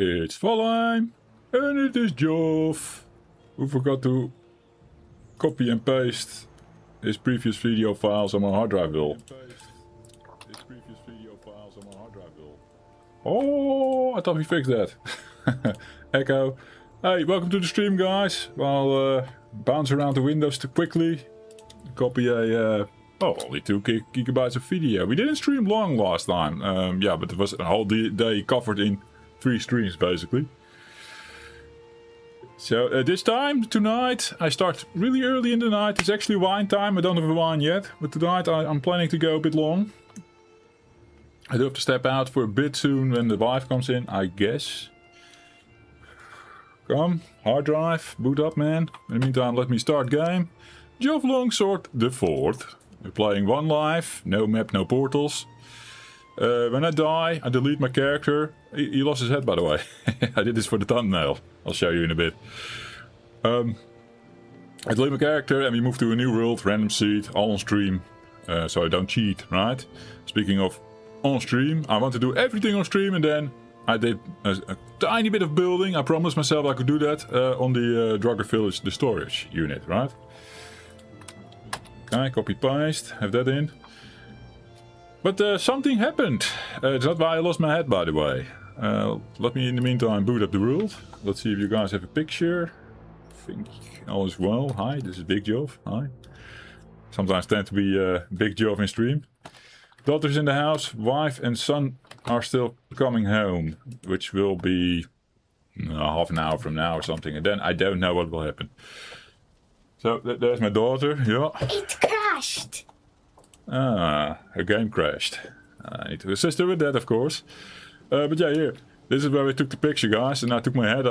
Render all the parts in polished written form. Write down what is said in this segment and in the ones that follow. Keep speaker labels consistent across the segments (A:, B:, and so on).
A: It's Valheim, and it is Joff, who forgot to copy and paste his previous video files on my hard drive bill. Oh, I thought we fixed that. Echo. Hey, welcome to the stream, guys. I'll bounce around the windows too quickly. Copy a... only 2 gigabytes of video. We didn't stream long last time. Yeah, but it was a whole day covered in 3 streams, basically. So this time, tonight, I start really early in the night. It's actually wine time. I don't have a wine yet. But tonight I'm planning to go a bit long. I do have to step out for a bit soon when the wife comes in, I guess. Come, hard drive, boot up, man. In the meantime, let me start game. Joff Longsword the 4th. We're playing 1 life, no map, no portals. When I die, I delete my character. He lost his head, by the way. I did this for the thumbnail. I'll show you in a bit. I delete my character and we move to a new world, random seed, all on stream. So I don't cheat, right? Speaking of on stream, I want to do everything on stream, and then I did a tiny bit of building. I promised myself I could do that on the Draugr Village, the storage unit, right? Okay, copy paste, have that in. But something happened. It's not why I lost my head, by the way. Let me in the meantime boot up the world. Let's see if you guys have a picture. I think all is well. Hi, this is Big Joff. Hi. Sometimes tend to be Big Joff in stream. Daughter's in the house, wife and son are still coming home, which will be half an hour from now or something, and then I don't know what will happen. So there's my daughter, yeah.
B: It crashed.
A: Ah, her game crashed. I need to assist her with that, of course. But yeah, here, this is where we took the picture, guys, and I took my head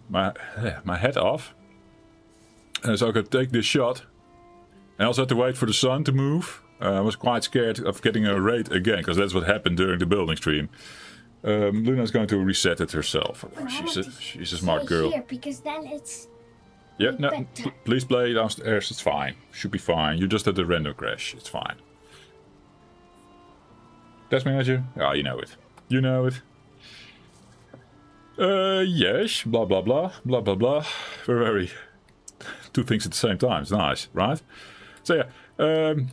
A: my head off, so I could take this shot. I also had to wait for the sun to move. I was quite scared of getting a raid again, because that's what happened during the building stream. Luna's going to reset it herself. She's a smart girl.
B: Here, because then it's...
A: Yeah, no, please play downstairs, it's fine. Should be fine. You just had the render crash, it's fine. Test manager? Ah, you know it. You know it. Yes, blah blah blah, blah blah blah. We're very... 2 things at the same time, it's nice, right? So yeah.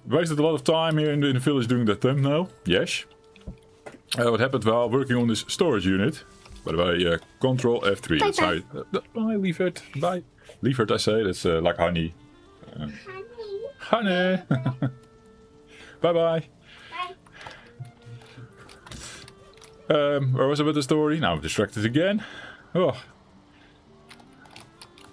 A: Wasted a lot of time here in the village doing the thumbnail. Yes. What happened while working on this storage unit? By the way, Control F3. That's how you, bye, leave it. Bye. Leave it, I say. That's like honey. Honey. Bye bye. Where was I with the story? Now I'm distracted again. Oh.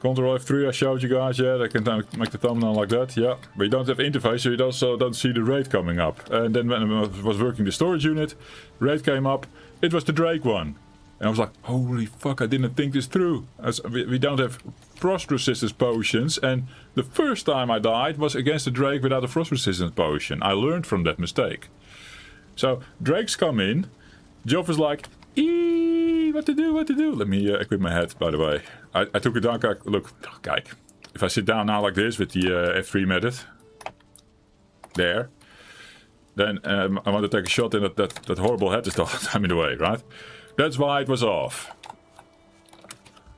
A: Control F3, I showed you guys, yeah, I can make the thumbnail like that, yeah. But you don't have interface, so you also don't see the raid coming up. And then when I was working the storage unit, raid came up, it was the Draugr one. And I was like, holy fuck, I didn't think this through. As we don't have frost resistance potions, and the first time I died was against the Draugr without a frost resistance potion. I learned from that mistake. So, Draugrs come in, Joff is like, eee, what to do, what to do? Let me equip my head, by the way. I took it down, look, kijk. If I sit down now like this with the F3 method, there, then I want to take a shot and that horrible head is the whole time in the way, right? That's why it was off.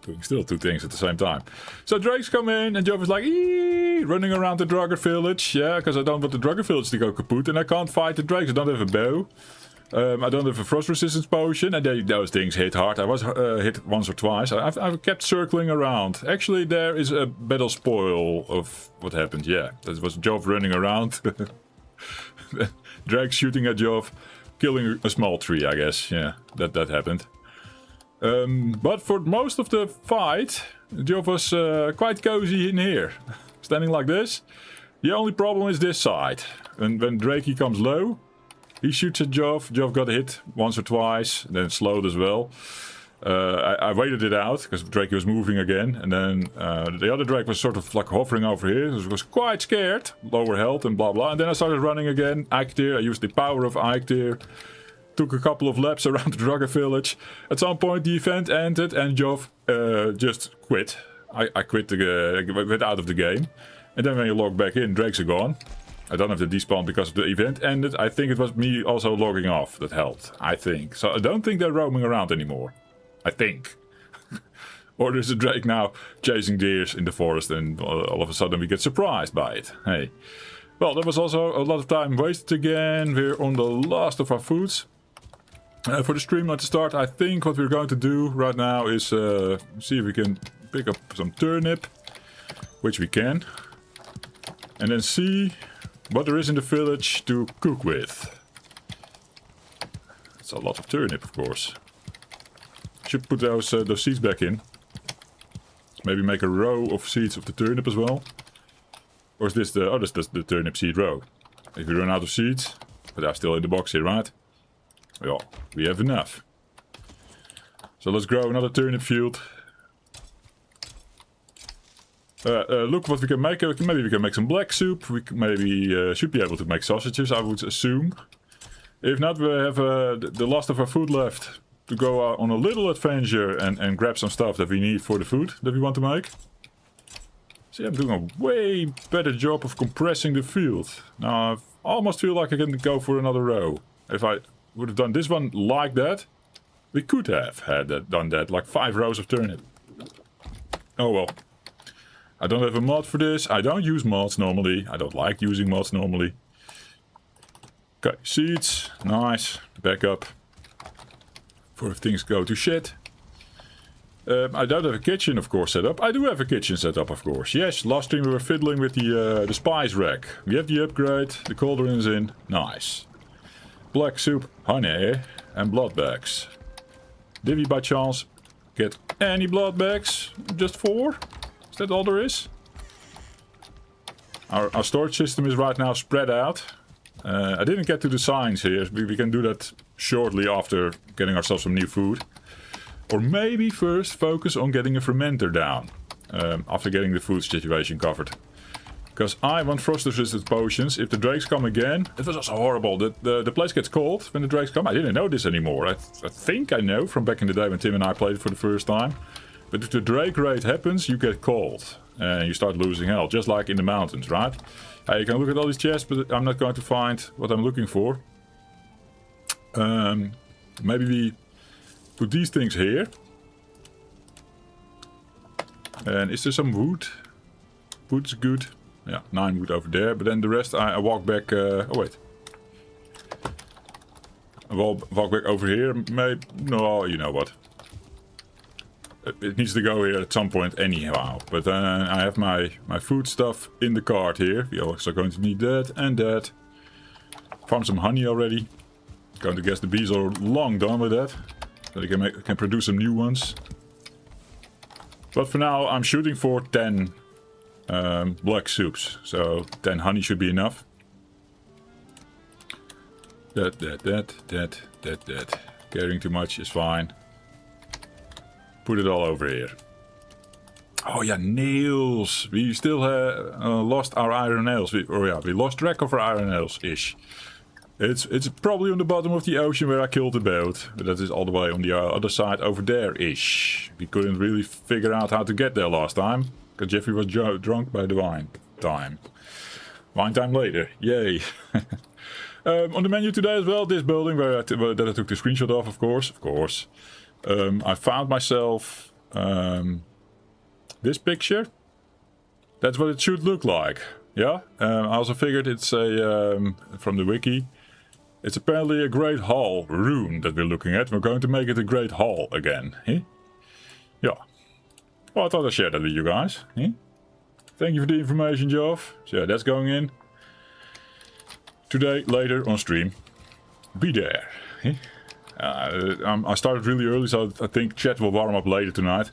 A: Doing still 2 things at the same time. So Draugrs come in and Joff is like, eee, running around the Draugr Village, yeah, because I don't want the Draugr Village to go kaput and I can't fight the Draugrs, I don't have a bow. I don't have a frost resistance potion, and those things hit hard. I was hit once or twice. I've kept circling around. Actually, there is a battle spoil of what happened. Yeah, that was Joff running around. Draugr shooting at Joff, killing a small tree, I guess. Yeah, that happened. But for most of the fight, Joff was quite cozy in here. Standing like this. The only problem is this side. And when Draugr comes low, he shoots at Joff. Joff got hit once or twice, then slowed as well. I waited it out because Draugr was moving again, and then the other Draugr was sort of like hovering over here. So I was quite scared, lower health and blah blah. And then I started running again. Eiktir. I used the power of Eiktir. Took a couple of laps around the Draugr Village. At some point, the event ended, and Joff just quit. I quit went out of the game, and then when you log back in, Draugrs are gone. I don't have the despawn because the event ended. I think it was me also logging off that helped. I think. So I don't think they're roaming around anymore. I think. Or there's a drake now chasing deers in the forest and all of a sudden we get surprised by it. Hey. Well, there was also a lot of time wasted again. We're on the last of our foods. For the stream at the start, I think what we're going to do right now is see if we can pick up some turnip, which we can. And then see what there is in the village to cook with. It's a lot of turnip, of course. Should put those seeds back in. Maybe make a row of seeds of the turnip as well. Or is this the... oh, this is the turnip seed row. If we run out of seeds, but they're still in the box here, right? Well, we have enough. So let's grow another turnip field. Look what we can make. Maybe we can make some black soup. We maybe should be able to make sausages, I would assume. If not, we have the last of our food left. To go on a little adventure and grab some stuff that we need for the food that we want to make. See, I'm doing a way better job of compressing the field. Now, I almost feel like I can go for another row. If I would have done this one like that, we could have done that, like 5 rows of turnip. Oh well. I don't have a mod for this. I don't use mods normally. I don't like using mods normally. Okay, seeds. Nice. Back up. For if things go to shit. I don't have a kitchen, of course, set up. I do have a kitchen set up, of course. Yes, last stream we were fiddling with the spice rack. We have the upgrade. The cauldron is in. Nice. Black soup, honey, and blood bags. Did we by chance get any blood bags? Just 4? Is that all there is? Our storage system is right now spread out. I didn't get to the signs here. We can do that shortly after getting ourselves some new food. Or maybe first focus on getting a fermenter down. After getting the food situation covered. Because I want frost-resistant potions. If the drakes come again... It was also horrible. The place gets cold when the drakes come. I didn't know this anymore. I think I know from back in the day when Tim and I played it for the first time. But if the drake raid happens, you get cold. And you start losing health. Just like in the mountains, right? You can look at all these chests, but I'm not going to find what I'm looking for. Maybe we put these things here. And is there some wood? Wood's good. Yeah, 9 wood over there. But then the rest I walk back... oh wait. I walk back over here. Maybe... No, you know what. It needs to go here at some point anyhow. But I have my food stuff in the cart here. We're also going to need that and that. Farm some honey already. Going to guess the bees are long done with that. So they can produce some new ones. But for now I'm shooting for 10 black soups. So 10 honey should be enough. That. Carrying too much is fine. Put it all over here. Oh yeah, nails. We still lost our iron nails. We lost track of our iron nails-ish. It's probably on the bottom of the ocean where I killed the boat. But that is all the way on the other side over there-ish. We couldn't really figure out how to get there last time. Because Jeffrey was drunk by the wine time. Wine time later. Yay. On the menu today as well, this building that I took the screenshot of course. I found myself this picture. That's what it should look like. Yeah. I also figured it's a from the wiki. It's apparently a great hall rune that we're looking at. We're going to make it a great hall again. Eh? Yeah. Well, I thought I'd share that with you guys. Eh? Thank you for the information, Joff. So yeah, that's going in today, later on stream. Be there. Eh? I started really early, so I think chat will warm up later tonight.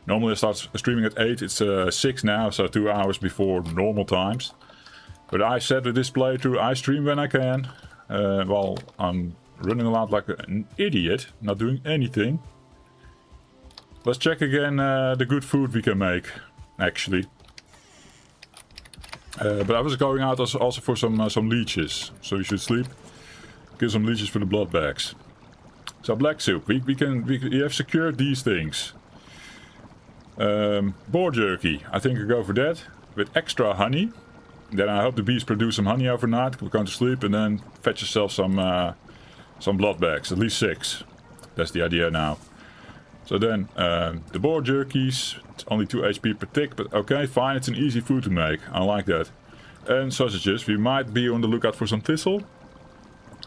A: Normally I start streaming at 8, it's 6 now, so 2 hours before normal times. But I said with this playthrough, I stream when I can. While I'm running around like an idiot, not doing anything. Let's check again the good food we can make, actually. But I was going out also for some leeches, so we should sleep. Get some leeches for the blood bags. So black soup, we have secured these things. Boar jerky, I think I'll go for that. With extra honey. Then I hope the bees produce some honey overnight. We're going to sleep and then fetch yourself some blood bags, at least 6. That's the idea now. So then, the boar jerkies, it's only 2 HP per tick, but okay, fine, it's an easy food to make. I like that. And sausages, we might be on the lookout for some thistle.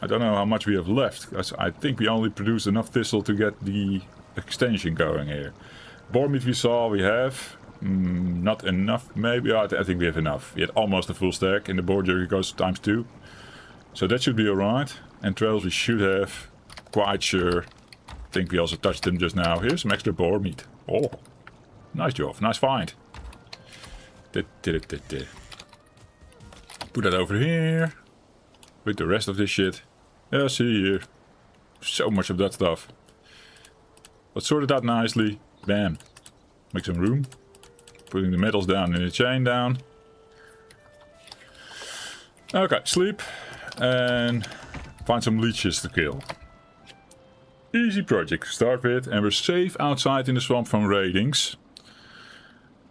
A: I don't know how much we have left, because I think we only produced enough thistle to get the extension going here. Boar meat we saw, we have. Not enough, maybe. I think we have enough. We had almost a full stack, and the boar jerky goes times 2. So that should be alright. Entrails we should have, quite sure. I think we also touched them just now. Here's some extra boar meat. Oh, nice Joff, nice find. Put that over here. With the rest of this shit. Yeah, see here. So much of that stuff. But sorted out nicely. Bam. Make some room. Putting the metals down and the chain down. Okay, sleep. And find some leeches to kill. Easy project to start with. And we're safe outside in the swamp from raidings.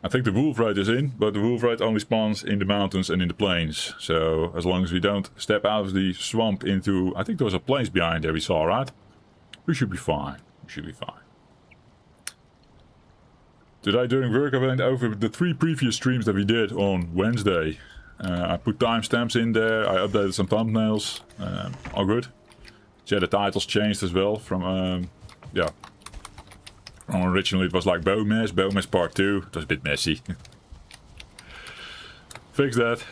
A: I think the wolf raid is in, but the wolf raid only spawns in the mountains and in the plains. So as long as we don't step out of the swamp into... I think there was a place behind there we saw, right? We should be fine. We should be fine. Today during work I went over the 3 previous streams that we did on Wednesday. I put timestamps in there, I updated some thumbnails. All good. Yeah, the titles changed as well from... yeah. Originally it was like Bowmess Part 2. It was a bit messy. Fix that.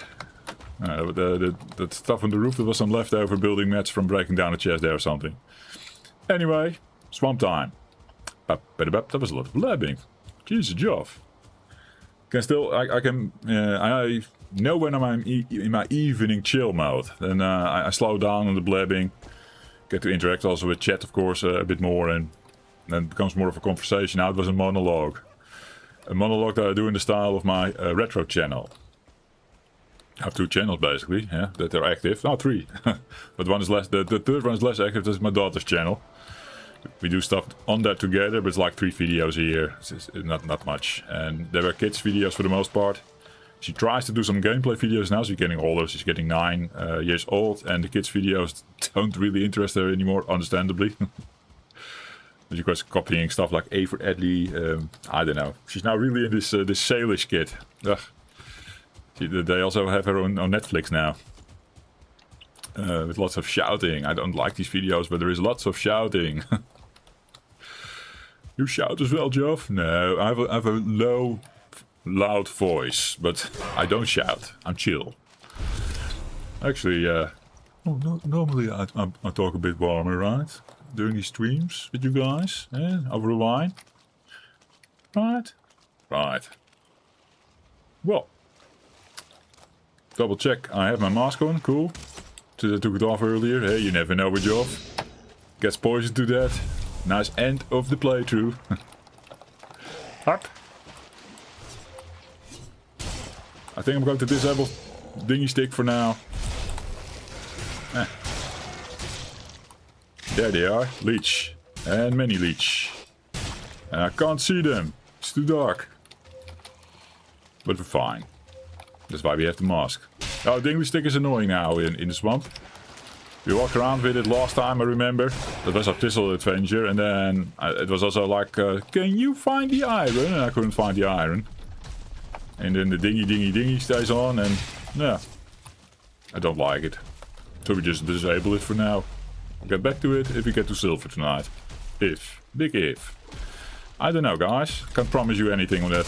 A: The stuff on the roof, there was some leftover building mats from breaking down a chest there or something. Anyway, swamp time. That was a lot of blabbing. Jesus, Joff. Can still, I know when I'm in my evening chill mode. Then I slow down on the blabbing. Get to interact also with chat, of course, a bit more, and then it becomes more of a conversation. Now it was a monologue. A monologue that I do in the style of my retro channel. I have 2 channels basically, yeah, that are active. No, 3. But one is less. The third one is less active. That's my daughter's channel. We do stuff on that together, but it's like 3 videos a year. It's not much. And there were kids' videos for the most part. She tries to do some gameplay videos now. She's getting older. She's getting 9 years old, and the kids' videos don't really interest her anymore, understandably. She was copying stuff like A for Edley. I don't know. She's now really in this Salish kid. Ugh. They also have her on Netflix now. With lots of shouting. I don't like these videos, but there is lots of shouting. You shout as well, Joff? No, I have a low, loud voice, but I don't shout. I'm chill. Actually, normally I talk a bit warmer, right? During these streams with you guys, over a wine. Right? Right. Well. Double check, I have my mask on, cool. Since I took it off earlier, hey, you never know with Joff. Gets poisoned to death. Nice end of the playthrough. Up. I think I'm going to disable dinghy stick for now. There they are, leech. And many leech. And I can't see them. It's too dark. But we're fine. That's why we have the mask. Oh, dinghy stick is annoying now in the swamp. We walked around with it last time, I remember. That was our thistle adventure. And then it was also like, can you find the iron? And I couldn't find the iron. And then the dinghy stays on. And yeah, I don't like it. So we just disable it for now. We'll get back to it if we get to silver tonight. If. Big if. I don't know, guys. Can't promise you anything on that.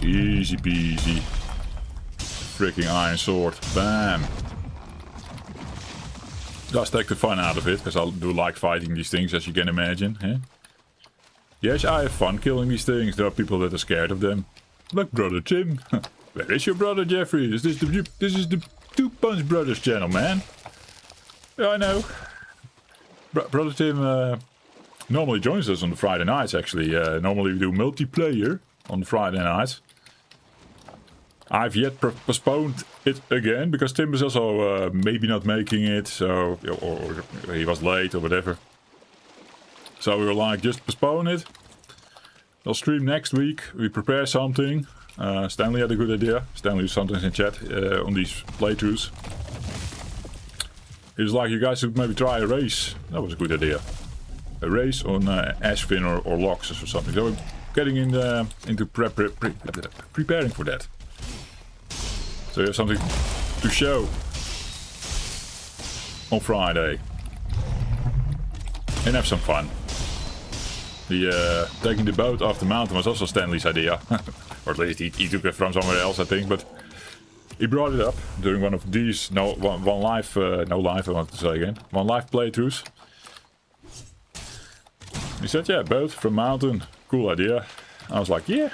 A: Easy peasy. Freaking iron sword. Bam. Does take the fun out of it, because I do like fighting these things, as you can imagine. Eh? Yes, I have fun killing these things. There are people that are scared of them. Like Brother Tim. Where is your brother Jeffrey? This is the Two Punch Brothers channel, man. Yeah, I know. Brother Tim normally joins us on the Friday nights, actually. Normally we do multiplayer on Friday nights. I've yet postponed it again, because Tim was also maybe not making it, so, or he was late or whatever. So we were like, just postpone it. I'll stream next week. We prepare something. Stanley had a good idea. Stanley sometimes in chat on these playthroughs. It's like you guys should maybe try a race. That was a good idea. A race on Ashfin or Loxus or something. So we're getting into preparing for that. So you have something to show on Friday. And have some fun. The taking the boat off the mountain was also Stanley's idea. Or at least he took it from somewhere else, I think. But he brought it up during one of these one live playthroughs. He said, yeah, boat from mountain, cool idea. I was like, yeah,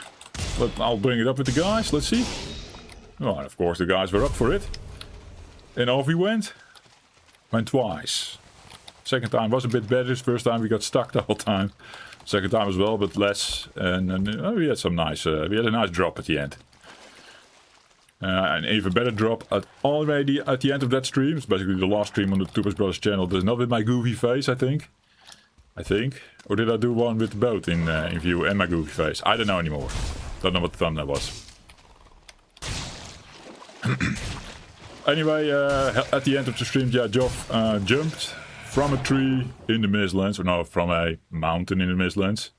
A: I'll bring it up with the guys, let's see. Well, of course the guys were up for it. And off we went. Went twice. Second time was a bit better. First time we got stuck the whole time. Second time as well, but less. And we had some nice, we had a nice drop at the end. An even better drop already at the end of that stream. It's basically the last stream on the Tubers Brothers channel. There's not with my goofy face, I think. Or did I do one with the boat in view and my goofy face? I don't know anymore. Don't know what the thumbnail was. Anyway, at the end of the stream, yeah, Joff jumped from a tree in the Mistlands. Or no, from a mountain in the Mistlands.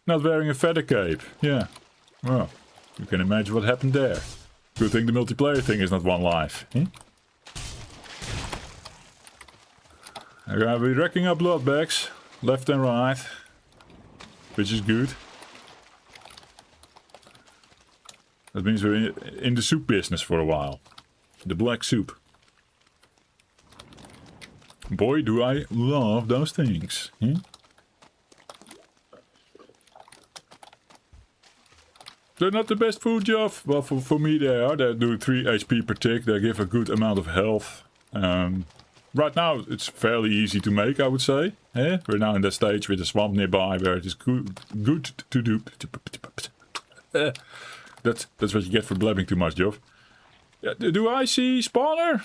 A: Not wearing a feather cape. Yeah. Well, you can imagine what happened there. Good thing the multiplayer thing is not one life. I'm gonna be racking up blood bags. Left and right. Which is good. That means we're in the soup business for a while. The black soup. Boy, do I love those things. They're not the best food, Joff. Well, for me they are. They do 3 HP per tick. They give a good amount of health. Right now it's fairly easy to make, I would say. We're now in that stage with a swamp nearby where it is good to do. That's what you get for blabbing too much, Joff. Yeah, do I see spawner?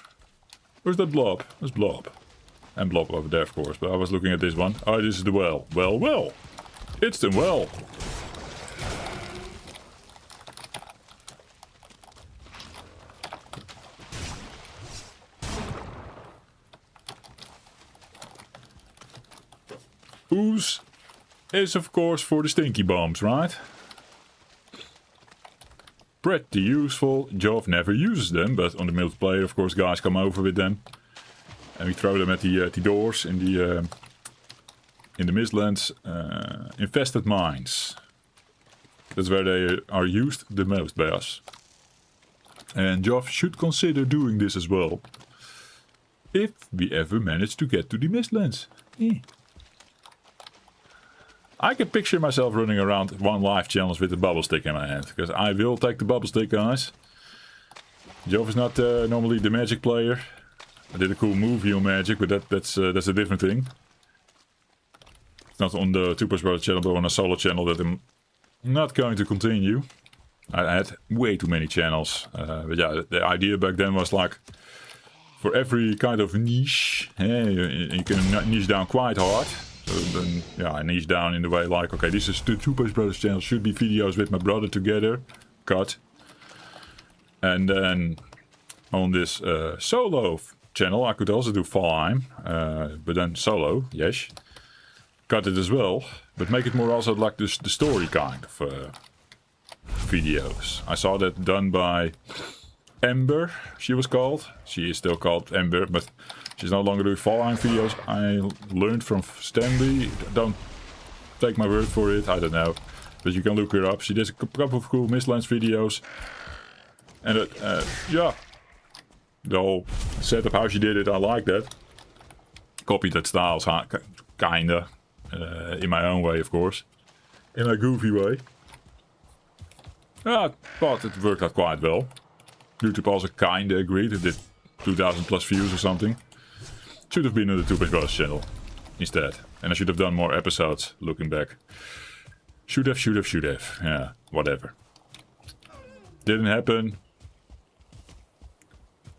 A: Where's that blob? There's blob. And blob over there, of course. But I was looking at this one. Oh, this is the well. Well. It's the well. Ooze is, of course, for the stinky bombs, right? Pretty useful. Joff never uses them, but on the multiplayer, of course, guys come over with them. And we throw them at the doors in the Mistlands. Infested mines. That's where they are used the most by us. And Joff should consider doing this as well. If we ever manage to get to the Mistlands. I can picture myself running around one live challenge with the bubble stick in my hand. Because I will take the bubble stick, guys. Joff is not normally the magic player. I did a cool movie on magic, but that's a different thing. It's not on the Tubers Brothers channel, but on a solo channel that I'm not going to continue. I had way too many channels. But yeah, the idea back then was like, for every kind of niche, you can niche down quite hard. So then, yeah, I niche down in the way like, okay, this is the Tubers Brothers channel, should be videos with my brother together, cut. And then on this solo channel, I could also do Valheim, but then solo, yes. Cut it as well, but make it more also like the story kind of videos. I saw that done by Ember, she was called. She is still called Ember, but she's no longer doing Valheim videos. I learned from Stanley. Don't take my word for it, I don't know. But you can look her up. She does a couple of cool Mistlands videos. And yeah, the whole setup, how she did it, I like that. Copied that style, kinda. In my own way, of course. In a goofy way. I thought it worked out quite well. YouTube also kinda agreed. It did 2,000 plus views or something. Should have been on the Tubers Brothers channel instead. And I should have done more episodes, looking back. Should have. Yeah, whatever. Didn't happen.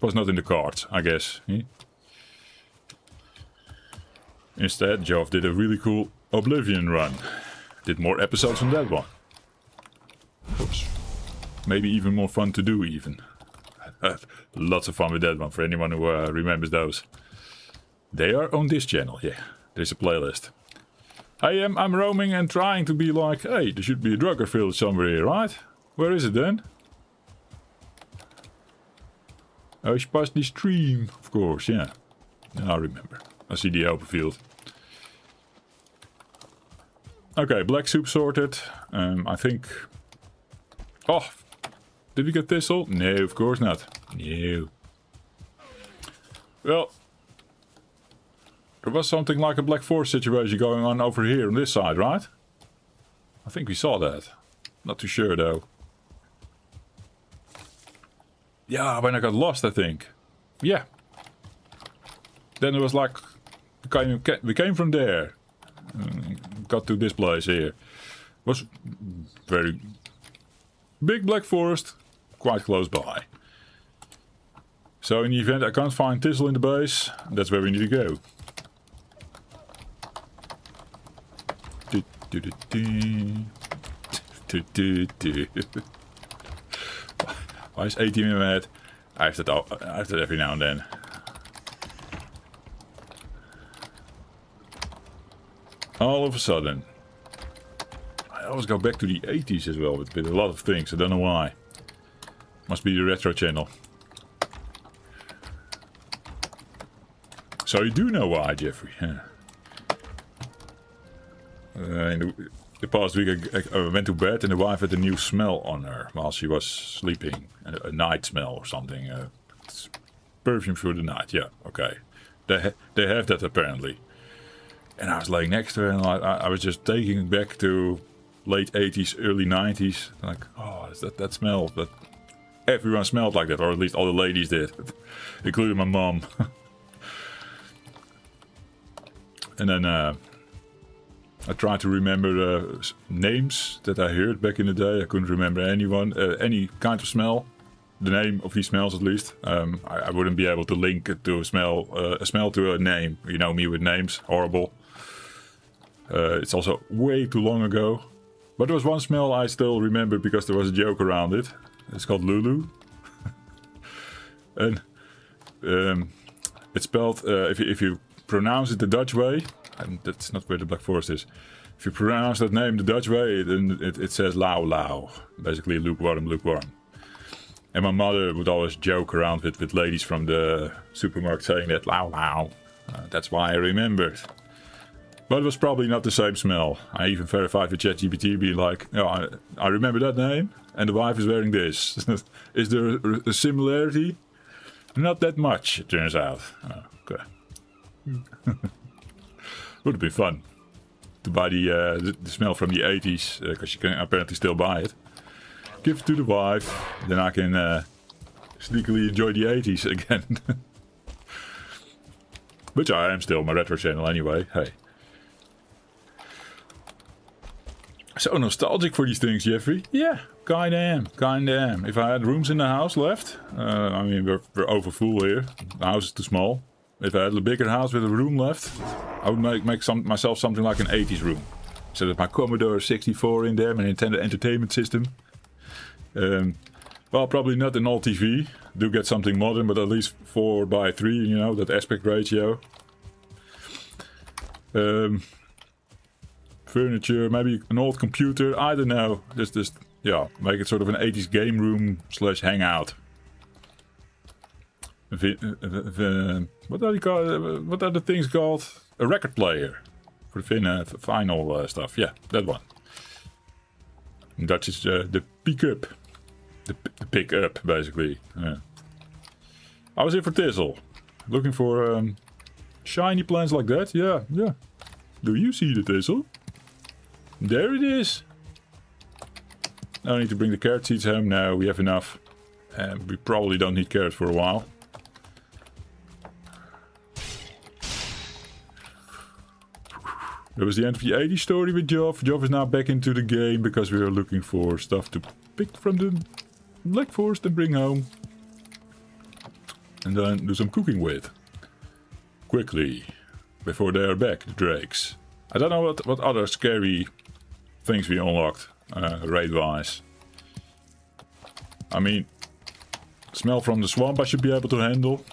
A: Was not in the cards, I guess. Instead, Joff did a really cool Oblivion run. Did more episodes on that one. Oops. Maybe even more fun to do, even. Lots of fun with that one, for anyone who remembers those. They are on this channel, yeah. There's a playlist. I'm roaming and trying to be like, hey, there should be a Draugr Village somewhere here, right? Where is it then? Oh, it's past the stream, of course, yeah. I remember. I see the open field. Okay, black soup sorted. I think... Oh, did we get thistle? No, of course not. No. Well, there was something like a Black Forest situation going on over here on this side, right? I think we saw that. Not too sure though. Yeah, when I got lost, I think. Yeah. Then it was like... We came from there. Got to this place here. Was very big Black Forest, quite close by. So in the event I can't find thistle in the base, that's where we need to go. Why is 18 in my head? I have that every now and then. All of a sudden. I always go back to the 80s as well with a lot of things. I don't know why. Must be the retro channel. So you do know why, Jeffrey. Yeah. In the past week I went to bed and the wife had a new smell on her while she was sleeping. A night smell or something. It's perfume for the night. Yeah, okay. They have that apparently. And I was laying next to her and I was just taking it back to late 80s, early 90s. Like, oh, is that smell? That everyone smelled like that, or at least all the ladies did, including my mom. And then I tried to remember names that I heard back in the day. I couldn't remember any kind of smell. The name of these smells, at least. I wouldn't be able to link it to a smell to a name. You know me with names, horrible. It's also way too long ago. But there was one smell I still remember because there was a joke around it. It's called Lulu. And it's spelled, if you pronounce it the Dutch way, and that's not where the Black Forest is. If you pronounce that name the Dutch way, then it says lauw lauw. Basically lukewarm, lukewarm. And my mother would always joke around with ladies from the supermarket saying that lauw lauw. That's why I remembered. But it was probably not the same smell. I even verified with ChatGPT, being like, oh, I remember that name, and the wife is wearing this. Is there a similarity? Not that much, it turns out. Oh, okay. Would have been fun to buy the smell from the 80s, because you can apparently still buy it. Give it to the wife, then I can sneakily enjoy the 80s again. Which I am still my retro channel anyway, hey. So nostalgic for these things, Jeffrey. Yeah, kinda am. If I had rooms in the house left, I mean, we're over full here. The house is too small. If I had a bigger house with a room left, I would make myself something like an 80s room. So that my Commodore 64 in there, my Nintendo Entertainment System. Well, probably not an old TV. Do get something modern, but at least 4:3, you know, that aspect ratio. Furniture, maybe an old computer, I don't know. Just yeah, make it sort of an 80s game room / hangout. What are the things called? A record player for the vinyl stuff. Yeah, that one. And Dutch is the pick-up. The pick-up, basically. Yeah. I was here for thistle. Looking for shiny plants like that. Yeah. Do you see the thistle? There it is. I need to bring the carrot seeds home. No, we have enough. And we probably don't need carrots for a while. That was the end of the 80s story with Joff. Joff is now back into the game because we are looking for stuff to pick from the Black Forest and bring home. And then do some cooking with. Quickly. Before they are back, the drakes. I don't know what other scary things we unlocked, raid-wise. I mean, smell from the swamp I should be able to handle.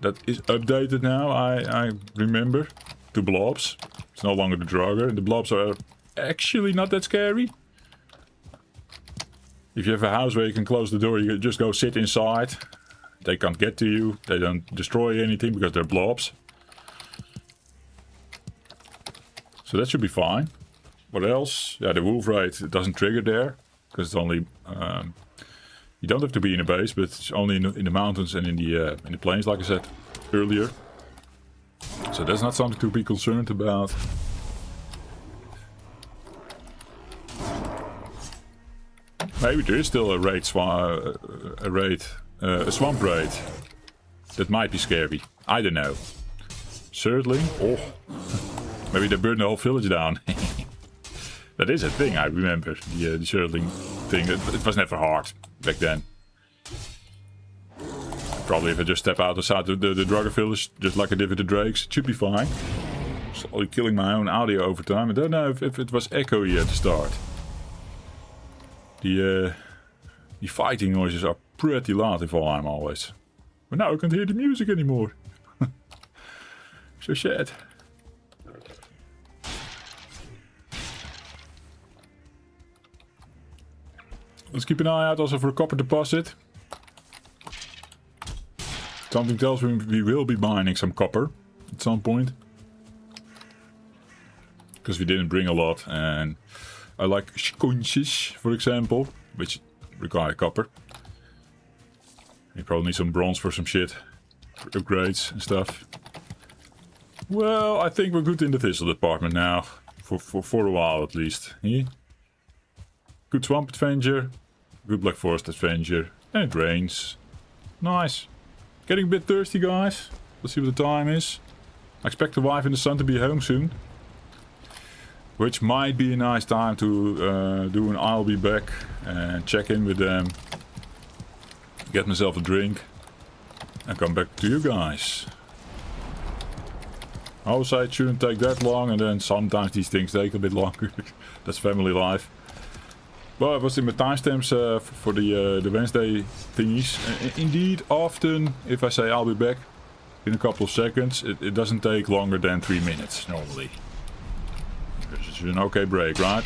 A: that is updated now, I remember, to blobs. It's no longer the Draugr, and the blobs are actually not that scary. If you have a house where you can close the door, you just go sit inside. They can't get to you, they don't destroy anything because they're blobs. So that should be fine. What else? Yeah, the wolf raid, it doesn't trigger there. Because it's only... you don't have to be in a base, but it's only in the mountains and in the plains, like I said earlier. So that's not something to be concerned about. Maybe there is still a raid, a swamp raid. That might be scary. I don't know. Certainly. Oh, maybe they burned the whole village down. That is a thing, I remember. The Surtling thing. It was never hard back then. Probably if I just step outside the Draugr Village, just like I did with the Drakes, it should be fine. Slowly killing my own audio over time. I don't know if it was echoey at the start. The fighting noises are pretty loud in Valheim always. But now I can't hear the music anymore. So sad. Let's keep an eye out also for a copper deposit. Something tells me we will be mining some copper at some point. Because we didn't bring a lot, and I like sconces, for example, which require copper. You probably need some bronze for some shit, for upgrades and stuff. Well, I think we're good in the thistle department now, for a while at least. Yeah? Good swamp adventure, good black forest adventure, and it rains. Nice. Getting a bit thirsty, guys. Let's see what the time is. I expect the wife and the son to be home soon. Which might be a nice time to do an I'll be back and check in with them. Get myself a drink. And come back to you guys. I would say it shouldn't take that long, and then sometimes these things take a bit longer. That's family life. Well, it was in my timestamps for the Wednesday thingies. Indeed, often, if I say I'll be back in a couple of seconds, it doesn't take longer than 3 minutes, normally. It's an okay break, right?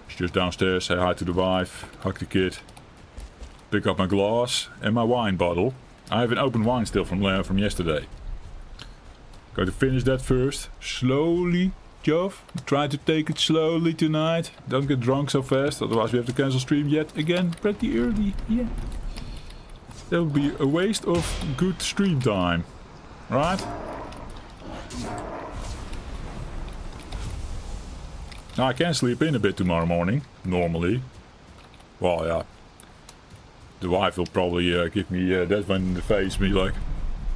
A: Just downstairs, say hi to the wife, hug the kid, pick up my glass and my wine bottle. I have an open wine still from yesterday. Going to finish that first, slowly. Joff, try to take it slowly tonight. Don't get drunk so fast, otherwise we have to cancel stream yet again pretty early. Yeah. That would be a waste of good stream time. Right? Now I can sleep in a bit tomorrow morning, normally. Well, yeah. The wife will probably give me that one in the face, me like,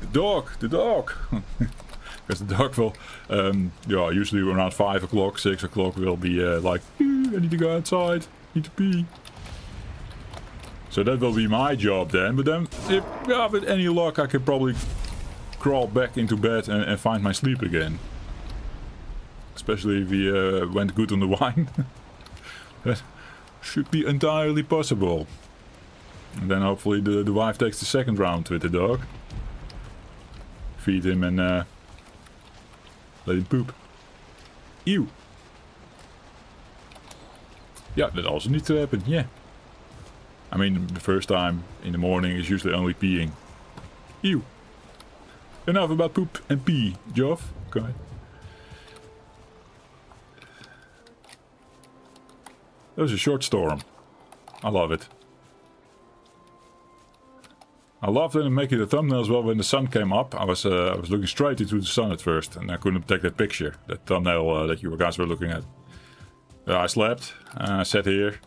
A: the dog! Because the dog will, yeah, usually around 5 o'clock, 6 o'clock will be like, I need to go outside, need to pee. So that will be my job then, but then, if, yeah, with any luck, I can probably crawl back into bed and find my sleep again. Especially if we went good on the wine. That should be entirely possible. And then hopefully the wife takes the second round with the dog. Feed him and let him poop. Ew. Yeah, that also needs to happen, yeah. I mean, the first time in the morning is usually only peeing. Ew. Enough about poop and pee, Joff. Okay. That was a short storm. I love it. I loved it and making the thumbnail as well. When the sun came up, I was looking straight into the sun at first, and I couldn't take that picture, that thumbnail that you guys were looking at. I slept, I sat here,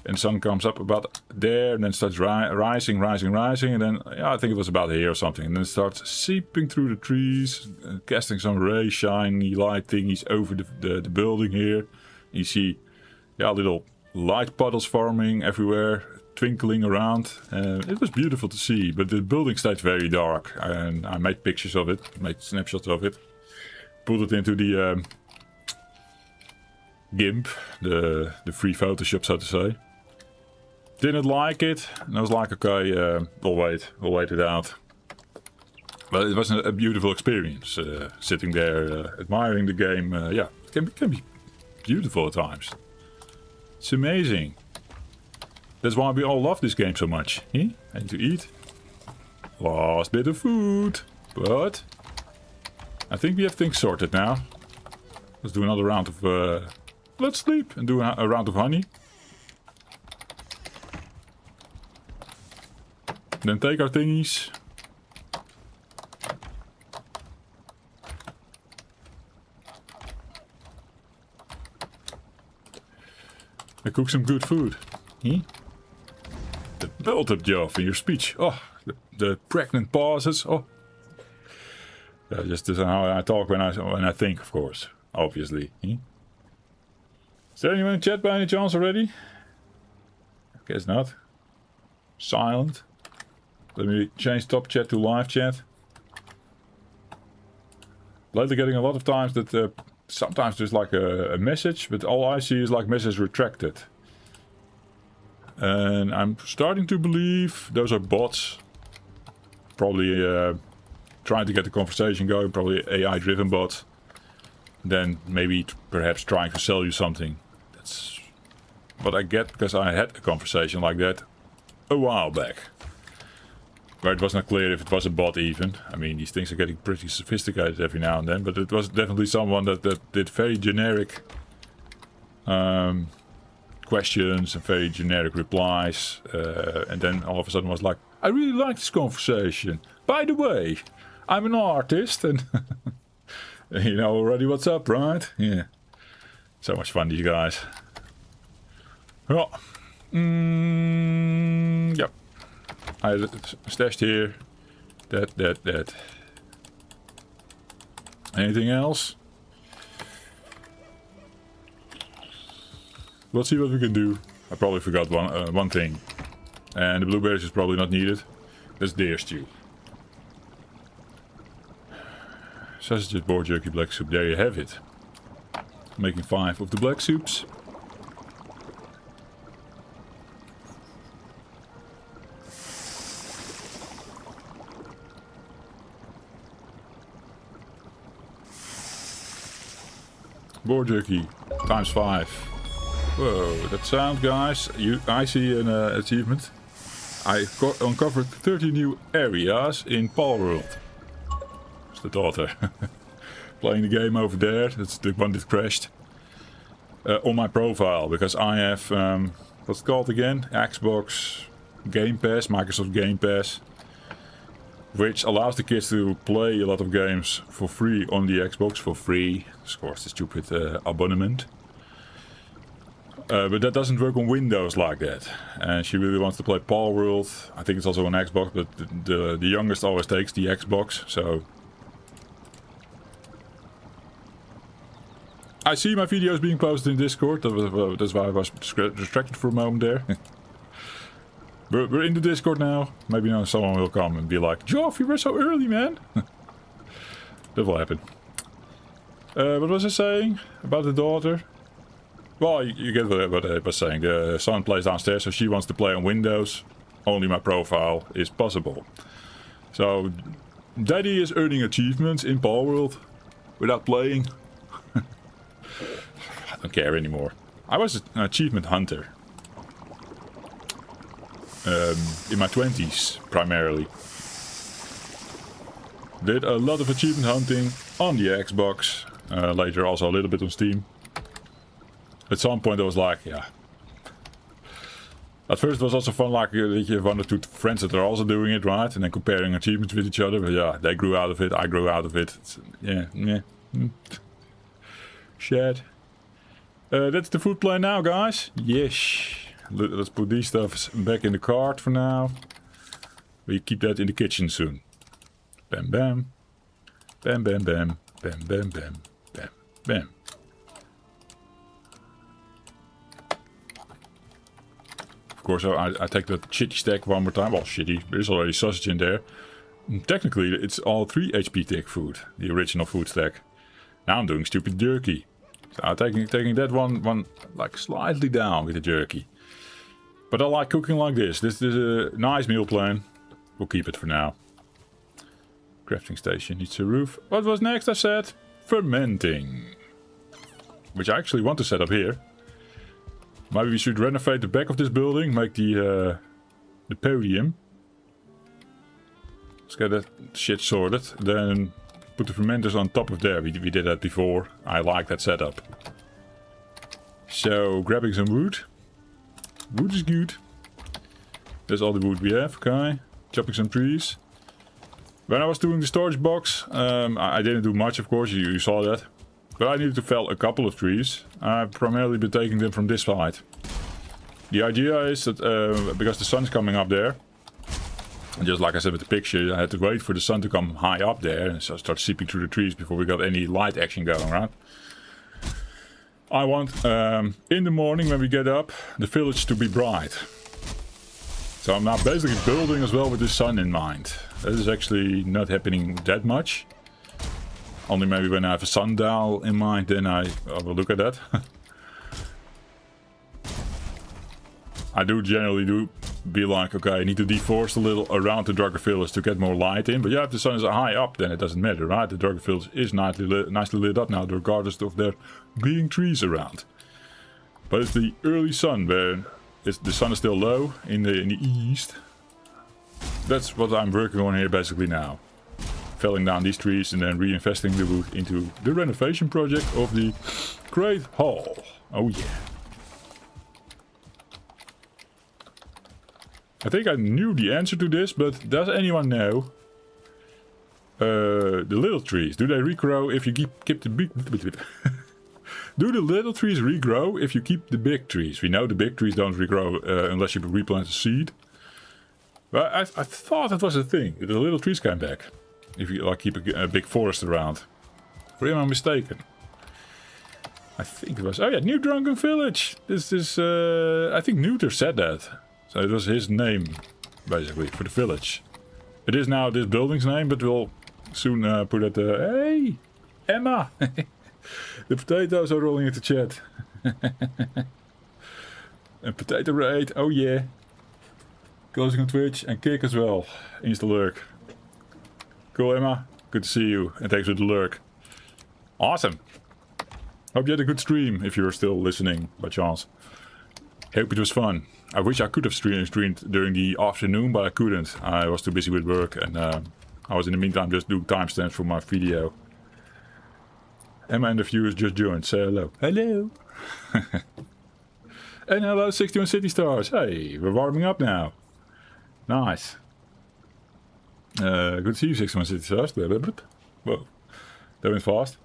A: and the sun comes up about there, and then starts rising, and then yeah, I think it was about here or something, and then it starts seeping through the trees, casting some ray shiny light thingies over the building here. You see, yeah, little light puddles forming everywhere. Twinkling around. It was beautiful to see, but the building stayed very dark, and I made pictures of it, made snapshots of it, put it into the GIMP, the free Photoshop, so to say. Didn't like it, and I was like, okay, we'll wait it out. But it was a beautiful experience, sitting there, admiring the game. Yeah, it can be beautiful at times. It's amazing. That's why we all love this game so much. Eh? And to eat. Last bit of food. But I think we have things sorted now. Let's do another round of... let's sleep and do a round of honey. Then take our thingies. And cook some good food. Hmm? The built-up Joff in your speech. Oh, the pregnant pauses. Oh, just this is how I talk when I think, of course. Obviously. Hmm? Is there anyone in chat by any chance already? Guess not. Silent. Let me change top chat to live chat. Lately getting a lot of times that sometimes there's like a message, but all I see is like message retracted. And I'm starting to believe those are bots. Probably trying to get the conversation going, probably AI driven bots. Then maybe perhaps trying to sell you something. That's what I get because I had a conversation like that a while back. Where it was not clear if it was a bot even. I mean, these things are getting pretty sophisticated every now and then. But it was definitely someone that did very generic questions and very generic replies. And then all of a sudden was like, I really like this conversation. By the way, I'm an artist. And you know already what's up, right? Yeah. So much fun, these guys. Well, yep. I stashed here. That. Anything else? Let's see what we can do. I probably forgot one thing. And the blueberries is probably not needed. That's deer stew. Sausages, boar jerky, black soup. There you have it. Making 5 of the black soups. Boar jerky times 5. Whoa, that sound, guys. I see an achievement. I uncovered 30 new areas in Palworld. It's the daughter. Playing the game over there. That's the one that crashed. On my profile, because I have, what's it called again? Xbox Game Pass, Microsoft Game Pass. Which allows the kids to play a lot of games for free on the Xbox, for free. Of course, the stupid abonnement. But that doesn't work on Windows like that. And she really wants to play Palworld. I think it's also on Xbox, but the youngest always takes the Xbox, so... I see my videos being posted in Discord. That's why I was distracted for a moment there. We're in the Discord now. Maybe now someone will come and be like, Joff, you were so early, man. That will happen. What was I saying about the daughter? Well, you get what I was saying. The son plays downstairs, so she wants to play on Windows. Only my profile is possible. So, Daddy is earning achievements in Palworld without playing. I don't care anymore. I was an achievement hunter. In my 20s, primarily. Did a lot of achievement hunting on the Xbox. Later also a little bit on Steam. At some point I was like, yeah. At first it was also fun, like that you have 1 or 2 friends that are also doing it, right? And then comparing achievements with each other. But yeah, they grew out of it, I grew out of it. Yeah. Shit. That's the food plan now, guys. Yes. Let's put these stuffs back in the cart for now. We keep that in the kitchen soon. Bam bam. Bam bam bam. Bam bam bam. Bam bam. Of course I take that shitty stack one more time. Well, shitty. There's already sausage in there. Technically it's all 3 HP thick food. The original food stack. Now I'm doing stupid jerky. So I'm taking that one like slightly down with the jerky. But I like cooking like this. This is a nice meal plan. We'll keep it for now. Crafting station needs a roof. What was next? I said fermenting. Which I actually want to set up here. Maybe we should renovate the back of this building. Make the podium. Let's get that shit sorted. Then put the fermenters on top of there. We did that before. I like that setup. So, grabbing some wood. Wood is good. That's all the wood we have, okay. Chopping some trees. When I was doing the storage box, I didn't do much, of course, you saw that. But I needed to fell a couple of trees. I've primarily been taking them from this side. The idea is that, because the sun's coming up there, and just like I said with the picture, I had to wait for the sun to come high up there and so start seeping through the trees before we got any light action going, right? I want, in the morning when we get up, the village to be bright. So I'm now basically building as well with the sun in mind. That is actually not happening that much. Only maybe when I have a sundial in mind, then I will look at that. I do generally be like, okay, I need to deforest a little around the Draugr Village to get more light in. But yeah, if the sun is high up, then it doesn't matter, right? The Draugr Village is nicely lit up now, regardless of there being trees around. But it's the early sun where the sun is still low in the east. That's what I'm working on here basically now. Felling down these trees and then reinvesting the wood into the renovation project of the Great Hall. Oh yeah. I think I knew the answer to this, but does anyone know? The little trees, do they regrow if you keep the big... Do the little trees regrow if you keep the big trees? We know the big trees don't regrow unless you replant a seed. But I thought that was a thing. The little trees came back. If you like keep a big forest around. Or am I mistaken? I think it was... Oh yeah, New Draugr Village. This is... I think Neuter said that. So it was his name, basically, for the village. It is now this building's name, but we'll soon put it... Hey! Emma! The potatoes are rolling into chat. And potato raid, oh yeah. Closing on Twitch and Kick as well. Insta lurk. Cool, Emma. Good to see you. And thanks for the lurk. Awesome. Hope you had a good stream, if you're still listening, by chance. Hope it was fun. I wish I could have streamed during the afternoon, but I couldn't. I was too busy with work, and I was in the meantime just doing timestamps for my video. Emma and the viewers just joined. Say hello. Hello. And hello, 61 City Stars. Hey, we're warming up now. Nice. Good to see you, 61 City Stars. Whoa, that went fast.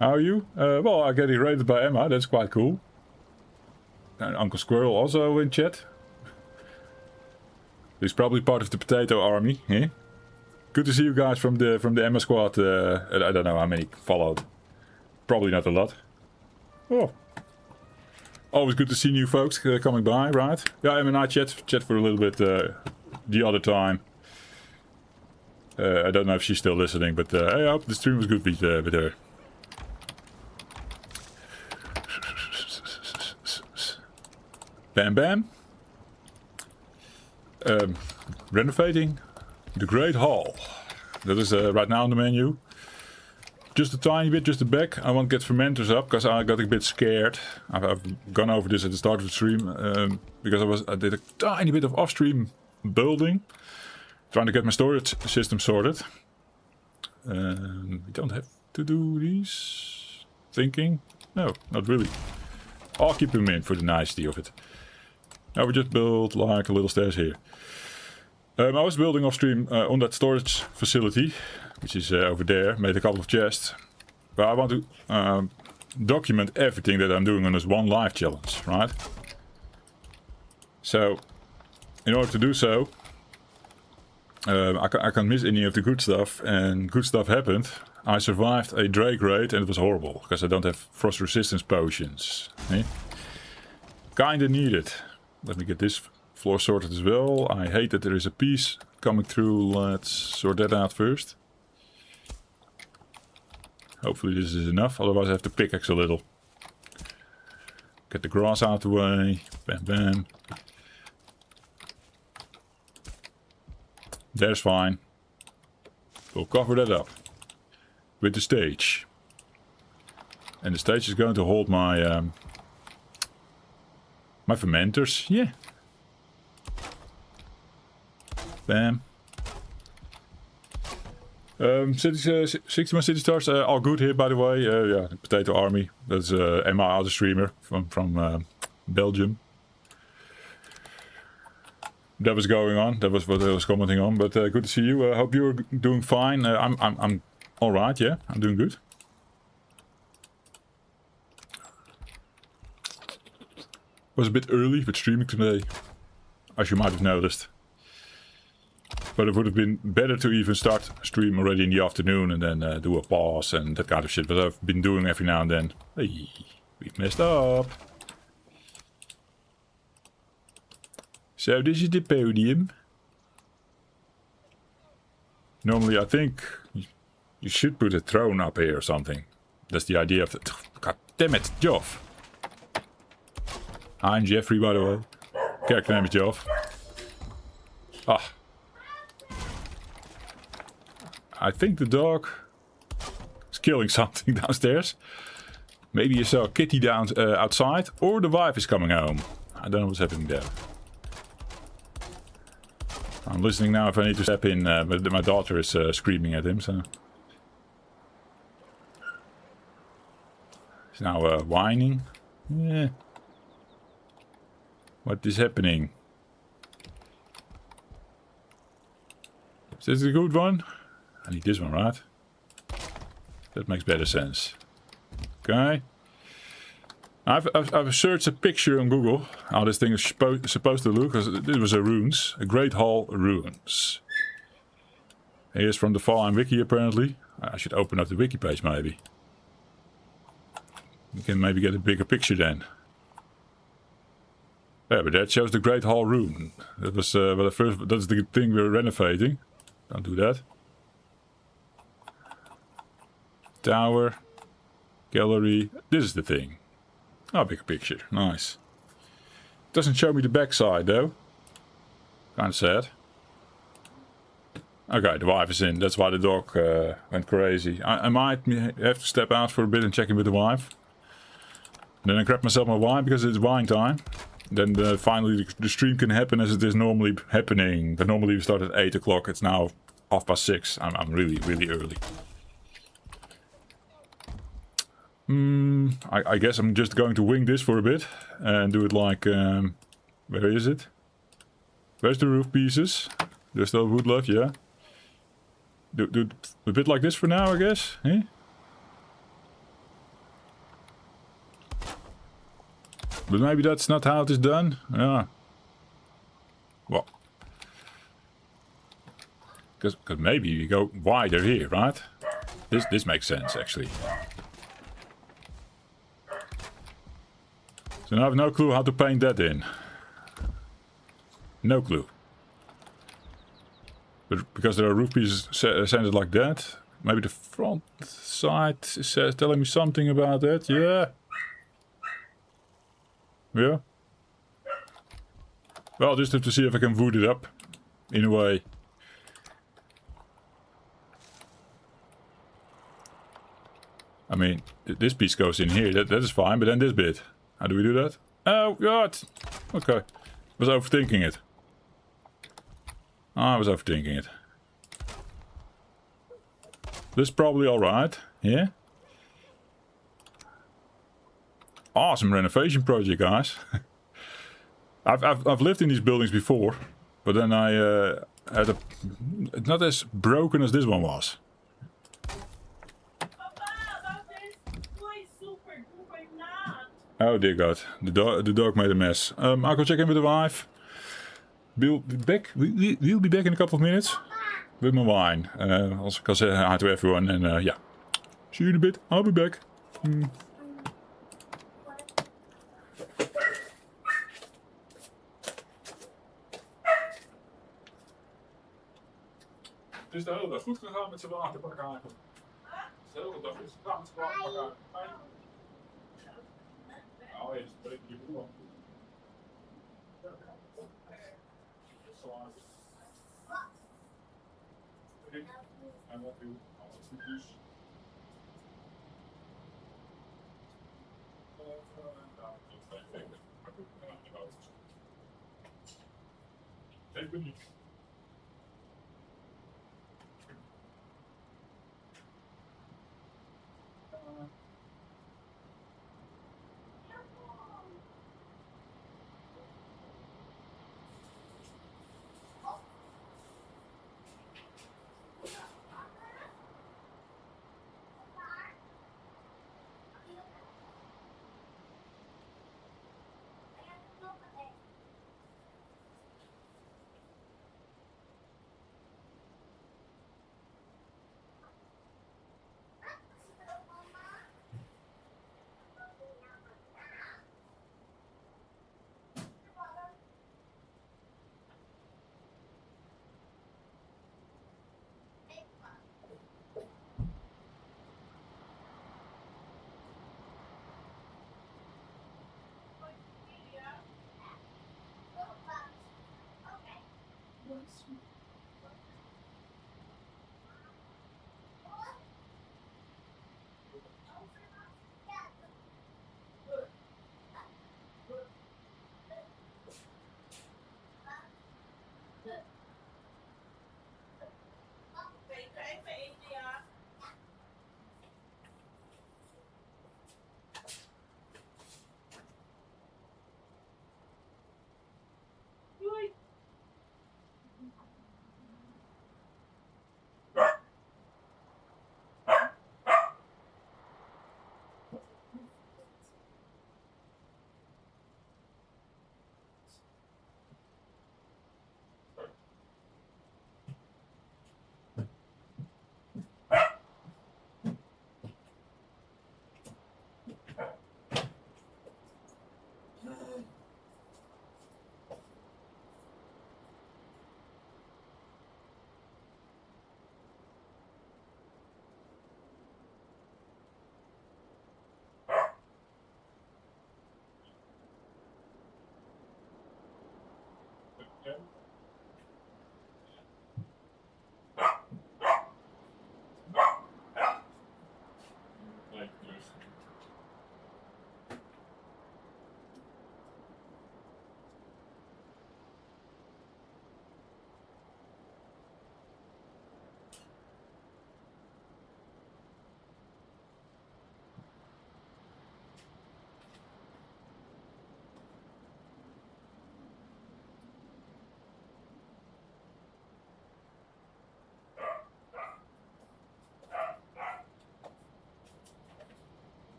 A: How are you? Well, I get rated by Emma. That's quite cool. And Uncle Squirrel also in chat. He's probably part of the potato army. Eh? Good to see you guys from the Emma squad. I don't know how many followed. Probably not a lot. Oh. Always good to see new folks coming by, right? Yeah, Emma and I chat for a little bit the other time. I don't know if she's still listening, but I hope the stream was good with her. Bam bam. Renovating the Great Hall. That is right now on the menu. Just a tiny bit, just the back. I want to get fermenters up because I got a bit scared. I've gone over this at the start of the stream because I did a tiny bit of off-stream building, trying to get my storage system sorted. We don't have to do these. Thinking? No, not really. I'll keep them in for the nicety of it. Now we just built like a little stairs here. I was building off stream on that storage facility, which is over there. Made a couple of chests. But I want to document everything that I'm doing on this one life challenge, right? So, in order to do so, I can't miss any of the good stuff, and good stuff happened. I survived a Draugr raid and it was horrible, because I don't have frost resistance potions. Eh? Kinda needed. Let me get this floor sorted as well. I hate that there is a piece coming through. Let's sort that out first. Hopefully this is enough, otherwise I have to pickaxe a little. Get the grass out of the way. Bam bam. There's fine. We'll cover that up with the stage. And the stage is going to hold my my fermenters. Yeah. Bam. 61 city stars, all good here by the way. Yeah, Potato Army. That's Emma, other streamer from Belgium. That was going on. That was what I was commenting on. But good to see you. Hope you're doing fine. I'm all right. Yeah, I'm doing good. Was a bit early with streaming today, as you might have noticed. But it would have been better to even start stream already in the afternoon and then do a pause and that kind of shit. But I've been doing every now and then. Hey, we've messed up. So this is the podium. Normally I think you should put a throne up here or something. That's the idea of the... God damn it, Joff. I'm Jeffrey, by the way. Character name is Joff. Ah. I think the dog is killing something downstairs. Maybe you saw a kitty down outside, or the wife is coming home. I don't know what's happening there. I'm listening now if I need to step in, but my daughter is screaming at him, so... He's now whining. Yeah. What is happening? Is this a good one? I need this one, right? That makes better sense. Okay. I've searched a picture on Google how this thing is supposed to look, because this was a ruins, a Great Hall ruins. Here's from the Valheim wiki apparently. I should open up the wiki page maybe. You can maybe get a bigger picture then. Yeah, but that shows the Great Hall ruin. That was that's the thing we're renovating. Don't do that. Tower, gallery. This is the thing. Oh, bigger picture. Nice. Doesn't show me the backside though. Kind of sad. Okay, the wife is in. That's why the dog went crazy. I might have to step out for a bit and check in with the wife. Then I grab myself my wine because it's wine time. Then finally the stream can happen as it is normally happening. But normally we start at 8 o'clock. It's now 6:30. I'm really early. I guess I'm just going to wing this for a bit. And do it like... where is it? Where's the roof pieces? There's still wood left, yeah. Do a bit like this for now, I guess. Eh? But maybe that's not how it is done. Yeah. Well. Because maybe you go wider here, right? This makes sense, actually. So now I have no clue how to paint that in. No clue. But because there are roof pieces centered like that, maybe the front side is telling me something about that. Yeah. Yeah. Well, just have to see if I can wood it up in a way. I mean, this piece goes in here. That is fine, but then this bit. How do we do that? Oh, God. Okay. Was overthinking it. I was overthinking it. This is probably alright. Yeah. Awesome renovation project, guys. I've lived in these buildings before, but then I had not as broken as this one was. Oh dear God, the dog made a mess. I'll go check in with the wife. We'll be back. We'll be back in a couple of minutes with my wine. Also, can say hi to everyone, and yeah, see you in a bit. I'll be back. Het is de hele dag goed gegaan met zijn waterpak aan. Het is de hele dag goed gegaan met zijn waterpak aan. Oh, je spreekt je broer. En wat u alles dus. Ik ben niet.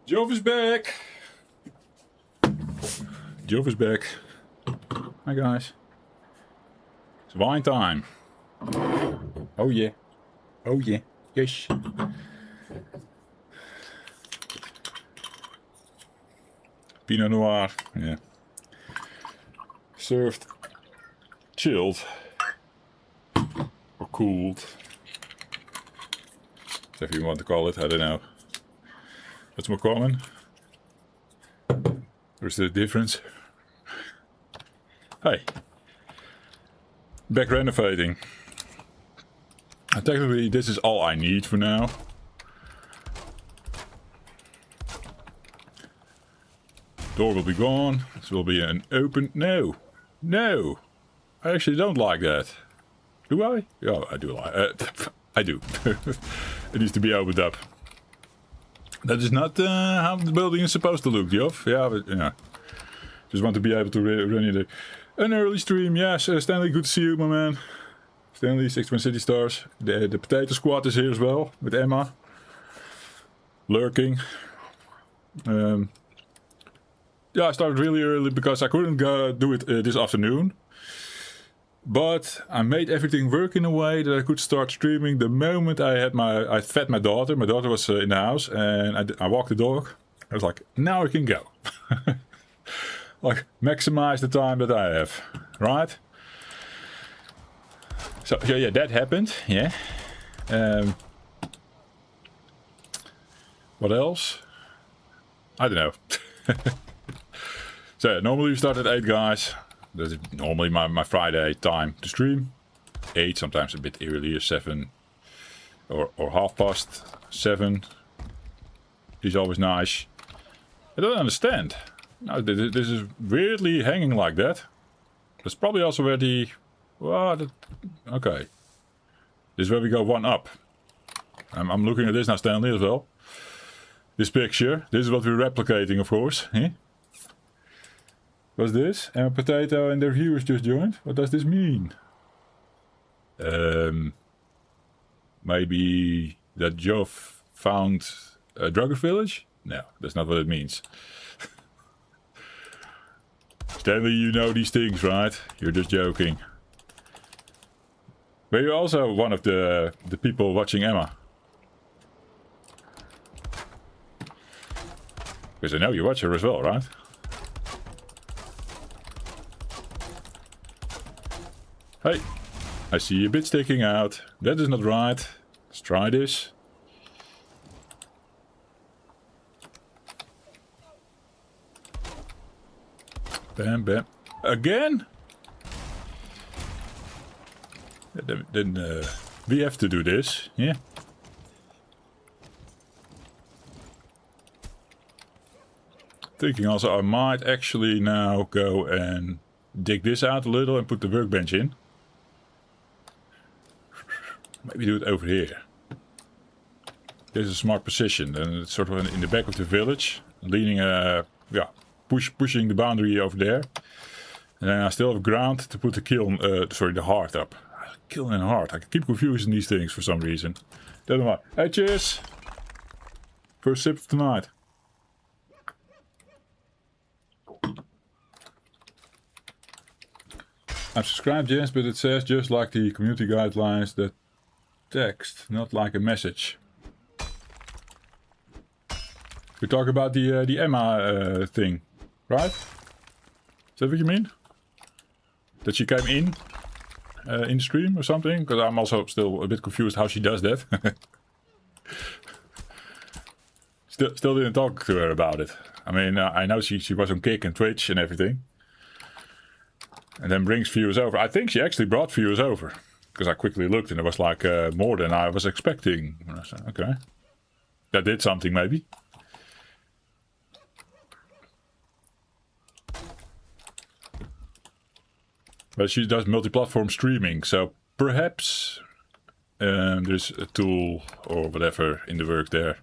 A: Joff is back. Joff is back. Hi guys. It's wine time. Oh yeah. Oh yeah. Yes. Pinot Noir. Yeah. Served chilled. Or cooled. Whatever you want to call it, I don't know. What's more common? Where's the difference? Hey. Back renovating. And technically this is all I need for now. Door will be gone. This will be an open... No. No. I actually don't like that. Do I? Yeah, I do like it. I do. It needs to be opened up. That is not how the building is supposed to look, Joff. Yeah, but yeah. Just want to be able to run it. An early stream, yes. Stanley, good to see you, my man. Stanley, 61 City Stars. The potato squad is here as well, with Emma. Lurking. Yeah, I started really early because I couldn't do it this afternoon. But I made everything work in a way that I could start streaming the moment I fed my daughter. My daughter was in the house and I walked the dog. I was like, now I can go. Like, maximize the time that I have, right? So yeah, that happened, yeah. What else? I don't know. So yeah, normally we start at 8, guys. That is normally my Friday time to stream. 8, sometimes a bit earlier, 7 or 7:30 is always nice. I don't understand. No, this is weirdly hanging like that. That's probably also where the... Well, okay. This is where we go one up. I'm looking at this now, Stanley, as well. This picture. This is what we're replicating, of course. Eh? What's this? And a potato and their viewers just joined. What does this mean? Maybe that Joff found a Draugr Village? No, that's not what it means. Stanley, you know these things, right? You're just joking. But you're also one of the people watching Emma. Because I know you watch her as well, right? Hey, I see a bit sticking out. That is not right. Let's try this. Bam, bam. Again? Then we have to do this, yeah? Thinking also I might actually now go and dig this out a little and put the workbench in. Maybe do it over here. This is a smart position, and it's sort of in the back of the village, leaning, yeah, pushing the boundary over there. And then I still have ground to put the kiln, sorry, the hearth up. Kiln and hearth. I keep confusing these things for some reason. Don't know why. Hey, cheers! First sip of the night. I'm subscribed, yes, but it says just like the community guidelines that text, not like a message. We talk about the Emma thing, right? Is that what you mean? That she came in the stream or something? Because I'm also still a bit confused how she does that. Still didn't talk to her about it. I mean, I know she was on Kick and Twitch and everything. And then brings viewers over. I think she actually brought viewers over. Because I quickly looked and it was like more than I was expecting. And I said, okay. That did something maybe. But she does multi-platform streaming, so perhaps there's a tool or whatever in the work there.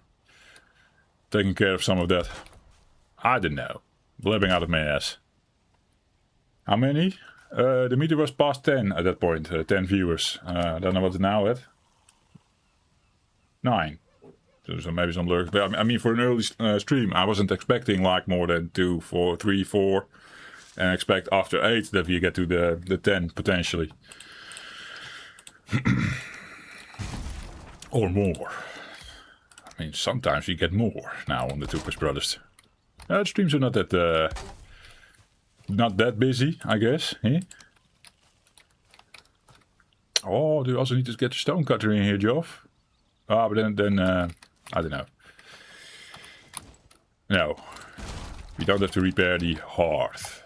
A: Taking care of some of that. I don't know. Blabbing out of my ass. How many? The meter was past 10 at that point. 10 viewers. I don't know what it's now at. 9. So maybe some lurks. But I mean, for an early stream, I wasn't expecting like more than 2, 4, 3, 4. And I expect after 8 that we get to the 10 potentially. Or more. I mean, sometimes we get more now on the Tupas Brothers. The streams are not that busy, I guess. Eh? Oh, do you also need to get the stone cutter in here, Joff? Ah, but then I don't know. No, we don't have to repair the hearth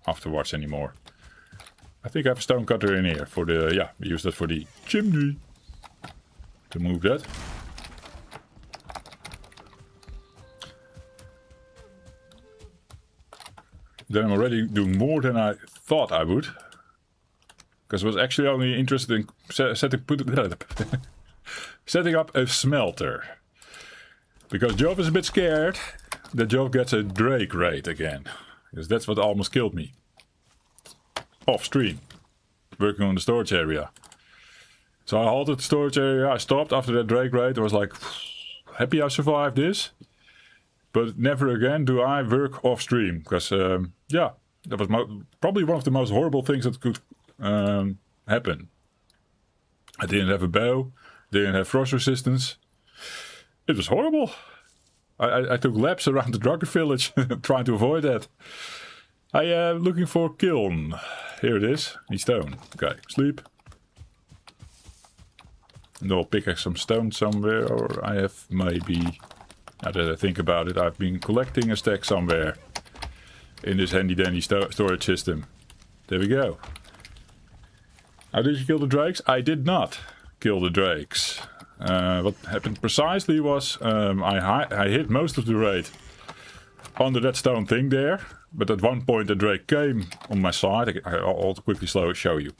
A: afterwards anymore. I think I have a stone cutter in here for the, yeah, we use that for the chimney. To move that. Then I'm already doing more than I thought I would. Because I was actually only interested in setting up a smelter. Because Joff is a bit scared that Joff gets a Draugr raid again. Because that's what almost killed me. Off stream. Working on the storage area. So I halted the storage area. I stopped after that Draugr raid. I was like, happy I survived this. But never again do I work off stream. Because, yeah, that was probably one of the most horrible things that could happen. I didn't have a bow. Didn't have frost resistance. It was horrible. I took laps around the Draugr Village trying to avoid that. I looking for kiln. Here it is. Need stone. Okay, sleep. And I'll pick some stone somewhere, or I have maybe, now that I think about it, I've been collecting a stack somewhere in this handy dandy storage system. There we go. How did you kill the drakes? I did not kill the drakes. What happened precisely was I hit most of the raid under that stone thing there, but at one point the drake came on my side. I'll quickly show you.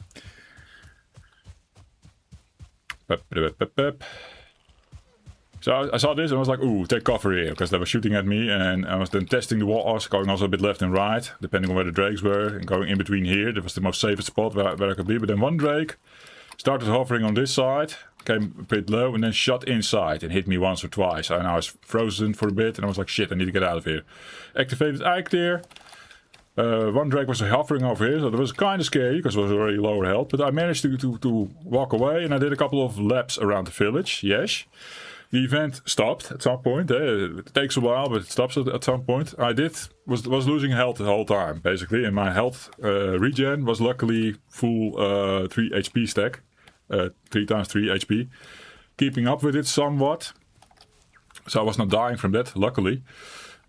A: So I saw this and I was like, ooh, take cover here, because they were shooting at me, and I was then testing the walls, going also a bit left and right, depending on where the drakes were, and going in between here. That was the most safest spot where I could be. But then one drake started hovering on this side, came a bit low, and then shot inside and hit me once or twice. And I was frozen for a bit, and I was like, shit, I need to get out of here. Activated Ike there. One drake was hovering over here, so that was kind of scary because it was already lower health. But I managed to walk away, and I did a couple of laps around the village. Yes, the event stopped at some point. It takes a while, but it stops at some point. I was losing health the whole time, basically, and my health regen was luckily full 3 HP stack, 3 times 3 HP, keeping up with it somewhat. So I was not dying from that, luckily.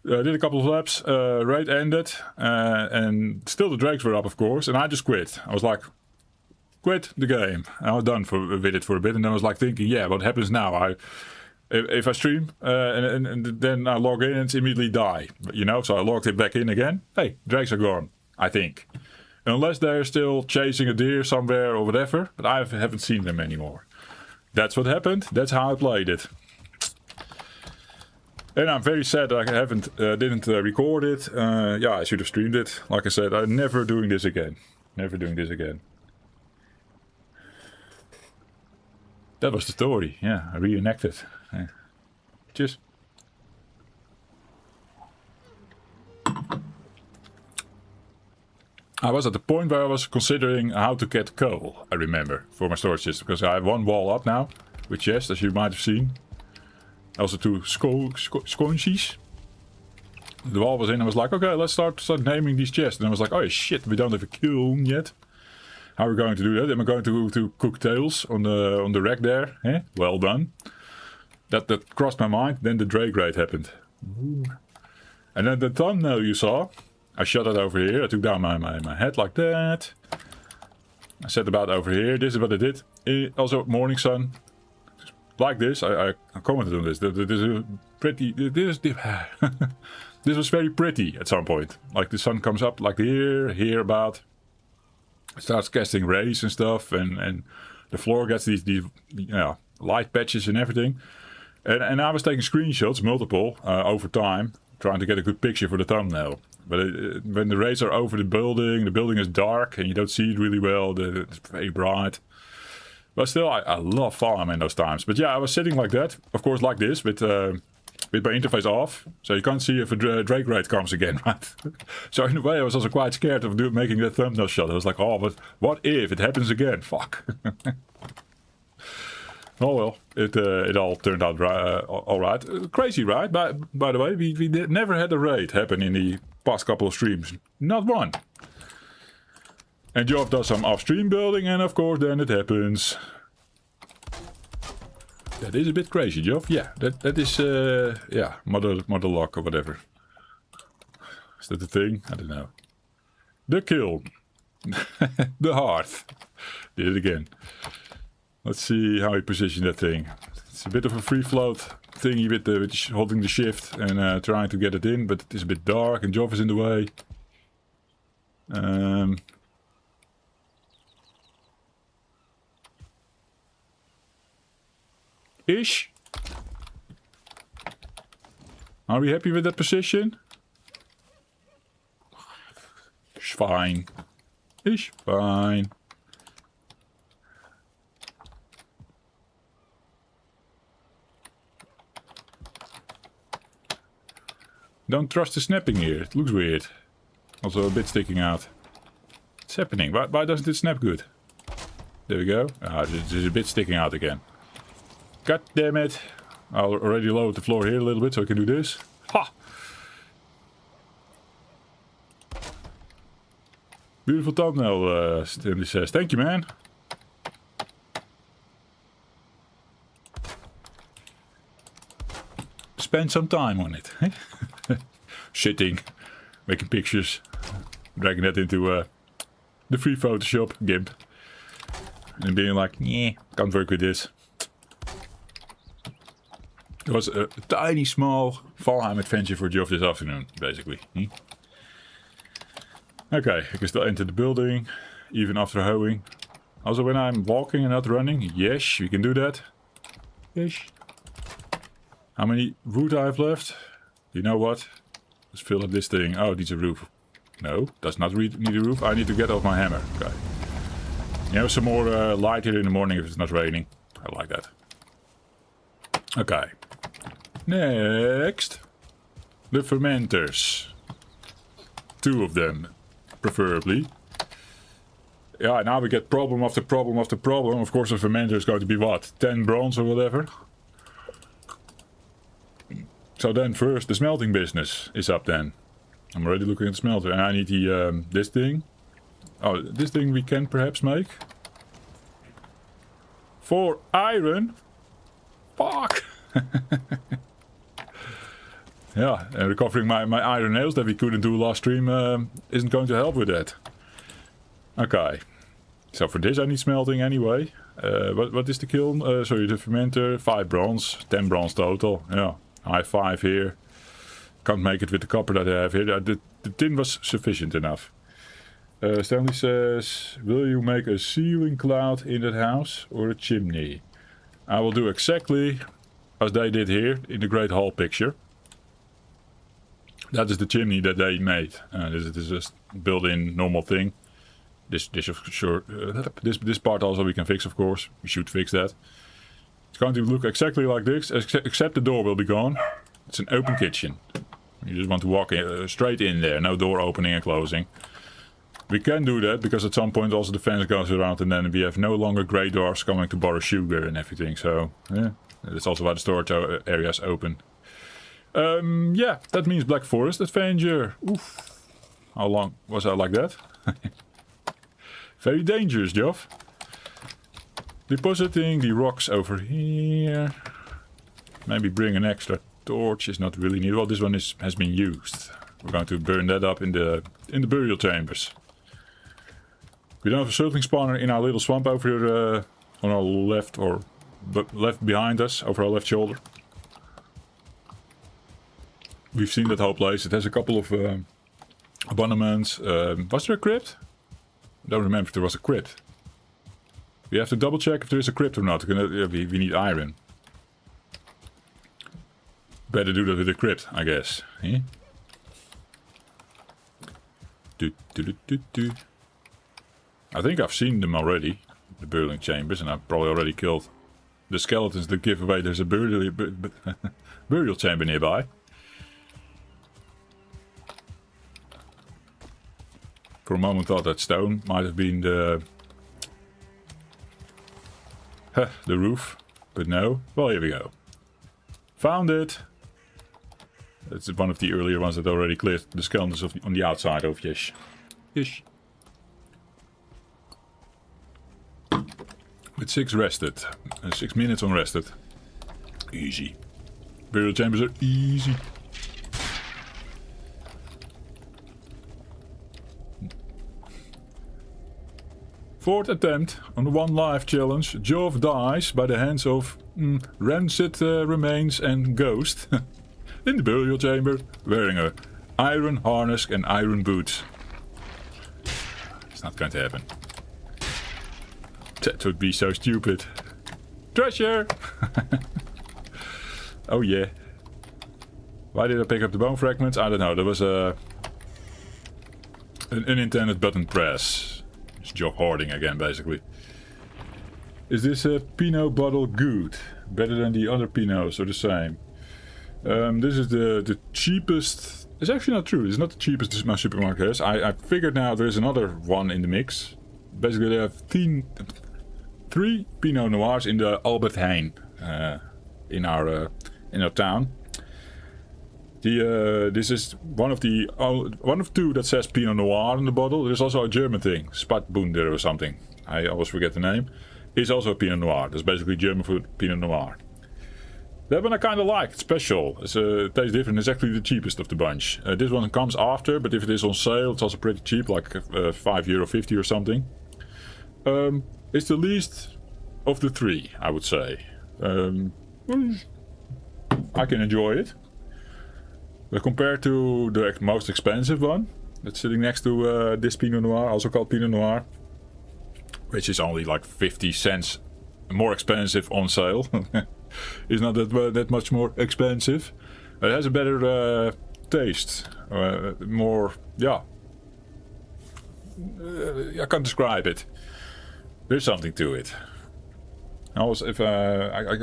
A: Did a couple of laps, raid ended, and still the drakes were up, of course, and I just quit. I was like, quit the game. I was done with it for a bit, and then I was like thinking, yeah, what happens now? If I stream, and then I log in and immediately die, you know, so I logged it back in again. Hey, drakes are gone, I think. Unless they're still chasing a deer somewhere or whatever, but I haven't seen them anymore. That's what happened, that's how I played it. And I'm very sad that I didn't record it. Yeah, I should have streamed it. Like I said, I'm never doing this again. Never doing this again. That was the story. Yeah, I reenacted. Yeah. Cheers. I was at the point where I was considering how to get coal, I remember, for my storage system. Because I have one wall up now with chests, as you might have seen. Also 2 sconchies. The wall was in, I was like, okay, let's start naming these chests. And I was like, oh shit, we don't have a kiln yet. How are we going to do that? Am I going to cook tails on the rack there? Eh? Well done. That crossed my mind. Then the Draugr raid happened. Ooh. And then the thumbnail you saw, I shot it over here. I took down my head like that. I set about over here. This is what I did. Also, morning sun. Like this, I commented on this. This is pretty. This was very pretty at some point. Like the sun comes up, like here about. It starts casting rays and stuff, and the floor gets these light patches and everything. And I was taking screenshots, multiple, over time, trying to get a good picture for the thumbnail. But when the rays are over the building is dark and you don't see it really well. It's very bright. But still, I love Valheim in those times. But yeah, I was sitting like that, of course, like this, with my interface off. So you can't see if a Draugr raid comes again, right? So in a way, I was also quite scared of making that thumbnail shot. I was like, oh, but what if it happens again? Fuck. Oh well, it all turned out all right. Crazy, right? By the way, we never had a raid happen in the past couple of streams. Not one. And Joff does some off-stream building, and of course then it happens. That is a bit crazy, Joff. Yeah, that is yeah, mother luck or whatever. Is that the thing? I don't know. The kiln. The hearth. Did it again. Let's see how he positioned that thing. It's a bit of a free float thingy with holding the shift and trying to get it in, but it is a bit dark and Joff is in the way. Ish. Are we happy with that position? It's fine. Ish fine. Don't trust the snapping here, it looks weird. Also a bit sticking out. What's happening? Why doesn't it snap good? There we go. Ah, it's a bit sticking out again. God damn it. I'll already lower the floor here a little bit so I can do this. Ha! Beautiful thumbnail, Stanley says. Thank you, man. Spend some time on it. Sitting, making pictures, dragging that into the free Photoshop, GIMP. And being like, yeah, can't work with this. It was a tiny, small Valheim adventure for Joff this afternoon, basically. Okay, I can still enter the building, even after hoeing. Also, when I'm walking and not running, yes, we can do that. Yes. How many wood I have left? You know what? Let's fill up this thing. Oh, it needs a roof. No, does not need a roof. I need to get off my hammer. Okay. You have some more light here in the morning if it's not raining. I like that. Okay. Next. The fermenters. 2 of them, preferably. Yeah, now we get problem after problem after problem. Of course, the fermenter is going to be what? 10 bronze or whatever. So then first, the smelting business is up then. I'm already looking at the smelter. And I need the, this thing. Oh, this thing we can perhaps make. For iron? Fuck! Yeah, and recovering my iron nails that we couldn't do last stream isn't going to help with that. Okay. So for this I need smelting anyway. What is the kiln? Sorry, the fermenter. 5 bronze. 10 bronze total. Yeah. I have 5 here. Can't make it with the copper that I have here. The tin was sufficient enough. Stanley says, will you make a ceiling cloud in that house or a chimney? I will do exactly as they did here in the Great Hall picture. That is the chimney that they made. This is just built-in normal thing. This part also we can fix, of course. We should fix that. It's going to look exactly like this, except the door will be gone. It's an open kitchen. You just want to walk straight in there, no door opening and closing. We can do that because at some point also the fence goes around and then we have no longer grey dwarfs coming to borrow sugar and everything. So yeah, that's also why the storage area is open. Yeah, that means Black Forest Adventure. Oof. How long was I like that? Very dangerous, Joff. Depositing the rocks over here. Maybe bring an extra torch is not really needed. Well, this one has been used. We're going to burn that up in the burial chambers. We don't have a circling spawner in our little swamp over here on our left or left behind us, over our left shoulder. We've seen that whole place. It has a couple of abandonments. Was there a crypt? Don't remember if there was a crypt. We have to double check if there is a crypt or not. We need iron. Better do that with a crypt, I guess. Eh? I think I've seen them already. The burial chambers, and I've probably already killed the skeletons that give away there's a burial chamber nearby. For a moment thought that stone might have been the roof, but no. Well, here we go. Found it. It's one of the earlier ones that already cleared the skeletons on the outside of yes. Yes. With 6 rested. 6 minutes on rested. Easy. Burial chambers are easy. Fourth attempt on the 1 life challenge. Joff dies by the hands of rancid remains and ghost. In the burial chamber, wearing a iron harness and iron boots. It's not going to happen. That would be so stupid. Treasure! Oh yeah. Why did I pick up the bone fragments? I don't know. There was an unintended button press. It's Joff hoarding again, basically. Is this a Pinot bottle good? Better than the other Pinots or the same? This is the cheapest. It's actually not true. It's not the cheapest my supermarket has. I figured now there's another one in the mix. Basically, they have 3 Pinot Noirs in the Albert Heijn in our town. This is one of 2 that says Pinot Noir on the bottle. There's also a German thing, Spatbunder or something. I always forget the name. It's also a Pinot Noir. That's basically German for Pinot Noir. That one I kind of like. It's special. It tastes different. It's actually the cheapest of the bunch. This one comes after, but if it is on sale, it's also pretty cheap, like €5.50 or something. It's the least of the 3, I would say. I can enjoy it. But compared to the most expensive one, that's sitting next to this Pinot Noir, also called Pinot Noir, which is only like 50 cents more expensive on sale. It's not that much more expensive. It has a better taste. More, yeah. I can't describe it. There's something to it. Also, if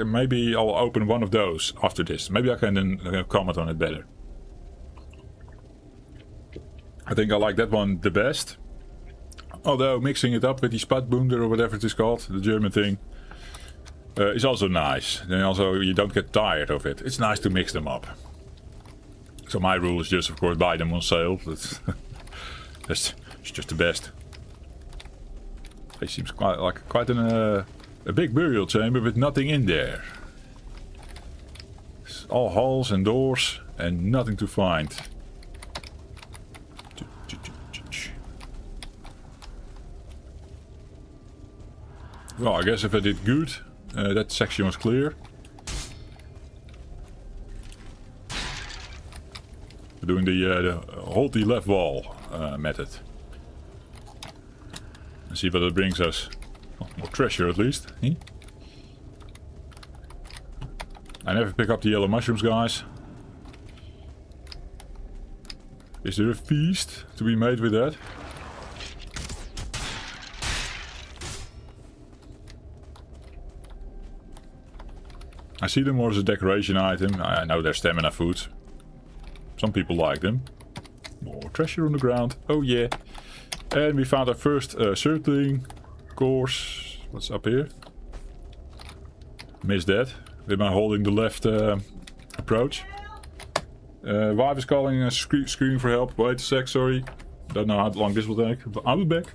A: maybe I'll open one of those after this. Maybe I can then comment on it better. I think I like that one the best. Although mixing it up with the Spatbunder or whatever it is called, the German thing, is also nice. Then also you don't get tired of it. It's nice to mix them up. So my rule is just, of course, buy them on sale. It's just the best. It seems quite a big burial chamber with nothing in there. It's all halls and doors and nothing to find. Well, I guess if I did good, that section was clear. We're doing the hold the left wall method. Let's see what it brings us. Well, more treasure at least. Eh? I never pick up the yellow mushrooms, guys. Is there a feast to be made with that? I see them more as a decoration item. I know they're stamina foods. Some people like them. More treasure on the ground. Oh yeah. And we found our first circling course. What's up here? Missed that. With my holding the left approach. Wife is calling, screaming for help. Wait a sec, sorry. Don't know how long this will take, but I'll be back.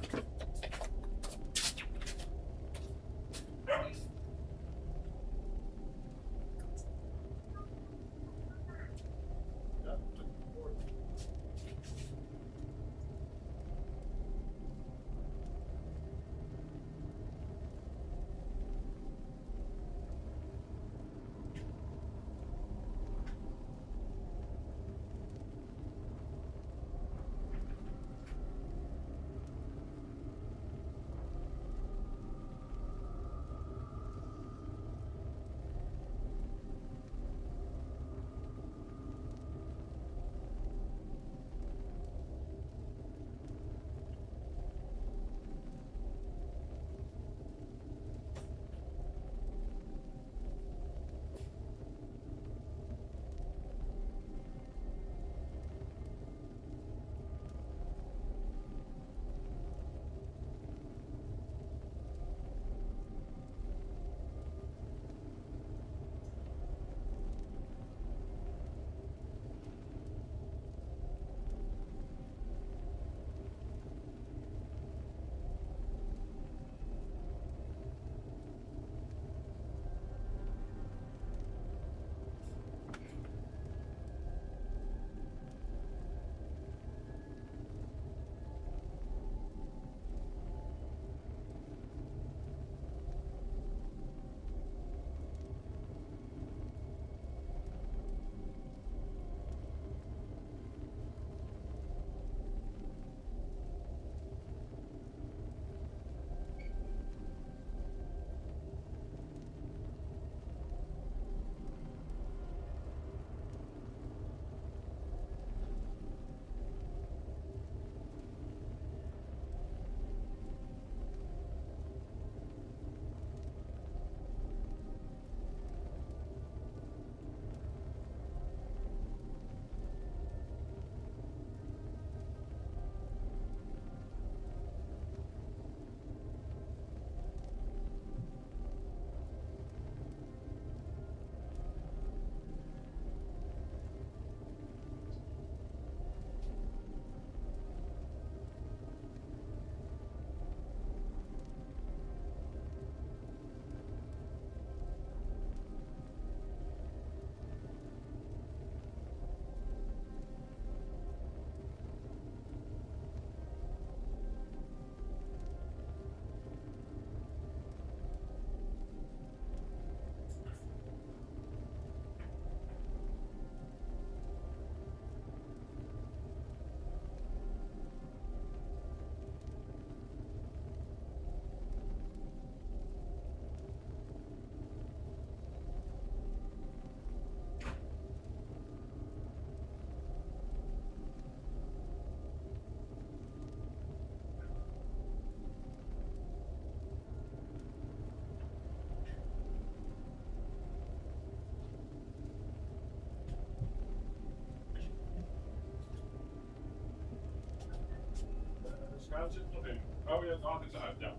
A: Ja, het zit er nog in. Oh ja, het water is uit, ja.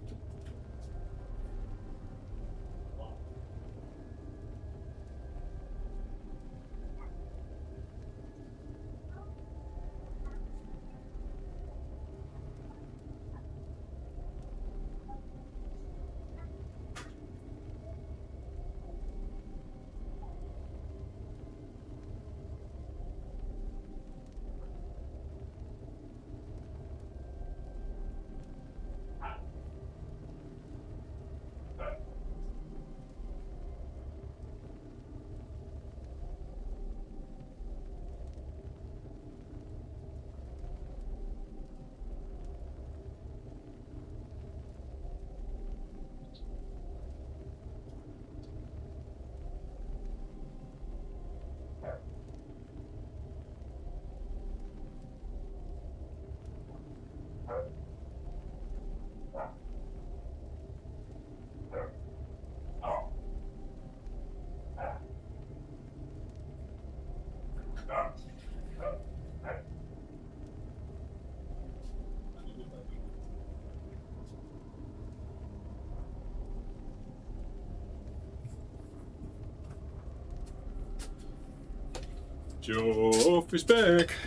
A: Joff is back.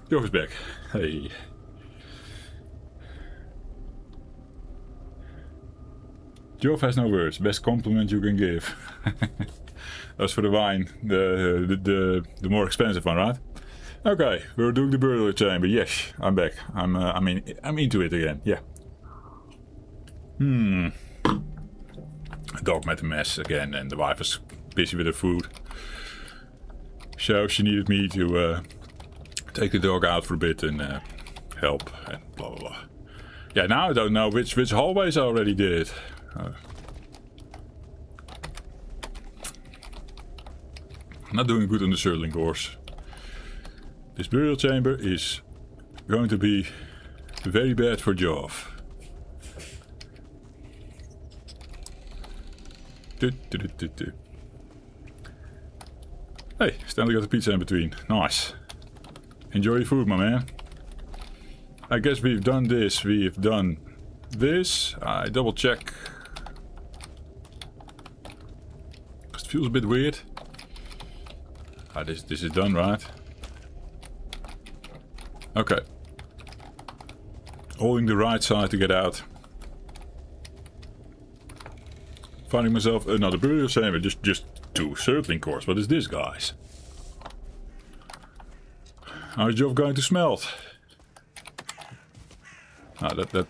A: Joff is back. Hey. Joff has no words. Best compliment you can give. That's for the wine. The more expensive one, right? Okay, we're doing the burial chamber. Yes, I'm back. I'm into it again. Yeah. The dog made a mess again, and the wife was busy with her food. So she needed me to take the dog out for a bit and help and blah blah blah. Yeah, now I don't know which hallways I already did. Not doing good on the circling course. This burial chamber is going to be very bad for Joff. Hey, Stanley got the pizza in between. Nice. Enjoy your food, my man. I guess we've done this. We've done this. I double check. It feels a bit weird. This is done, right? Okay. Holding the right side to get out. Finding myself another burial chamber. Just two circling cores. What is this, guys? How's Joff going to smelt? That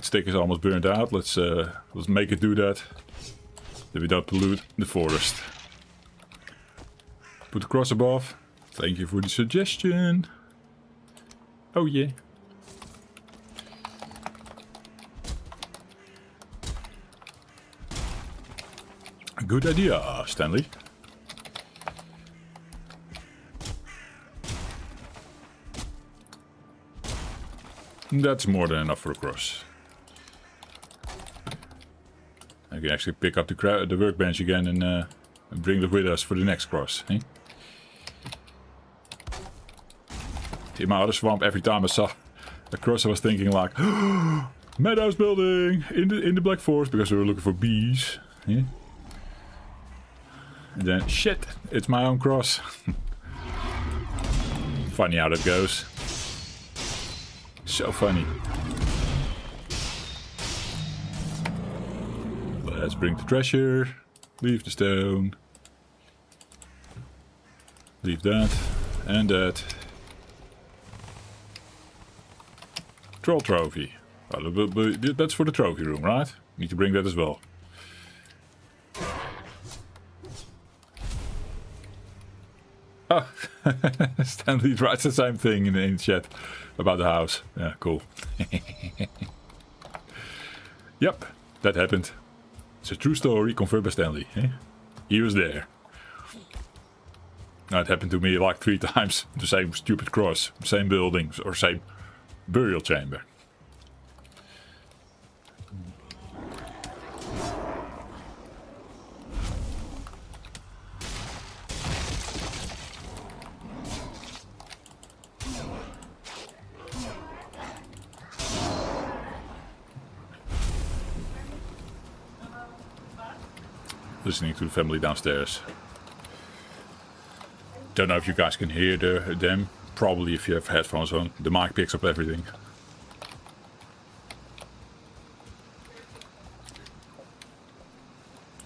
A: stick is almost burnt out. Let's make it do that. Then we don't pollute the forest. Put the cross above. Thank you for the suggestion. Oh yeah. Good idea, Stanley. That's more than enough for a cross. I can actually pick up the workbench again and bring it with us for the next cross. Eh? In my other swamp, every time I saw a cross, I was thinking like, oh, Meadows building in the Black Forest, because we were looking for bees. Eh? And then, shit, it's my own cross. Funny how that goes. So funny. Let's bring the treasure. Leave the stone. Leave that. And that. Troll trophy. Well, that's for the trophy room, right? Need to bring that as well. Oh, Stanley writes the same thing in the chat about the house. Yeah, cool. Yep, that happened. It's a true story confirmed by Stanley. Eh? He was there. Now, it happened to me like 3 times. The same stupid cross, same building, or same burial chamber. listening to the family downstairs. Don't know if you guys can hear them. Probably if you have headphones on. The mic picks up everything.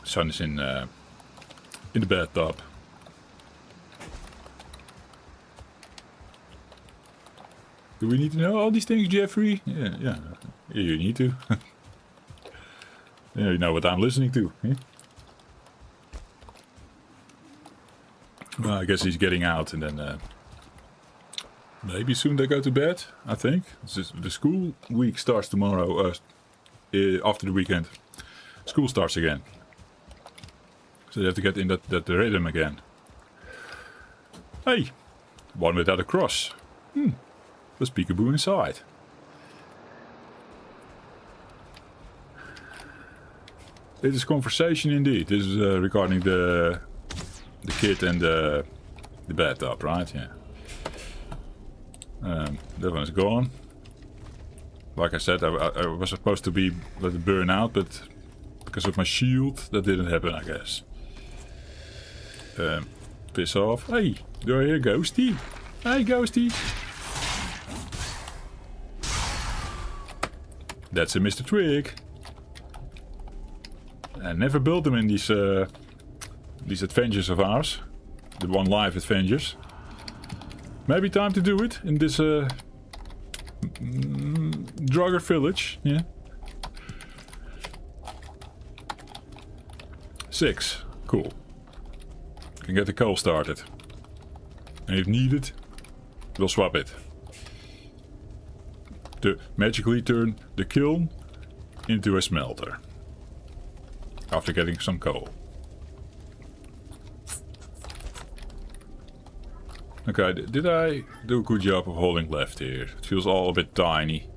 A: Sun is in the bathtub. Do we need to know all these things, Jeffrey? Yeah, you need to. Yeah, you know what I'm listening to. Eh? Well, I guess he's getting out, and then maybe soon they go to bed. I think the school week starts tomorrow. After the weekend, school starts again, so they have to get in that rhythm again. Hey, one without a cross. There's peekaboo inside. It is conversation indeed. This is regarding the kid and the bathtub, right? Yeah. That one's gone. Like I said, I was supposed to let it burn out, but because of my shield, that didn't happen, I guess. Piss off. Hey, do I hear Ghosty? Hey, Ghosty. That's a Mr. Twig. I never built them in these adventures of ours. The one live adventures. Maybe time to do it in this Draugr Village. Yeah. 6. Cool. Can get the coal started. And if needed, we'll swap it. To magically turn the kiln into a smelter. After getting some coal. Okay, did I do a good job of holding left here? It feels all a bit tiny.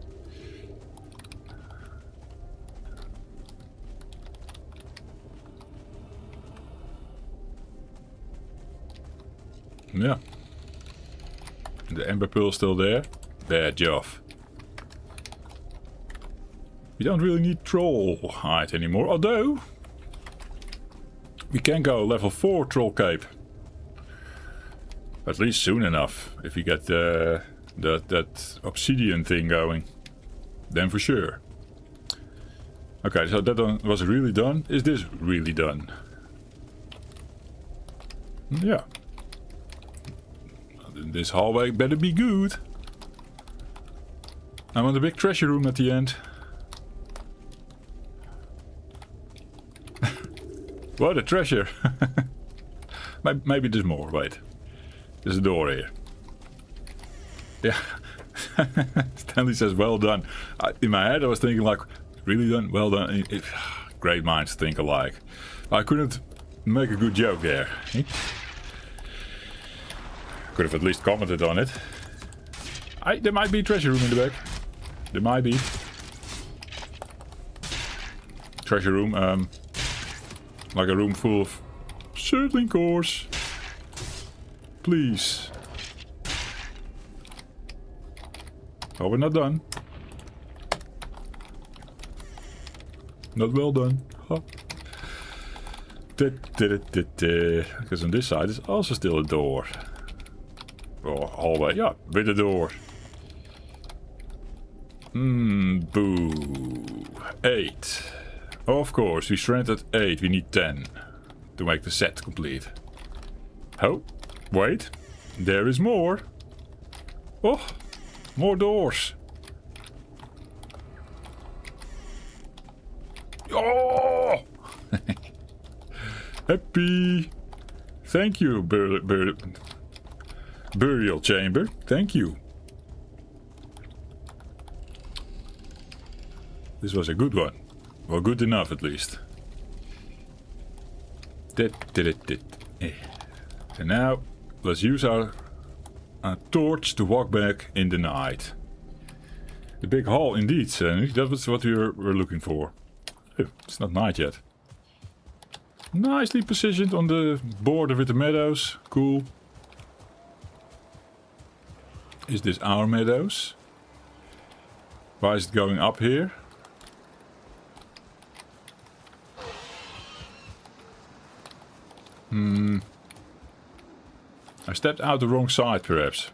A: Yeah. The ember pearl still there. There, Joff. We don't really need troll hide anymore, although we can go level 4 troll cape. At least soon enough, if we get that obsidian thing going. Then for sure. Okay, so that one was really done. Is this really done? Yeah. This hallway better be good. I want a big treasure room at the end. What a treasure! Maybe there's more. Wait. There's a door here. Yeah. Stanley says, well done. In my head I was thinking like, really done? Well done. Great minds think alike. I couldn't make a good joke there. Could have at least commented on it. There might be a treasure room in the back. There might be. Treasure room, like a room full of circling cores. Please. Oh, we're not done. Not well done. Huh. Because on this side is also still a door. Or hallway. Yeah, with a door. Boo. 8. Of course, we stranded 8. We need 10 to make the set complete. Oh, wait. There is more. Oh, more doors. Oh! Happy. Thank you, burial chamber. Thank you. This was a good one. Well, good enough at least. And now, let's use our torch to walk back in the night. The big hall indeed, Sandy. That was what we were looking for. Oh, it's not night yet. Nicely positioned on the border with the meadows. Cool. Is this our meadows? Why is it going up here? I stepped out the wrong side, perhaps.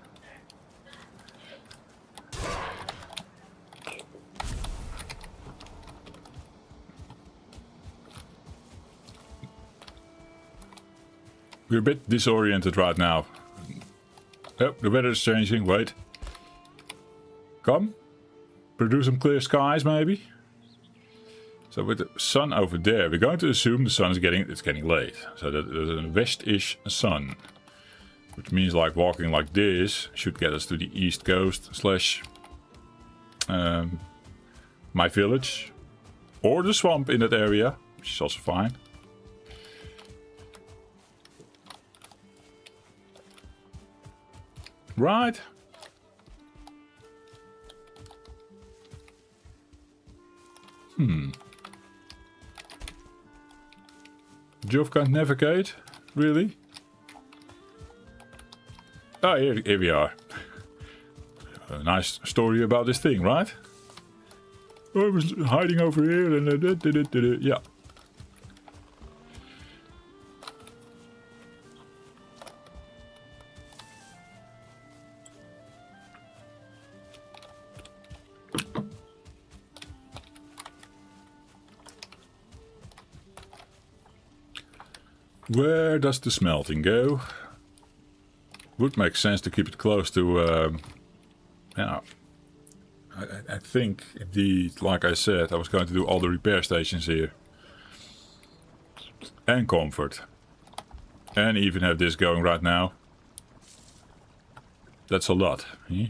A: We're a bit disoriented right now. Oh, the weather is changing. Wait. Come. Produce some clear skies, maybe. So with the sun over there, we're going to assume the sun is getting late. So that there's a west-ish sun, which means like walking like this should get us to the east coast slash my village, or the swamp in that area, which is also fine. Right. Joff can't navigate? Really? Oh, here we are. A nice story about this thing, right? I was hiding over here and yeah. Where does the smelting go? Would make sense to keep it close to, yeah. I think, indeed, like I said, I was going to do all the repair stations here. And comfort. And even have this going right now. That's a lot. Eh?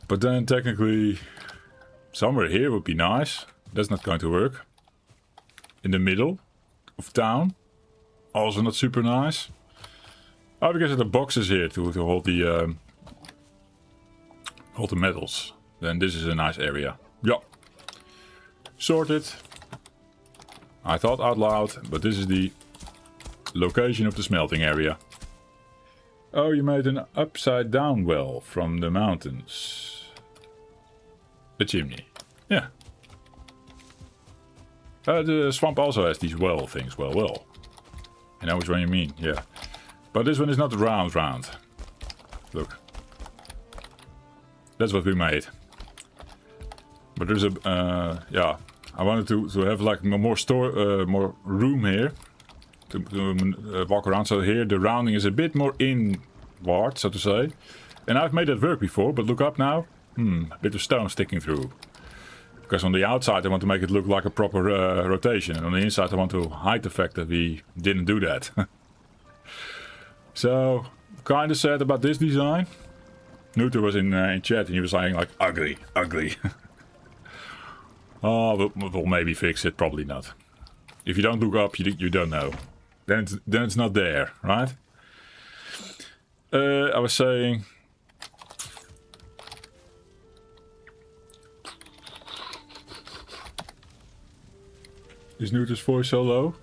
A: But then technically, somewhere here would be nice. That's not going to work. In the middle of town. Also not super nice. Oh, because of the boxes here to hold the metals. Then this is a nice area. Yeah. Sorted. I thought out loud, but this is the location of the smelting area. Oh, you made an upside down well from the mountains. A chimney. Yeah. The swamp also has these well things. Well. I know which one you mean, yeah. But this one is not round. Look. That's what we made. But there's a, yeah. I wanted to have like more room here. To walk around. So here the rounding is a bit more inward, so to say. And I've made that work before, but look up now. A bit of stone sticking through. Because on the outside I want to make it look like a proper rotation. And on the inside I want to hide the fact that we didn't do that. So, kind of sad about this design. Nuter was in chat and he was saying like, ugly. Oh, we'll maybe fix it, probably not. If you don't look up, you don't know. Then it's not there, right? I was saying... Is Nuter's voice so low?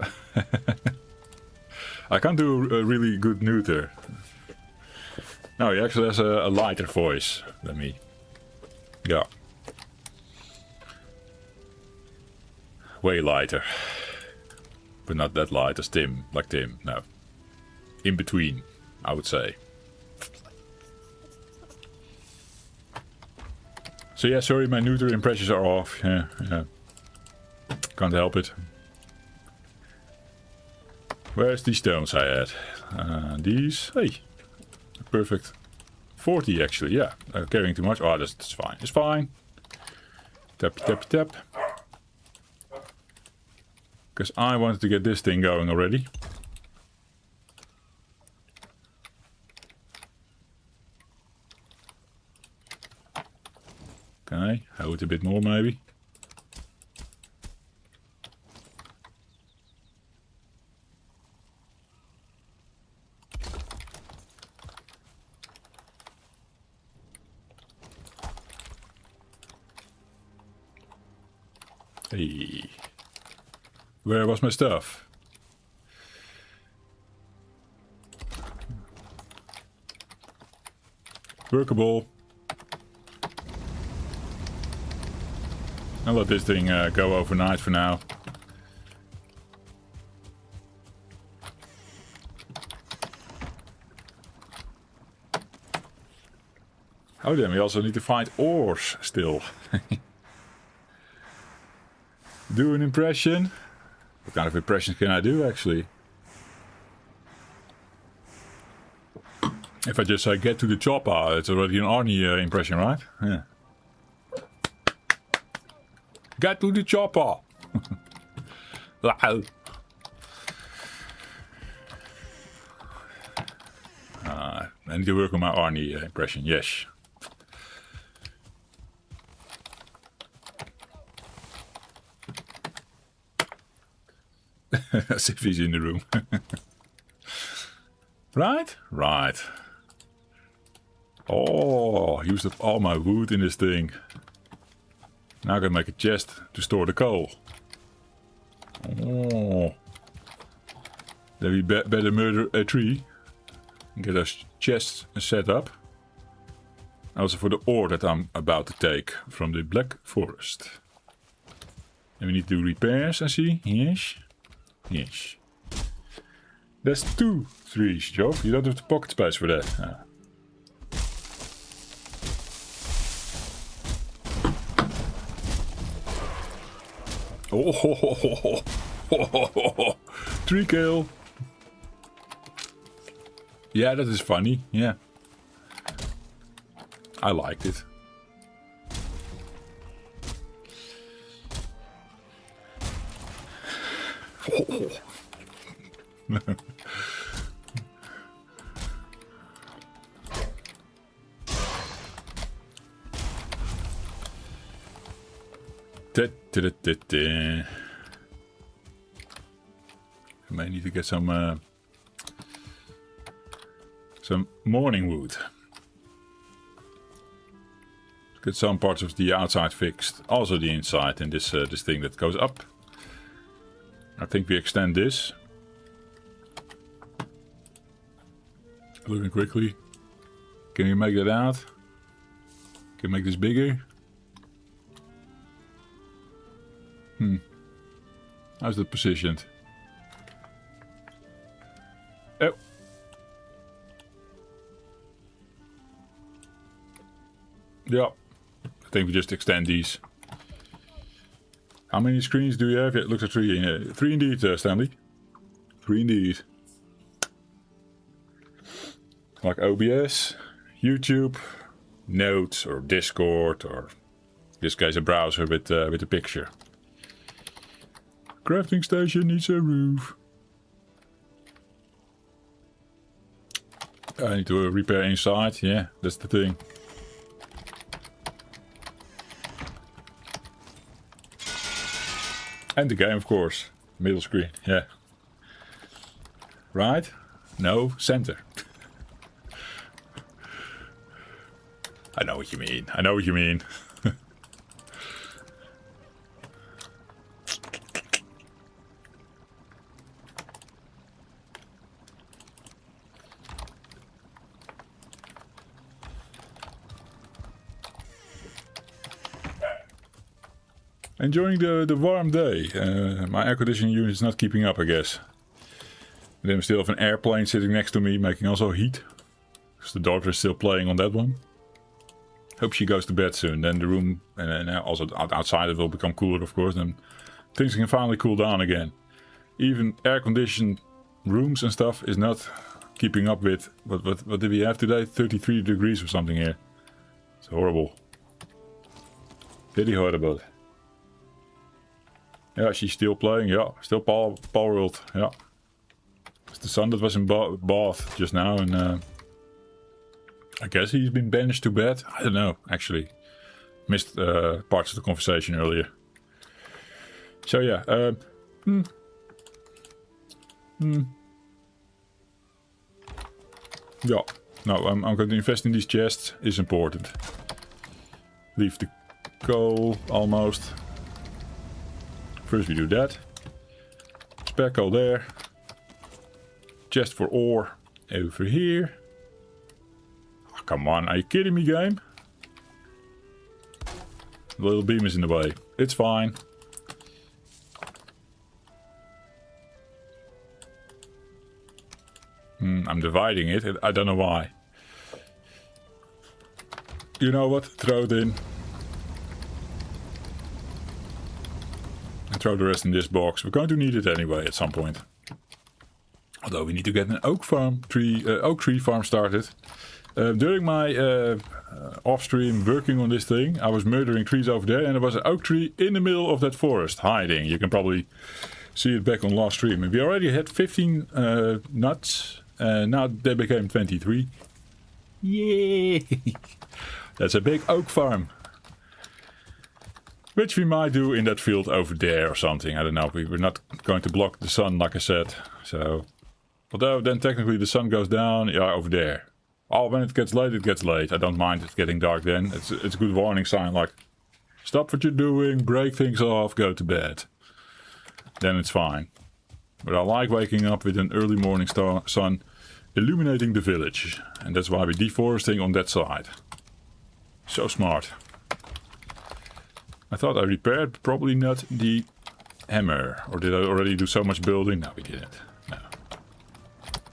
A: I can't do a really good Nuter. No, he actually has a lighter voice than me. Yeah. Way lighter. But not that light as Tim, like Tim, no. In between, I would say. So yeah, sorry, my Nuter impressions are off. Yeah. Can't help it. Where's the stones I had? These. Hey. Perfect. 40 actually, yeah. Carrying too much. Oh, that's fine. It's fine. Tap. Because I wanted to get this thing going already. Okay, hold it a bit more maybe. Hey. Where was my stuff? Workable. I'll let this thing go overnight for now. Oh, then we also need to find ores still. Do an impression. What kind of impressions can I do, actually? If I just say get to the chopper, it's already an Arnie impression, right? Yeah. Get to the chopper! Loud. I need to work on my Arnie impression, yes. As if he's in the room. Right? Right. Oh, I used up all my wood in this thing. Now I can make a chest to store the coal. Oh. Then we better murder a tree. And get our chests set up. Also for the ore that I'm about to take from the Black Forest. And we need to do repairs, I see. Yes. Yes. That's 2 trees, Joff. You don't have the pocket space for that. Ah. Oh, tree kill. Yeah, that is funny. Yeah. I liked it. I may need to get some morning wood. Get some parts of the outside fixed, also the inside, and this this thing that goes up. I think we extend this. Looking quickly. Can you make that out? Can you make this bigger? How's that positioned? Oh. Yeah. I think we just extend these. How many screens do you have? Yeah, it looks like 3. 3 indeed, Stanley. 3 indeed. Like OBS, YouTube, Notes, or Discord, or in this case a browser with a picture. Crafting station needs a roof. I need to repair inside. Yeah, that's the thing. And the game, of course. Middle screen, yeah. Right? No, center. I know what you mean. I know what you mean. Enjoying the warm day. My air conditioning unit is not keeping up, I guess. And then we still have an airplane sitting next to me, making also heat. Because the daughter is still playing on that one. Hope she goes to bed soon. Then the room, and also outside it will become cooler, of course. Then things can finally cool down again. Even air-conditioned rooms and stuff is not keeping up with... What did we have today? 33 degrees or something here. It's horrible. Pretty horrible. Yeah, she's still playing. Yeah, still Power World. Yeah. It's the son that was in Bath just now, and I guess he's been banished to bed. I don't know, actually. Missed parts of the conversation earlier. So yeah, yeah. No, I'm going to invest in these chests. Is important. Leave the coal almost. First we do that. Spare coal there. Chest for ore over here. Oh, come on, are you kidding me, game? The little beam is in the way. It's fine. I'm dividing it. I don't know why. You know what? Throw it in. And throw the rest in this box. We're going to need it anyway at some point. Although we need to get an oak tree farm started. During my off-stream working on this thing, I was murdering trees over there, and there was an oak tree in the middle of that forest, hiding. You can probably see it back on last stream. And we already had 15 nuts, and now they became 23. Yay! That's a big oak farm. Which we might do in that field over there or something. I don't know. We're not going to block the sun, like I said. So, although then technically the sun goes down, yeah, over there. Oh, when it gets late, it gets late. I don't mind it getting dark then. It's a good warning sign, like, stop what you're doing, break things off, go to bed. Then it's fine. But I like waking up with an early morning sun illuminating the village. And that's why we're deforesting on that side. So smart. I thought I repaired, but probably not the hammer. Or did I already do so much building? No, we didn't. No.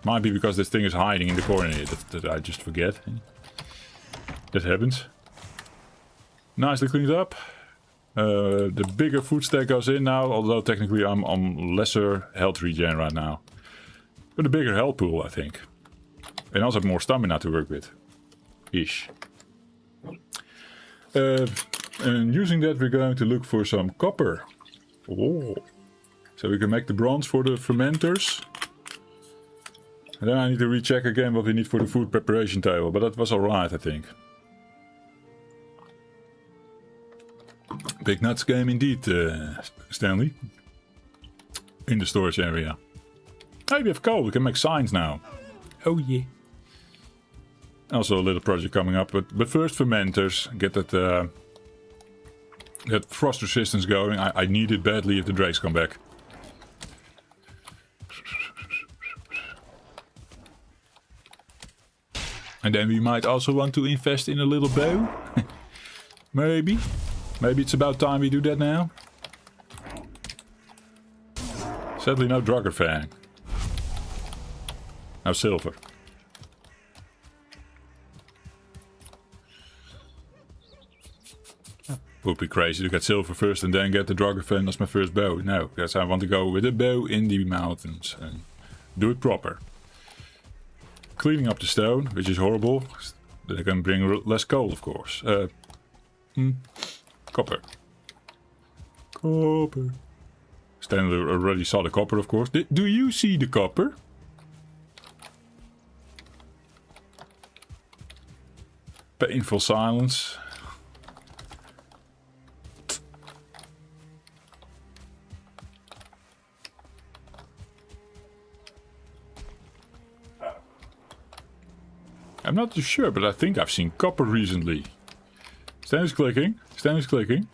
A: Might be because this thing is hiding in the corner here that I just forget. That happens. Nicely cleaned up. The bigger food stack goes in now, although technically I'm on lesser health regen right now. But a bigger health pool, I think. And also more stamina to work with. Ish. And using that we're going to look for some copper. Oh. So we can make the bronze for the fermenters. And then I need to recheck again what we need for the food preparation table, but that was alright, I think. Big nuts game indeed, Stanley. In the storage area. Hey, we have coal, we can make signs now. Oh yeah. Also a little project coming up, but first fermenters, get that frost resistance going. I need it badly if the drakes come back. And then we might also want to invest in a little bow. Maybe. Maybe it's about time we do that now. Sadly no Draugr fang. No silver. Would be crazy to get silver first and then get the Draugr fan as my first bow. No, because I want to go with a bow in the mountains and do it proper. Cleaning up the stone, which is horrible. Then I can bring less coal, of course. Copper. Copper. Stanley already saw the copper, of course. Do you see the copper? Painful silence. I'm not too sure, but I think I've seen copper recently. Stanley's clicking. Stanley's clicking.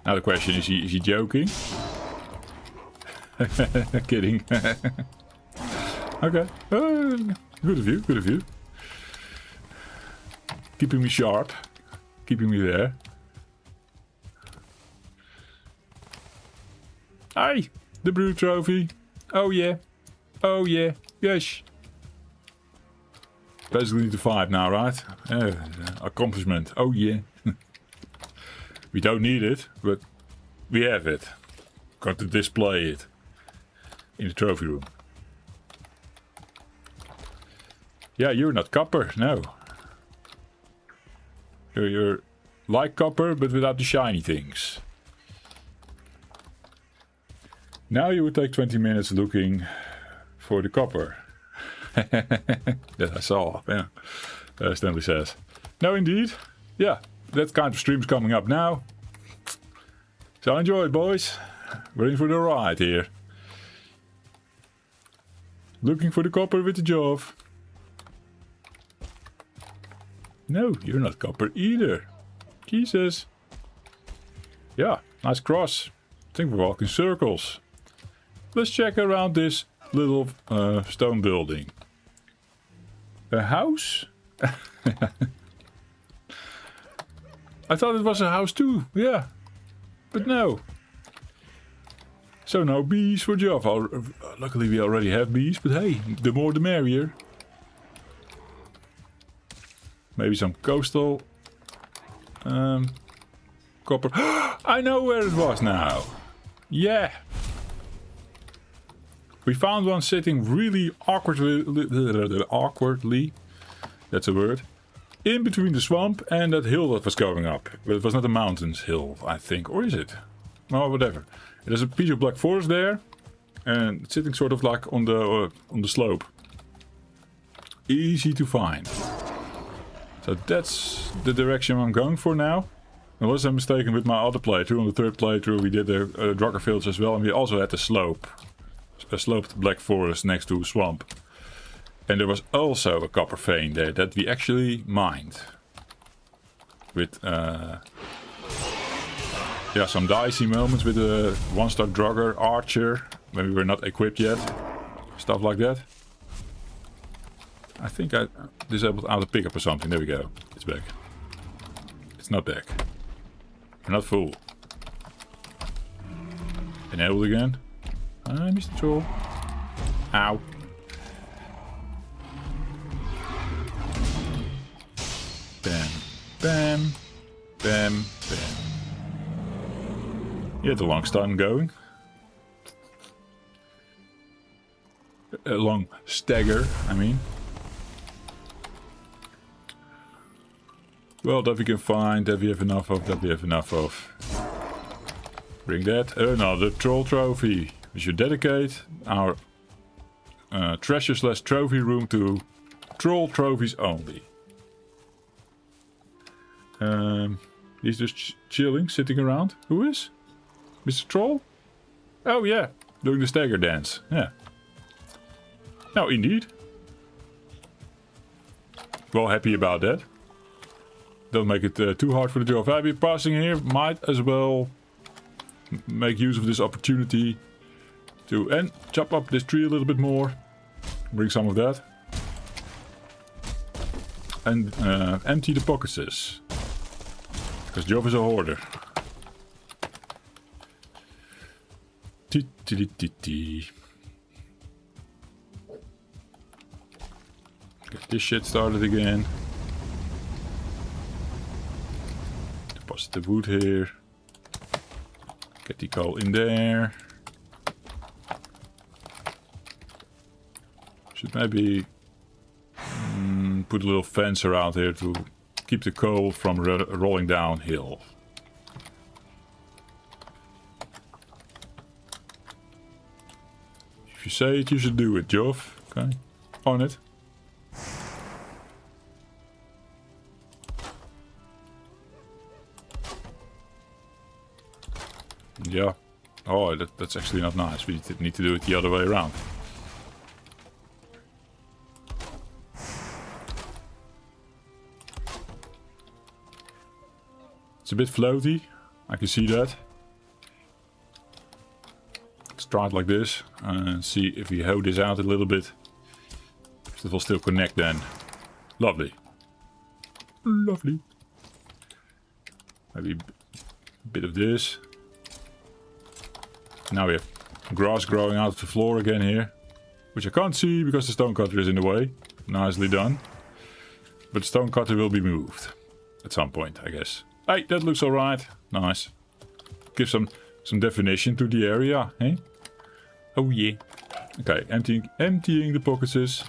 A: Now the question is he joking? Kidding. Okay. Good of you, good of you. Keeping me sharp. Keeping me there. Hi! The brew trophy. Oh yeah. Oh yeah. Yes. Basically need to 5 now, right? Accomplishment. Oh yeah. We don't need it, but we have it. Got to display it in the trophy room. Yeah, you're not copper, no. You're like copper, but without the shiny things. Now you would take 20 minutes looking for the copper. That I saw, yeah. Stanley says. No, indeed. Yeah, that kind of stream's coming up now. So enjoy it, boys. We're in for the ride here. Looking for the copper with the Joff. No, you're not copper either. Jesus. Yeah, nice cross. I think we're walking circles. Let's check around this little stone building. A house? I thought it was a house too, yeah. But no. So no bees for Joff. Luckily we already have bees, but hey, the more the merrier. Maybe some coastal Copper. I know where it was now. Yeah. We found one sitting really awkwardly. That's a word. In between the swamp and that hill that was going up. But it was not a mountains hill, I think. Or is it? Well, whatever. There's a piece of black forest there. And it's sitting sort of like on the slope. Easy to find. So that's the direction I'm going for now. Unless I'm mistaken with my other playthrough. On the third playthrough we did the Draugr Village as well. And we also had the slope. A sloped black forest next to a swamp. And there was also a copper vein there that we actually mined. With yeah, some dicey moments with a 1-star Draugr archer. When we were not equipped yet. Stuff like that. I think I disabled auto pickup or something. There we go. It's back. It's not back. We're not full. Enabled again. I missed the troll. Ow. Bam. Bam. Bam. Bam. You had a long stun going. A long stagger, I mean. Well, that we can find, that we have enough of, that we have enough of. Bring that. Another troll trophy. We should dedicate our treasure/trophy room to troll trophies only. He's just chilling, sitting around. Who is? Mr. Troll? Oh yeah, doing the stagger dance. Yeah. No, indeed. Well, happy about that. Don't make it too hard for the Joff. I'll be passing here. Might as well make use of this opportunity to chop up this tree a little bit more. Bring some of that. And empty the pockets. Because Joff is a hoarder. Get this shit started again. Deposit the wood here. Get the coal in there. Should maybe put a little fence around here to keep the coal from rolling downhill. If you say it, you should do it, Joff. Okay, on it. Yeah. Oh, that's actually not nice. We need to do it the other way around. It's a bit floaty. I can see that. Let's try it like this and see if we hoe this out a little bit. If it will still connect then. Lovely. Lovely. Maybe a bit of this. Now we have grass growing out of the floor again here. Which I can't see because the stone cutter is in the way. Nicely done. But the stone cutter will be moved. At some point, I guess. Hey, that looks alright. Nice. Give some definition to the area, eh? Oh yeah. Okay, emptying the pockets.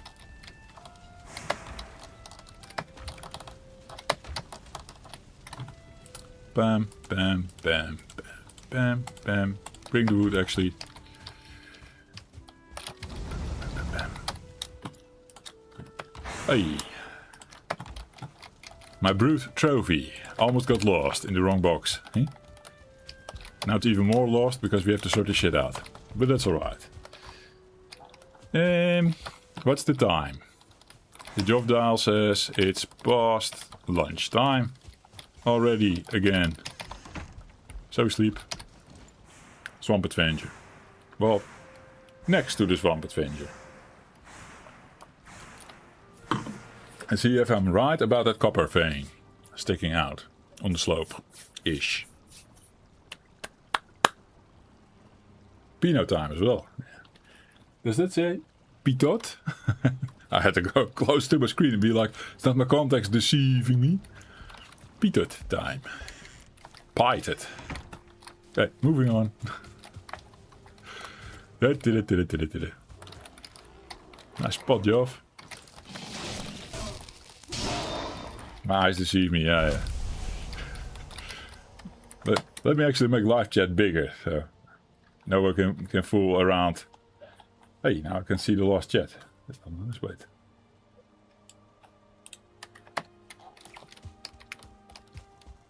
A: Bam, bam, bam, bam, bam, bam. Bring the wood actually. Bam, bam, bam. Hey. My brute trophy almost got lost in the wrong box. Eh? Now it's even more lost because we have to sort the shit out. But that's alright. What's the time? The job dial says it's past lunchtime. Already again. So sleep. Swamp Adventure. Well, next to the Swamp Adventure. And see if I'm right about that copper vein sticking out on the slope-ish. Pinot time as well. Does that say Pitot? I had to go close to my screen and be like, is that my context deceiving me? Peated time. Pieted. Okay, moving on. Nice spot, Joff. My eyes deceive me, yeah. But let me actually make live chat bigger, so no one can fool around. Hey, now I can see the lost chat. Let's wait.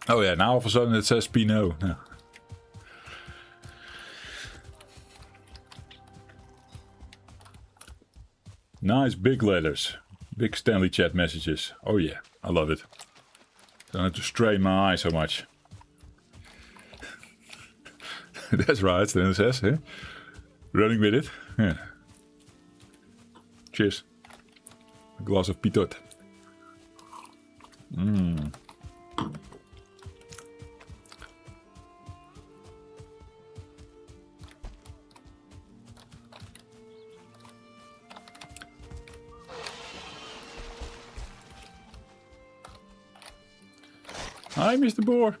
A: Oh yeah, now all of a sudden it says Pinot. Yeah. Nice big letters. Big Stanley chat messages. Oh yeah, I love it. Don't have to strain my eye so much. That's right, Stanley says. Eh? Running with it. Yeah. Cheers. A glass of Pitot. Hi, Mr. Boar.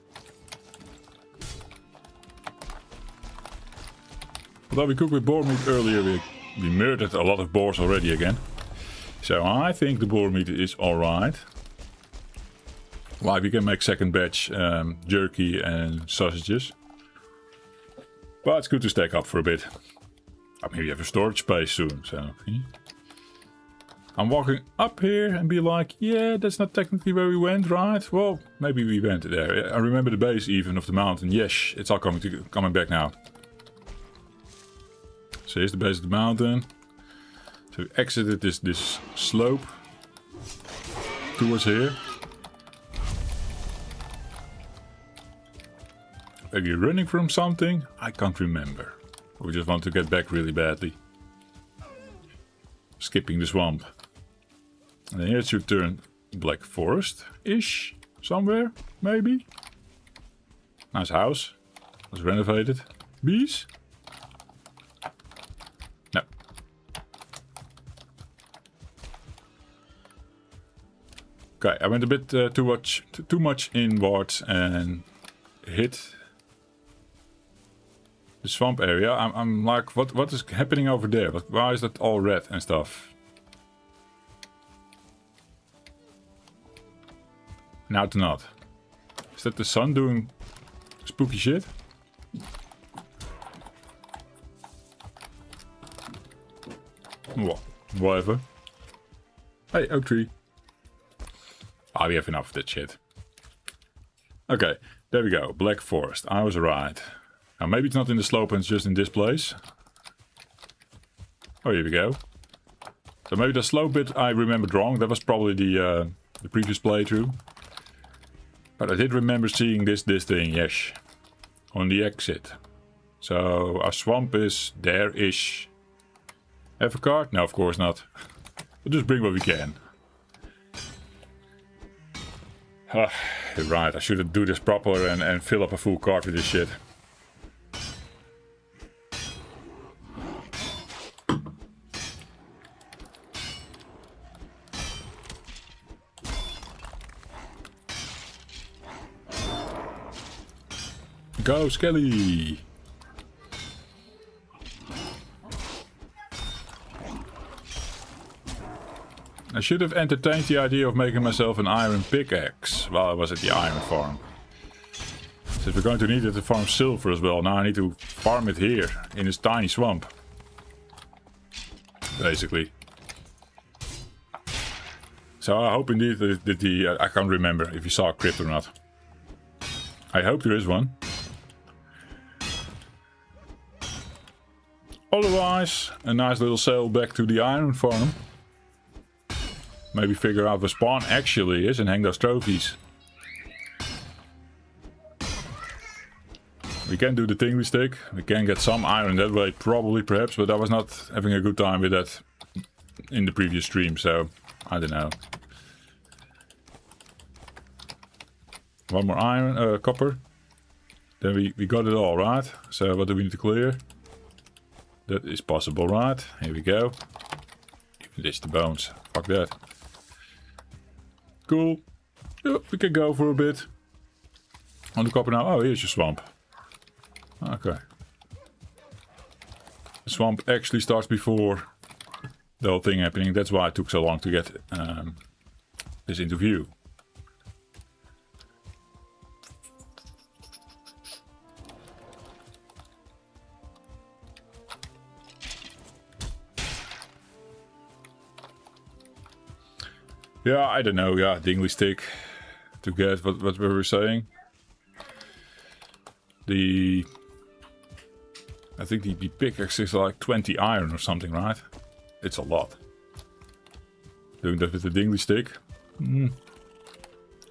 A: Although we cooked with boar meat earlier, we murdered a lot of boars already again. So I think the boar meat is alright. Like we can make second batch jerky and sausages. But it's good to stack up for a bit. I mean, we have a storage space soon, so... I'm walking up here and be like, yeah, that's not technically where we went, right? Well, maybe we went there. I remember the base even of the mountain. Yes, it's all coming back now. So here's the base of the mountain. So we exited this slope towards here. Are you running from something? I can't remember. We just want to get back really badly. Skipping the swamp. And then here it should turn Black Forest-ish. Somewhere, maybe. Nice house. Was renovated. Bees? No. Okay, I went a bit too much inwards and hit the swamp area. I'm like, what is happening over there? Why is that all red and stuff? Now to not. Is that the sun doing spooky shit? Well, whatever. Hey, oak tree. Ah, we have enough of that shit. Okay, there we go. Black Forest. I was right. Now maybe it's not in the slope and it's just in this place. Oh, here we go. So maybe the slope bit I remembered wrong. That was probably the previous playthrough. But I did remember seeing this thing, yes. On the exit. So our swamp is there-ish. Have a cart? No, of course not. We'll just bring what we can. You're right, I should do this proper and fill up a full cart with this shit. Go, Skelly! I should have entertained the idea of making myself an iron pickaxe while I was at the iron farm. Since we're going to need it to farm silver as well, now I need to farm it here, in this tiny swamp. Basically. So I hope indeed that I can't remember if you saw a crypt or not. I hope there is one. Otherwise, a nice little sail back to the iron farm. Maybe figure out where spawn actually is and hang those trophies. We can do the tingly stick. We can get some iron that way, probably, perhaps. But I was not having a good time with that in the previous stream, so I don't know. One more iron, copper. Then we got it all, right? So what do we need to clear? That is possible, right? Here we go. Even ditch the bones. Fuck that. Cool. Yep, we can go for a bit. On the copper now. Oh, here's your swamp. Okay. The swamp actually starts before the whole thing happening. That's why it took so long to get this into view. Yeah, I don't know. Yeah, dingly stick to get what we were saying. I think the pickaxe is like 20 iron or something, right? It's a lot. Doing that with the dingly stick. I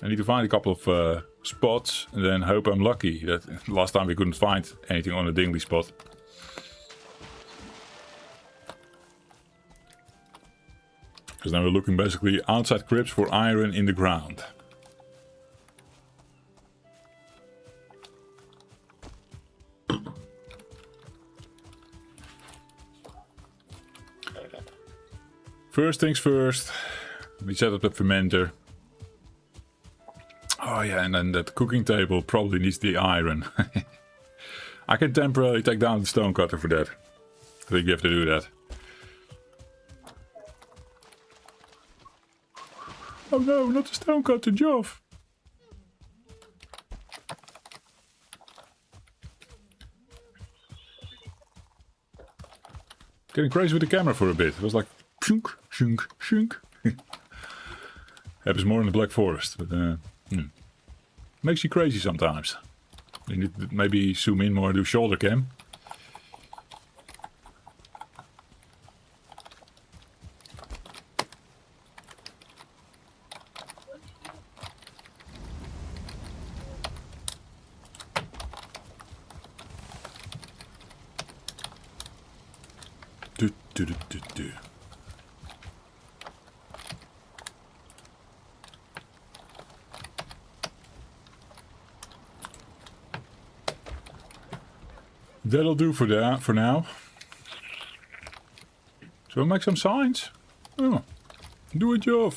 A: need to find a couple of spots and then hope I'm lucky. That last time we couldn't find anything on a dingly spot. Because now we're looking basically outside crypts for iron in the ground. First things first, we set up the fermenter. Oh yeah, and then that cooking table probably needs the iron. I can temporarily take down the stone cutter for that. I think you have to do that. Oh no, not the stone cutter, Joff. Getting crazy with the camera for a bit. It was like shunk, shunk, shunk. Happens more in the Black Forest, but makes you crazy sometimes. You need to maybe zoom in more and do shoulder cam. Do. That'll do for now. So make some signs. Oh, do a job.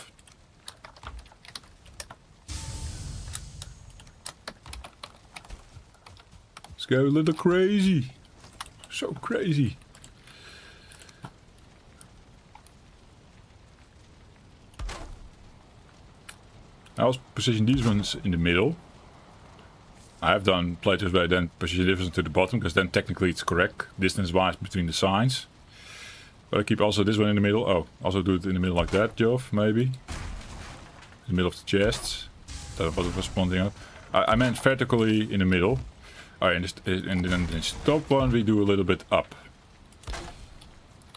A: Let's go a little crazy. So crazy. I'll position these ones in the middle. I have done playthroughs where I then position this one to the bottom, because then technically it's correct distance-wise between the signs. But I keep also this one in the middle. Oh, also do it in the middle like that, Joff, maybe. In the middle of the chests. That's what it was pointing out. I meant vertically in the middle. Alright, and then the top one we do a little bit up.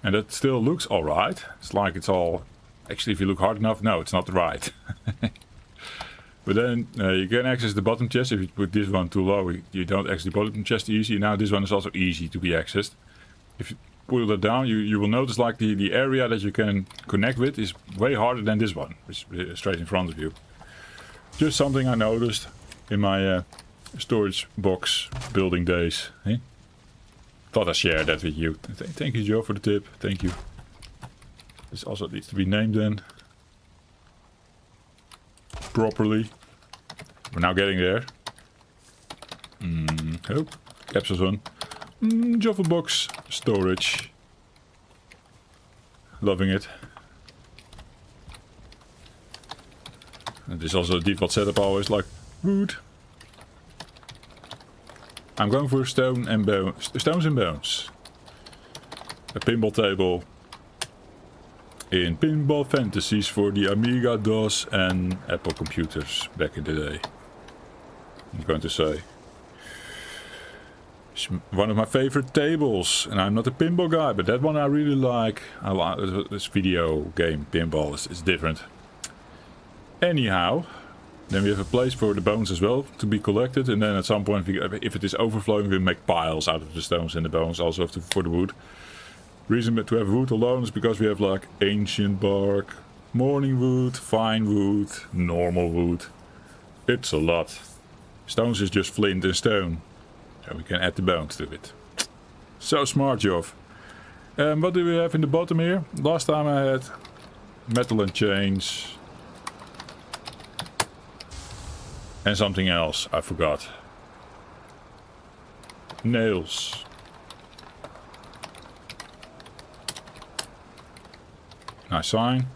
A: And that still looks alright. It's like it's all... Actually, if you look hard enough, no, it's not right. But then you can access the bottom chest. If you put this one too low, you don't access the bottom chest easy. Now this one is also easy to be accessed. If you pull that down, you will notice like the area that you can connect with is way harder than this one, which is straight in front of you. Just something I noticed in my storage box building days. Eh? Thought I'd share that with you. Thank you, Joe, for the tip. Thank you. This also needs to be named then. Properly. We're now getting there. Oh, capsules on. Joffle box storage. Loving it. And this is also the default setup. I always like wood. I'm going for stone and bones. Stones and bones. A pinball table. In pinball fantasies for the Amiga, DOS and Apple computers back in the day. I'm going to say. It's one of my favorite tables, and I'm not a pinball guy, but that one I really like. I like this video game pinball is different. Anyhow, then we have a place for the bones as well to be collected, and then at some point, if it is overflowing, we make piles out of the stones and the bones, also for the wood. Reason to have wood alone is because we have like ancient bark, morning wood, fine wood, normal wood. It's a lot. Stones is just flint and stone. So we can add the bones to it. So smart, Joff. What do we have in the bottom here? Last time I had metal and chains. And something else, I forgot. Nails. Nice sign.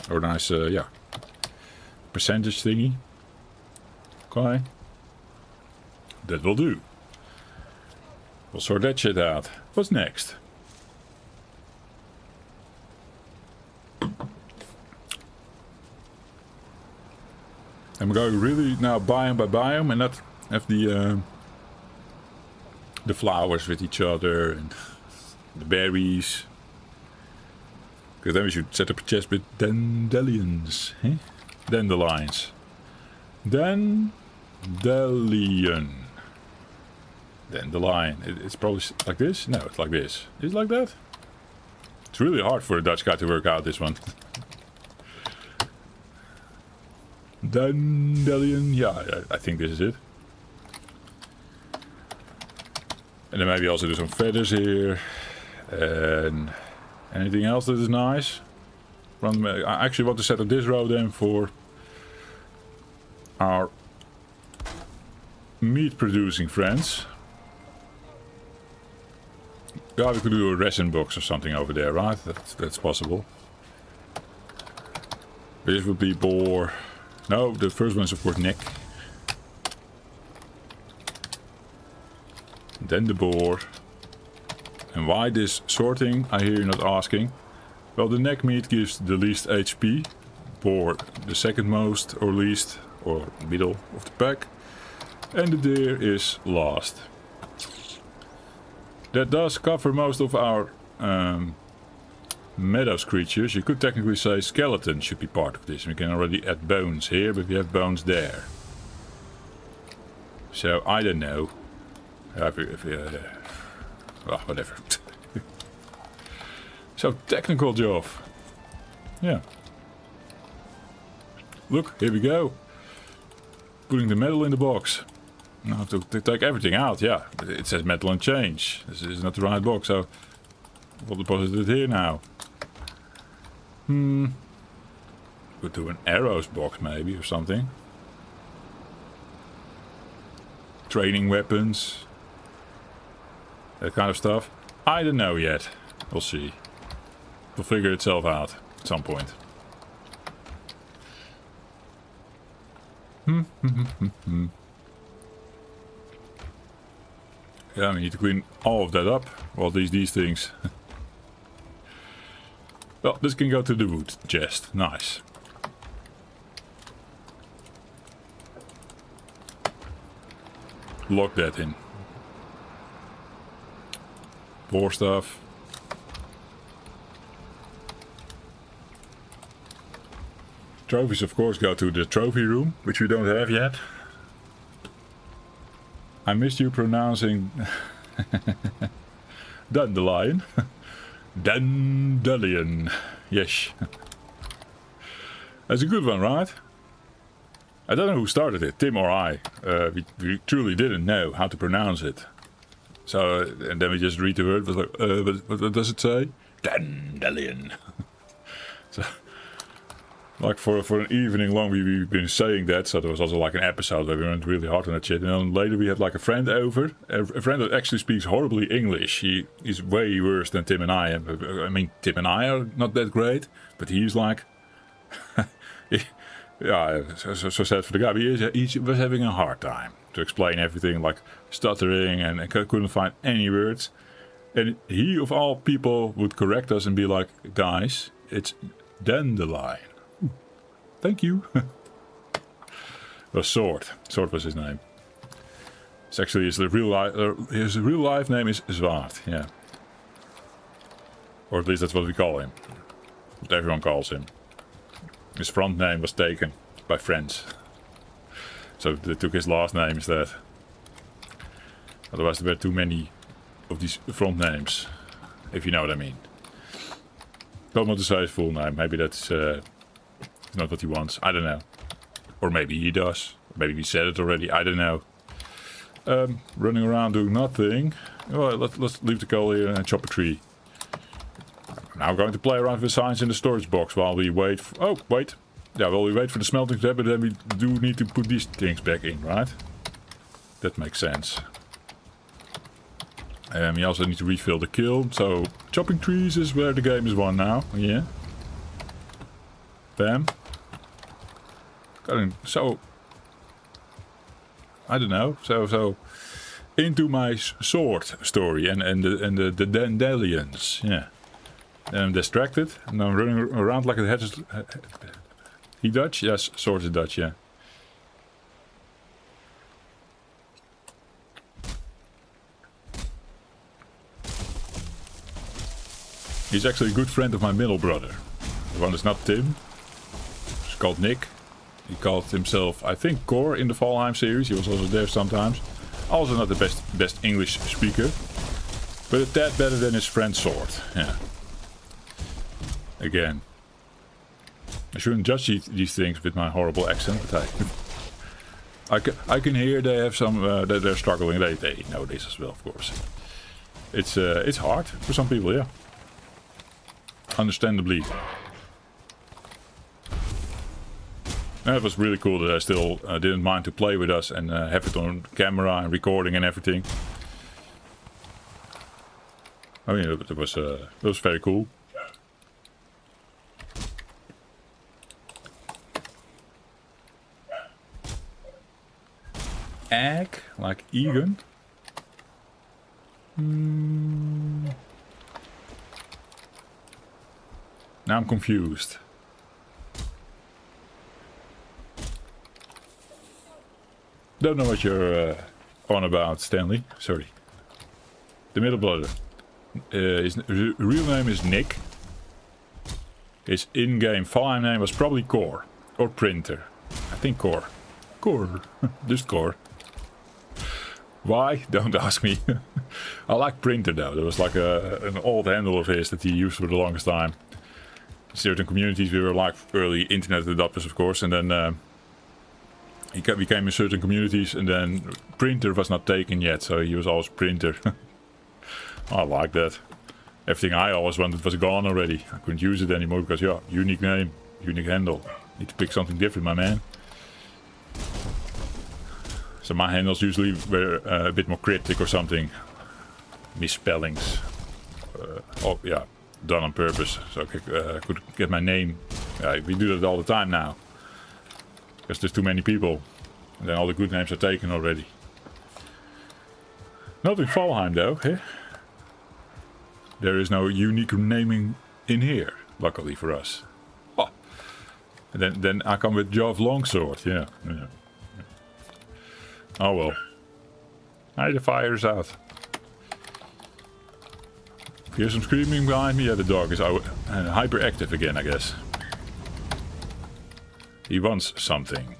A: Or nice, yeah. Percentage thingy. Okay. That will do. We'll sort that shit out. What's next? I'm going really now biome by biome and not have the flowers with each other and the berries. Because then we should set up a chest with dandelions. Eh? Dandelions. Dandelion. Dandelion. It's probably like this? No, it's like this. Is it like that? It's really hard for a Dutch guy to work out this one. Dandelion. Yeah, I think this is it. And then maybe also do some feathers here. And anything else that is nice? I actually want to set up this row then for our meat producing friends. Yeah, we could do a resin box or something over there, right? That's possible. This would be boar. No, the first one is of course neck. Then the boar. And why this sorting, I hear you not asking. Well, the neck meat gives the least HP. Boar the second most or least, or middle of the pack. And the deer is last. That does cover most of our meadows creatures. You could technically say skeleton should be part of this. We can already add bones here, but we have bones there. So I don't know. Well, whatever. So technical, Joff. Yeah. Look, here we go. Putting the metal in the box. Now I have to take everything out, yeah. It says metal and change. This is not the right box, so we'll deposit it here now. Could do an arrows box maybe or something. Training weapons. That kind of stuff. I don't know yet. We'll see. It'll figure itself out at some point. Yeah, we need to clean all of that up. Well, these things. Well, this can go to the wood chest. Nice. Lock that in. More stuff. Trophies, of course, go to the trophy room, which we don't have yet. I missed you pronouncing dandelion. Dandelion. Yes. That's a good one, right? I don't know who started it, Tim or I. We truly didn't know how to pronounce it. So, and then we just read the word, was like, what does it say? Dandelion. So, like for an evening long we've been saying that, so there was also like an episode where we went really hard on that shit. And then later we had like a friend over, a friend that actually speaks horribly English. He is way worse than Tim and I am. I mean, Tim and I are not that great, but he's like, yeah, so sad for the guy. But he was having a hard time to explain everything, like stuttering and couldn't find any words. And he, of all people, would correct us and be like, guys, it's dandelion. Thank you. Sword. Sword was his name. It's actually his real life name is Zwaard, yeah. Or at least that's what we call him. What everyone calls him. His front name was taken by friends. So they took his last name instead. Otherwise there were too many of these front names. If you know what I mean. Don't want to say his full name. Maybe that's not what he wants. I don't know. Or maybe he does. Maybe we said it already. I don't know. Running around doing nothing. Well, let's leave the coal here and chop a tree. I'm now going to play around with signs in the storage box while we wait. Oh, wait. Yeah, well, we wait for the smelting to happen, but then we do need to put these things back in, right? That makes sense. We also need to refill the kiln, so chopping trees is where the game is won now. Yeah. Bam. So, I don't know. So into my sword story and the dandelions. Yeah. And I'm distracted and I'm running around like a head. He Dutch? Yes, sword is Dutch. Yeah. He's actually a good friend of my middle brother. The one is not Tim. He's called Nick. He called himself, I think, Cor in the Valheim series. He was also there sometimes. Also not the best English speaker. But a tad better than his friend Sword. Yeah. Again. I shouldn't judge these things with my horrible accent, but I can hear they have some, that they're struggling. They know this as well, of course. It's hard for some people, yeah. Understandably. And it was really cool that I still didn't mind to play with us and have it on camera and recording and everything. I mean, it was very cool. Egg, like Egan. Now I'm confused. Don't know what you're on about, Stanley. Sorry. The middle brother. His real name is Nick. His in-game Valheim name was probably Core. Or Printer. I think Core. Core. Just Core. Why? Don't ask me. I like Printer though. There was like an old handle of his that he used for the longest time. Certain communities, we were like early internet adopters, of course, and then he became in certain communities, and then Printer was not taken yet, so he was always Printer. I like that. Everything I always wanted was gone already. I couldn't use it anymore because, yeah, unique name, unique handle. Need to pick something different, my man. So my handles usually were a bit more cryptic or something. Misspellings. Oh, yeah. Done on purpose, so I could get my name. We do that all the time now. Because there's too many people. And then all the good names are taken already. Not in Valheim though, eh? There is no unique naming in here, luckily for us. Oh. And then I come with Joff Longsword, yeah. Oh well. Hey, the fire's out. Here's some screaming behind me. Yeah, the dog is hyperactive again, I guess. He wants something.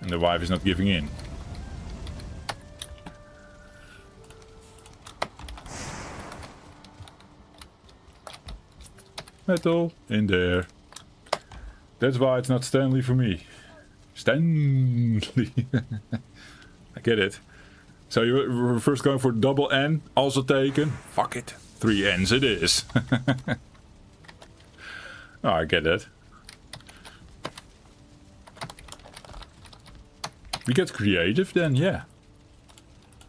A: And the wife is not giving in. Metal in there. That's why it's not Stanley for me. Stanley. I get it. So you were first going for double N, also taken. Fuck it. 3 N's it is. Oh, I get that. We get creative then, yeah.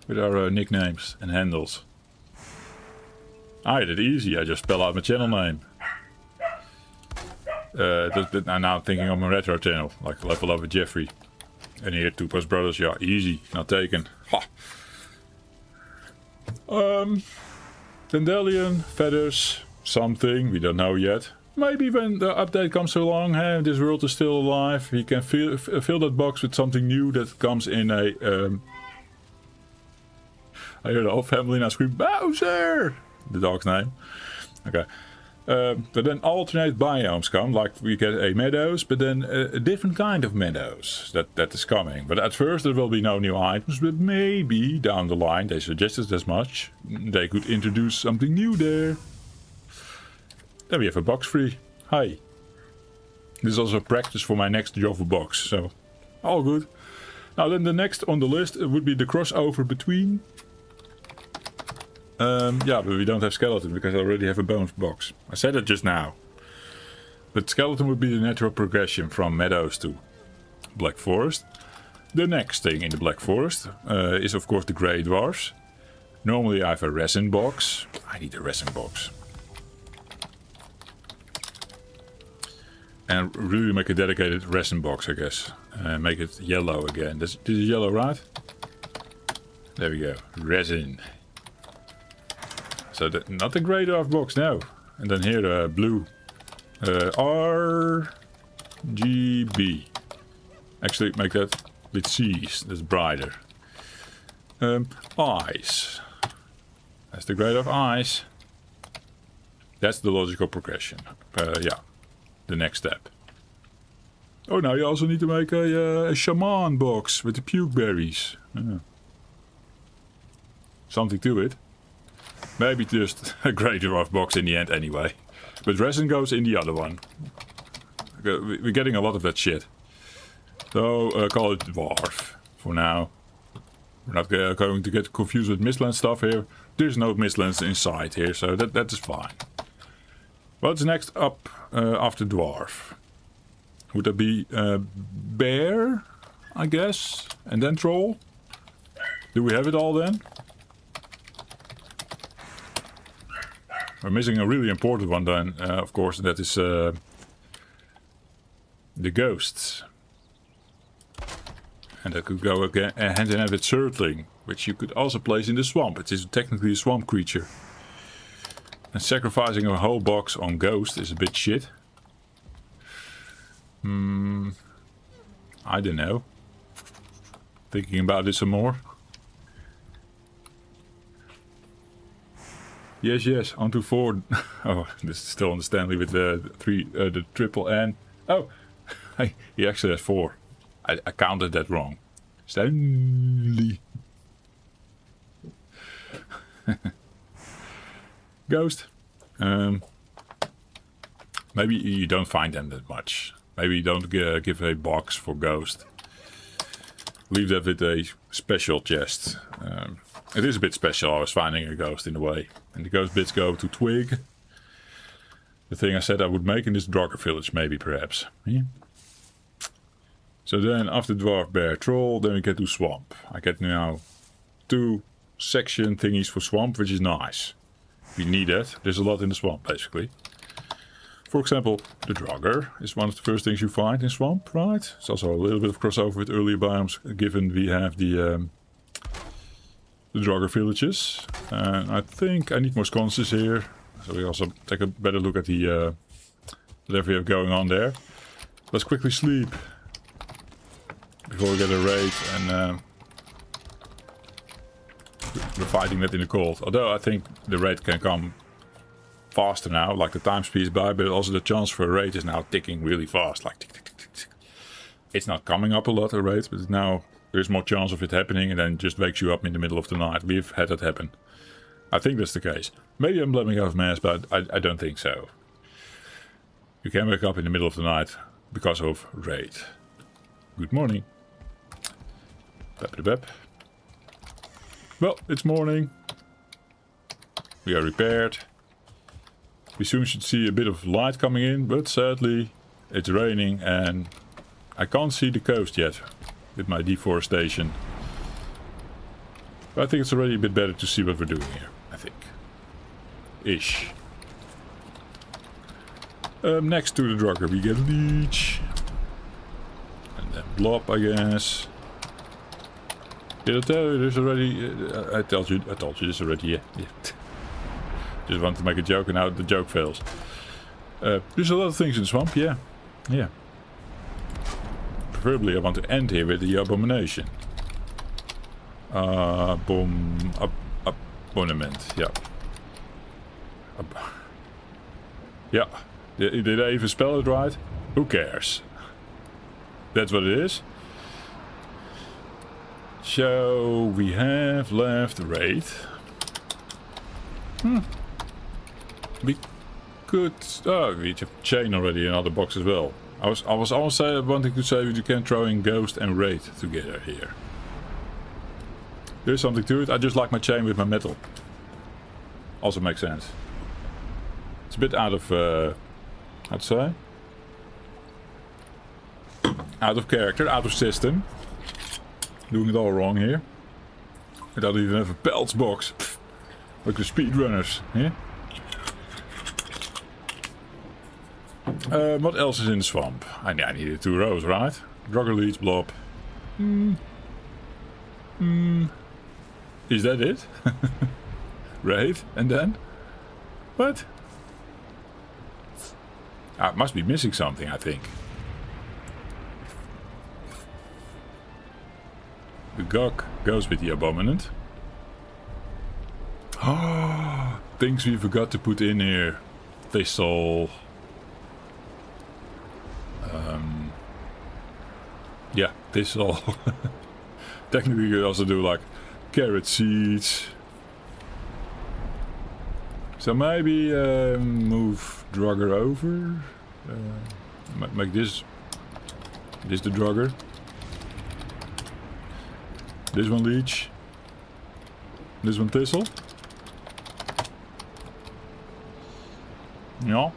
A: With our nicknames and handles. I did it easy, I just spell out my channel name. I'm now thinking of my retro channel, like Level Up with Jeffrey. And here, Two Plus Brothers, yeah, easy, not taken. Ha! Dandelion, feathers, something, we don't know yet. Maybe when the update comes along, hey, this world is still alive, he can fill that box with something new that comes in a... I hear the whole family now scream, Bowser! The dog's name. Okay. But then alternate biomes come, like we get a meadows, but then a different kind of meadows that is coming. But at first there will be no new items, but maybe down the line, they suggested as much, they could introduce something new there. Then we have a box free. Hi. This is also practice for my next Joff box, so all good. Now then the next on the list would be the crossover between... yeah, but we don't have skeleton because I already have a bones box. I said it just now. But skeleton would be the natural progression from meadows to Black Forest. The next thing in the Black Forest is of course the grey dwarfs. Normally I have a resin box. I need a resin box. And really make a dedicated resin box, I guess. Make it yellow again. This is yellow, right? There we go. Resin. So not the grey dwarf box, no. And then here blue. RGB. Actually make that with C's. That's brighter. Eyes. That's the grade of eyes. That's the logical progression. Yeah. The next step. Oh, now you also need to make a shaman box with the puke berries. Something to it. Maybe just a grey dwarf box in the end anyway. But resin goes in the other one. We're getting a lot of that shit. So call it dwarf for now. We're not going to get confused with Mistland stuff here. There's no Mistlands inside here, so that is fine. What's next up after dwarf? Would that be bear, I guess? And then troll? Do we have it all then? We're missing a really important one then, of course, and that is the ghosts. And that could go again hand in hand with Surtling, which you could also place in the swamp. It is technically a swamp creature. And sacrificing a whole box on ghost is a bit shit. I don't know. Thinking about it some more. Yes, on to 4. Oh, this is still on the Stanley with the triple N. Oh, he actually has 4. I counted that wrong. Stanley. Ghost. Maybe you don't find them that much. Maybe you don't give a box for ghost. Leave that with a special chest. It is a bit special. I was finding a ghost in a way. And the ghost bits go to Twig. The thing I said I would make in this Draugr Village, maybe, perhaps. Yeah. So then, after Dwarf, Bear, Troll, then we get to Swamp. I get now 2 section thingies for Swamp, which is nice. We need that. There's a lot in the Swamp, basically. For example, the Draugr is one of the first things you find in Swamp, right? It's also a little bit of crossover with earlier biomes, given we have the Draugr villages. I think I need more sconces here. So we also take a better look at the whatever we have going on there. Let's quickly sleep before we get a raid, and we're fighting that in the cold. Although I think the raid can come faster now, like the time speeds by, but also the chance for a raid is now ticking really fast, like tick, tick, tick, tick, tick. It's not coming up a lot, a raid, but now there's more chance of it happening, and then just wakes you up in the middle of the night. We've had that happen. I think that's the case. Maybe I'm blaming off mass, but I don't think so. You can wake up in the middle of the night because of raid. Good morning. Bep. Well, it's morning. We are repaired. We soon should see a bit of light coming in, but sadly it's raining and I can't see the coast yet with my deforestation. But I think it's already a bit better to see what we're doing here, I think. Ish. Next to the Draugr we get Leech. And then Blob, I guess. Did I tell you this already? I told you this already, yeah. Just want to make a joke and now the joke fails. There's a lot of things in the swamp, yeah. Yeah. Preferably I want to end here with the abomination. Abominament, yeah. Yeah. Did I even spell it right? Who cares? That's what it is. So we have left raid. We could. Oh, we have chain already in other box as well. I was almost wanting to say you can throw in ghost and raid together here. There's something to it. I just like my chain with my metal. Also makes sense. It's a bit out of how to say? Out of character, out of system. Doing it all wrong here. I don't even have a pelts box. Pfft. Like the speedrunners. Yeah? What else is in the swamp? I needed 2 rows, right? Draugr Village, blob. Is that it? Right? And then? What? I must be missing something, I think. The gog goes with the abominant. Ah, things we forgot to put in here. Thistle. Yeah, thistle. Technically you could also do like carrot seeds. So maybe move Draugr over. Make this the Draugr. This one leech. This one thistle. Yeah.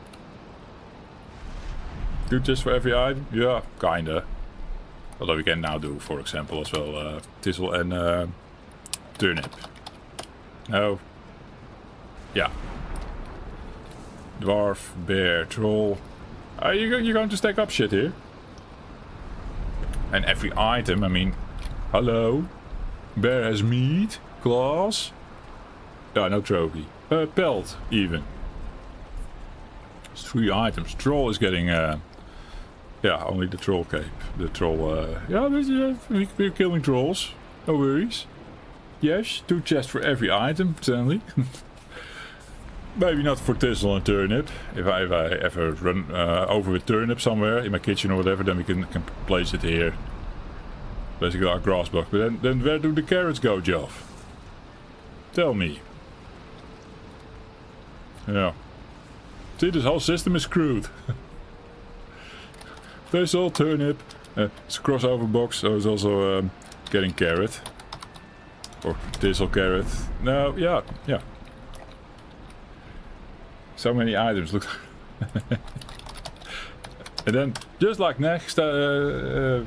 A: Do just for every item? Yeah, kinda. Although we can now do, for example, as well thistle and turnip. Oh. Yeah. Dwarf, bear, troll. You're going to stack up shit here. And every item, I mean, hello. Bear has meat, claws. Yeah, no trophy. Pelt, even. It's 3 items. Troll is getting, yeah, only the troll cape. The troll, yeah, we're killing trolls. No worries. Yes, 2 chests for every item, certainly. Maybe not for thistle and turnip. If I ever run over with turnip somewhere in my kitchen or whatever, then we can place it here. Basically our grass block. But then where do the carrots go, Joff? Tell me. Yeah. See, this whole system is screwed. Thistle, turnip. It's a crossover box, so it's also getting carrot. Or thistle carrot. No, yeah. So many items, look. And then, just like next, so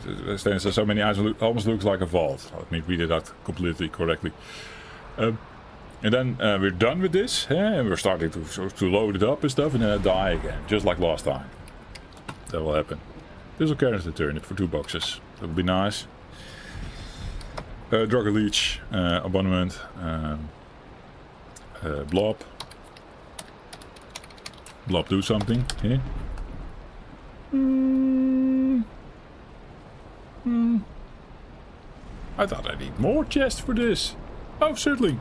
A: many items almost looks like a vault. Let me read it out completely correctly. And then we're done with this, and we're starting to load it up and stuff, and then I die again, just like last time. That will happen. This will carry the turnip for 2 boxes. That would be nice. Draugr Village, abonnement, blob. Blob, do something. Yeah. I thought I need more chests for this. Oh, certainly.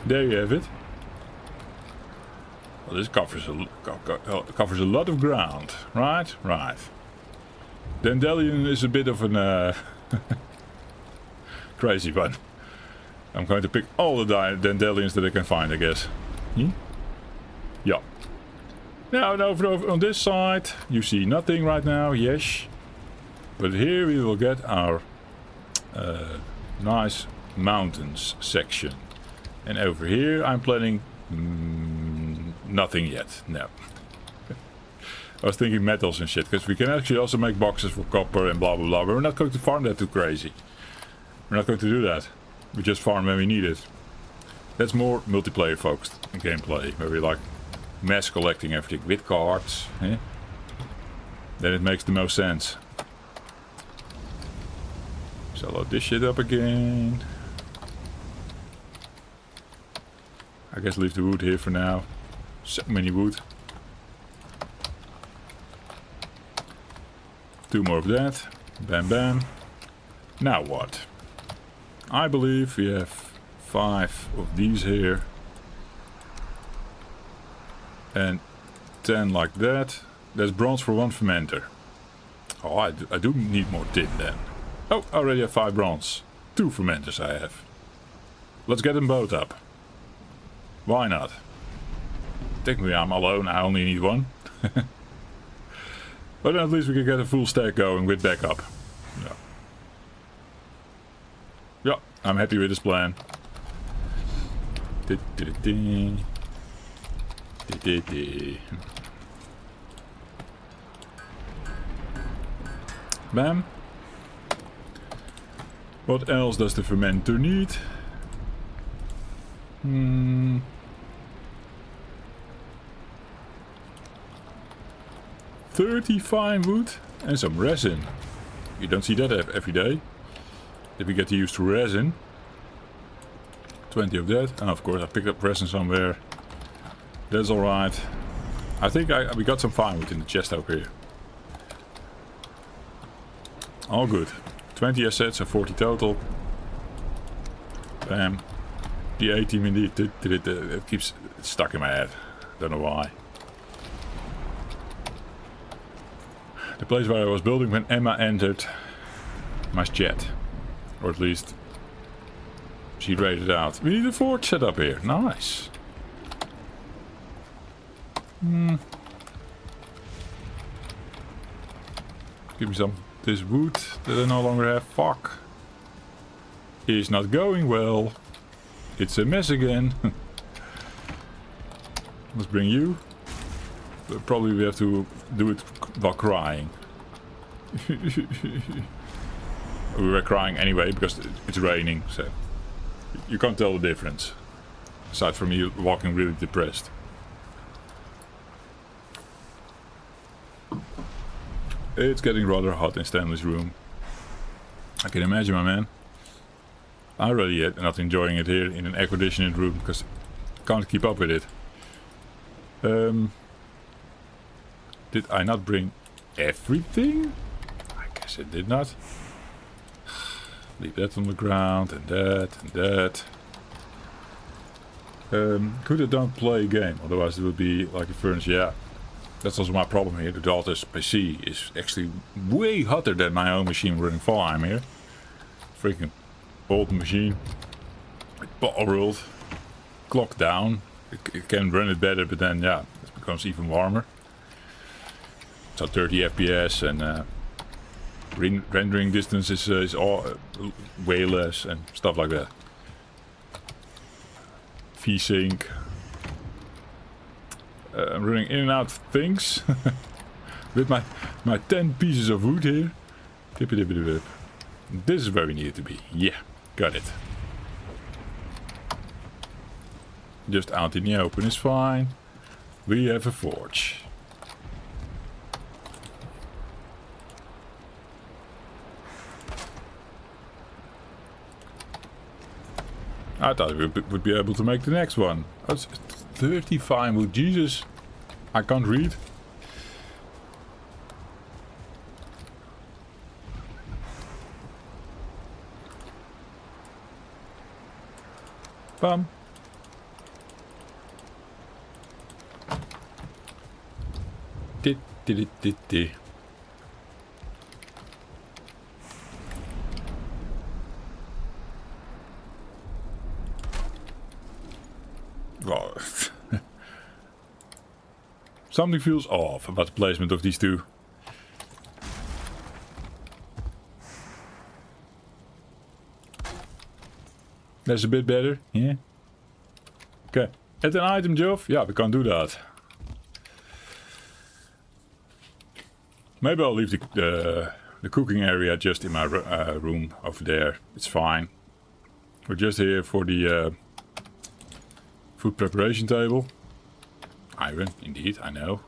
A: There you have it. Well, this covers a lot of ground. Right? Right. Dandelion is a bit of an crazy one. I'm going to pick all the dandelions that I can find, I guess. Yeah. Now, over on this side, you see nothing right now, yes. But here we will get our nice mountains section. And over here I'm planning nothing yet, no. I was thinking metals and shit, because we can actually also make boxes for copper and blah blah blah. But we're not going to farm that too crazy. We're not going to do that. We just farm when we need it. That's more multiplayer focused gameplay, where we like mass collecting everything with cards. Eh? Then it makes the most sense. So load this shit up again. I guess leave the wood here for now. So many wood. 2 more of that. Bam bam. Now what? I believe we have 5 of these here. And 10 like that. That's bronze for 1 fermenter. Oh, I do need more tin then. Oh, I already have 5 bronze. 2 fermenters I have. Let's get them both up. Why not? Technically I'm alone, I only need 1. But at least we can get a full stack going with backup. Yeah. Yeah, I'm happy with this plan. Bam. What else does the fermenter need? 30 fine wood and some resin. You don't see that every day. If we get used to resin. 20 of that. And of course I picked up resin somewhere. That's alright. I think we got some fine wood in the chest over here. All good. 20 assets, so 40 total. Bam. The A team indeed. It keeps stuck in my head. Don't know why. The place where I was building when Emma entered my chat. Or at least she raided out. We need a forge set up here. Nice. Give me some this wood that I no longer have. Fuck. Is not going well. It's a mess again. Let's bring you. But probably we have to do it while crying. We were crying anyway because it's raining, so you can't tell the difference. Aside from me walking really depressed. It's getting rather hot in Stanley's room. I can imagine, my man. I'm really not enjoying it here in an air-conditioned room because I can't keep up with it. Did I not bring everything? I guess I did not. Leave that on the ground and that and that. Could I don't play a game? Otherwise it would be like a furnace. Yeah. That's also my problem here. The daughter's PC is actually way hotter than my own machine running Valheim here. Freaking old machine. Bottle rolled. Clock down. It can run it better, but then yeah, it becomes even warmer. So 30 FPS and rendering distance is all, way less and stuff like that. V-Sync. I'm running in and out of things with my 10 pieces of wood here. This is where we need it to be. Yeah, got it. Just out in the open is fine. We have a forge. I thought we would be able to make the next one. Oh, it's 30 fine wood. Jesus, I can't read. Bam. Dit. Well, something feels off about the placement of these two. That's a bit better, yeah. Okay, add an item, Joff? Yeah, we can't do that. Maybe I'll leave the cooking area just in my room over there. It's fine. We're just here for the food preparation table. Iron, indeed, I know.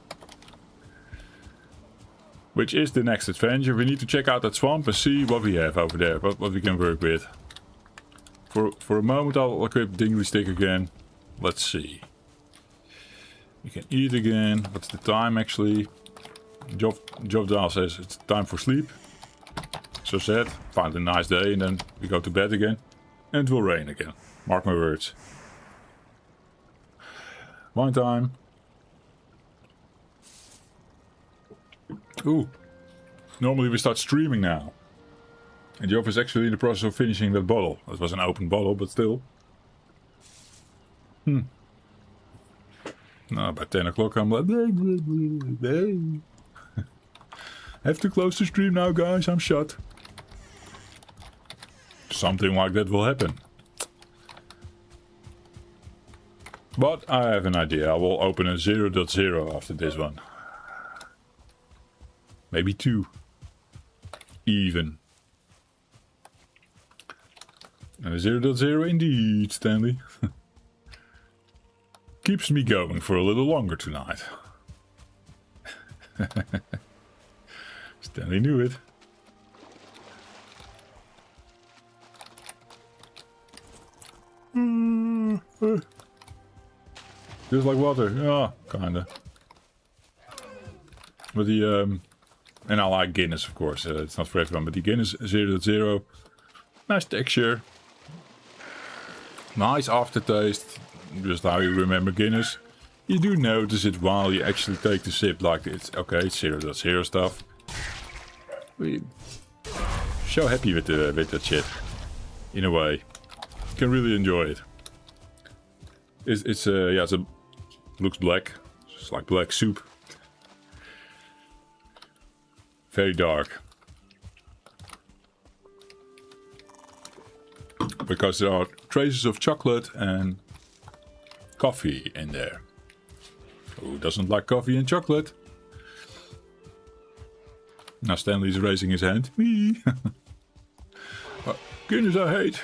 A: Which is the next adventure. We need to check out that swamp and see what we have over there. What we can work with. For a moment I'll equip Dingley Stick again. Let's see. We can eat again. What's the time actually? Joff Dahl says it's time for sleep. So sad. Find a nice day and then we go to bed again. And it will rain again. Mark my words. Wine time. Ooh. Normally we start streaming now. And Joff is actually in the process of finishing that bottle. It was an open bottle, but still. No, by 10 o'clock I'm like... Have to close the stream now, guys. I'm shut. Something like that will happen. But I have an idea. I will open a 0.0 after this one. Maybe 2. even. 0.0 indeed, Stanley. Keeps me going for a little longer tonight. Stanley knew it. Just like water, yeah, kinda. But the and I like Guinness, of course. It's not for everyone, but the Guinness 0.0, nice texture, nice aftertaste. Just how you remember Guinness. You do notice it while you actually take the sip. Like it's okay, it's 0.0 stuff. We're so happy with that shit. In a way, you can really enjoy it. It's yeah, looks black. It's like black soup. Very dark. Because there are traces of chocolate and coffee in there. Who doesn't like coffee and chocolate? Now Stanley's raising his hand. Me. Guinness I hate.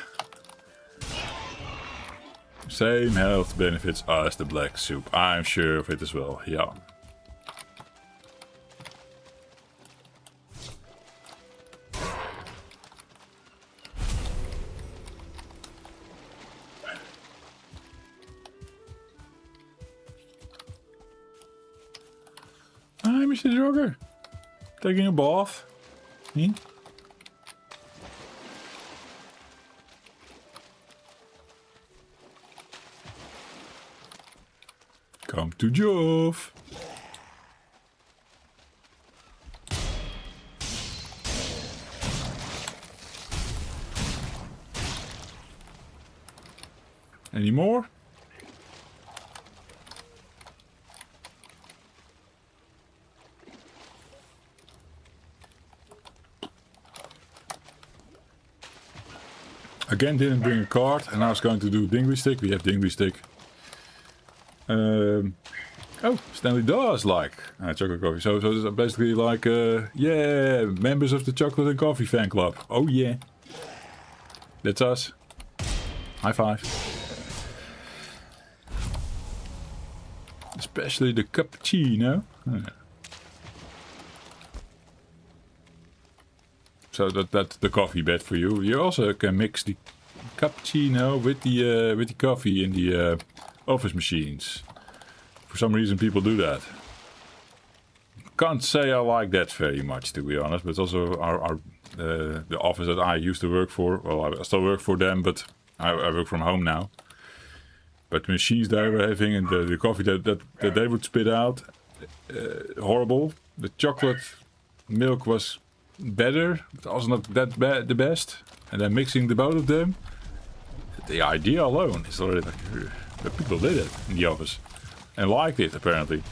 A: Same health benefits as the black soup. I'm sure of it as well, yeah. Hi, Mr. Draugr. Taking a bath? Hmm? Come to Joff. Any more? Again, didn't bring a card, and I was going to do dingly stick. We have dingly stick. Oh, Stanley does like chocolate coffee. So it's basically like, yeah, members of the chocolate and coffee fan club. Oh yeah, that's us. High five. Especially the cappuccino. So that's the coffee bed for you. You also can mix the cappuccino with the coffee in the office machines. For some reason, people do that. Can't say I like that very much, to be honest. But also the office that I used to work for. Well, I still work for them, but I work from home now. But the machines they were having and the coffee that they would spit out, horrible. The chocolate milk was better, but also not that bad, the best. And then mixing the both of them, the idea alone is already like, but people did it in the office and liked it apparently.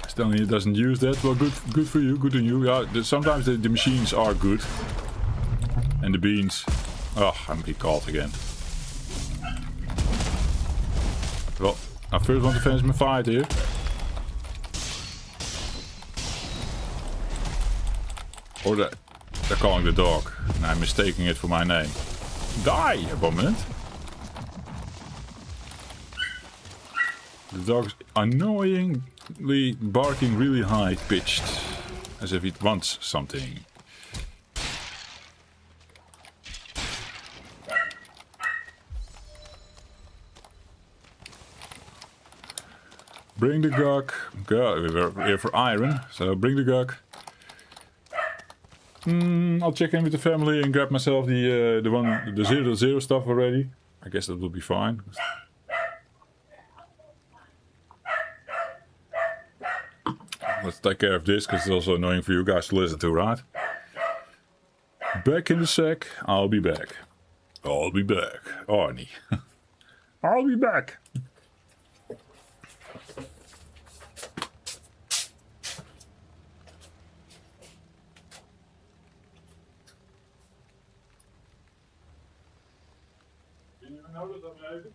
A: Stanley doesn't use that. Well, good for you, good on you. Yeah, sometimes the machines are good, and the beans. Oh, I'm being called again. Well, I first want to finish my fight here. Or they're calling the dog, and I'm mistaking it for my name. Die, abominant! The dog's annoyingly barking really high pitched, as if it wants something. Bring the gug. We're here for iron, so bring the gug. I'll check in with the family and grab myself the 0.0 stuff already. I guess that will be fine. Let's take care of this because it's also annoying for you guys to listen to, right? Back in a sec. I'll be back. I'll be back. Arnie. I'll be back. Notice I'm even.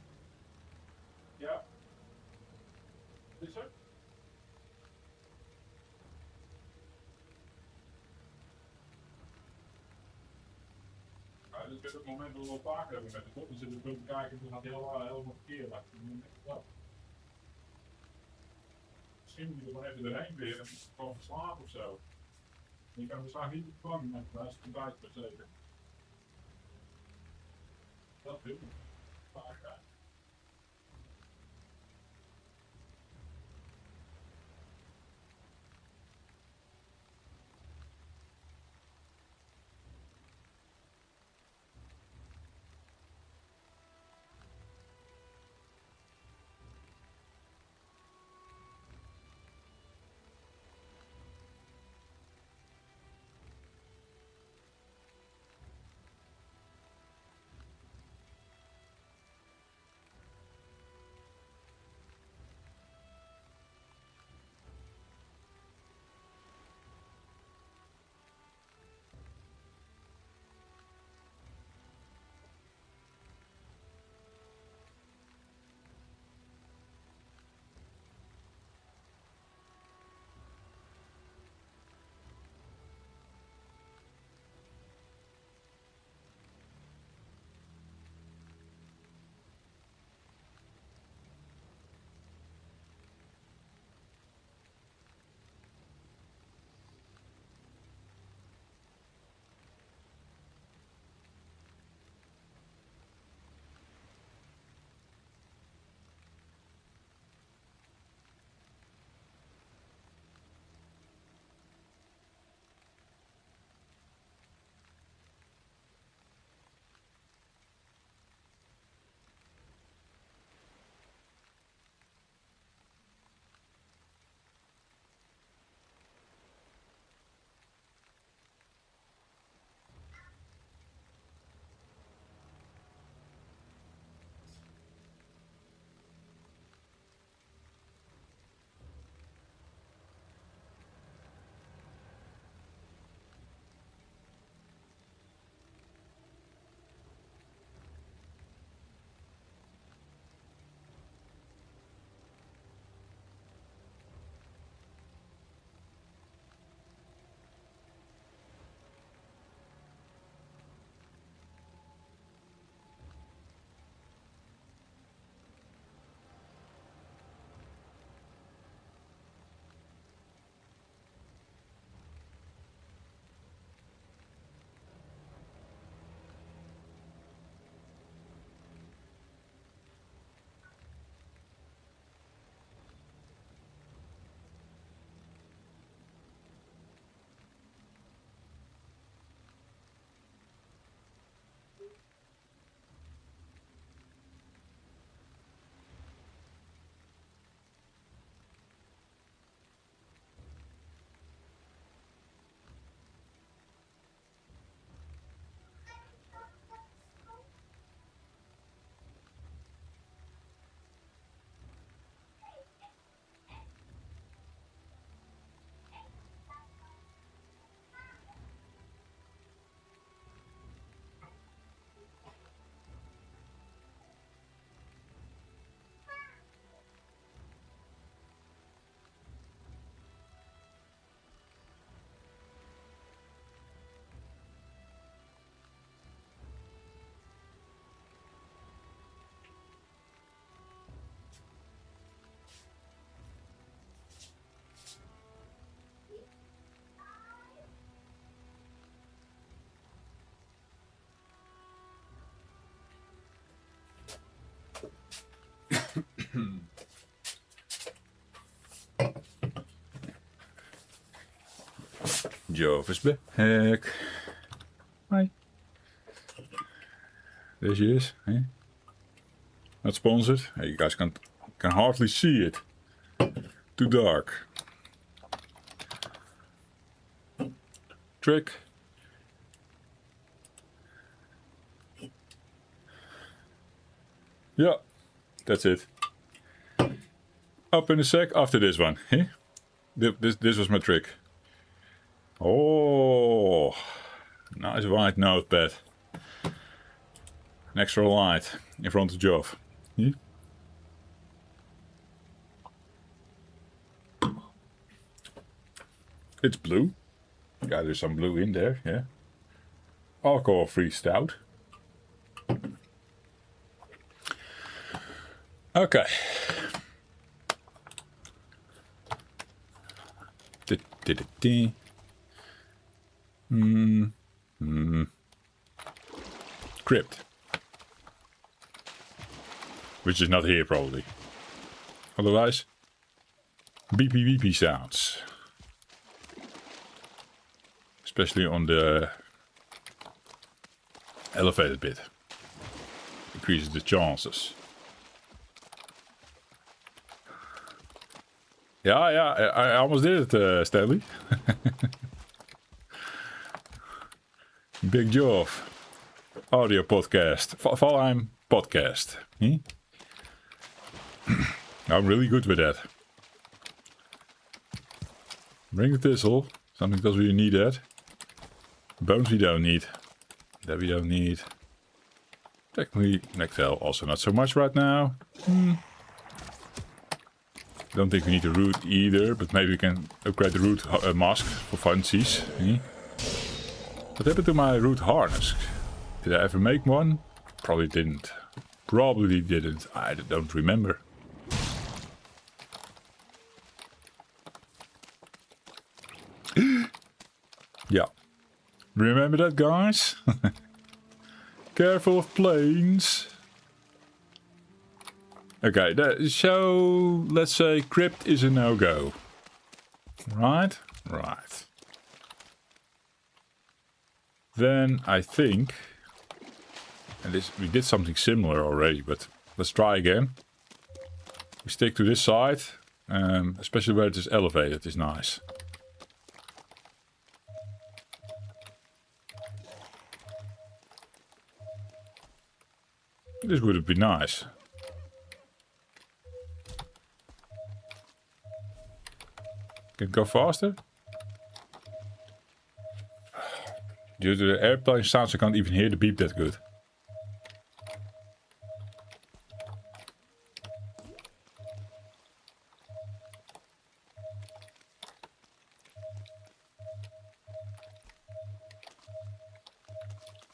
A: Yeah. This sir? kunt op het moment wel vaker hebben met de kop. Dan zit het te kijken en dan gaat hij helemaal verkeerd. Misschien moet je er gewoon even erheen weer en gewoon verslapen of zo. Je kan waarschijnlijk niet vervangen met de ontbijt per zeker. Dat wil ik. Vaak uit. Joff is back. Hi. There she is. Hey. Not sponsored. Hey, you guys can hardly see it. Too dark. Trick. Yeah, that's it. Up in a sec after this one. Hey? This was my trick. Oh, nice white notepad. An extra light in front of Joff. Yeah. It's blue. Yeah, there's some blue in there, yeah. Alcohol-free stout. Okay. Crypt. Which is not here probably. Otherwise, beepy beepy sounds. Especially on the elevated bit. Increases the chances. Yeah, I almost did it, Stanley. Big Joff. Audio podcast. Valheim podcast. I'm really good with that. Bring the thistle. Something doesn't really need that. Bones we don't need. That we don't need. Technically, Nectel also not so much right now. Don't think we need a root either, but maybe we can upgrade the root mask for funsies. What happened to my root harness? Did I ever make one? Probably didn't. Probably didn't. I don't remember. Yeah. Remember that, guys? Careful of planes. Okay, so let's say crypt is a no-go. Right? Right. Then I think, and this we did something similar already, but let's try again. We stick to this side, especially where it is elevated is nice. This would be nice. Can it go faster? Due to the airplane sounds, I can't even hear the beep that good.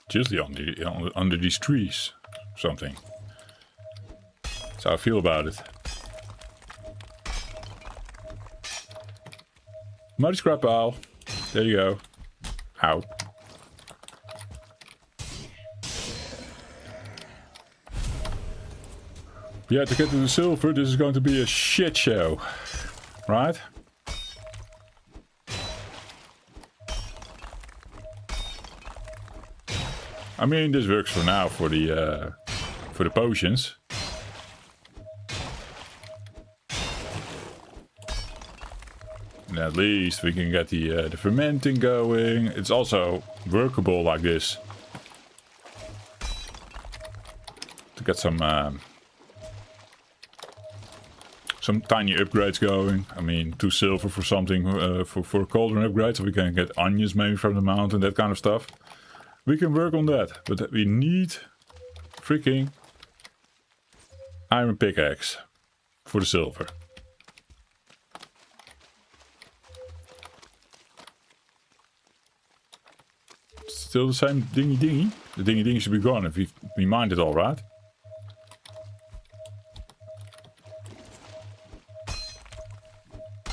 A: Just under these trees. Something. That's how I feel about it. Muddy scrap pile. There you go. Ow. Yeah, to get to the silver, this is going to be a shit show. Right? I mean, this works for now for the potions. And at least we can get the fermenting going. It's also workable like this. To get some tiny upgrades going. I mean, 2 silver for something for a cauldron upgrade, so we can get onions maybe from the mountain, that kind of stuff. We can work on that, but we need freaking iron pickaxe for the silver. Still the same dingy? The dingy should be gone if we mined it all right.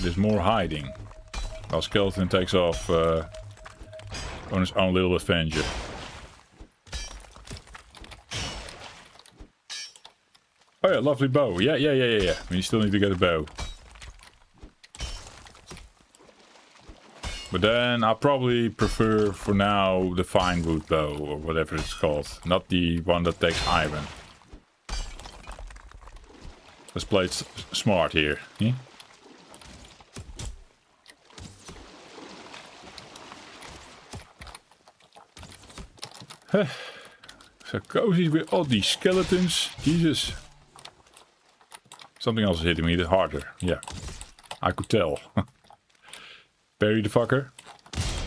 A: There's more hiding. While Skeleton takes off on his own little adventure. Oh yeah, lovely bow. Yeah. We still need to get a bow. But then I probably prefer for now the fine wood bow or whatever it's called. Not the one that takes iron. Let's play it smart here. Yeah? So cozy with all these skeletons. Jesus. Something else is hitting me harder. Yeah. I could tell. Bury the fucker.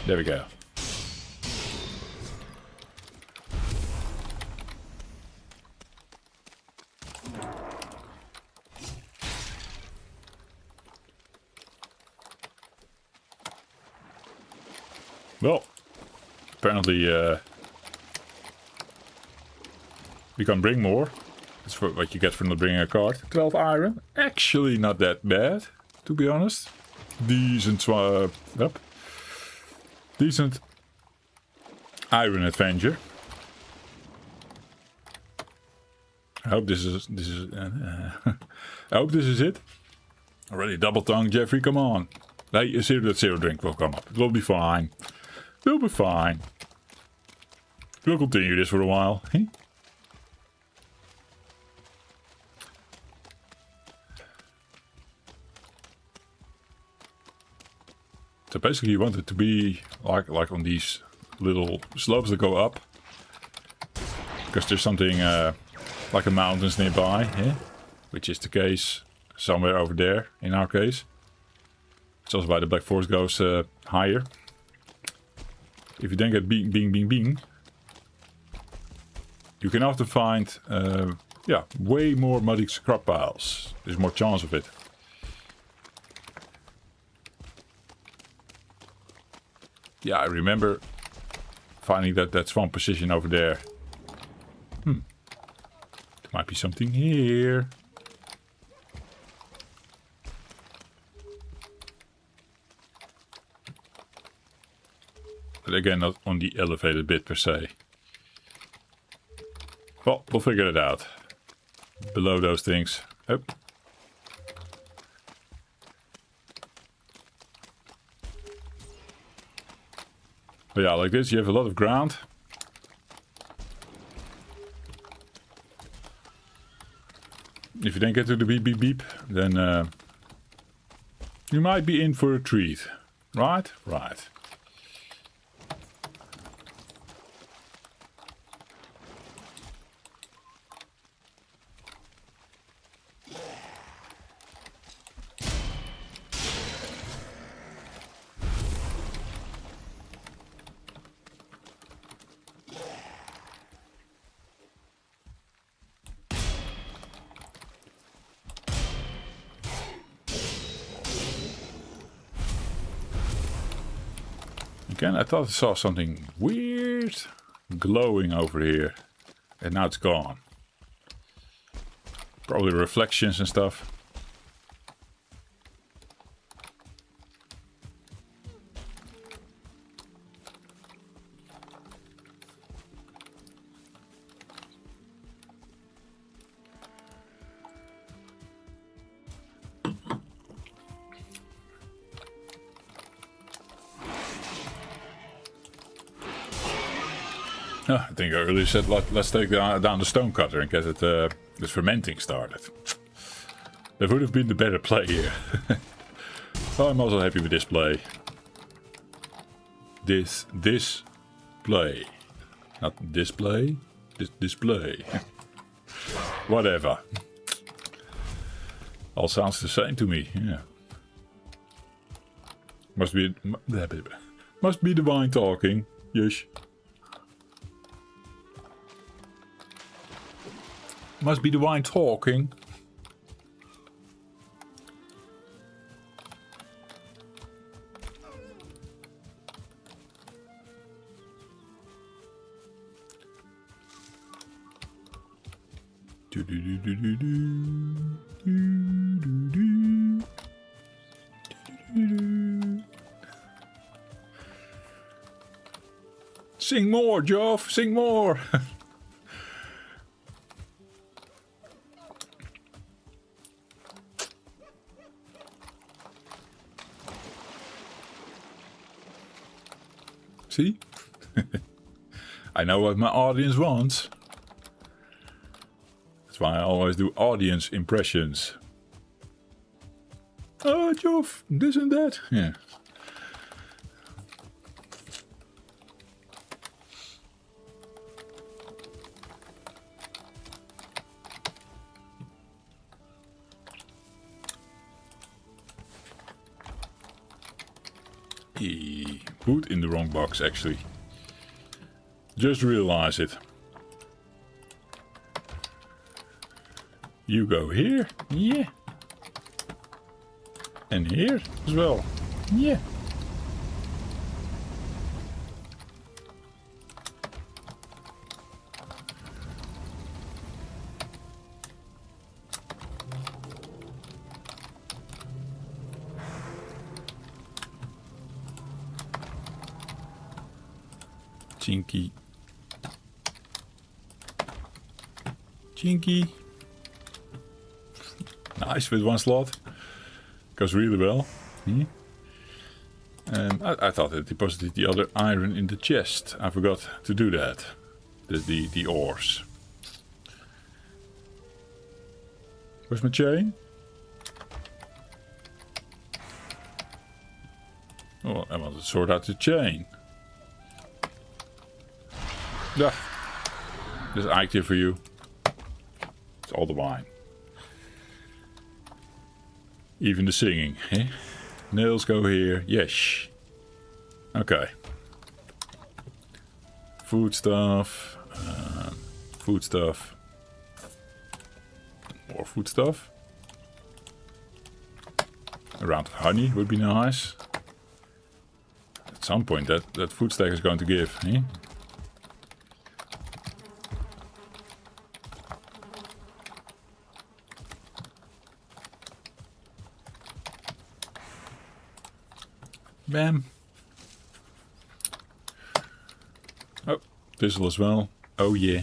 A: There we go. Well, apparently we can bring more. That's for what you get for not bringing a card. 12 iron. Actually not that bad, to be honest. Decent yep. Decent iron adventure. I hope this is I hope this is it. Already double tongue, Jeffrey, come on. Hey, a zero drink will come up. It will be fine. We'll be fine. We'll continue this for a while. So basically you want it to be like on these little slopes that go up. Because there's something like the mountains nearby, which is the case somewhere over there in our case. It's also why the Black Forest goes higher. If you then get bing, you can often find yeah, way more muddy scrap piles. There's more chance of it. Yeah, I remember finding that swamp position over there. There might be something here. But again, not on the elevated bit per se. Well, we'll figure it out. Below those things. Up. But yeah, like this, you have a lot of ground. If you then get to the beep beep beep, then you might be in for a treat. Right? Right. Again, I thought I saw something weird glowing over here. And now it's gone. Probably reflections and stuff. I think I earlier said let's take down the stone cutter and get it the fermenting started. That would have been the better play here. Well, I'm also happy with this play. This play. Not display. This display. Whatever. All sounds the same to me. Yeah. Must be the wine talking. Yes. Must be the wine talking. Sing more, Joff, sing more. See? I know what my audience wants. That's why I always do audience impressions. Oh, Joff, this and that. Yeah. Put in the wrong box, actually. Just realize it. You go here, yeah. And here as well, yeah. Chinky. Chinky. Nice with one slot. Goes really well. And I thought I deposited the other iron in the chest. I forgot to do that. The ores. Where's my chain? Oh, I want to sort out the chain. Yeah. There's Ike here for you. It's all the wine. Even the singing, eh? Nails go here. Yes. Okay. Food stuff. Food stuff. More food stuff. A round of honey would be nice. At some point that food stack is going to give, eh? Bam. Oh, thistle as well. Oh yeah.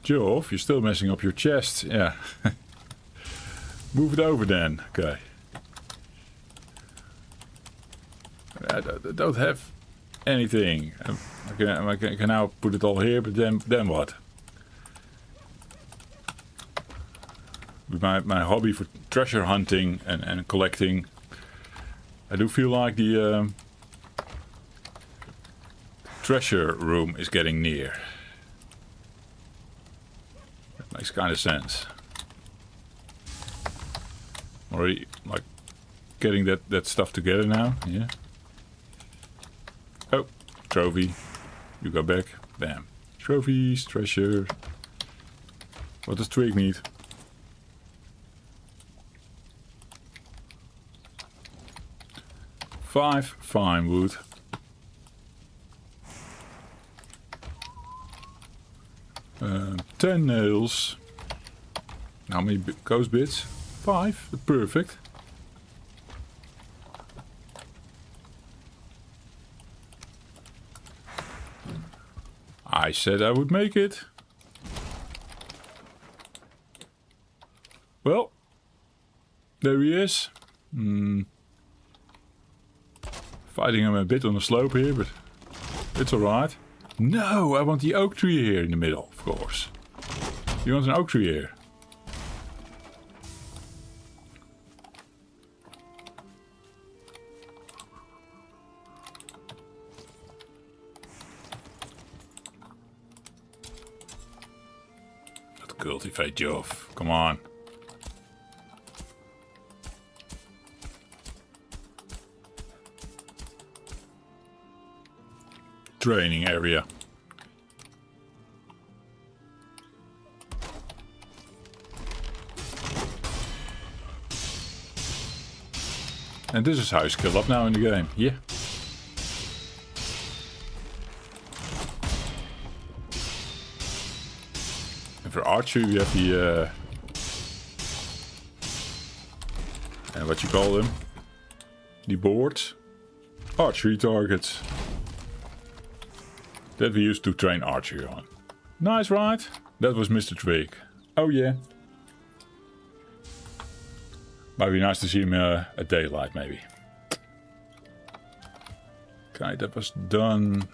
A: Joff, you're still messing up your chest. Yeah. Move it over then. Okay. I don't have anything. I can now put it all here, but then what? With my hobby for treasure hunting and collecting, I do feel like the treasure room is getting near. Makes kind of sense. Already, like, getting that stuff together now, yeah. Oh, trophy. You go back. Bam. Trophies, treasure. What does Twig need? Five fine wood. 10 nails. How many ghost bits? 5. Perfect. I said I would make it. Well, there he is. Fighting him a bit on the slope here, but it's alright. No, I want the oak tree here in the middle, of course. You want an oak tree here? Let's cultivate Joff. Come on. Training area. And this is how you skill up now in the game. Yeah. And for archery we have the and what you call them? The boards. Archery targets. That we used to train archery on. Nice, right? That was Mr. Twig. Oh yeah. Might be nice to see him at daylight, maybe. Okay, that was done.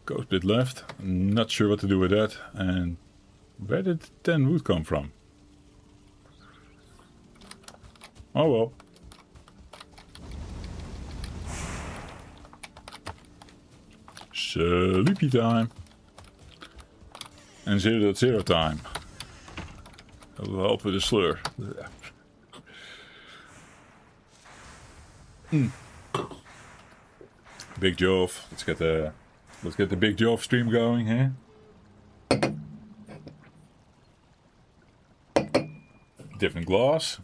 A: Ghost bit left. I'm not sure what to do with that. And where did 10 wood come from? Oh well. Sleepy time. And 0.0 time. That will help with the slur. Big Joff. Let's get the Big Joff stream going here. different glass.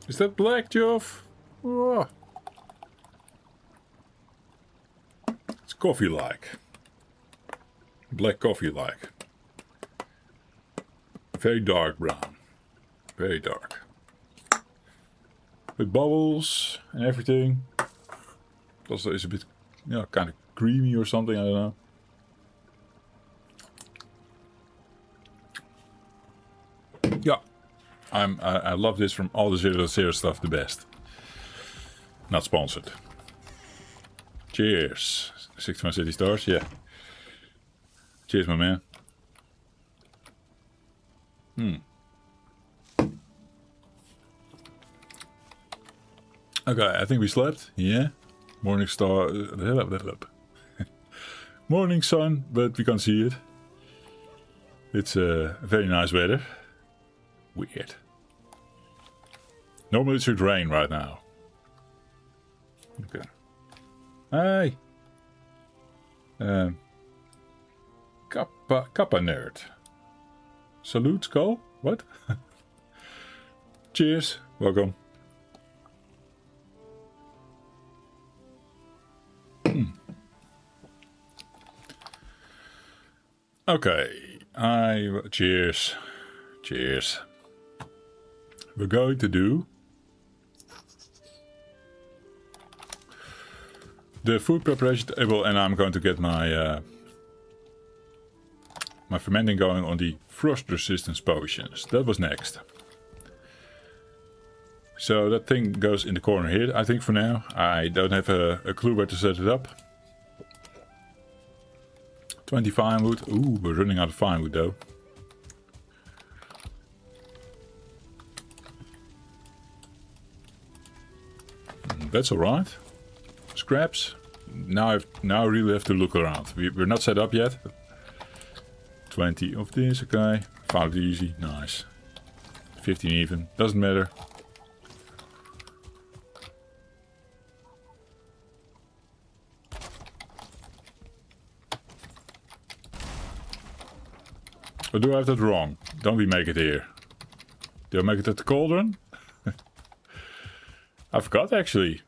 A: Is that black, Joff? Oh. It's coffee-like. Black coffee-like. Very dark brown. Very dark. With bubbles and everything. Also is a bit, yeah, kind of creamy or something, I don't know. Yeah. I love this from all the 0.0 stuff the best. Not sponsored. Cheers. 61 City Stars, yeah. Cheers, my man. Okay, I think we slept. Yeah. Morning star. Morning sun, but we can't see it. It's very nice weather. Weird. Normally it should rain right now. Okay. Hey. Kappa nerd. Salute, Skull? What? Cheers. Welcome. Okay. Cheers. Cheers. We're going to do the food preparation table, and I'm going to get my my fermenting going on the frost resistance potions. That was next. So that thing goes in the corner here, I think, for now. I don't have a clue where to set it up. 20 firewood. Ooh, we're running out of firewood though. That's alright. Scraps. Now I really have to look around. We're not set up yet. 20 of this, okay. Found it easy, nice. 15 even, doesn't matter. Or do I have that wrong? Don't we make it here? Do I make it at the cauldron? I forgot actually.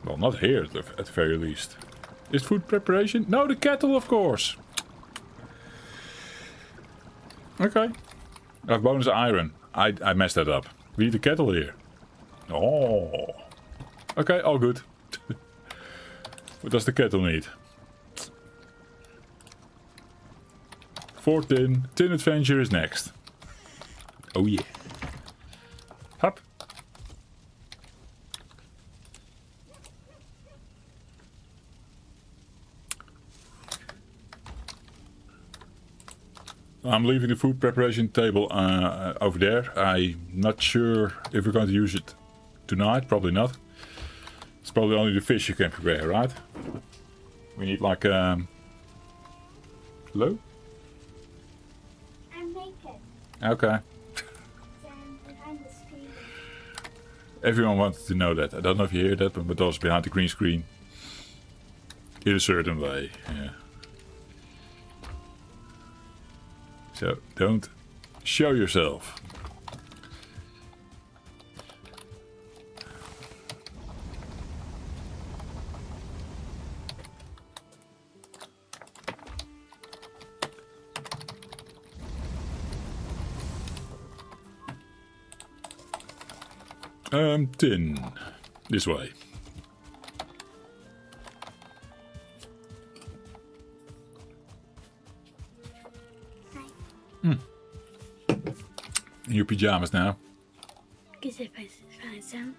A: Well, not here at the very least. Is food preparation? No, the kettle, of course. Okay. I have bonus iron. I messed that up. We need the kettle here. Oh. Okay, all good. What does the kettle need? 4 tin. Tin adventure is next. Oh yeah. Hop. I'm leaving the food preparation table over there. I'm not sure if we're going to use it tonight. Probably not. It's probably only the fish you can prepare, right? We need like hello?
B: I'm naked.
A: Okay.
B: Behind the screen.
A: Everyone wanted to know that. I don't know if you hear that, but also behind the green screen. In a certain way, yeah. So, don't show yourself. Tin. This way. In your pajamas now.
B: Because if I find some.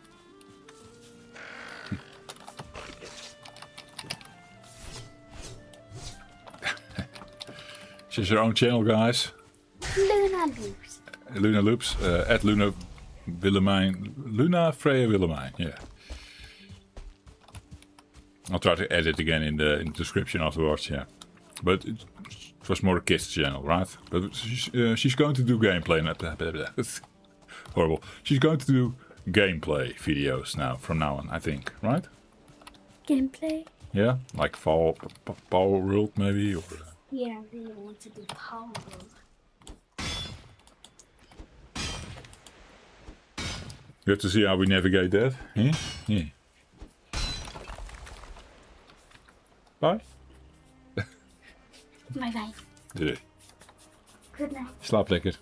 A: She's her own channel, guys.
B: Luna Loops.
A: Luna Loops. At Luna Willemijn. Luna Freya Willemijn, yeah. I'll try to edit again in the description afterwards, yeah. But it was more a kids channel, right? But she's going to do gameplay. It's horrible. She's going to do gameplay videos now, from now on, I think, right?
B: Gameplay?
A: Yeah, like Power World maybe, or...
B: Yeah, I really want to do Power World.
A: You have to see how we navigate that. Yeah? Yeah. Bye.
B: Bye-bye.
A: Doei.
B: Good night.
A: Slaap lekker.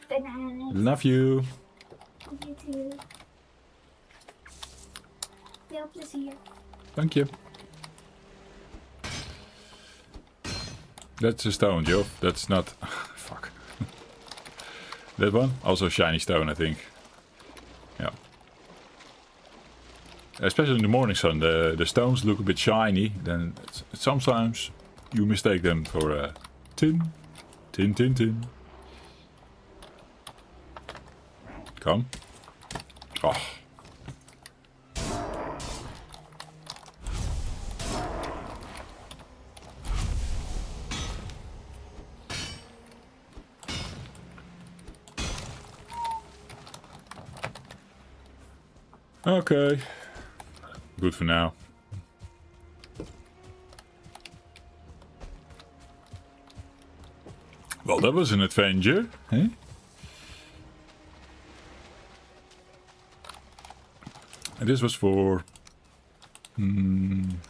B: Good night.
A: Love you.
B: You too. Veel plezier.
A: Dank je. That's a stone, Joff. That's not... Fuck. That one? Also shiny stone, I think. Yeah. Especially in the morning sun, the stones look a bit shiny. Then sometimes you mistake them for tin. Tin, tin, tin. Come. Oh. Okay. Good for now. Well, that was an adventure, eh? And this was for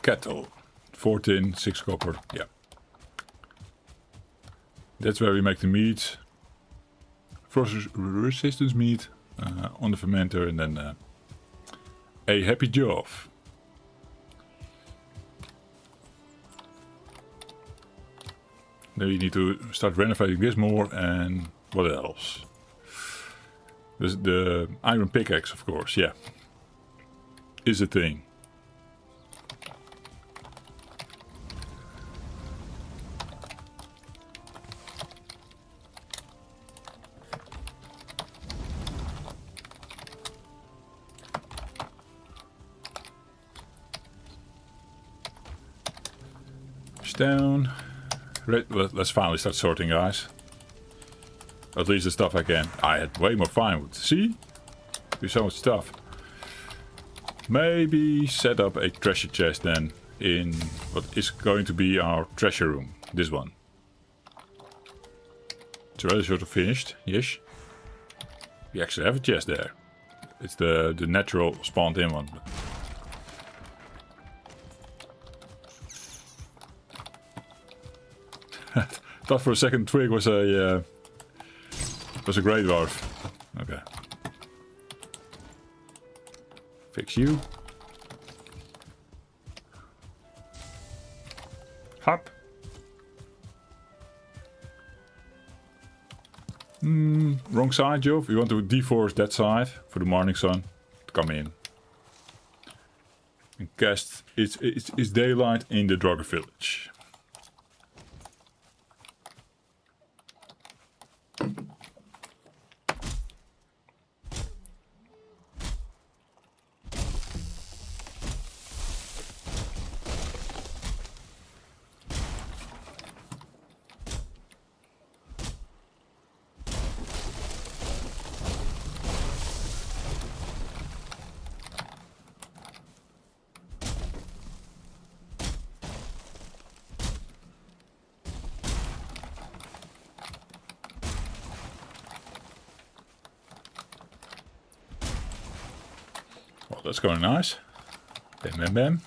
A: cattle. 4 tin, 6 copper, yeah. That's where we make the meat. Frost resistance meat on the fermenter, and then a happy Joff. Then we need to start renovating this more, and what else? The iron pickaxe, of course, yeah. Is a thing. Down. Let's finally start sorting, guys. At least the stuff I can. I had way more fun with. See? Do so much stuff. Maybe set up a treasure chest then in what is going to be our treasure room. This one. It's already sort of finished. Yes. We actually have a chest there. It's the natural spawned in one. Thought for a second Twig was a great dwarf. Okay. Fix you. Hop. Wrong side, Joff. We want to deforest that side for the morning sun to come in. And cast it's daylight in the Draugr Village. Well, that's going nice. Bam, bam, bam.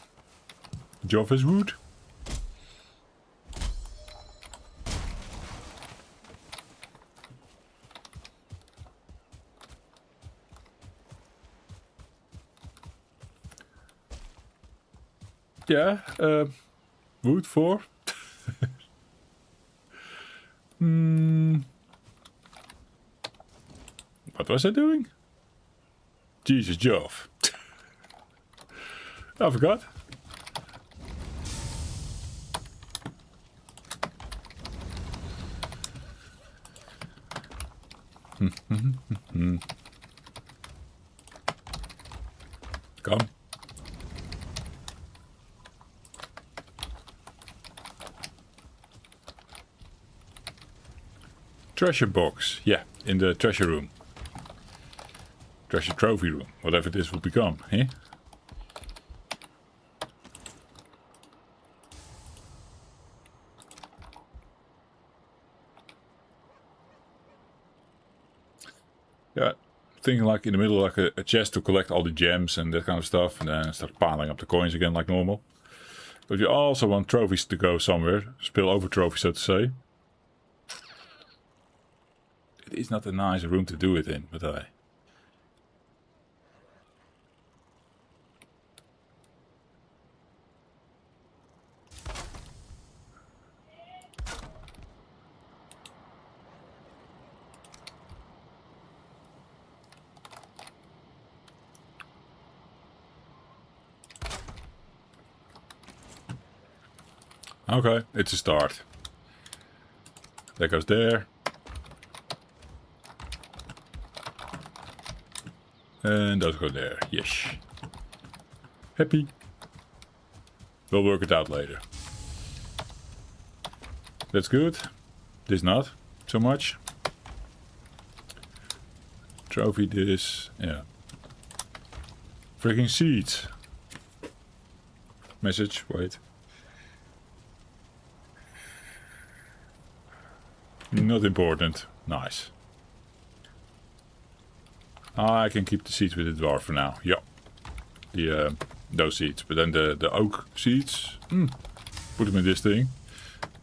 A: Joff is wood. Yeah, wood for. What was I doing? Jesus, Joff. I forgot. Come. Treasure box. Yeah, in the treasure room. Treasure trophy room. Whatever this will become, eh? Yeah, thinking like in the middle like a chest to collect all the gems and that kind of stuff, and then start piling up the coins again like normal. But you also want trophies to go somewhere, spill over trophies so to say. It is not a nice room to do it in, but okay, it's a start. That goes there. And those go there. Yes. Happy. We'll work it out later. That's good. This not so much. Trophy this. Yeah. Freaking seeds. Message. Wait. Not important. Nice. I can keep the seeds with the dwarf for now. Yeah. The those seeds. But then the oak seeds. Put them in this thing.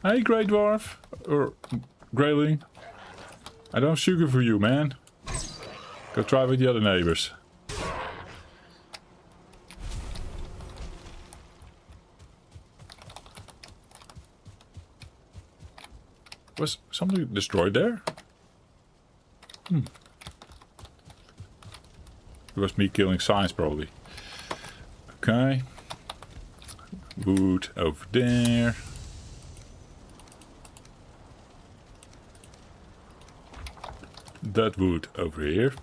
A: Hey, grey dwarf. Or greyling. I don't have sugar for you, man. Go try with the other neighbors. Was something destroyed there? It was me killing signs probably. Okay. Wood over there. That wood over here.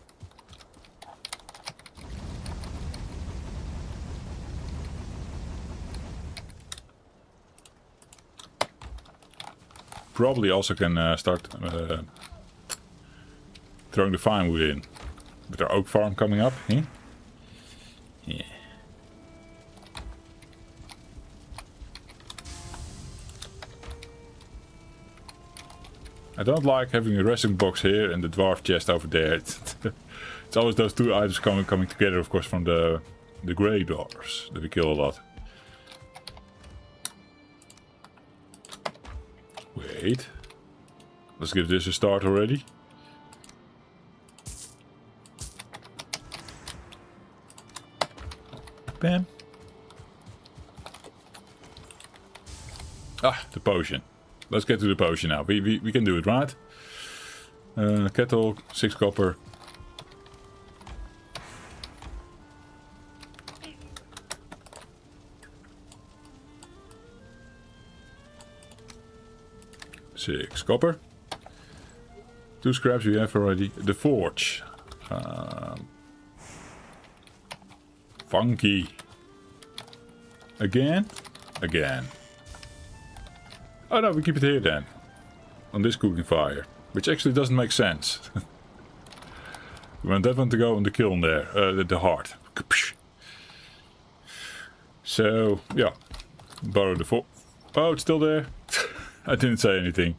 A: Probably also can start throwing the firewood in. With our oak farm coming up, eh? Yeah. I don't like having a resting box here and the dwarf chest over there. It's always those two items coming together, of course, from the grey dwarves that we kill a lot. Wait. Let's give this a start already. Bam. Ah, the potion. Let's get to the potion now. We can do it, right? Kettle, 6 copper. Six copper. 2 scraps we have already. The forge. Funky. Again? Again. Oh no, we keep it here then. On this cooking fire. Which actually doesn't make sense. We want that one to go on the kiln there. The heart. So, yeah. Borrow the forge. Oh, it's still there? I didn't say anything.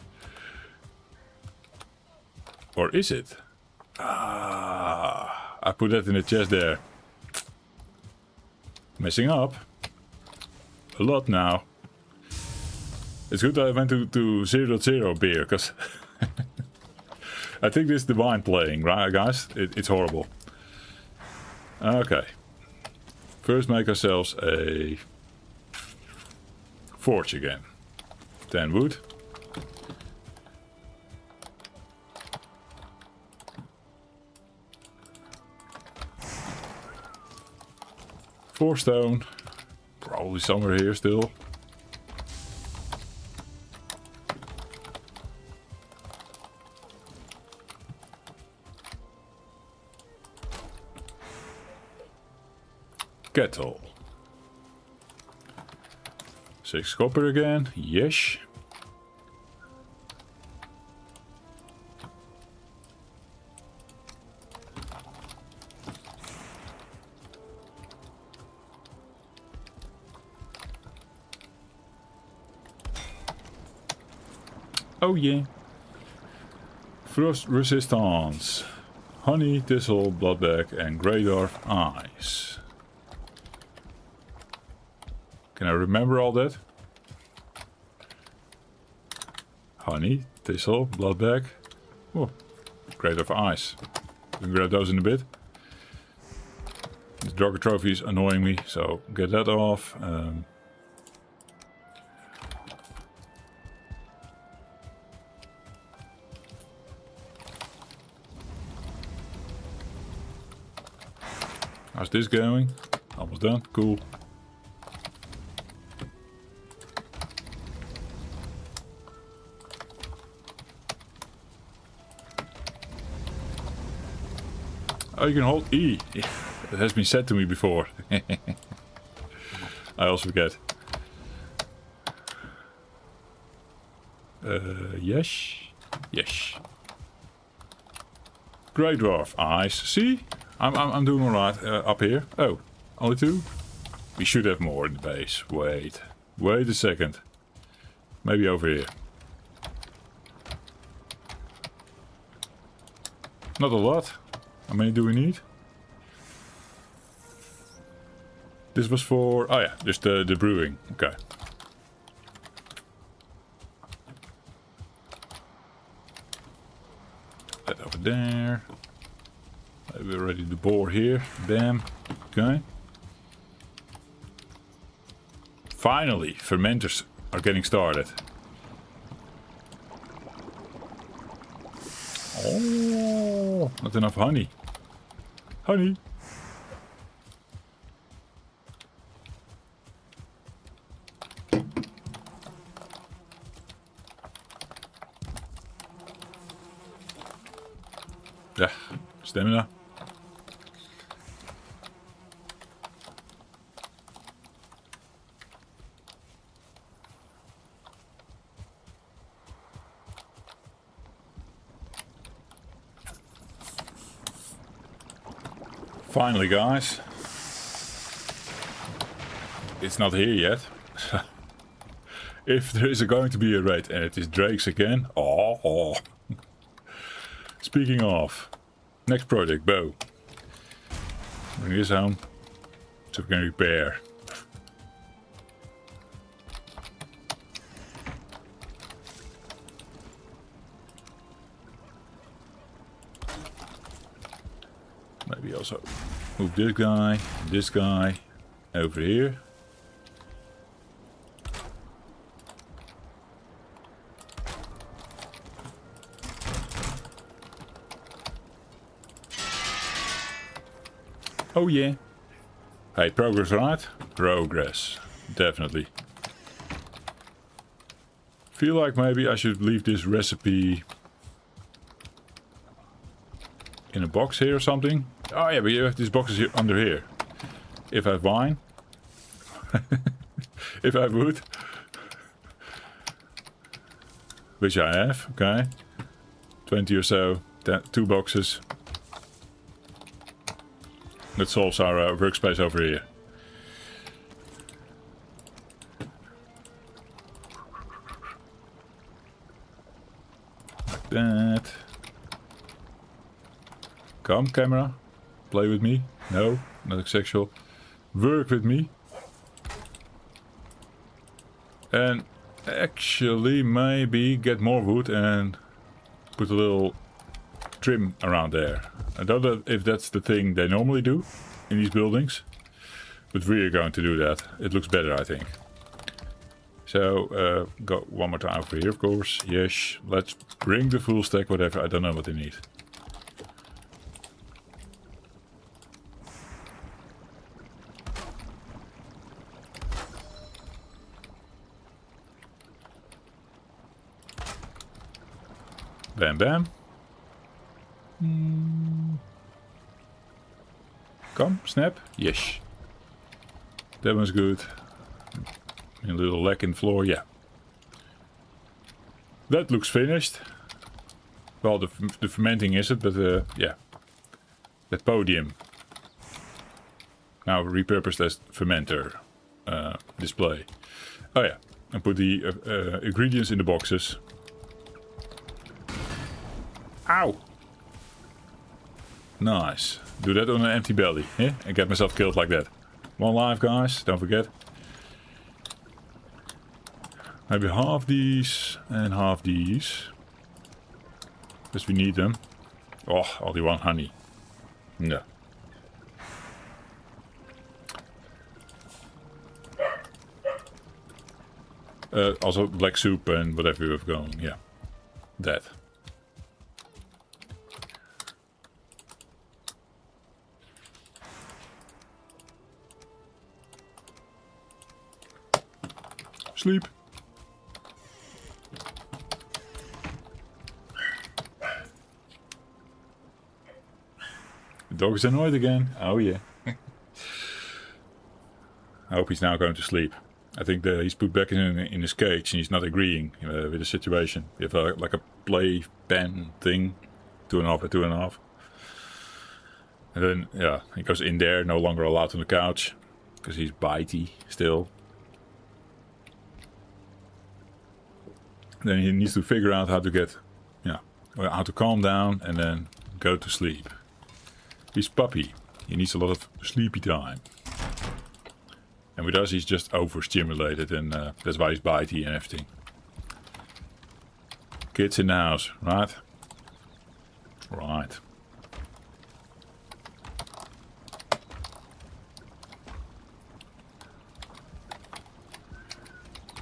A: Or is it? Ah, I put that in the chest there. Messing up. A lot now. It's good that I went to 0.0 beer, because I think this is the wine playing, right guys? It's horrible. Okay. First make ourselves a forge again. 10 wood. Four stone. Probably somewhere here still. Kettle. 6 copper again. Yes. Oh yeah. Frost resistance. Honey, thistle, bloodbag and Draugr ice. Can I remember all that? Honey, thistle, bloodbag. Oh, Draugr ice. We can grab those in a bit. The Draugr trophy is annoying me, so get that off. How's this going? Almost done. Cool. Oh, you can hold E. It has been said to me before. I also forget. Yes. Yes. Grey dwarf ice. See? I'm doing alright up here. Oh, only 2? We should have more in the base. Wait a second. Maybe over here. Not a lot. How many do we need? This was for... Oh yeah, just the brewing. Okay. That over there. We're ready to bore here. Bam. Okay. Finally, fermenters are getting started. Oh, not enough honey. Honey. Yeah, stamina. Finally, guys. It's not here yet. If there is going to be a raid and it is Drakes again. Oh. Speaking of, next project, bow. Bring this home so we can repair. Maybe also move this guy over here. Oh yeah. Hey, progress, right? Progress. Definitely. Feel like maybe I should leave this recipe in a box here or something. Oh yeah, but you have these boxes here under here. If I have wine. If I have wood. Which I have, okay. 20 or so. 2 boxes. That solves our workspace over here. Like that. Come, camera. Play with me. No, not sexual. Work with me. And actually maybe get more wood and put a little trim around there. I don't know if that's the thing they normally do in these buildings, but we are going to do that. It looks better, I think. So, go one more time over here, of course. Yes, let's bring the full stack, whatever. I don't know what they need. Bam, bam. Come, snap. Yes. That one's good. A little leck in the floor, yeah. That looks finished. Well, the fermenting isn't, but yeah. That podium. Now repurposed as fermenter display. Oh yeah, and put the ingredients in the boxes. Ow! Nice. Do that on an empty belly, yeah? And get myself killed like that. One life, guys. Don't forget. Maybe half these and half these. Because we need them. Oh, only one honey. No. Also black soup and whatever we've gone. Yeah. That. Sleep. The dog is annoyed again. Oh yeah. I hope he's now going to sleep. I think that he's put back in his cage and he's not agreeing with the situation. We have like a play pen thing, 2.5 by 2.5. And then yeah, he goes in there, no longer allowed on the couch because he's bitey still. Then he needs to figure out how to get, how to calm down and then go to sleep. He's puppy. He needs a lot of sleepy time. And with us, he's just overstimulated, and that's why he's bitey and everything. Kids in the house, right? Right.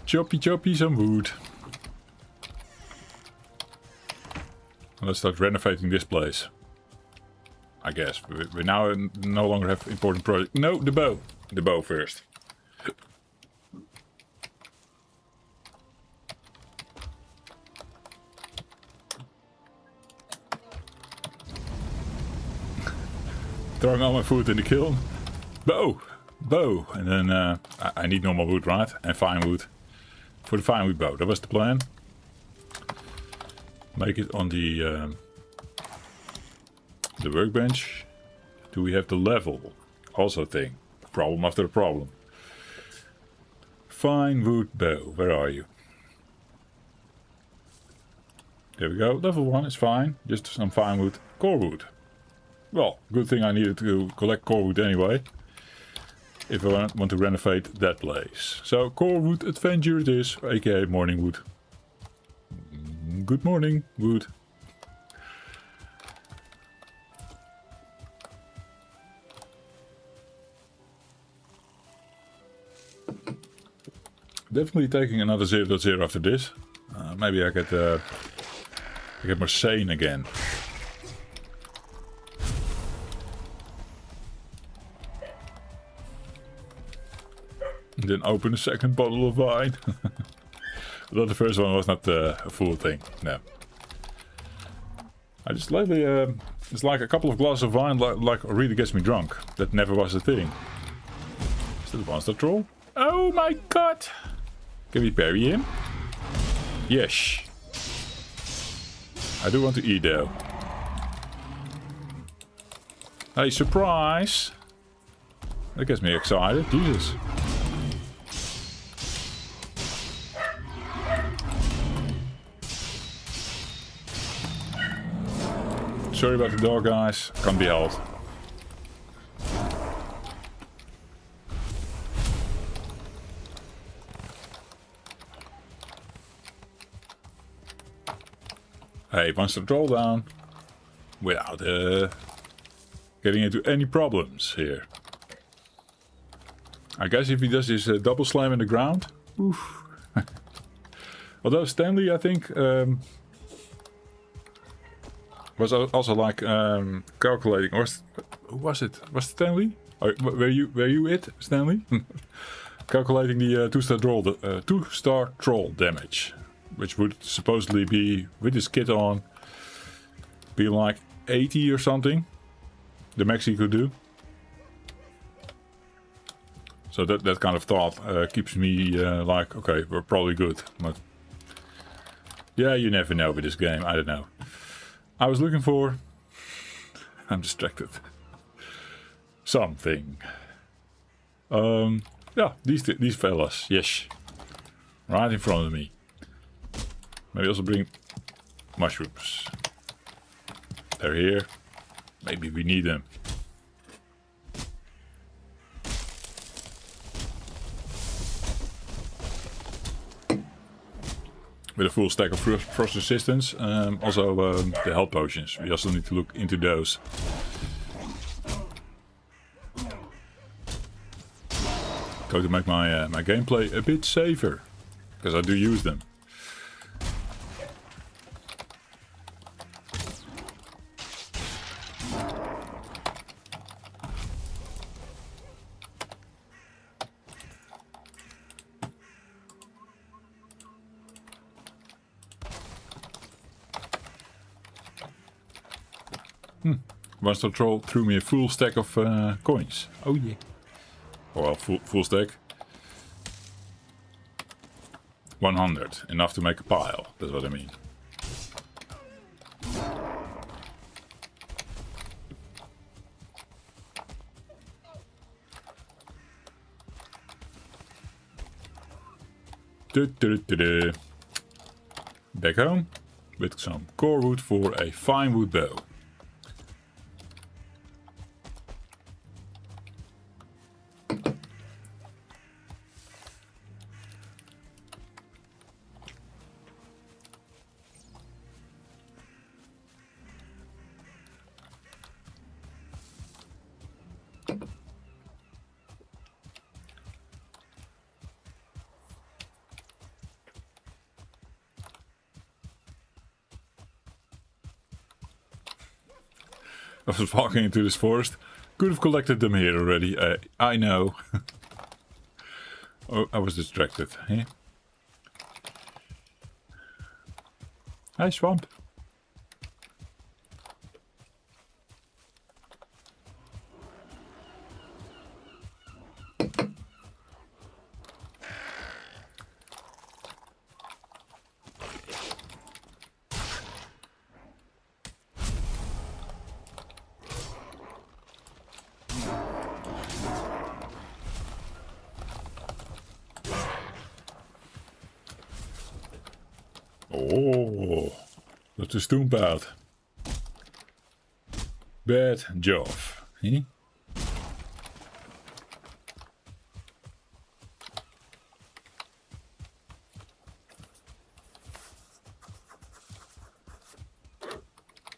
A: Choppy, some wood. Let's start renovating this place. I guess. We now no longer have important projects. No, the bow. The bow first. Throwing all my food in the kiln. Bow! Bow! And then I need normal wood, right? And fine wood. For the fine wood bow. That was the plan. Make it on the workbench. Do we have the level? Also a thing. Problem after a problem. Fine wood bow. Where are you? There we go. Level 1 is fine. Just some fine wood. Core wood. Well, good thing I needed to collect core wood anyway. If I want to renovate that place. So core wood adventure it is. Aka morning wood. Good morning, wood. Definitely taking another 0.0 after this. Maybe I get more sane again. And then open a second bottle of wine. Although the first one was not a full thing, no. I just lately, it's like a couple of glasses of wine like really gets me drunk. That never was a thing. Is that a monster troll? Oh my god! Can we parry him? Yes. I do want to eat though. Hey, surprise! That gets me excited, Jesus. Sorry about the dog, guys. Can't be helped. Hey, wants to troll down without getting into any problems here. I guess if he does his double slam in the ground, oof. Although Stanley, I think, was also like calculating, or who was it? Was it Stanley? Or, were you it, Stanley? Calculating the two-star troll damage, which would supposedly be with his kit on, be like 80 or something. The max he could do. So that kind of thought keeps me like, okay, we're probably good, but yeah, you never know with this game. I don't know. I was looking for... I'm distracted. Something. Yeah, these fellas. Yes. Right in front of me. Maybe also bring mushrooms. They're here. Maybe we need them. With a full stack of frost resistance. Also the health potions. We also need to look into those. Going to make my my gameplay a bit safer. Because I do use them. Monster Troll threw me a full stack of coins. Oh yeah. Oh, well, full stack. 100. Enough to make a pile. That's what I mean. Back home with some core wood for a fine wood bow. I was walking into this forest. Could have collected them here already. I know. Oh, I was distracted. Hey? Hi, swamp. Oh, dat is toen bad. Bad Joff. Hm?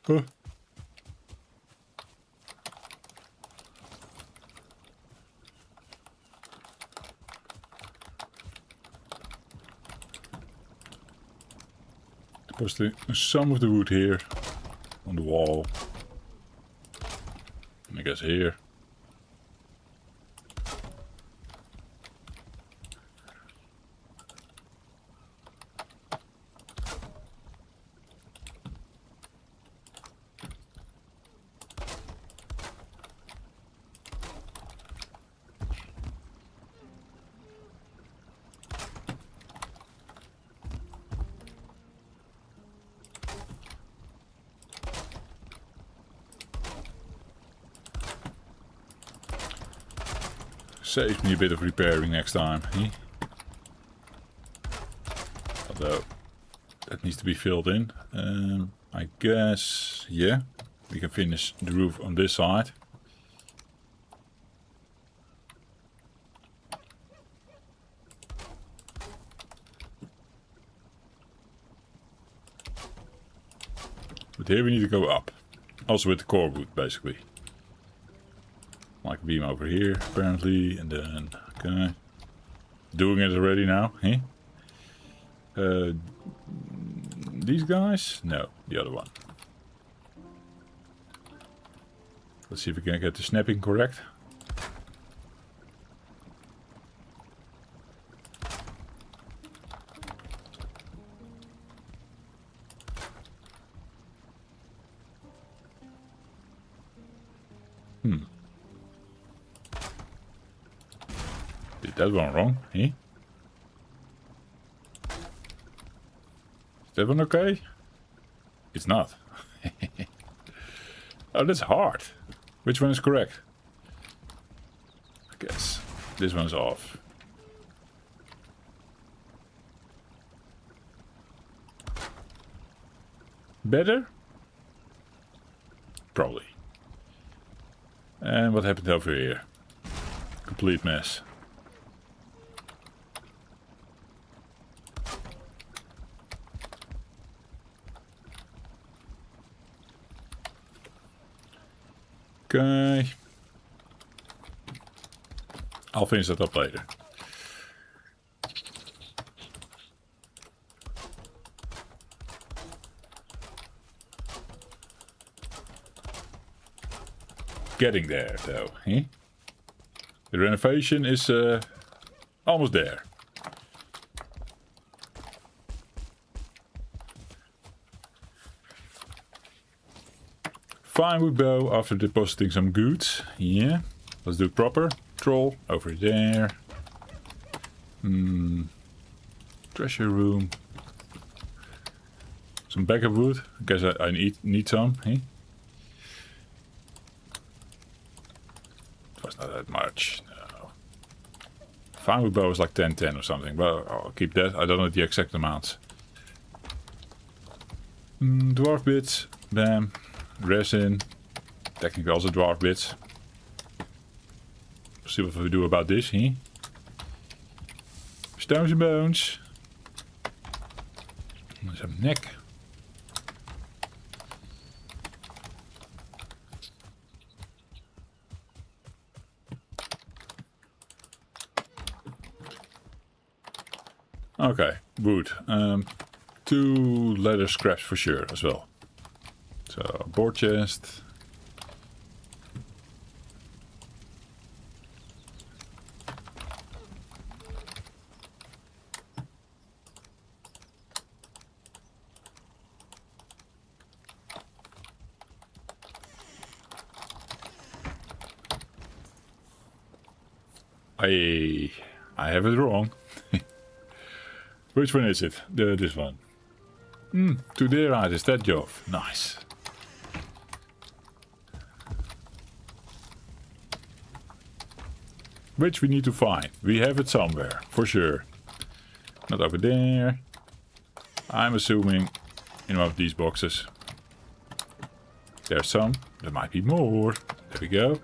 A: Huh. Posting some of the wood here on the wall. And I guess here. Saves me a bit of repairing next time. Eh? Although that needs to be filled in. I guess, yeah, we can finish the roof on this side. But here we need to go up. Also with the core wood, basically. Like a beam over here, apparently, and then, okay. Doing it already now, eh? These guys? No, the other one. Let's see if we can get the snapping correct. Did that one wrong, eh? Is that one okay? It's not. Oh, that's hard. Which one is correct? I guess this one's off. Better? Probably. And what happened over here? Complete mess. Okay. I'll finish that up later. Getting there though, eh? The renovation is almost there. Fine with bow after depositing some goods. Yeah, let's do it proper. Troll over there. Treasure room. Some backup wood. I guess I need some. Eh? It was not that much. No. Fine with bow is like 10 or something. But I'll keep that. I don't know the exact amounts. Dwarf bits. Bam. Resin. Technically also dwarf bits. See what we do about this, huh? Stones and bones. Some neck. Okay, wood. 2 leather scraps for sure as well. So, board chest. I have it wrong. Which one is it? This one. To the right is that Joff. Nice. Which we need to find. We have it somewhere, for sure. Not over there. I'm assuming in one of these boxes. There's some. There might be more. There we go.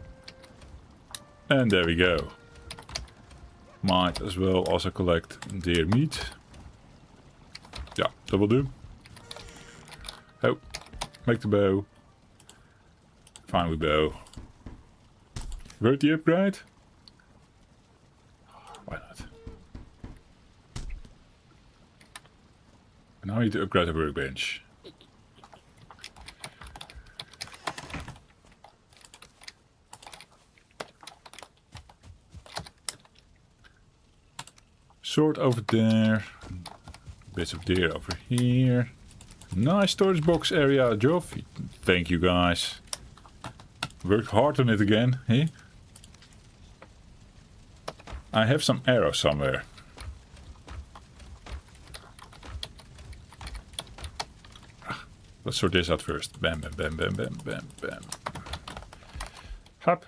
A: And there we go. Might as well also collect deer meat. Yeah, that will do. Oh, make the bow. Fine with bow. Worth the upgrade? Why not? Now I need to upgrade the workbench. Sword over there. Bits of deer over here. Nice storage box area, Joff. Thank you guys. Worked hard on it again, eh? I have some arrows somewhere. Let's sort this out first. Bam, bam, bam, bam, bam, bam, bam. Hop.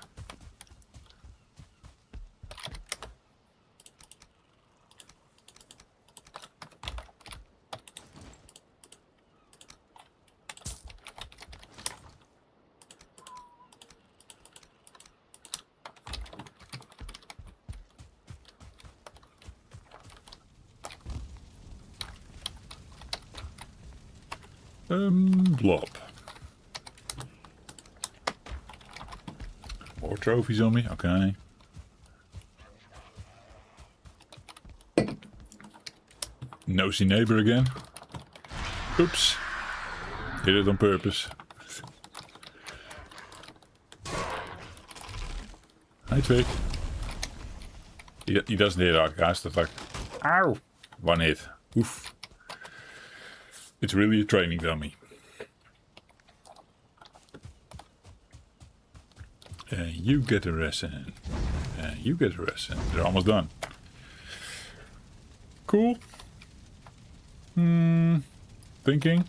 A: Blob. More trophies on me, okay. Nosy neighbor again. Oops. Did it on purpose. Hi Twig. He doesn't hit hard, guys. That's like, ow! One hit. Oof. It's really a training dummy. You get a resin. You get a resin. They're almost done. Cool. Thinking.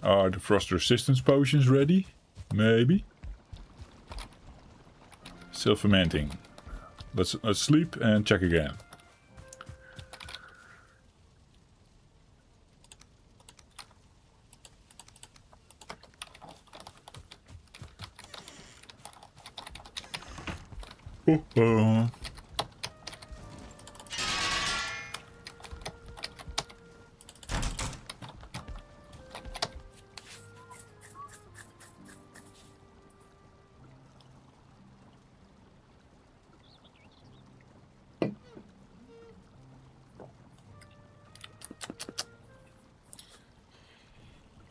A: Are the frost resistance potions ready? Maybe. Still fermenting. Let's sleep and check again. Oh.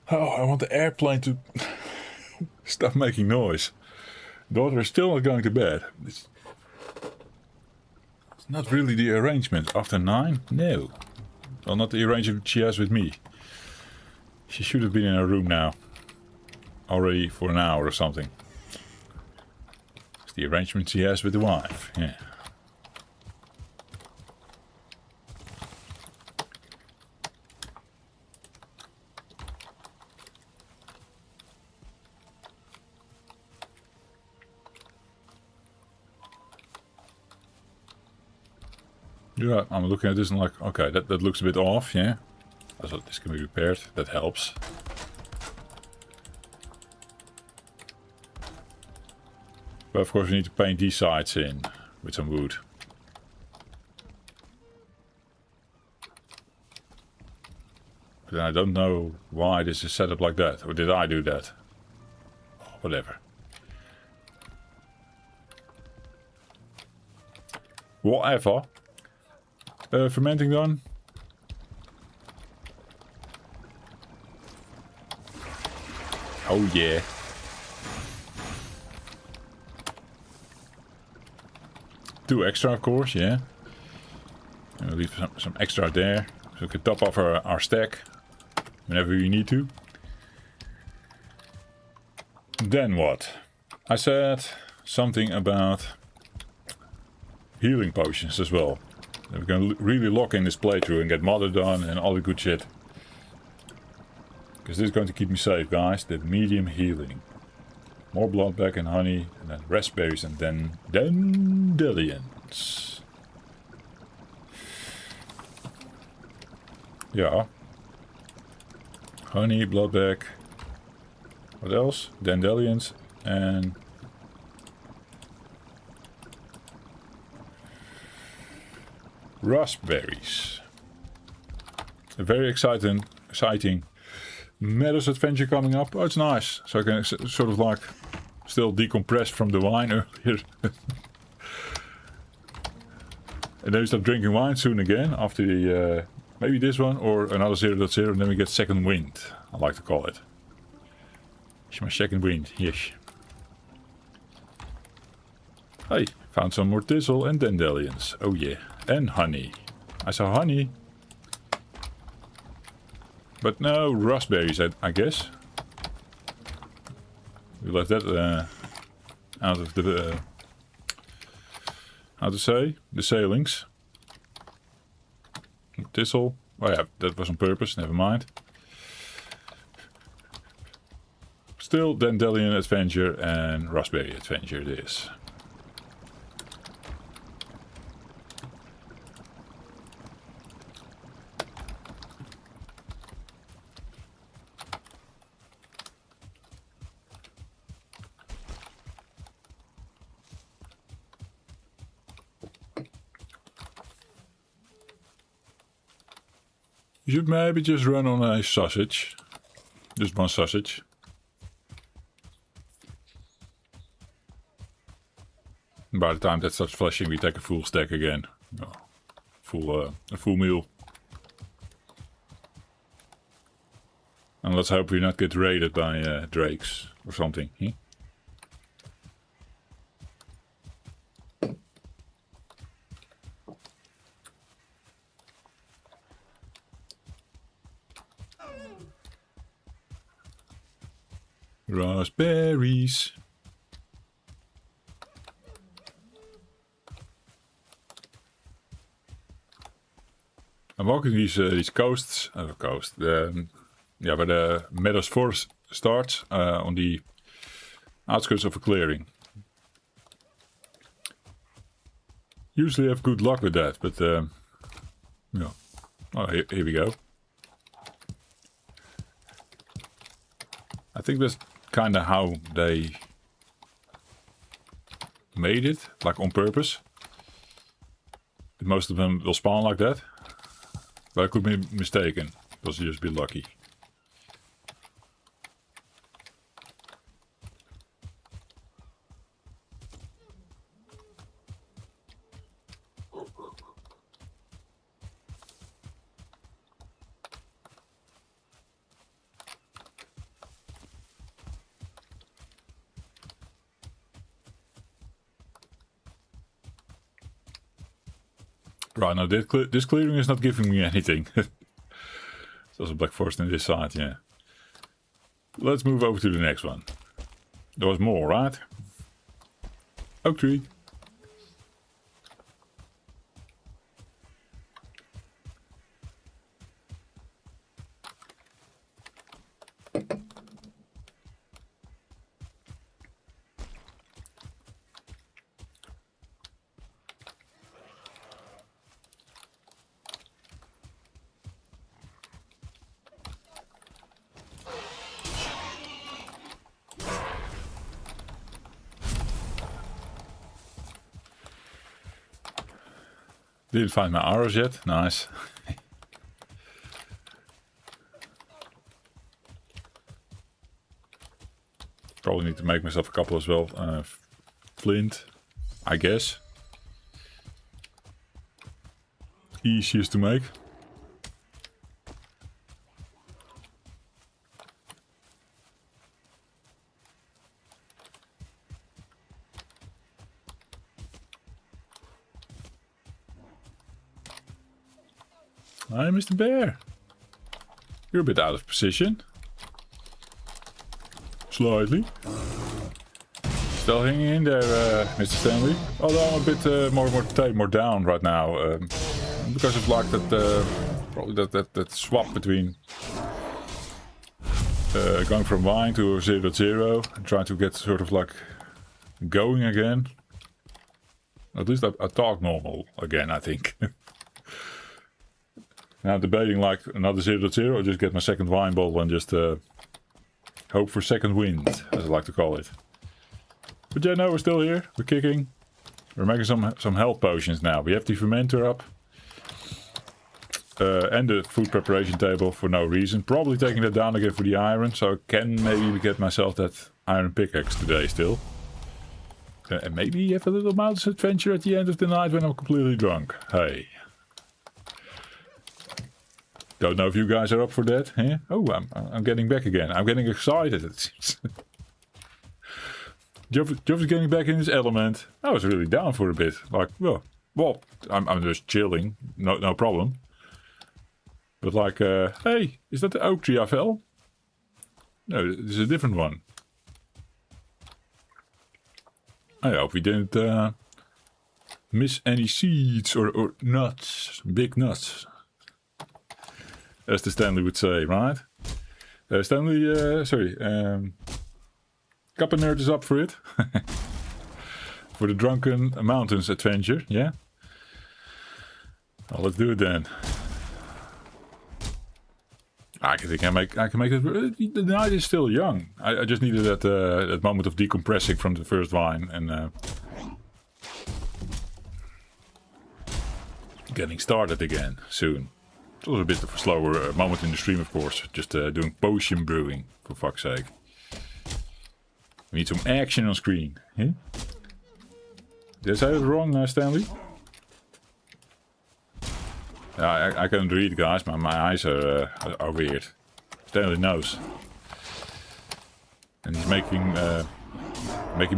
A: Oh, I want the airplane to stop making noise. Daughter is still not going to bed. It's not really the arrangement. After 9? No. Well, not the arrangement she has with me. She should have been in her room now. Already for an hour or something. It's the arrangement she has with the wife. Yeah. Yeah, I'm looking at this and like, okay, that looks a bit off, yeah. Also, this can be repaired, that helps. But of course we need to paint these sides in with some wood. But I don't know why this is set up like that, or did I do that? Whatever. Whatever. Fermenting done. Oh yeah. Two extra, of course, yeah. And we'll leave some extra there, so we can top off our stack whenever we need to. Then what? I said something about healing potions as well. We're gonna really lock in this playthrough and get mother done and all the good shit. Because this is going to keep me safe, guys. The medium healing. More blood back and honey, and then raspberries, and then dandelions. Yeah. Honey, blood back. What else? Dandelions and raspberries. A very exciting Meadows adventure coming up. Oh, it's nice. So I can sort of like still decompress from the wine earlier. And then we start drinking wine soon again after the maybe this one or another 0.0, and then we get second wind, I like to call it. It's my second wind, yes. Hey, found some more thistle and dandelions. Oh yeah, and honey. I saw honey. But no raspberries, I guess. We left that out of the how to say, the sailings. Thistle. Oh yeah, that was on purpose, never mind. Still dandelion adventure and raspberry adventure it is. You should maybe just run on a sausage. Just one sausage. By the time that starts flashing, we take a full stack again. Oh, a full meal. And let's hope we not get raided by drakes or something. Hmm? Raspberries. I'm walking these coasts, yeah, where the Meadows Forest starts, on the outskirts of a clearing. Usually I have good luck with that, but yeah. Oh, here we go. I think that's kind of how they made it, like on purpose. Most of them will spawn like that. But I could be mistaken. It was just a bit lucky. Right, now this clearing is not giving me anything. There's also black forest on this side, yeah. Let's move over to the next one. There was more, right? Oak tree. Didn't find my arrows yet. Nice. Probably need to make myself a couple as well. Flint, I guess. Easiest to make. Hi, Mr. Bear. You're a bit out of position. Slightly. Still hanging in there, Mr. Stanley. Although I'm a bit more down right now. Because of like that, probably that swap between going from wine to 0.0 and trying to get sort of like going again. At least I talk normal again, I think. Now debating like another 0.0 or just get my second wine bottle and just hope for second wind, as I like to call it. But yeah, no, we're still here. We're kicking. We're making some health potions now. We have the fermenter up. And the food preparation table for no reason. Probably taking that down again for the iron. So I can maybe get myself that iron pickaxe today still. And maybe have a little mountain adventure at the end of the night when I'm completely drunk. Hey. Don't know if you guys are up for that. Eh? Oh, I'm getting back again. I'm getting excited. Joff is getting back in his element. I was really down for a bit. Like, well, I'm just chilling. No problem. But like, hey, is that the oak tree I fell? No, this is a different one. I hope we didn't miss any seeds or nuts. Big nuts. As the Stanley would say, right? Kappa Nerd is up for it. For the Drunken Mountains adventure, yeah? Well, let's do it then. I think I can make it. The night is still young. I just needed that moment of decompressing from the first wine and getting started again soon. It was a bit of a slower moment in the stream, of course. Just doing potion brewing, for fuck's sake. We need some action on screen. Eh? Did I say it wrong, Stanley? I can't read, guys. My eyes are weird. Stanley knows. And he's making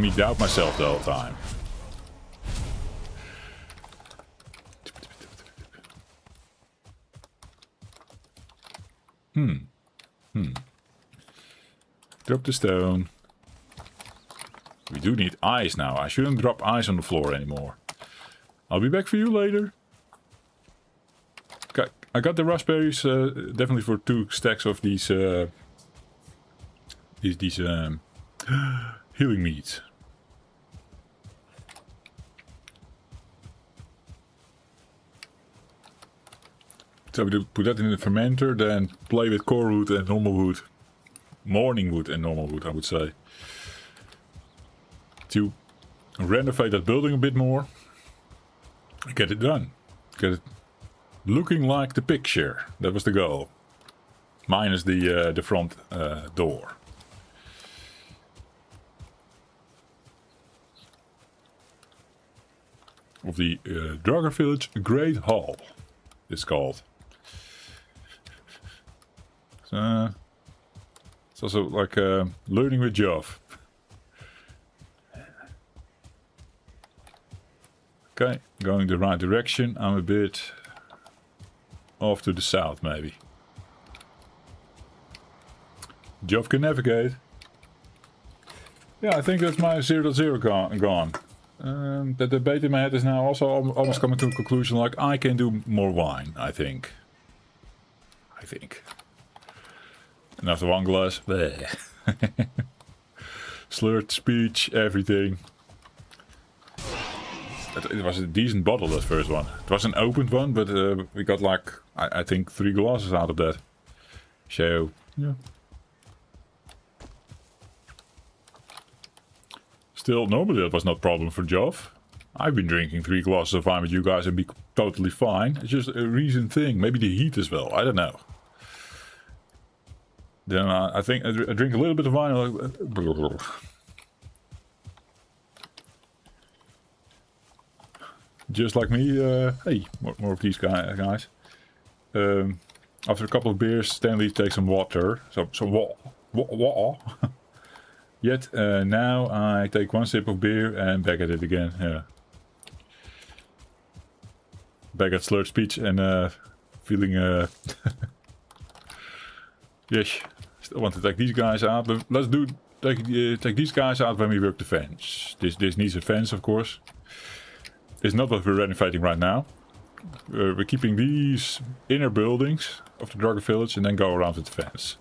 A: me doubt myself the whole time. Drop the stone. We do need ice now. I shouldn't drop ice on the floor anymore. I'll be back for you later. I got the raspberries definitely for 2 stacks of these healing meats. So we do put that in the fermenter, then play with core wood and normal wood. Morning wood and normal wood, I would say. To renovate that building a bit more. Get it done. Get it looking like the picture. That was the goal. Minus the front door. Of the Draugr Village Great Hall, it's called. So, it's also like learning with Joff. Okay, going the right direction. I'm a bit off to the south, maybe. Joff can navigate. Yeah, I think that's my 0.0 gone. The debate in my head is now also almost coming to a conclusion, like I can do more wine, I think. And after one glass, bleh. Slurred speech, everything. It was a decent bottle, that first one. It was an opened one, but we got like, I think 3 glasses out of that. So, yeah. Still, normally that was not a problem for Joff. I've been drinking 3 glasses of wine with you guys and be totally fine. It's just a recent thing. Maybe the heat as well. I don't know. Then I think I drink a little bit of wine. Like, just like me. Hey, more of these guys. After a couple of beers, Stanley takes some water. Some water. Yet now I take 1 sip of beer and back at it again. Yeah. Back at slurred speech and feeling yes. Still want to take these guys out, but let's take these guys out when we work the fence. This needs a fence, of course. It's not what we're renovating right now. We're keeping these inner buildings of the Draugr Village and then go around with the fence.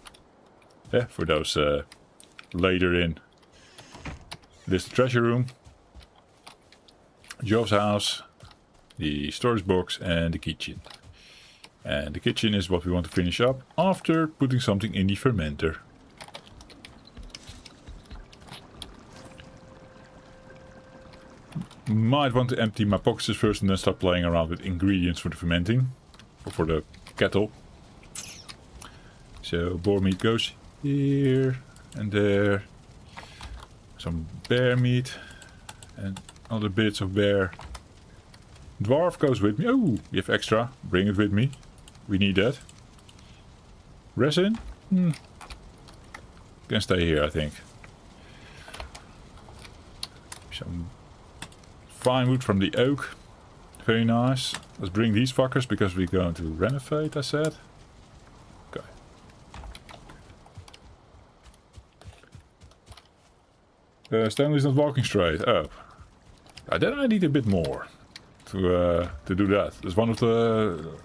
A: Yeah, for those later in. This is the treasure room, Joff's house, the storage box and the kitchen. And the kitchen is what we want to finish up after putting something in the fermenter. Might want to empty my boxes first and then start playing around with ingredients for the fermenting. Or for the kettle. So boar meat goes here and there. Some bear meat and other bits of bear. Dwarf goes with me. Oh, we have extra. Bring it with me. We need that. Resin? Can stay here, I think. Some fine wood from the oak. Very nice. Let's bring these fuckers because we're going to renovate, I said. Stanley's not walking straight. Oh. Then I need a bit more to do that. It's one of the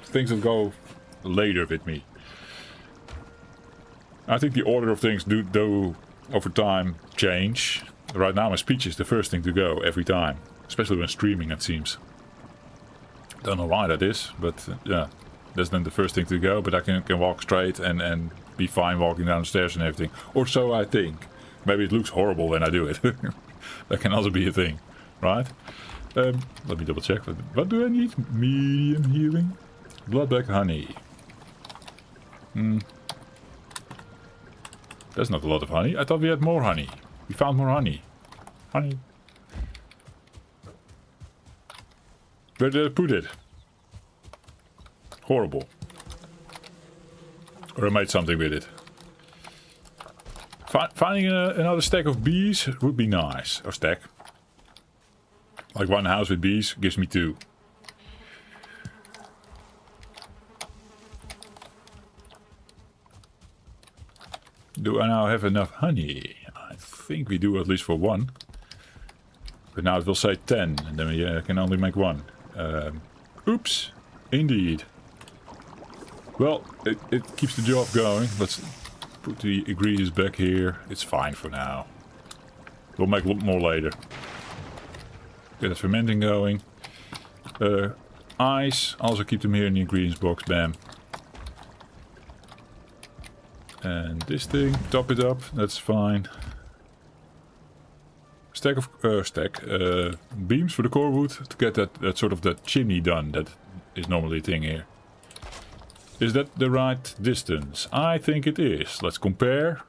A: things that go later with me. I think the order of things do over time change. Right now my speech is the first thing to go every time. Especially when streaming, it seems. Don't know why that is, but yeah. That's then the first thing to go, but I can walk straight and be fine walking down the stairs and everything. Or so I think. Maybe it looks horrible when I do it. That can also be a thing, right? Let me double check. What do I need? Medium healing. Bloodback honey. That's not a lot of honey. I thought we had more honey. We found more honey. Honey. Where did I put it? Horrible. Or I made something with it. Finding another stack of bees would be nice. Or stack. Like one house with bees gives me 2. Do I now have enough honey? I think we do at least for 1. But now it will say 10 and then we can only make 1. Oops. Indeed. Well, it keeps the job going. Let's put the ingredients back here. It's fine for now. We'll make a lot more later. Get the fermenting going. Ice. Also keep them here in the ingredients box. Bam. And this thing. Top it up. That's fine. beams for the core wood to get that sort of that chimney done. That is normally a thing here. Is that the right distance? I think it is. Let's compare.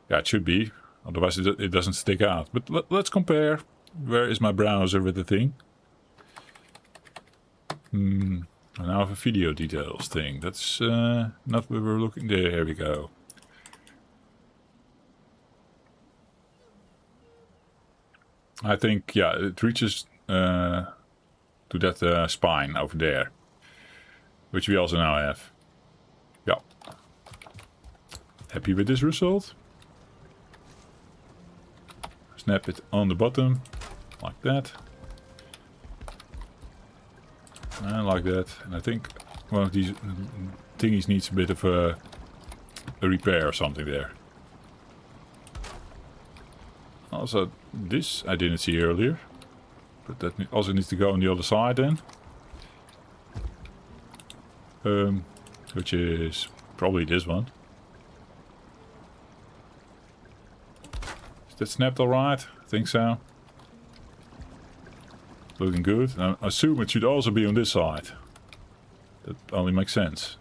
A: Yeah, it should be. Otherwise it doesn't stick out. But let's compare. Where is my browser with the thing? I now have a video details thing. That's not where we're looking. There, here we go. I think, yeah, it reaches to that spine over there. Which we also now have. Yeah. Happy with this result? Snap it on the bottom. Like that. And like that. And I think one of these thingies needs a bit of a repair or something there. Also, this I didn't see earlier. But that also needs to go on the other side then. Which is probably this one. Is that snapped alright? I think so. Looking good. I assume it should also be on this side. That only makes sense.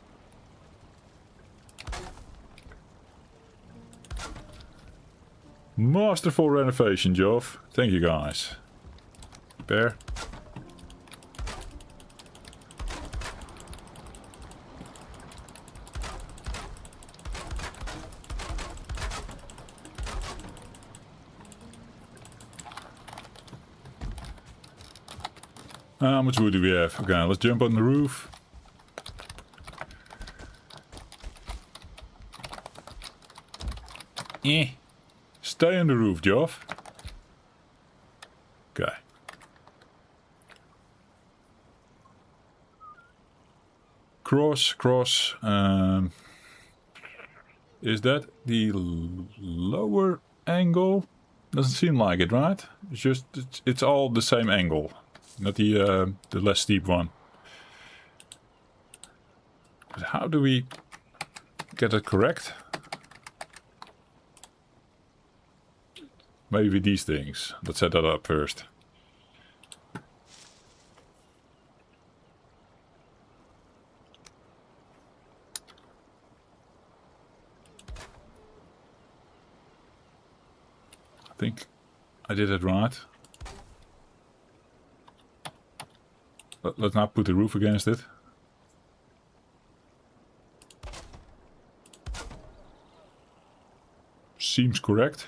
A: Masterful renovation, Joff. Thank you guys. Bear. How much wood do we have? Okay, let's jump on the roof. Stay on the roof, Joff. Okay. Cross. Is that the lower angle? Doesn't seem like it, right? It's just, it's all the same angle. Not the less steep one. But how do we get it correct? Maybe with these things. Let's set that up first. I think I did it right. Let's not put the roof against it. Seems correct.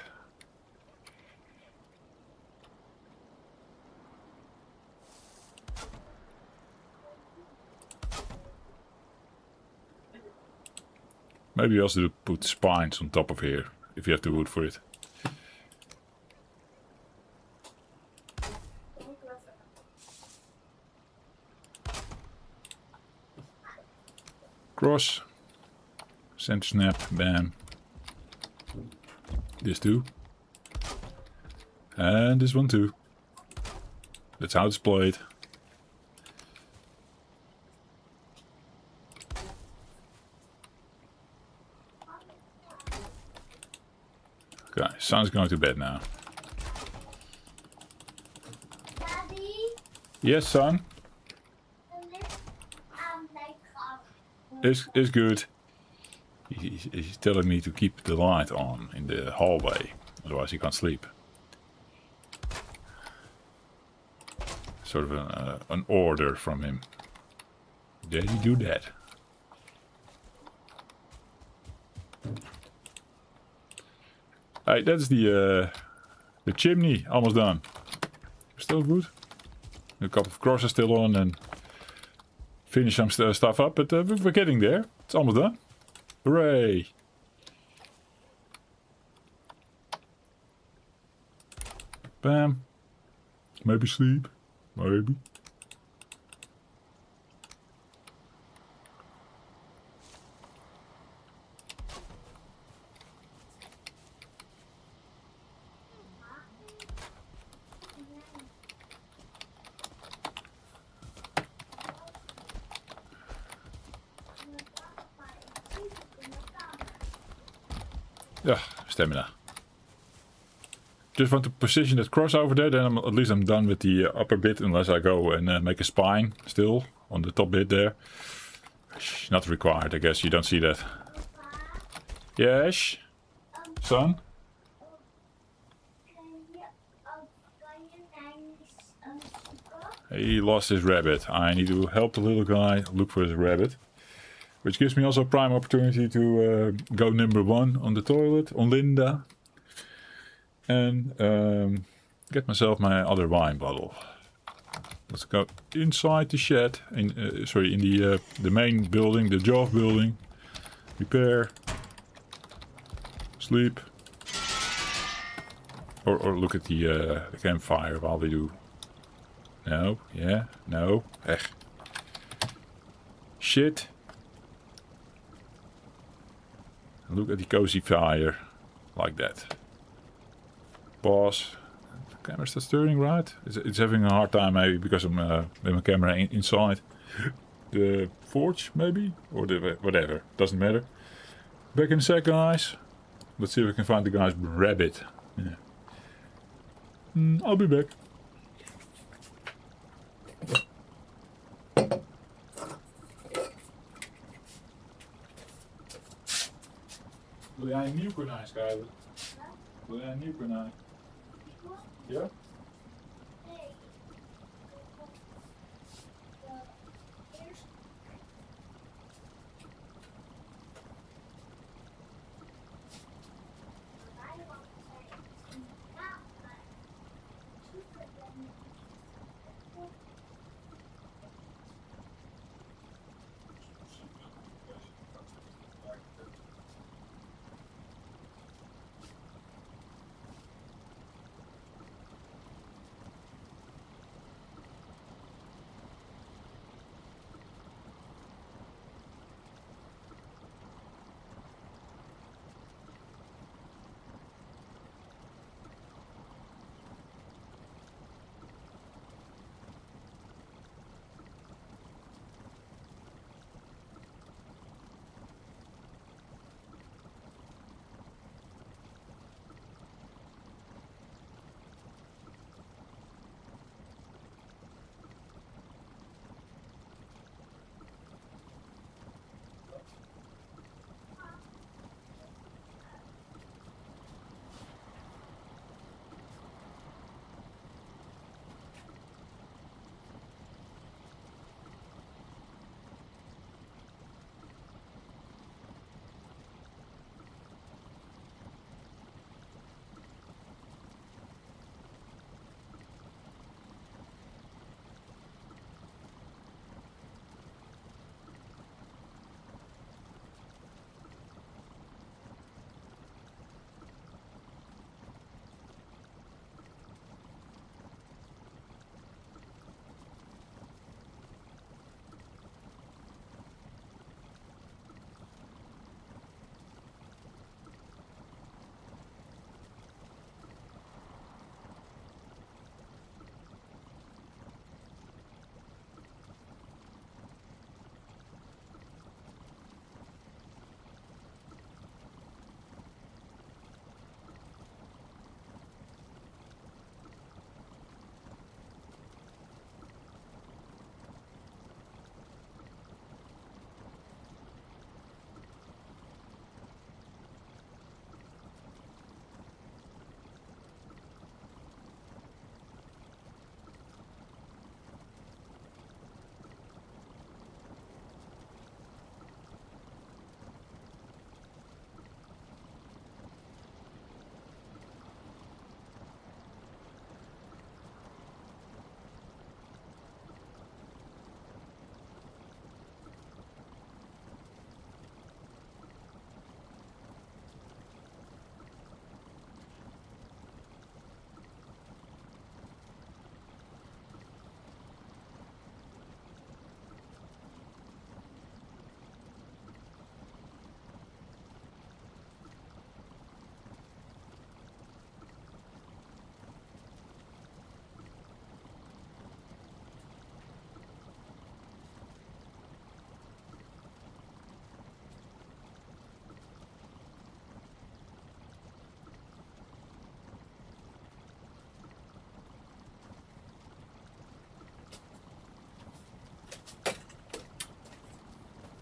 A: Maybe also put spines on top of here, if you have the wood for it. Cross. Center snap, bam. This too. And this one too. That's how it's played. Okay, sun's going to bed now.
B: Daddy?
A: Yes, son? Is good. He's telling me to keep the light on in the hallway, otherwise he can't sleep. Sort of an order from him. Daddy, do that. Hey, that's the chimney, almost done. Still good. A couple of crosses still on and finish some stuff up, but we're getting there. It's almost done. Hooray! Bam. Maybe sleep. Maybe. Ja, stamina. just want to position that cross over there, then at least I'm done with the upper bit, unless I go and make a spine still on the top bit there. Not required, I guess. You don't see that. Yes, son? He lost his rabbit. I need to help the little guy look for his rabbit. Which gives me also a prime opportunity to go number 1 on the toilet, on Linda. And get myself my other wine bottle. Let's go inside the shed. In the main building, the Joff building. Repair. Sleep. Or look at the campfire while we do. No, yeah, no, echt. Shit. Look at the cozy fire. Like that. Pause. The camera starts turning, right? It's having a hard time maybe because I'm with my camera inside the forge, maybe? Or the whatever. Doesn't matter. Back in a sec, guys. Let's see if we can find the guy's rabbit. Yeah. I'll be back. Wil jij een nieuw konijn schrijven? Wil jij een nieuw konijn? Ja?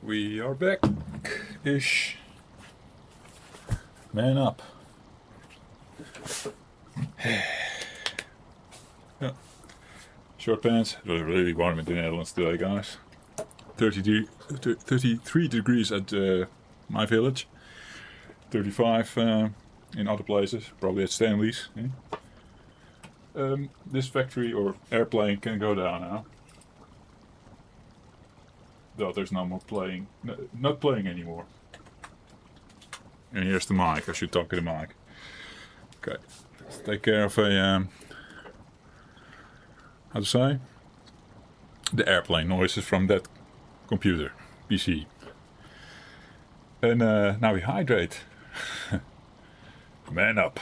A: We are back-ish. Man up. Yeah. Short pants. It was really warm in the Netherlands today, guys. 33 degrees at my village. 35 in other places, probably at Stanley's. This factory or airplane can go down now. Though there's no more playing, not playing anymore. And here's the mic. I should talk to the mic. Okay, let's take care of a how to say, the airplane noises from that computer PC. And now we hydrate. Man up.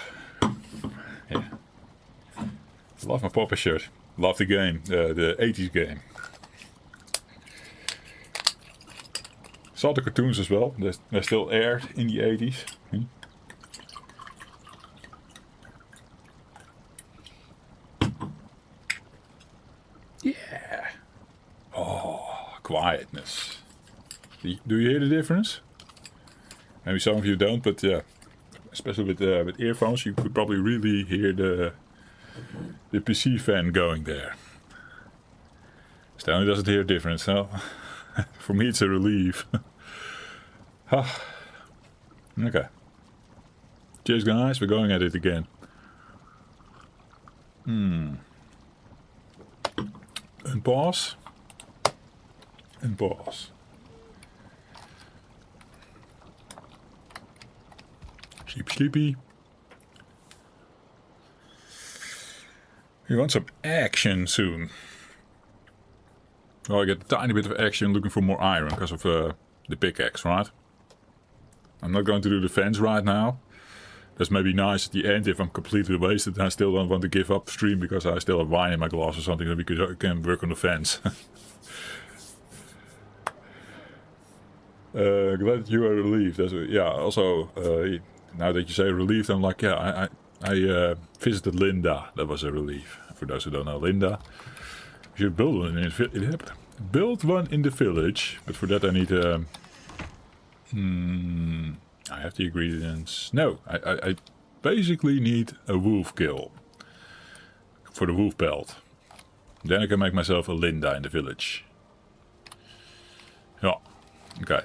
A: Yeah. Love my Popper shirt. Love the game, the 80s game. Saw the cartoons as well. They're still aired in the 80s. Yeah. Oh, quietness. Do you hear the difference? Maybe some of you don't, but yeah, especially with earphones, you could probably really hear the PC fan going there. Stanley doesn't hear a difference, so for me it's a relief. Okay. Cheers, guys. We're going at it again. Unpause. Unpause. Sleepy. We want some action soon. Well, I get a tiny bit of action looking for more iron because of the pickaxe, right? I'm not going to do the fence right now. That's maybe nice at the end if I'm completely wasted and I still don't want to give up stream because I still have wine in my glass or something, that we can work on the fence. Glad you are relieved. Yeah, also, now that you say relieved, I'm like, yeah, I visited Linda. That was a relief. For those who don't know Linda, you should build one in the village, but for that I need I have the ingredients. No, I basically need a wolf kill for the wolf pelt. Then I can make myself a Linda in the village. Yeah, okay.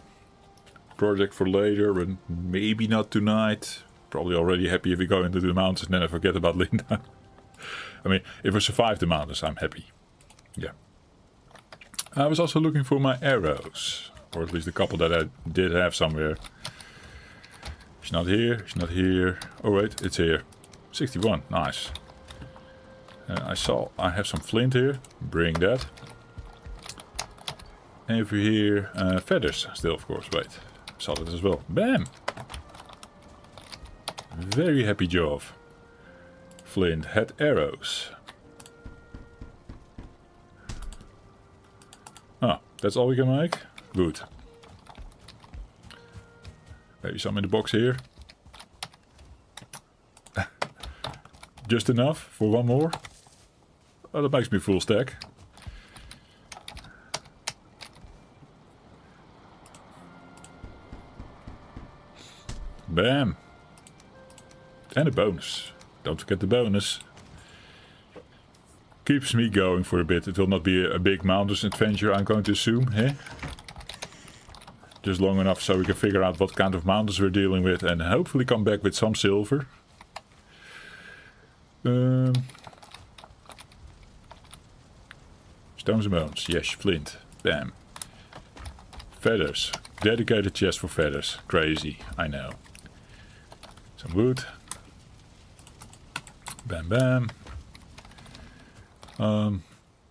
A: Project for later, but maybe not tonight. Probably already happy if we go into the mountains and then I forget about Linda. I mean, if I survive the mountains, I'm happy. Yeah. I was also looking for my arrows. Or at least a couple that I did have somewhere. She's not here. She's not here. Oh wait, it's here. 61. Nice. I have some flint here. Bring that. And over here, feathers still, of course. Wait. Saw that as well. Bam! Very happy Joff. Flint had arrows. Ah, that's all we can make? Good. Maybe some in the box here. Just enough for one more. Oh, that makes me full stack. Bam. And a bonus. Don't forget the bonus. Keeps me going for a bit. It will not be a big mountains adventure, I'm going to assume. Eh? Just long enough so we can figure out what kind of mountains we're dealing with and hopefully come back with some silver. Stones and bones. Yes, flint. Bam. Feathers. Dedicated chest for feathers. Crazy, I know. Some wood. Bam bam.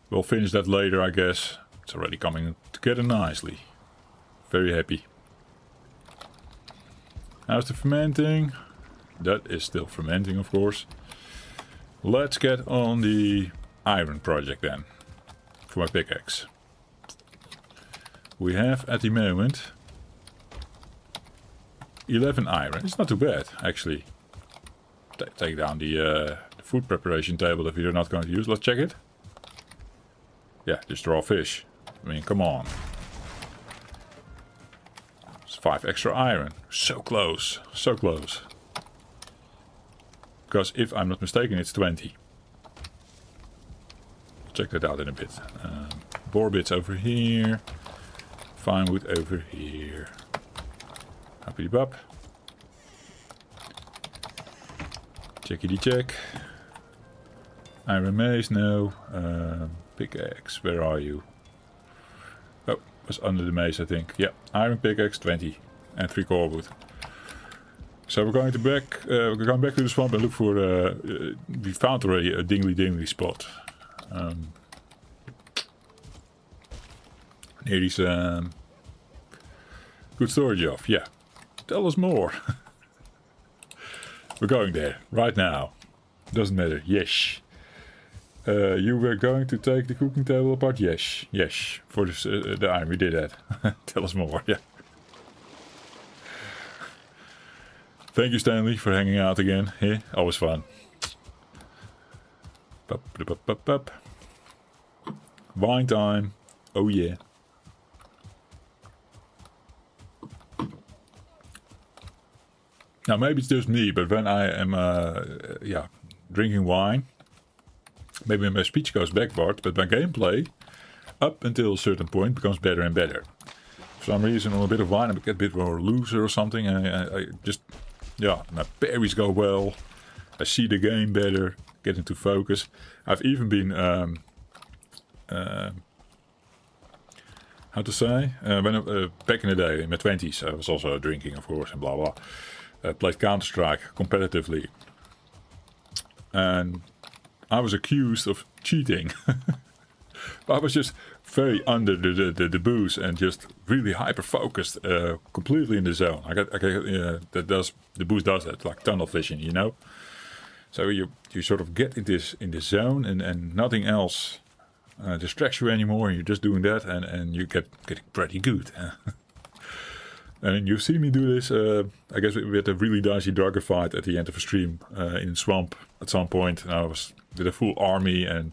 A: We'll finish that later, I guess. It's already coming together nicely. Very happy. How's the fermenting? That is still fermenting, of course. Let's get on the iron project then. For my pickaxe. We have at the moment 11 iron. It's not too bad, actually. Take down the food preparation table that we are not going to use. Let's check it. Yeah, just raw fish. I mean, come on. 5 extra iron. So close. So close. Because if I'm not mistaken, it's 20. Check that out in a bit. Boar bits over here. Fine wood over here. Happy bop. Checkity check. Iron mace, no. Pickaxe, where are you? Oh, was under the mace, I think. Yeah, iron pickaxe 20 and 3 core wood. So we're going back to the swamp and look for. We found already a dingly spot. Near these good storage off. Yeah, tell us more. We're going there right now. Doesn't matter. Yes. You were going to take the cooking table apart? Yes. Yes. For this, the iron, we did that. Tell us more. Yeah. Thank you, Stanley, for hanging out again. Yeah, always fun. Wine time. Oh yeah. Now maybe it's just me, but when I am drinking wine, maybe my speech goes backward, but my gameplay, up until a certain point, becomes better and better. For some reason, on a bit of wine, I get a bit more looser or something, and I just, my parries go well. I see the game better, get into focus. I've even been, how to say, back in the day, in my 20s, I was also drinking, of course, and blah blah. Played Counter-Strike competitively, and I was accused of cheating. I was just very under the booze and just really hyper focused, completely in the zone. The booze does that, like tunnel vision, you know. So you sort of get in the zone, and nothing else distracts you anymore. And you're just doing that, and you getting pretty good. And you see me do this, I guess we had a really dicey Draugr fight at the end of a stream in the swamp at some point. And I was with a full army and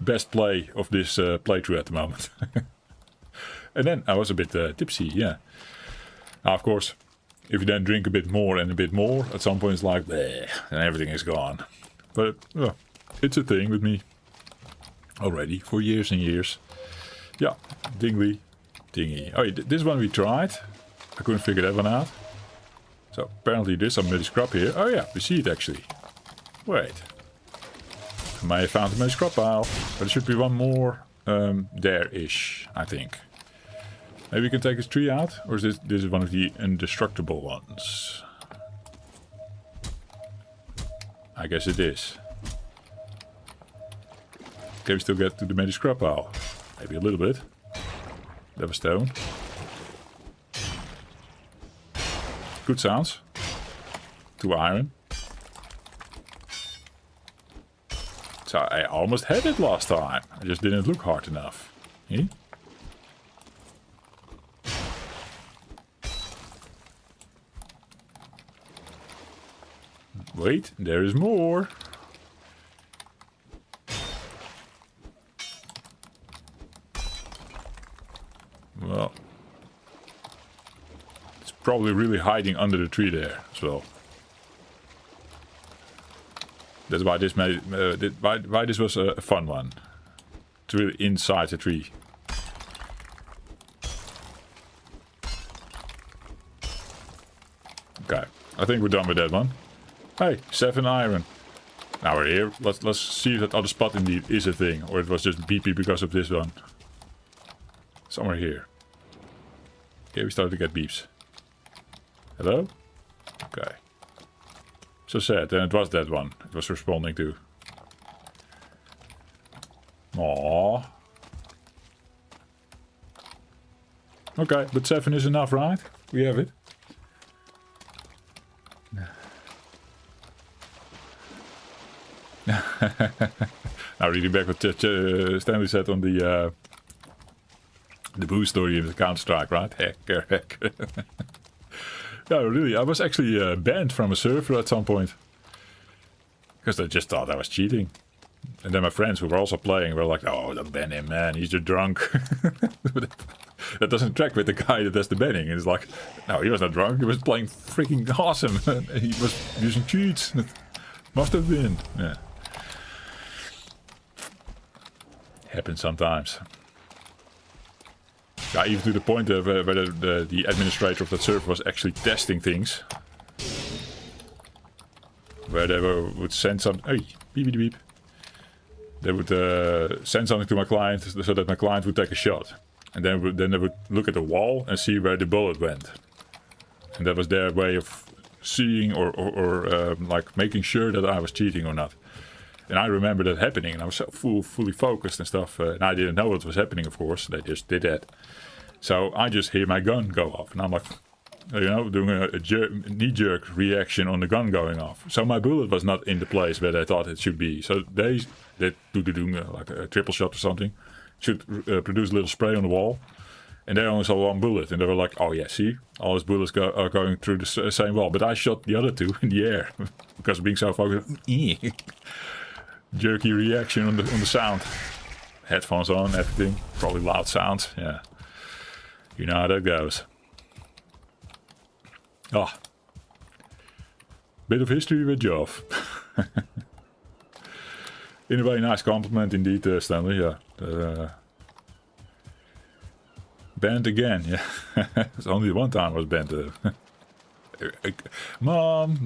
A: best play of this playthrough at the moment. And then I was a bit tipsy, yeah. Now, of course, if you then drink a bit more and a bit more, at some point it's like, bleh, and everything is gone. But it's a thing with me already for years and years. Yeah, dingy. Oh, this one we tried. I couldn't figure that one out. So apparently there's some muddy scrap here. Oh yeah, we see it actually. Wait. I may have found a muddy scrap pile. But there should be one more there-ish, I think. Maybe we can take this tree out? Or is this is one of the indestructible ones? I guess it is. Can we still get to the muddy scrap pile? Maybe a little bit. There was stone. Good sounds. 2 iron. So I almost had it last time. I just didn't look hard enough. Eh? Wait, there is more. Well, it's probably really hiding under the tree there as well. That's why this why this was a fun one. It's really inside the tree. Okay, I think we're done with that one. Hey, 7 iron. Now we're here. Let's see if that other spot indeed is a thing, or it was just BP because of this one. Somewhere here. Okay, we started to get beeps. Hello? Okay. So sad, and it was that one it was responding to. Aww. Okay, but 7 is enough, right? We have it. Now reading back what Stanley said on the boost story of the Counter-Strike, right? Heck. Yeah, really, I was actually banned from a server at some point. Because they just thought I was cheating. And then my friends who were also playing were like, oh, don't ban him, man, he's just drunk. That doesn't track with the guy that does the banning. It's like, no, he was not drunk, he was playing freaking awesome. He was using cheats. Must have been, yeah. Happens sometimes. Yeah, even to the point of where the administrator of that server was actually testing things. Where they would send some... Hey, beep beep beep. They would send something to my client so that my client would take a shot. And then they would look at the wall and see where the bullet went. And that was their way of seeing or like making sure that I was cheating or not. And I remember that happening, and I was so fully focused and stuff. And I didn't know what was happening, of course. They just did that. So I just hear my gun go off. And I'm like, you know, doing a knee-jerk reaction on the gun going off. So my bullet was not in the place where they thought it should be. So they do like a triple shot or something. Should produce a little spray on the wall. And they only saw one bullet. And they were like, oh yeah, see? All his bullets are going through the same wall. But I shot the other two in the air. Because of being so focused. Jerky reaction on the sound. Headphones on, everything. Probably loud sounds, yeah. You know how that goes. Ah. Bit of history with Joff. In a very nice compliment indeed, Stanley, yeah. Banned again, yeah. It's only one time I was banned. Mom,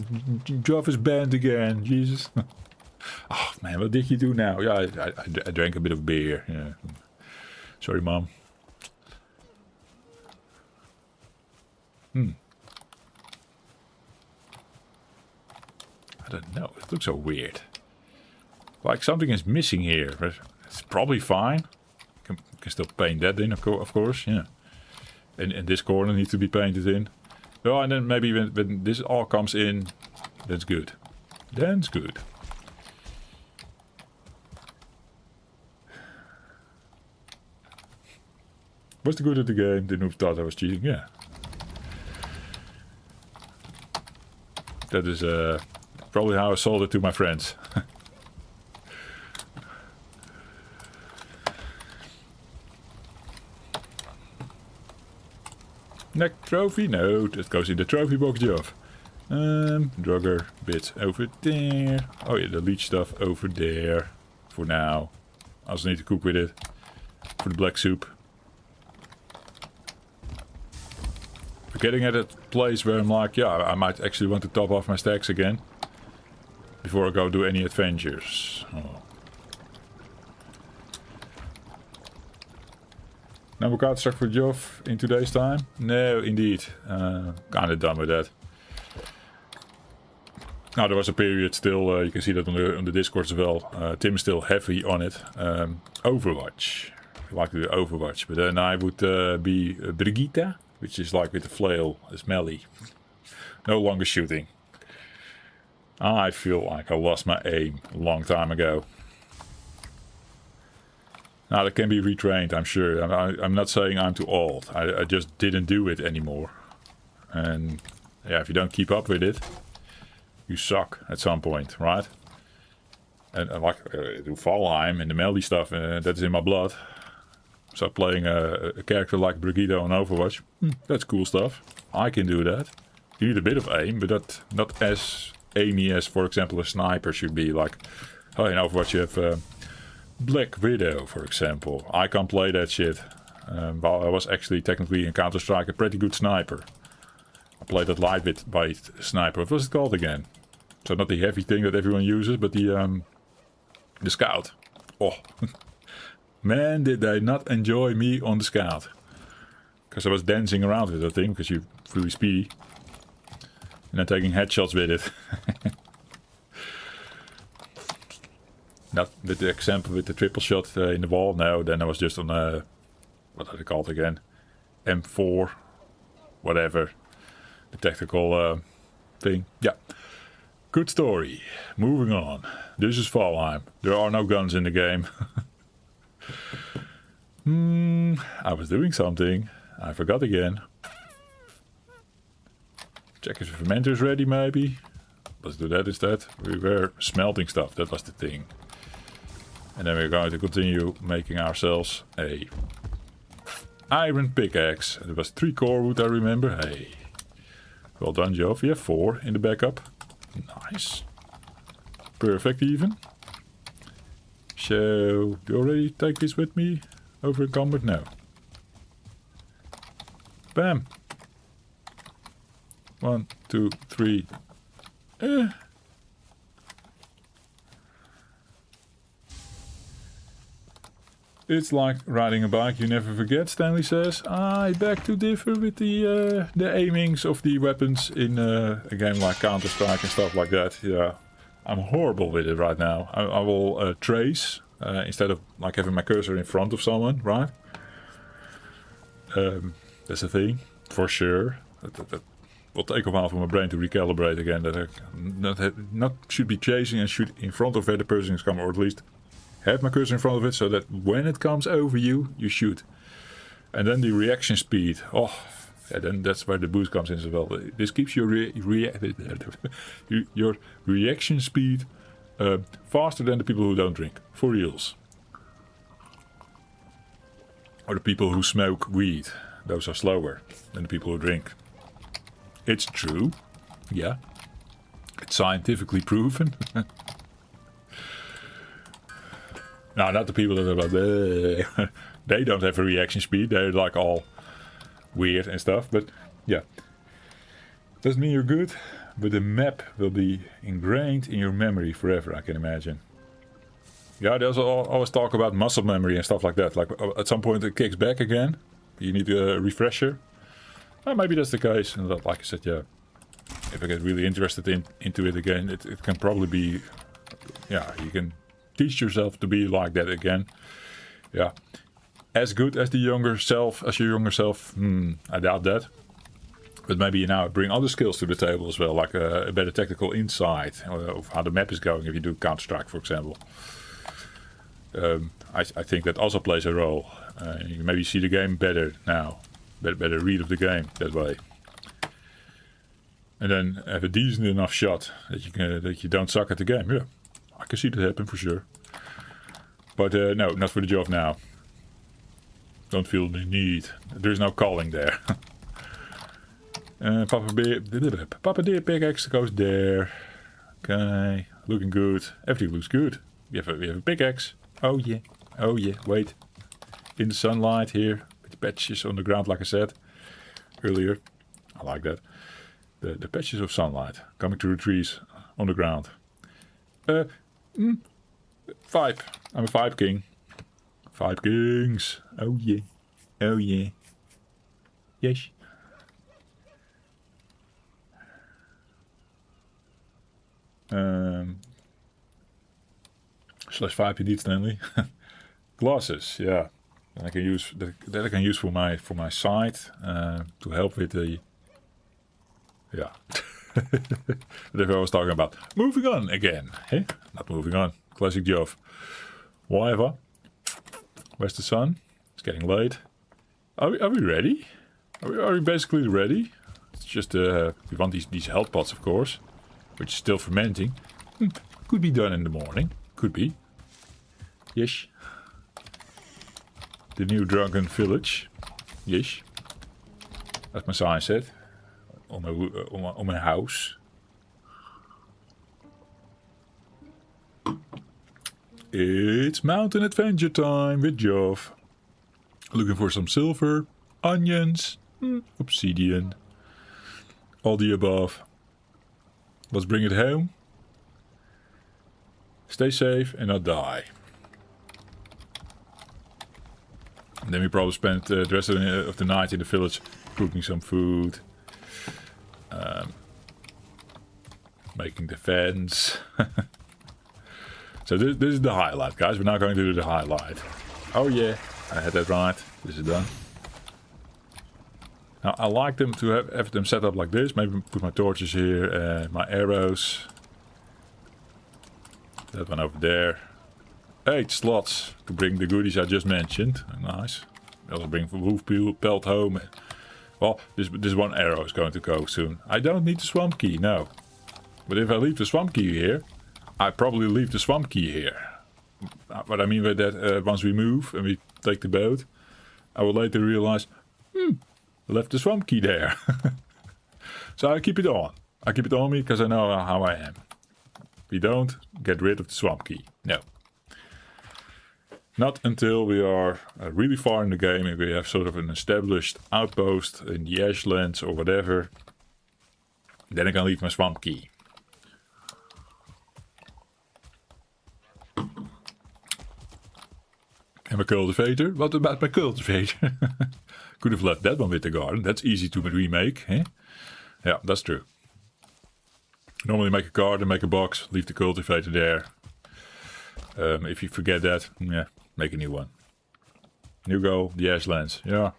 A: Joff is banned again, Jesus. Oh man, what did you do now? Yeah, I drank a bit of beer. Yeah. Sorry, Mom. I don't know. It looks so weird. Like something is missing here. But it's probably fine. Can still paint that in, of course. Yeah. And this corner needs to be painted in. Oh, and then maybe when this all comes in, that's good. That's good. What's the good of the game? The noob thought I was cheating. Yeah. That is probably how I sold it to my friends. Next trophy? No, that goes in the trophy box, Joff. Draugr bits over there. Oh yeah, the leech stuff over there. For now. I also need to cook with it. For the black soup. Getting at a place where I'm like, yeah, I might actually want to top off my stacks again. Before I go do any adventures. Oh. Number card stuck for Joff in today's time? No, indeed. Kinda done with that. Now there was a period still, you can see that on the Discord as well. Tim's still heavy on it. Overwatch. I like to do Overwatch. But then I would be Brigitte. Which is like with the flail, it's melee. No longer shooting. I feel like I lost my aim a long time ago. Now that can be retrained, I'm sure. I'm not saying I'm too old. I just didn't do it anymore. And yeah, if you don't keep up with it, you suck at some point, right? And like do Valheim and the melee stuff, that's in my blood. So playing a character like Brigitte on Overwatch, that's cool stuff. I can do that. You need a bit of aim, but not as aimy as, for example, a sniper should be. Like, oh, in Overwatch you have Black Widow, for example. I can't play that shit. While I was actually technically in Counter-Strike a pretty good sniper. I played that lightweight sniper. What was it called again? So not the heavy thing that everyone uses, but the scout. Oh. Man, did they not enjoy me on the scout. Because I was dancing around with that thing, because you're really speedy. And then taking headshots with it. Not with the example with the triple shot in the wall, no. Then I was just on, what are they called again? M4, whatever. The tactical thing. Yeah. Good story. Moving on. This is Valheim. There are no guns in the game. I was doing something. I forgot again. Check if the fermenter's ready, maybe. Let's do that instead. We were smelting stuff. That was the thing. And then we're going to continue making ourselves a iron pickaxe. It was 3 core wood, I remember. Hey. Well done, Joff. We have 4 in the backup. Nice. Perfect even. So, do you already take this with me over in combat? No. Bam. 1, 2, 3. It's like riding a bike, you never forget, Stanley says. I beg to differ with the aimings of the weapons in a game like Counter-Strike and stuff like that. Yeah, I'm horrible with it right now. I will trace instead of like having my cursor in front of someone, right? That's a thing, for sure. That will take a while for my brain to recalibrate again. That I not should be chasing and shoot in front of where the person is coming, or at least have my cursor in front of it so that when it comes over you, you shoot. And then the reaction speed. Oh, yeah, then that's where the boost comes in as well. This keeps your your reaction speed faster than the people who don't drink. For reals. Or the people who smoke weed. Those are slower than the people who drink. It's true. Yeah. It's scientifically proven. No, not the people that are like, bleh. They don't have a reaction speed. They're like all weird and stuff. But yeah, doesn't mean you're good. But the map will be ingrained in your memory forever, I can imagine. Yeah, there's always talk about muscle memory and stuff like that. Like at some point it kicks back again. You need a refresher. Maybe that's the case. And like I said, yeah, if I get really interested into it again, it can probably be, yeah, you can teach yourself to be like that again. Yeah, as good as your younger self. I doubt that. But maybe you now bring other skills to the table as well, like a better tactical insight of how the map is going if you do Counter-Strike, for example. I think that also plays a role. You can maybe see the game better now, better read of the game that way, and then have a decent enough shot that you don't suck at the game. Yeah, I can see that happen for sure. But no, not for the job now. Don't feel the need. There's no calling there. Papa Deer pickaxe goes there. Okay, looking good. Everything looks good. We have a pickaxe. Oh yeah, oh yeah. Wait, in the sunlight here with patches on the ground, like I said earlier. I like that. The patches of sunlight coming through the trees on the ground. 5. I'm a 5 king. 5 kings. Oh yeah. Oh yeah. Yes. /5 indeed, Stanley. Glasses, yeah. And I can use that I can use for my sight to help with the, yeah. That's what I was talking about. Moving on again. Hey? Not moving on. Classic Joff. Whatever. Where's the sun? It's getting late. Are we ready? Are we basically ready? It's just we want these health pots, of course, which is still fermenting. Could be done in the morning. Could be. Yes. The new Draugr Village. Yes. That's my sign set. On my house. It's mountain adventure time with Joff. Looking for some silver, onions, obsidian. All the above. Let's bring it home. Stay safe and not die. And then we probably spend the rest of the night in the village cooking some food. Making the fence. So this is the highlight, guys. We're now going to do the highlight. Oh yeah, I had that right. This is done. Now I like them to have them set up like this. Maybe put my torches here, my arrows. That one over there. 8 slots to bring the goodies I just mentioned. Nice. Also bring wolf pelt home. Well, this one arrow is going to go soon. I don't need the swamp key, no. But if I leave the swamp key here, I probably leave the swamp key here. what I mean by that, once we move and we take the boat, I will later realize, I left the swamp key there. So I keep it on. I keep it on me because I know how I am. We don't get rid of the swamp key. No. Not until we are really far in the game and we have sort of an established outpost in the Ashlands or whatever. Then I can leave my swamp key. And my cultivator? What about my cultivator? Could have left that one with the garden. That's easy to remake, eh? Yeah, that's true. Normally make a garden, make a box, leave the cultivator there. If you forget that, yeah, make a new one. New goal, the Ashlands. Yeah.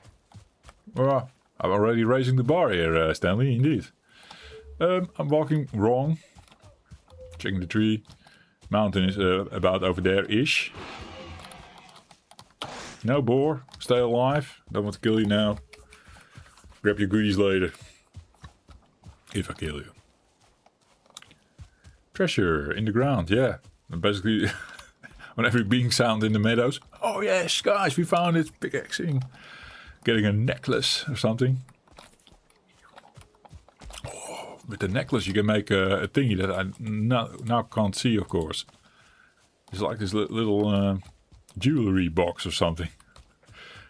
A: Well, I'm already raising the bar here, Stanley, indeed. I'm walking wrong. Checking the tree. Mountain is about over there-ish. No, boar. Stay alive. Don't want to kill you now. Grab your goodies later. If I kill you. Treasure in the ground, yeah. And basically, on every being sound in the meadows. Oh yes, guys, we found it. Pickaxing. Getting a necklace or something. Oh, with the necklace you can make a thingy that I now can't see, of course. It's like this little jewelry box or something.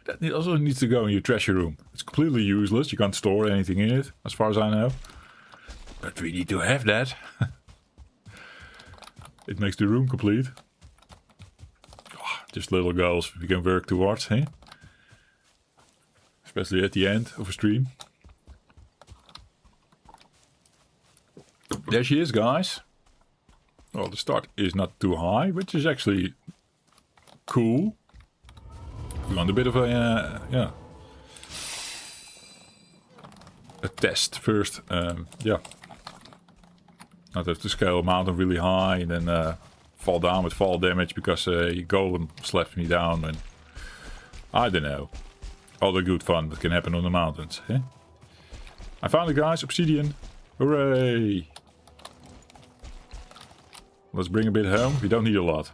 A: That also needs to go in your treasure room. It's completely useless. You can't store anything in it, as far as I know. But we need to have that. It makes the room complete. Oh, just little goals we can work towards, eh? Especially at the end of a stream. There she is, guys. Well, the start is not too high, which is actually cool. We want a bit of a, yeah, a test first. Yeah. Not have to scale a mountain really high and then fall down with fall damage because your golem slaps me down. And I don't know. All the good fun that can happen on the mountains. Eh? I found it, guys. Obsidian. Hooray! Let's bring a bit home. We don't need a lot.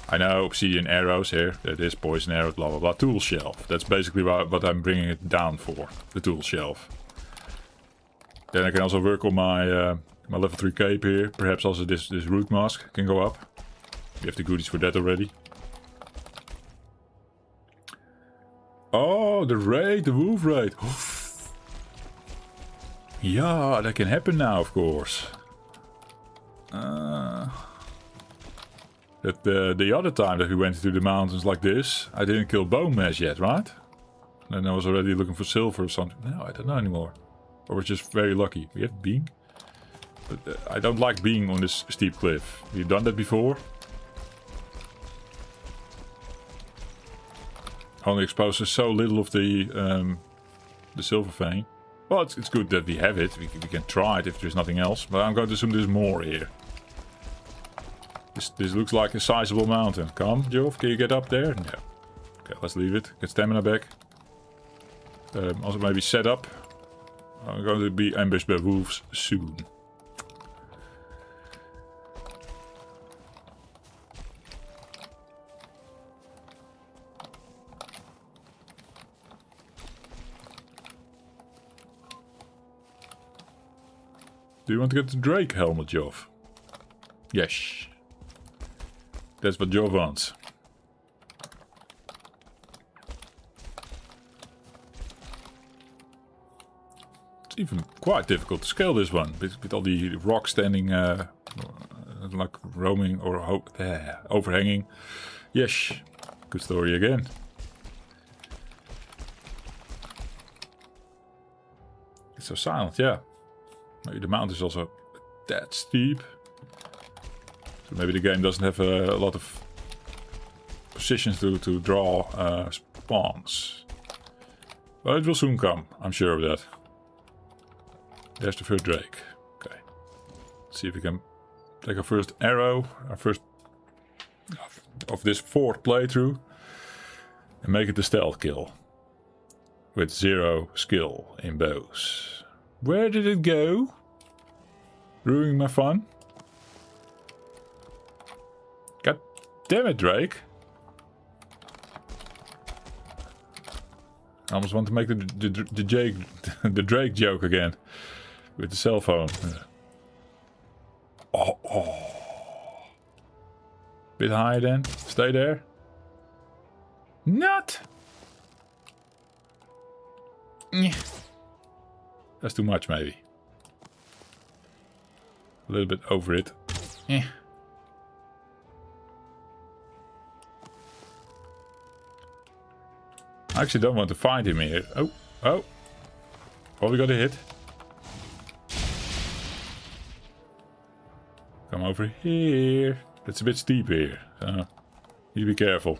A: I know, obsidian arrows here. It is poison arrows, blah blah blah. Tool shelf. That's basically what I'm bringing it down for. The tool shelf. Then I can also work on my my level 3 cape here. Perhaps also this root mask can go up. We have the goodies for that already. Oh, the raid, the wolf raid. Yeah, that can happen now, of course. The other time that we went into the mountains like this, I didn't kill bone mesh yet, right? And I was already looking for silver or something. No, I don't know anymore. Or we're just very lucky. We have being. But I don't like being on this steep cliff. You've done that before. Only exposes so little of the silver vein. Well, it's good that we have it. We can try it if there's nothing else. But I'm going to assume there's more here. This looks like a sizable mountain. Come, Joff, can you get up there? No. Okay, let's leave it. Get stamina back. Also maybe set up. I'm going to be ambushed by wolves soon. Do you want to get the Drake helmet, Joff? Yes. That's what Joff wants. It's even quite difficult to scale this one with all the rocks standing like roaming or overhanging. Yes, good story again. It's so silent, yeah. Maybe the mountain is also that steep. So maybe the game doesn't have a lot of positions to draw spawns. But it will soon come, I'm sure of that. There's the first Drake. Okay. Let's see if we can take our first arrow, our first of this 4th playthrough, and make it a stealth kill. With 0 skill in bows. Where did it go? Ruining my fun? God Damn it, Drake. I almost want to make the Drake joke again. With the cell phone. Oh. Bit higher then. Stay there. Not. That's too much, maybe. A little bit over it. I actually don't want to find him here. Oh. Probably got a hit. Come over here. It's a bit steep here. So you be careful.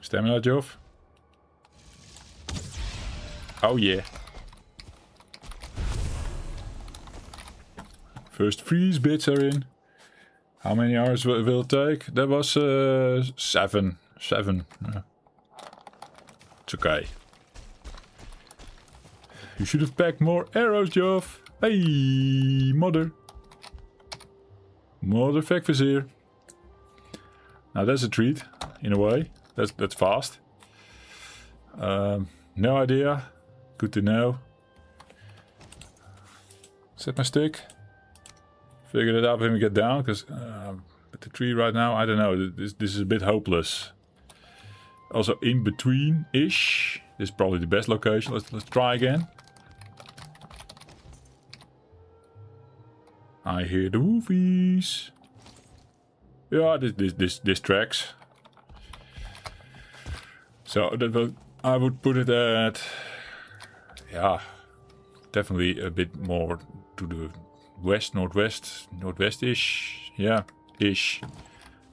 A: Stamina, Joff. Oh yeah. First freeze bits are in. How many hours will it take? That was 7. 7. Yeah. It's okay. You should have packed more arrows, Joff. Hey, mother. Mother Vizier. Now that's a treat, in a way. That's fast. No idea. Good to know. Set my stick. Figured it out when we get down, because with the tree right now, I don't know. This is a bit hopeless. Also in between-ish. This is probably the best location. Let's try again. I hear the woofies. Yeah, this tracks. So I would put it at, yeah, definitely a bit more to the west, northwest-ish. Yeah, ish.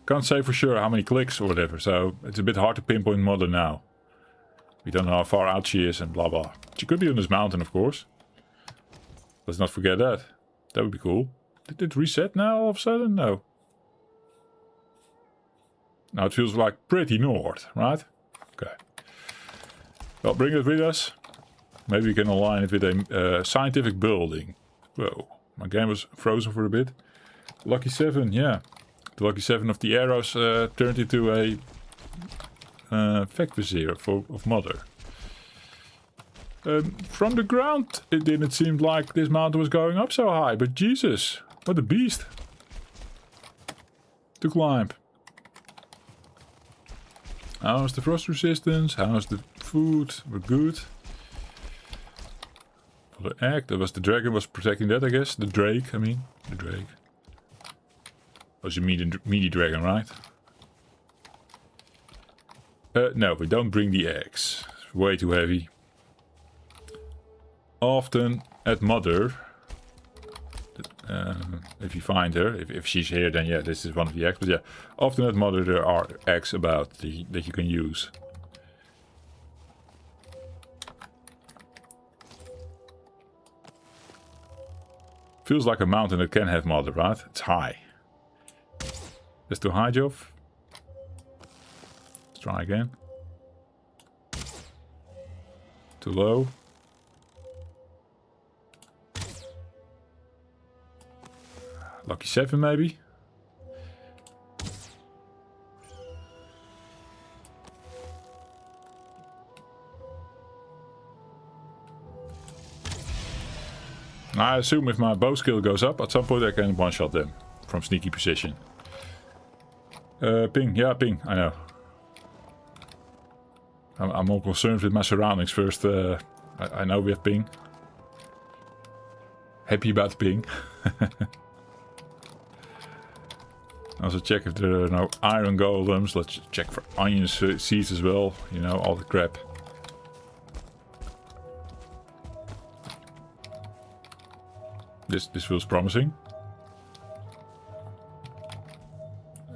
A: Can't say for sure how many clicks or whatever, so it's a bit hard to pinpoint Mother now. We don't know how far out she is and blah blah. She could be on this mountain, of course. Let's not forget that. That would be cool. Did it reset now all of a sudden? No. Now it feels like pretty north, right? Okay. Well, bring it with us. Maybe we can align it with a scientific building. Whoa, my game was frozen for a bit. Lucky 7, yeah. The lucky 7 of the arrows turned into a Vizier of Mother. From the ground, it didn't seem like this mountain was going up so high, but Jesus, what a beast to climb. How's the frost resistance? How's the food? We're good. For the egg, that was the dragon was protecting that, I guess. The drake, I mean. The drake. Was a meaty dragon, right? No, we don't bring the eggs. It's way too heavy. Often at Mother, if you find her, if she's here, then yeah, this is one of the eggs. But yeah, often at Mother there are eggs about that you can use. Feels like a mountain that can have Mother, right? It's high. That's too high, Joff. Let's try again. Too low. Lucky 7 maybe. I assume if my bow skill goes up, at some point I can one-shot them from sneaky position. Ping, yeah, ping, I know. I'm more concerned with my surroundings first. I know we have ping. Happy about ping. Also check if there are no iron golems. Let's check for onion seeds as well. You know, all the crap. This feels promising.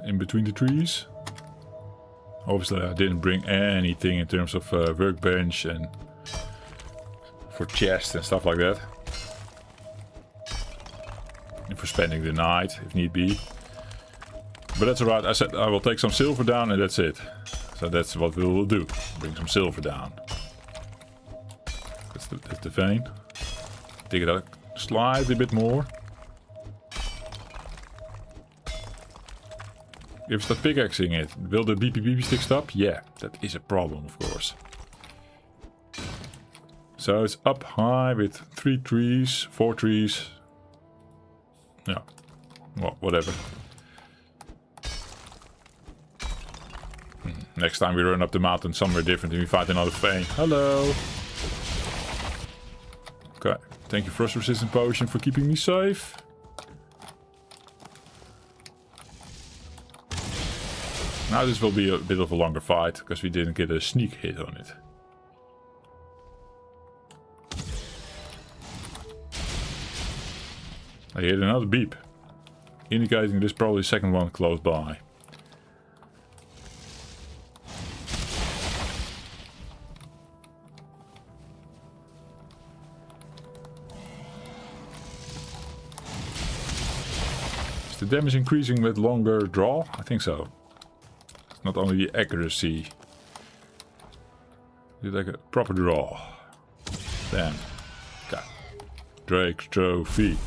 A: In between the trees. Obviously I didn't bring anything in terms of workbench and for chest and stuff like that. And for spending the night if need be. But that's alright, I said I will take some silver down and that's it. So that's what we will do. Bring some silver down. that's the vein. Dig it out slightly bit more. If you start pickaxing it, will the beepy stick stop? Yeah, that is a problem, of course. So it's up high with 3 trees, 4 trees. Yeah, well, whatever. Next time we run up the mountain somewhere different and we find another vein. Hello! Okay, thank you frost resistant potion for keeping me safe. Now this will be a bit of a longer fight, because we didn't get a sneak hit on it. I hear another beep, indicating there's probably a second one close by. Is the damage increasing with longer draw? I think so. It's not only the accuracy. You like a proper draw. Damn. Okay. Drake's trophy.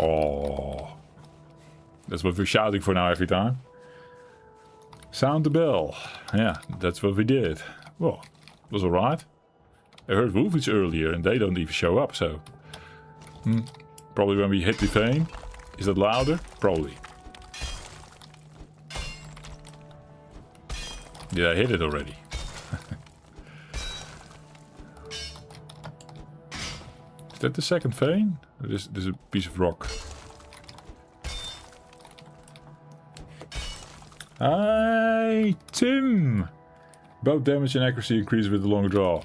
A: Oh, that's what we're shouting for now every time. Sound the bell. Yeah, that's what we did. Well, it was alright. I heard wolves earlier and they don't even show up, so... Probably when we hit the vein. Is that louder? Probably. Yeah, I hit it already. Is that the second vein? There's a piece of rock. Hi, Tim! Both damage and accuracy increase with the longer draw.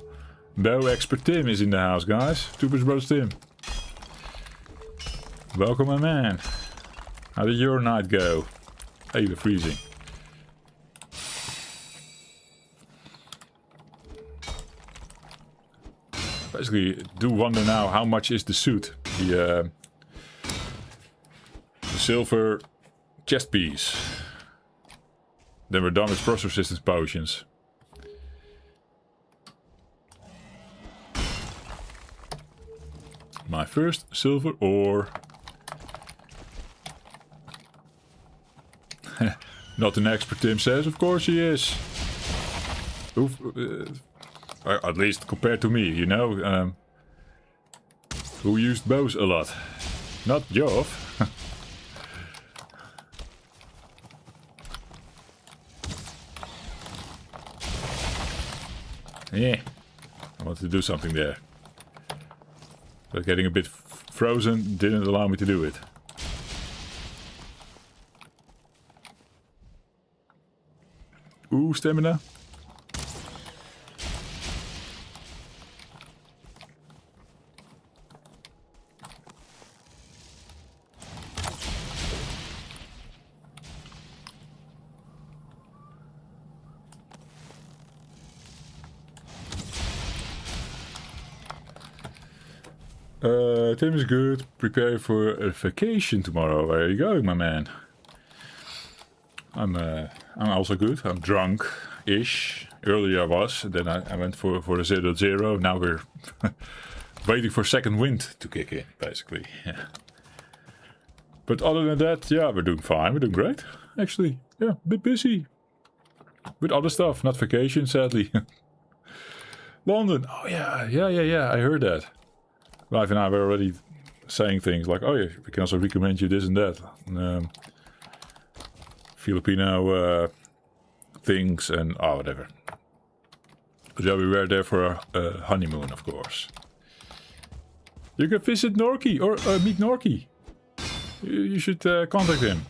A: Bow expert Tim is in the house, guys. Tubers Brothers Tim. Welcome, my man. How did your night go? Hey, we're freezing. Basically, do wonder now how much is the suit? The silver chest piece. Then we're done with frost resistance potions. My first silver ore. Not an expert, Tim says. Of course he is. Oof, at least compared to me, you know. Who used bows a lot. Not Joff. Yeah. I wanted to do something there. But getting a bit frozen didn't allow me to do it. Ooh, stamina. Tim is good. Prepare for a vacation tomorrow. Where are you going, my man? I'm also good. I'm drunk-ish. Earlier I was. Then I went for a 0.0. Now we're waiting for second wind to kick in, basically. Yeah. But other than that, yeah, we're doing fine. We're doing great, actually. Yeah, a bit busy. With other stuff, not vacation, sadly. London. Oh, yeah. I heard that. Live and I were already saying things like, oh yeah, we can also recommend you this and that. Filipino things and whatever. But yeah, we were there for a honeymoon, of course. You can visit Norky or meet Norky. You should contact him.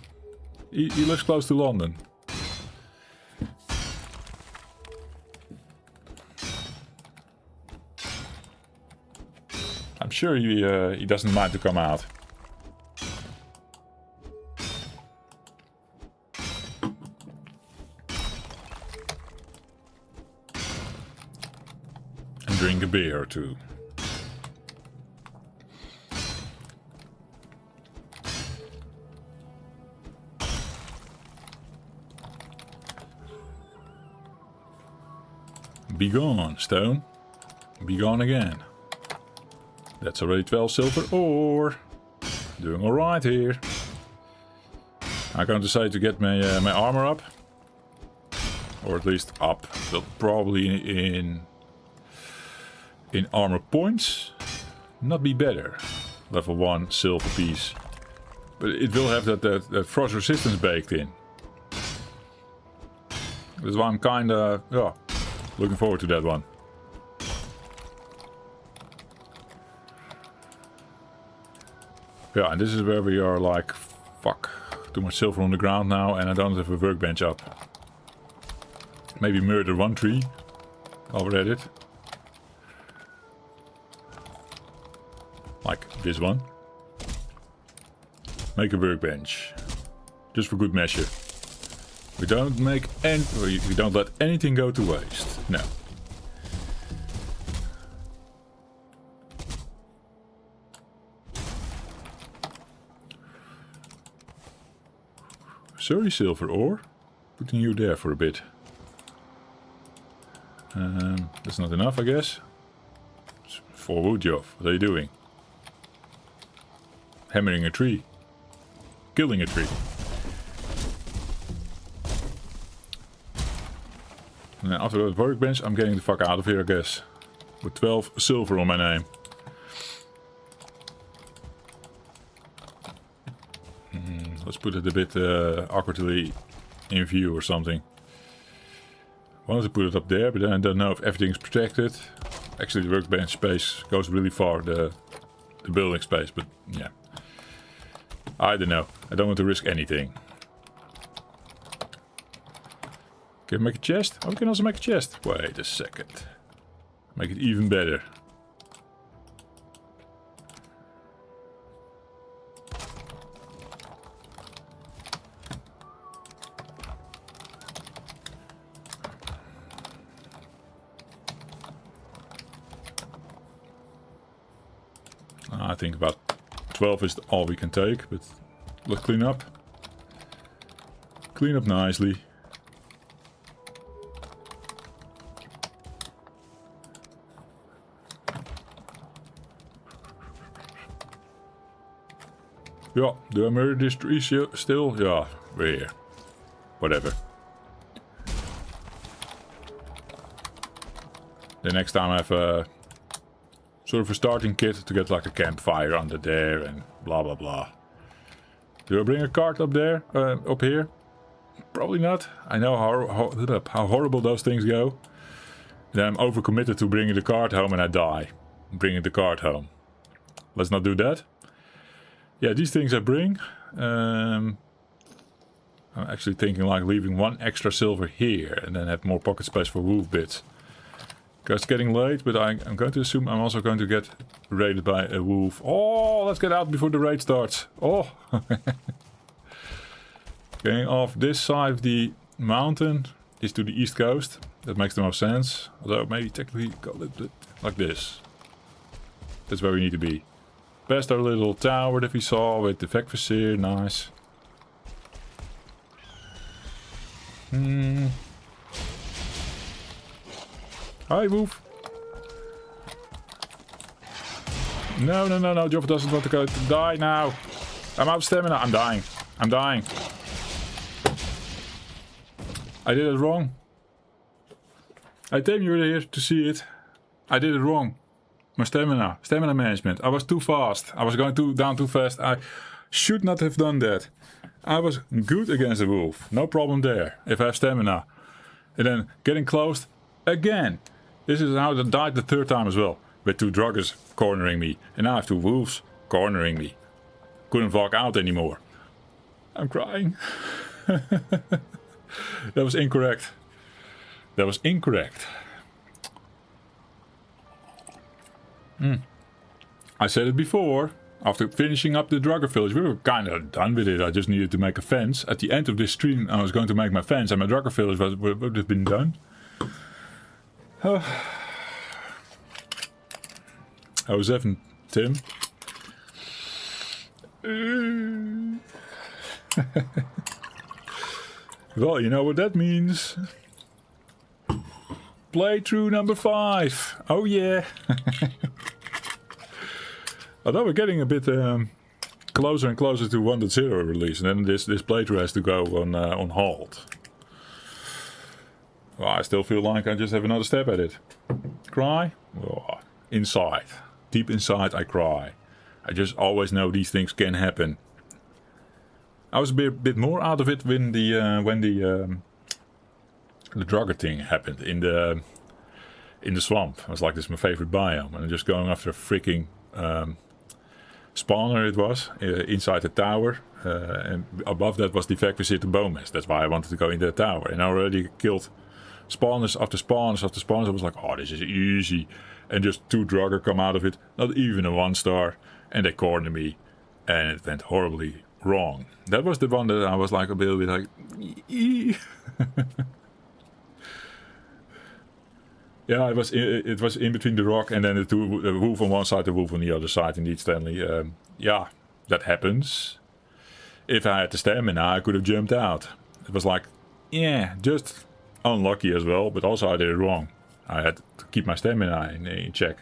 A: He lives close to London. I'm sure he doesn't mind to come out. And drink a beer or two. Be gone, Stone. be gone again. That's already 12 silver ore. Doing alright here. I'm going to say to get my, my armor up. Or at least up. But probably in armor points. Not be better. Level 1 silver piece. But it will have that frost resistance baked in. That's why I'm kinda, yeah, looking forward to that one. Yeah, and this is where we are like, fuck, too much silver on the ground now and I don't have a workbench up. Maybe murder one tree. Over at it. Like this one. Make a workbench. Just for good measure. We don't make we don't let anything go to waste. No. Sorry, silver ore. Putting you there for a bit. That's not enough, I guess. 4 wood, Joff. What are you doing? Hammering a tree. Killing a tree. And then after that workbench, I'm getting the fuck out of here, I guess. With 12 silver on my name. Let's put it a bit awkwardly in view or something. I wanted to put it up there, but then I don't know if everything's protected. Actually, the workbench space goes really far, the building space, but yeah. I don't know. I don't want to risk anything. Can we make a chest? Oh, we can also make a chest. Wait a second. Make it even better. I think about 12 is all we can take, but let's clean up. Clean up nicely. Yeah, do I murder this tree still? Yeah, we're here. Whatever. The next time I have a sort of a starting kit to get like a campfire under there and blah blah blah. Do I bring a cart up there? Up here? Probably not. I know how horrible those things go. Then I'm overcommitted to bringing the cart home and I die. Bringing the cart home. Let's not do that. Yeah, these things I bring. I'm actually thinking like leaving 1 extra silver here and then have more pocket space for wolf bits. Because it's getting late, but I'm going to assume I'm also going to get raided by a wolf. Oh, let's get out before the raid starts. Oh. Getting off this side of the mountain is to the east coast. That makes the most sense. Although maybe technically go a little bit like this. That's where we need to be. Past our little tower that we saw with the Vecvisir, nice. Hi, wolf. No, Joff doesn't want to go to die now. I'm out of stamina. I'm dying. I'm dying. I did it wrong. I came here to see it. I did it wrong. My stamina management. I was too fast. I was going down too fast. I should not have done that. I was good against the wolf. No problem there. If I have stamina. And then getting close again. This is how I died the 3rd time as well. With 2 Draugrs cornering me. And now I have 2 wolves cornering me. Couldn't walk out anymore. I'm crying. That was incorrect. That was incorrect. I said it before. After finishing up the Draugr Village, we were kind of done with it. I just needed to make a fence. At the end of this stream, I was going to make my fence, and my Draugr Village would have been done. Oh, 7, Tim. Well, you know what that means. Playthrough number 5. Oh yeah. Although we're getting a bit closer and closer to 1.0 release, and then this playthrough has to go on hold. Well, I still feel like I just have another step at it. Cry? Oh, inside. Deep inside I cry. I just always know these things can happen. I was a bit more out of it when the Draugr thing happened in the swamp. It was like, this is my favorite biome, and I'm just going after a freaking spawner. It was inside the tower, and above that was the Facvisite Bomas. That's why I wanted to go in the tower, and I already killed spawners after spawners after spawners. I was like, oh, this is easy, and just 2 Draugr come out of it, not even a 1-star, and they cornered me, and it went horribly wrong. That was the one that I was like a little bit like, yeah, it was in between the rock and then the wolf on one side, the wolf on the other side. Indeed, Stanley. Yeah, that happens. If I had the stamina, I could have jumped out. It was like, yeah, just unlucky as well, but also I did it wrong. I had to keep my stamina in check.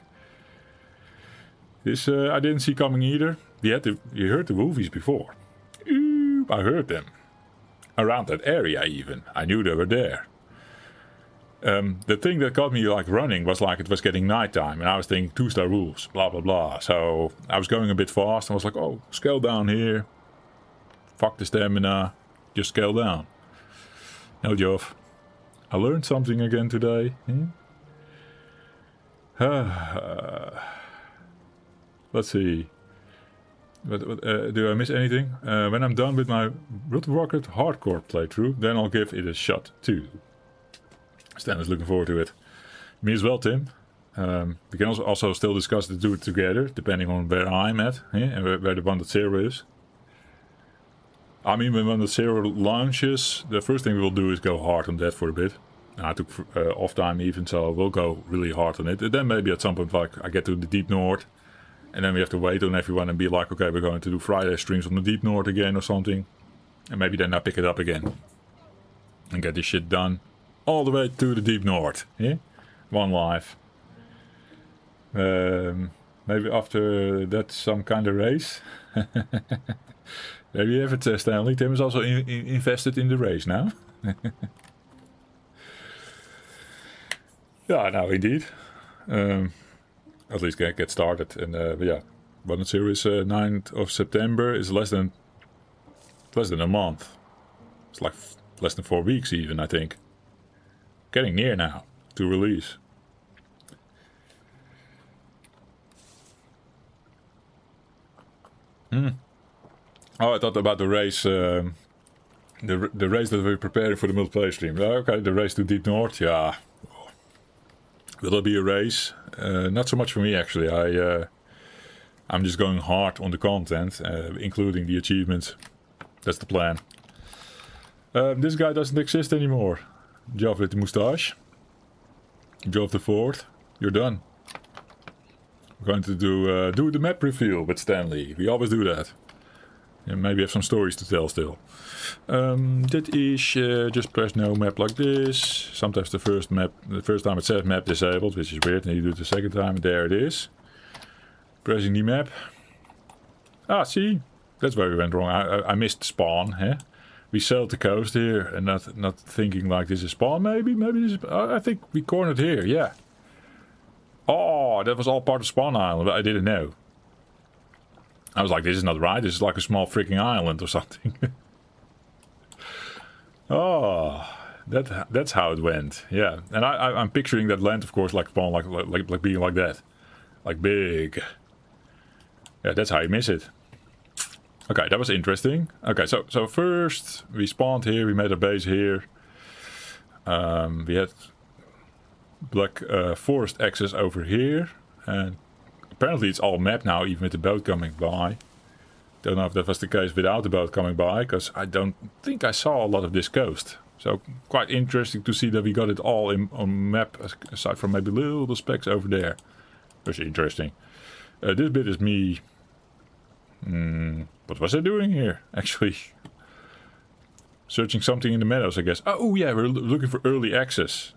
A: This I didn't see coming either. You heard the wolfies before. I heard them. Around that area even. I knew they were there. The thing that got me like running was like it was getting nighttime, and I was thinking 2-star wolves, blah blah blah. So I was going a bit fast, and I was like, oh, scale down here. Fuck the stamina. Just scale down. No, Joff. I learned something again today. Let's see. Do I miss anything? When I'm done with my Renovated hardcore playthrough, then I'll give it a shot too. Stan is looking forward to it. Me as well, Tim. We can also still discuss to do it together, depending on where I'm at, and where the 1.0 is. I mean, when 1.0 launches, the first thing we'll do is go hard on that for a bit. I took off time even, so we'll go really hard on it. And then maybe at some point, like, I get to the Deep North, and then we have to wait on everyone and be like, okay, we're going to do Friday streams on the Deep North again or something. And maybe then I pick it up again. And get this shit done. All the way to the Deep North. Yeah? One life. Maybe after that some kind of race. There you have it, Stanley. Tim is also invested in the race now. Yeah, no, indeed. At least get started. And yeah, 1.0 is 9th of September. It's less than a month. It's like less than 4 weeks even, I think. Getting near now to release. Oh, I thought about the race. The race that we're preparing for the multiplayer stream. Okay, the race to Deep North. Yeah. Will there be a race? Not so much for me actually. I'm just going hard on the content, including the achievements. That's the plan. This guy doesn't exist anymore. Joff with the moustache. Joff the 4th. You're done. We're going to do the map reveal with Stanley. We always do that. And maybe have some stories to tell still. That is just press no map like this. Sometimes the first time it says map disabled, which is weird, and you do it the second time, and there it is. Pressing the map. Ah, see? That's where we went wrong. I missed spawn, huh? We sailed the coast here and not thinking like this is spawn, maybe this is, I think we cornered here, yeah. Oh, that was all part of Spawn Island, but I didn't know. I was like, this is not right, this is like a small freaking island or something. Oh, that's how it went, yeah. And I'm picturing that land, of course, like Spawn, like being like that. Like big. Yeah, that's how you miss it. Okay, that was interesting. Okay, so first we spawned here, we made a base here. We had black forest access over here, and apparently it's all mapped now, even with the boat coming by. Don't know if that was the case without the boat coming by, because I don't think I saw a lot of this coast. So quite interesting to see that we got it all on map, aside from maybe little specks over there. Very interesting. This bit is me. What was I doing here, actually? Searching something in the meadows, I guess. Oh yeah, we're looking for early access.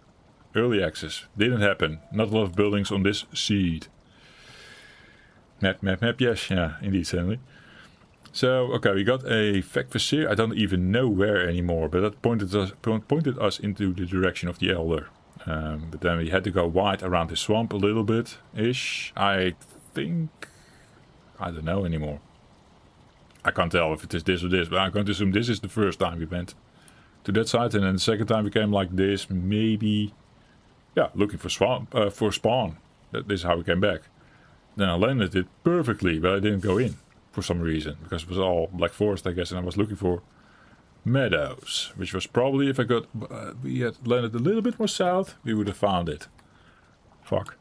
A: Early access. Didn't happen. Not a lot of buildings on this seed. Map. Yes, yeah, indeed, Stanley. So, okay, we got a Factfasir. I don't even know where anymore, but that pointed us into the direction of the Elder. But then we had to go wide around the swamp a little bit-ish. I think... I don't know anymore. I can't tell if it is this or this, but I'm going to assume this is the first time we went to that side, and then the second time we came like this, maybe... Yeah, looking for spawn. This is how we came back. Then I landed it perfectly, but I didn't go in for some reason, because it was all Black Forest, I guess, and I was looking for meadows, which was probably, if I got, we had landed a little bit more south, we would have found it. Fuck.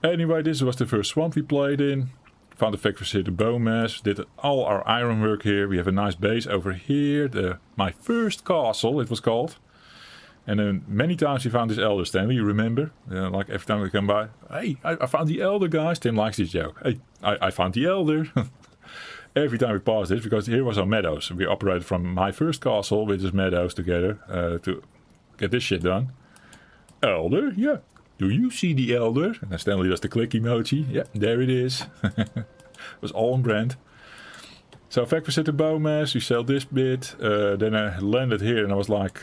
A: Anyway, this was the first swamp we played in. Found the factory here, the biomass, did all our ironwork here. We have a nice base over here, my first castle, it was called. And then many times we found this elder, Stanley, you remember? Like every time we come by, hey, I found the elder, guys. Tim likes this joke. Hey, I found the elder. Every time we pass this, because here was our meadows. We operated from my first castle with his meadows together to get this shit done. Elder, yeah. Do you see the elder? And then Stanley does the click emoji. Yeah, there it is. It was all on brand. So factory set the biomass, we sell this bit. Then I landed here and I was like...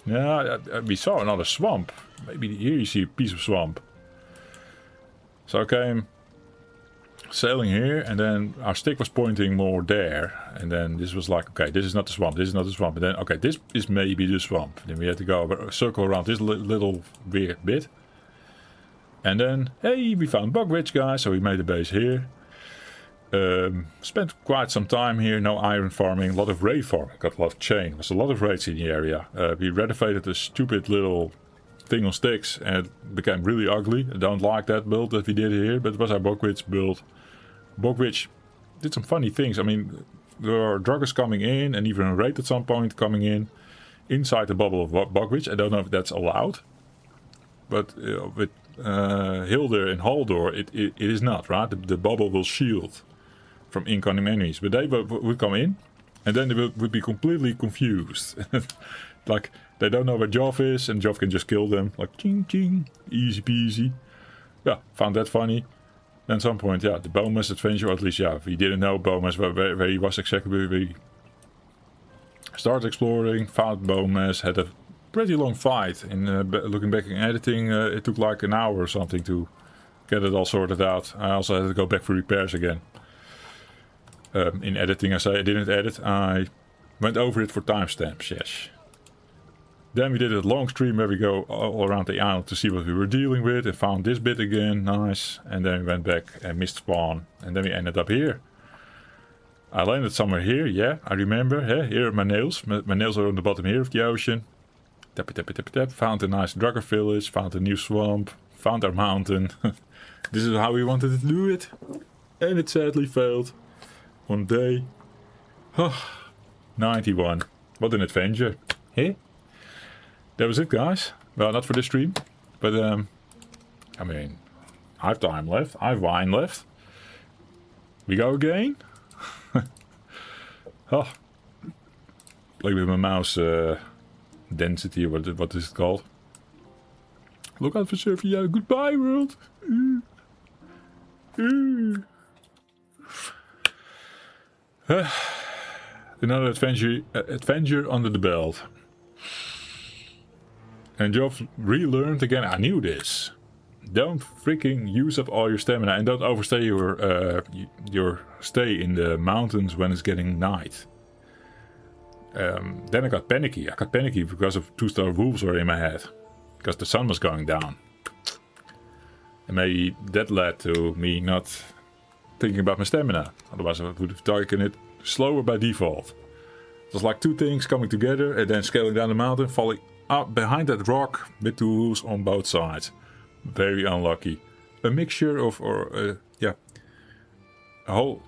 A: yeah, we saw another swamp. Maybe here you see a piece of swamp. So I came sailing here, and then our stick was pointing more there. And then this was like, okay, this is not the swamp, this is not the swamp. And then, okay, this is maybe the swamp. Then we had to go circle around this little weird bit. And then, hey, we found Bogwitch, guys, so we made a base here. Spent quite some time here, no iron farming, a lot of raid farming, got a lot of chain, there's a lot of raids in the area. We renovated a stupid little thing on sticks and it became really ugly. I don't like that build that we did here, but it was our Bogwitch build. Bogwitch did some funny things. I mean, there are Draugrs coming in and even a raid at some point coming in inside the bubble of Bogwitch. I don't know if that's allowed, but with Hilder and Haldor it is not, right? The bubble will shield from incoming enemies, but they would come in and then they would be completely confused. Like they don't know where Joff is and Joff can just kill them like ching ching, easy peasy. Yeah, found that funny. Then at some point, yeah, the Bowmas adventure, or at least, yeah, we didn't know Bowmas where he was exactly. We started exploring, found Bowmas, had a pretty long fight. In looking back in editing, it took like an hour or something to get it all sorted out. I also had to go back for repairs again. In editing, I didn't edit. I went over it for timestamps, yes. Then we did a long stream where we go all around the island to see what we were dealing with and found this bit again, nice. And then we went back and missed spawn. And then we ended up here. I landed somewhere here, yeah, I remember. Here are my nails. My nails are on the bottom here of the ocean. Tap, tap, tap, tap. Found a nice Draugr Village, found a new swamp, found our mountain. This is how we wanted to do it. And it sadly failed. One day. 91. What an adventure. Hey? That was it, guys. Well, not for this stream. But, I mean, I have time left. I have wine left. We go again? Oh. Play with my mouse density, or what is it called? Look out for Sophia. Goodbye, world. Another adventure under the belt. And Joff relearned again. I knew this. Don't freaking use up all your stamina and don't overstay your stay in the mountains when it's getting night. Then I got panicky. I got panicky because of 2-star wolves were in my head. Because the sun was going down. And maybe that led to me not thinking about my stamina. Otherwise I would have taken it slower by default. It was like two things coming together and then scaling down the mountain, falling up behind that rock with two wolves on both sides. Very unlucky. A mixture of, yeah, a whole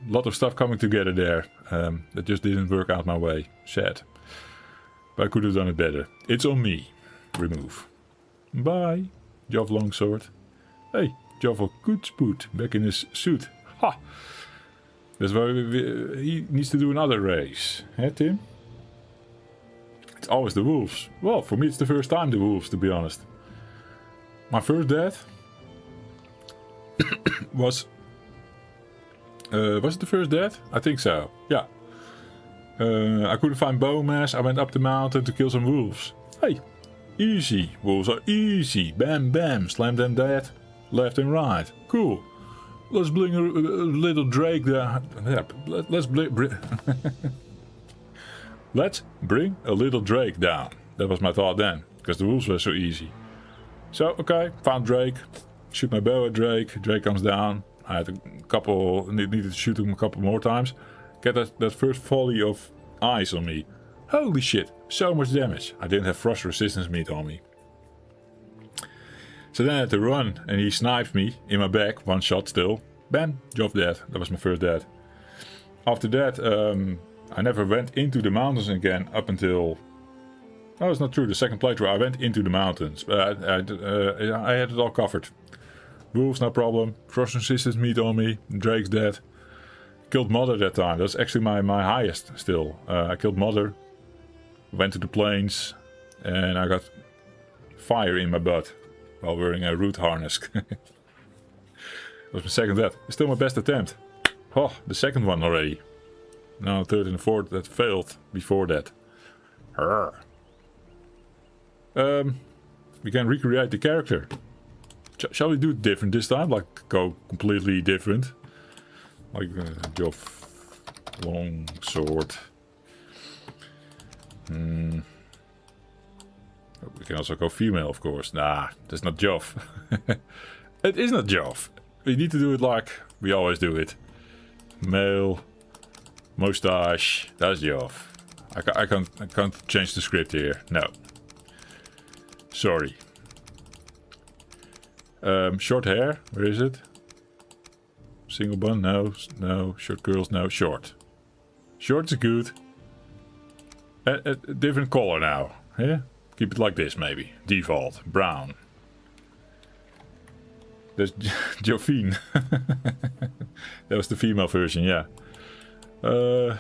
A: lot of stuff coming together there. That just didn't work out my way. Sad. But I could have done it better. It's on me. Remove. Bye. Joff Longsword. Hey, Joff a good spoot back in his suit. Ha! That's why he needs to do another race. Huh, Tim? It's always the wolves. Well, for me it's the first time the wolves, to be honest. My first death was it the first death? I think so, yeah. I couldn't find bone mass. I went up the mountain to kill some wolves. Hey, easy. Wolves are easy. Bam, bam. Slam them dead. Left and right. Cool. Let's bring a little Drake there. Yeah, let's let's bring a little Drake down. That was my thought then, because the wolves were so easy. So, okay, found Drake. Shoot my bow at Drake. Drake comes down. I had a couple, needed to shoot him a couple more times. Get that first volley of ice on me. Holy shit, so much damage. I didn't have frost resistance meat on me. So then I had to run, and he sniped me in my back, one shot still. Bam, Joff dead. That was my first death. After that, I never went into the mountains again up until... No, it's not true. The second playthrough, I went into the mountains. But I had it all covered. Wolves, no problem. Frost resistance meat on me. Drake's dead. Killed Mother that time. That's actually my highest still. I killed Mother. Went to the plains. And I got fire in my butt. While wearing a root harness. That was my second death. Still my best attempt. Oh, the second one already. Now third and fourth that failed before that. We can recreate the character. Shall we do it different this time? Like go completely different? Like Joff, long sword. We can also go female, of course. Nah, that's not Joff. It is not Joff. We need to do it like we always do it. Male, mustache. That's Joff. I can't change the script here. No. Sorry. Short hair. Where is it? Single bun? No. No. Short curls? No. Short. Short's good. A different color now. Yeah? Keep it like this, maybe. Default. Brown. There's Joffine. That was the female version, yeah. Well,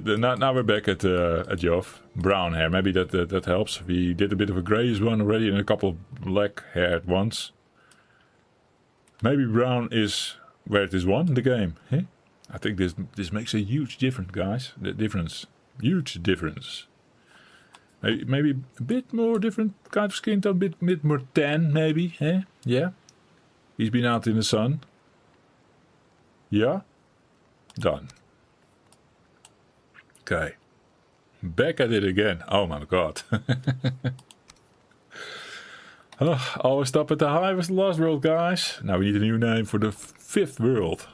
A: now we're back at Joff. Brown hair. Maybe that helps. We did a bit of a grayish one already and a couple of black haired ones. Maybe brown is where it is won, the game. Eh? I think this makes a huge difference, guys. The difference. Huge difference. Maybe a bit more different kind of skin tone, a bit more tan, maybe. Eh? Yeah. He's been out in the sun. Yeah. Done. Okay. Back at it again. Oh my god. Always stop at the high was the last world, guys. Now we need a new name for the 5th world.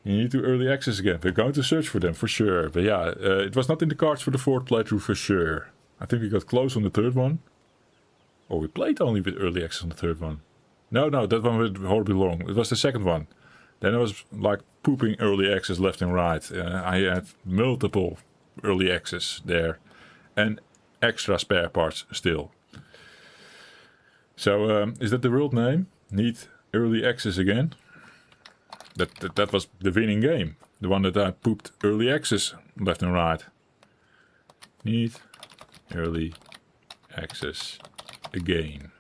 A: You need to early access again. We're going to search for them for sure. But yeah, it was not in the cards for the 4th playthrough for sure. I think we got close on the 3rd one. Or we played only with early access on the 3rd one. No, that one went horribly long. It was the 2nd one. Then I was like pooping early access left and right. I had multiple early access there. And extra spare parts still. So, is that the world name? Need early access again? That was the winning game. The one that I pooped early access left and right. Need early access again.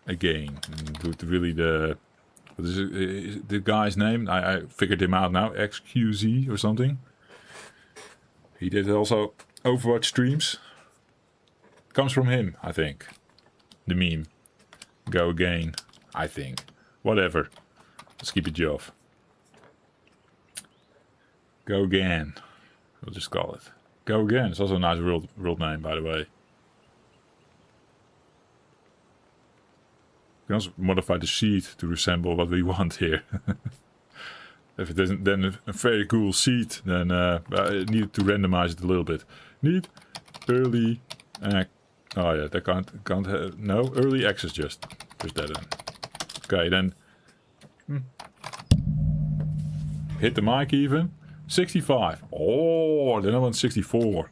A: Again. Do it really the... What is it? Is the guy's name? I figured him out now. XQZ or something. He did also Overwatch streams. Comes from him, I think. The meme. Go again, I think. Whatever. Let's keep it Joff. Go again. We'll just call it. Go again. It's also a nice world name, by the way. We can also modify the seed to resemble what we want here. If it isn't then a very cool seed, then I need to randomize it a little bit. Need early oh yeah, that can't have, no, early access just. Push that in. Okay, then hit the mic even. 65. Oh, then I want 64.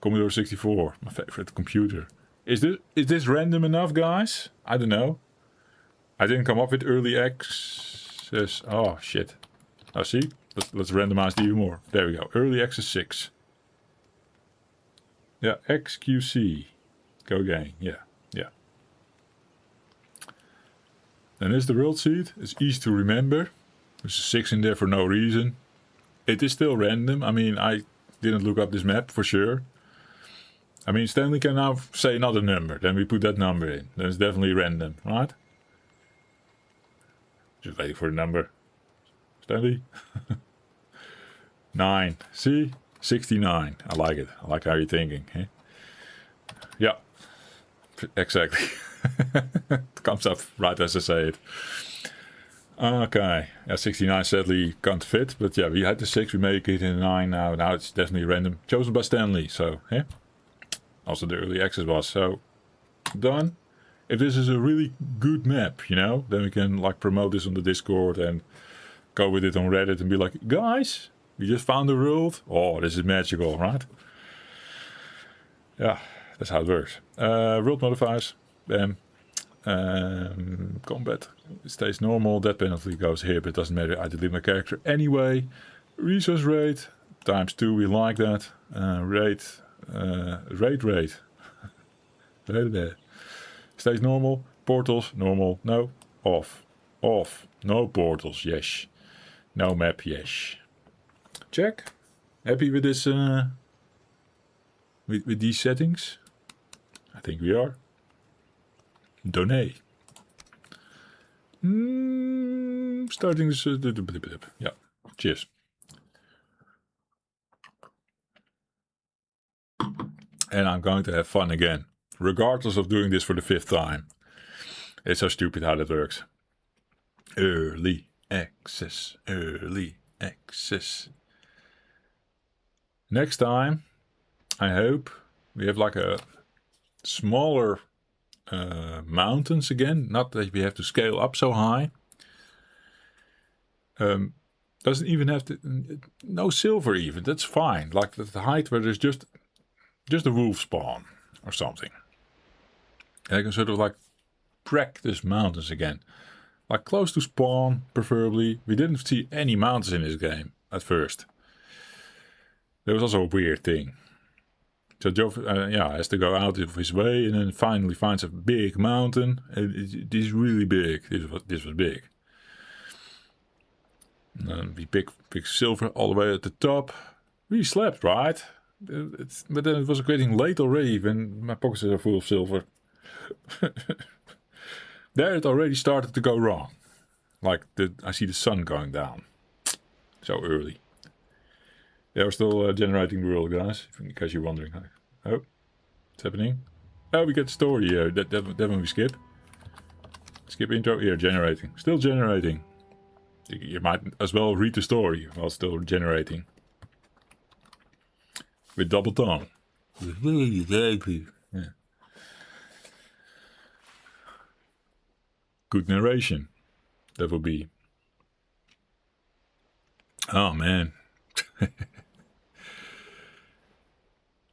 A: Commodore 64, my favorite computer. Is this random enough, guys? I don't know. I didn't come up with early access. Oh shit. Oh, see? let's randomize it even more. There we go. Early access 6. Yeah, XQC. Go again. Yeah. And is the world seed? It's easy to remember. There's a 6 in there for no reason. It is still random. I mean, I didn't look up this map for sure. I mean, Stanley can now say another number. Then we put that number in. Then it's definitely random, right? Just waiting for the number. Stanley? 9. See? 69. I like it. I like how you're thinking. Eh? Yeah. Exactly. It comes up right as I say it. Okay. Yeah, 69 sadly can't fit. But yeah, we had the 6. We make it in 9 now. Now it's definitely random. Chosen by Stanley. So, yeah. Also the early access was. So, done. If this is a really good map, you know, then we can like promote this on the Discord and go with it on Reddit and be like, guys, we just found the world. Oh, this is magical, right? Yeah, that's how it works. World modifiers. Combat stays normal. That penalty goes here, but it doesn't matter. I delete my character anyway. Resource rate times 2. We like that. Rate. Stays normal. Portals normal. No. Off. No portals. Yes. No map. Yes. Check. Happy with this? With these settings? I think we are. Donate. Starting this. Yeah. Cheers. And I'm going to have fun again, regardless of doing this for the 5th time. It's so stupid how that works. Early access. Next time, I hope we have like a smaller mountains again. Not that we have to scale up so high. Doesn't even have to. No silver even. That's fine. Like the height where there's just a wolf spawn or something. And I can sort of like practice mountains again. Like close to spawn, preferably. We didn't see any mountains in this game at first. There was also a weird thing. So Joff has to go out of his way and then finally finds a big mountain. It is really big. This was big. And then we pick silver all the way at the top. We slept, right? But then it was getting late already when my pockets are full of silver. There it already started to go wrong. Like I see the sun going down. So early. Yeah, we're still generating the world, guys, in case you're wondering. Oh, what's happening? Oh, we get the story here. That one we skip. Skip intro. Here, generating. Still generating. You might as well read the story while still generating. With double tongue. Yeah. Good narration. That would be. Oh, man.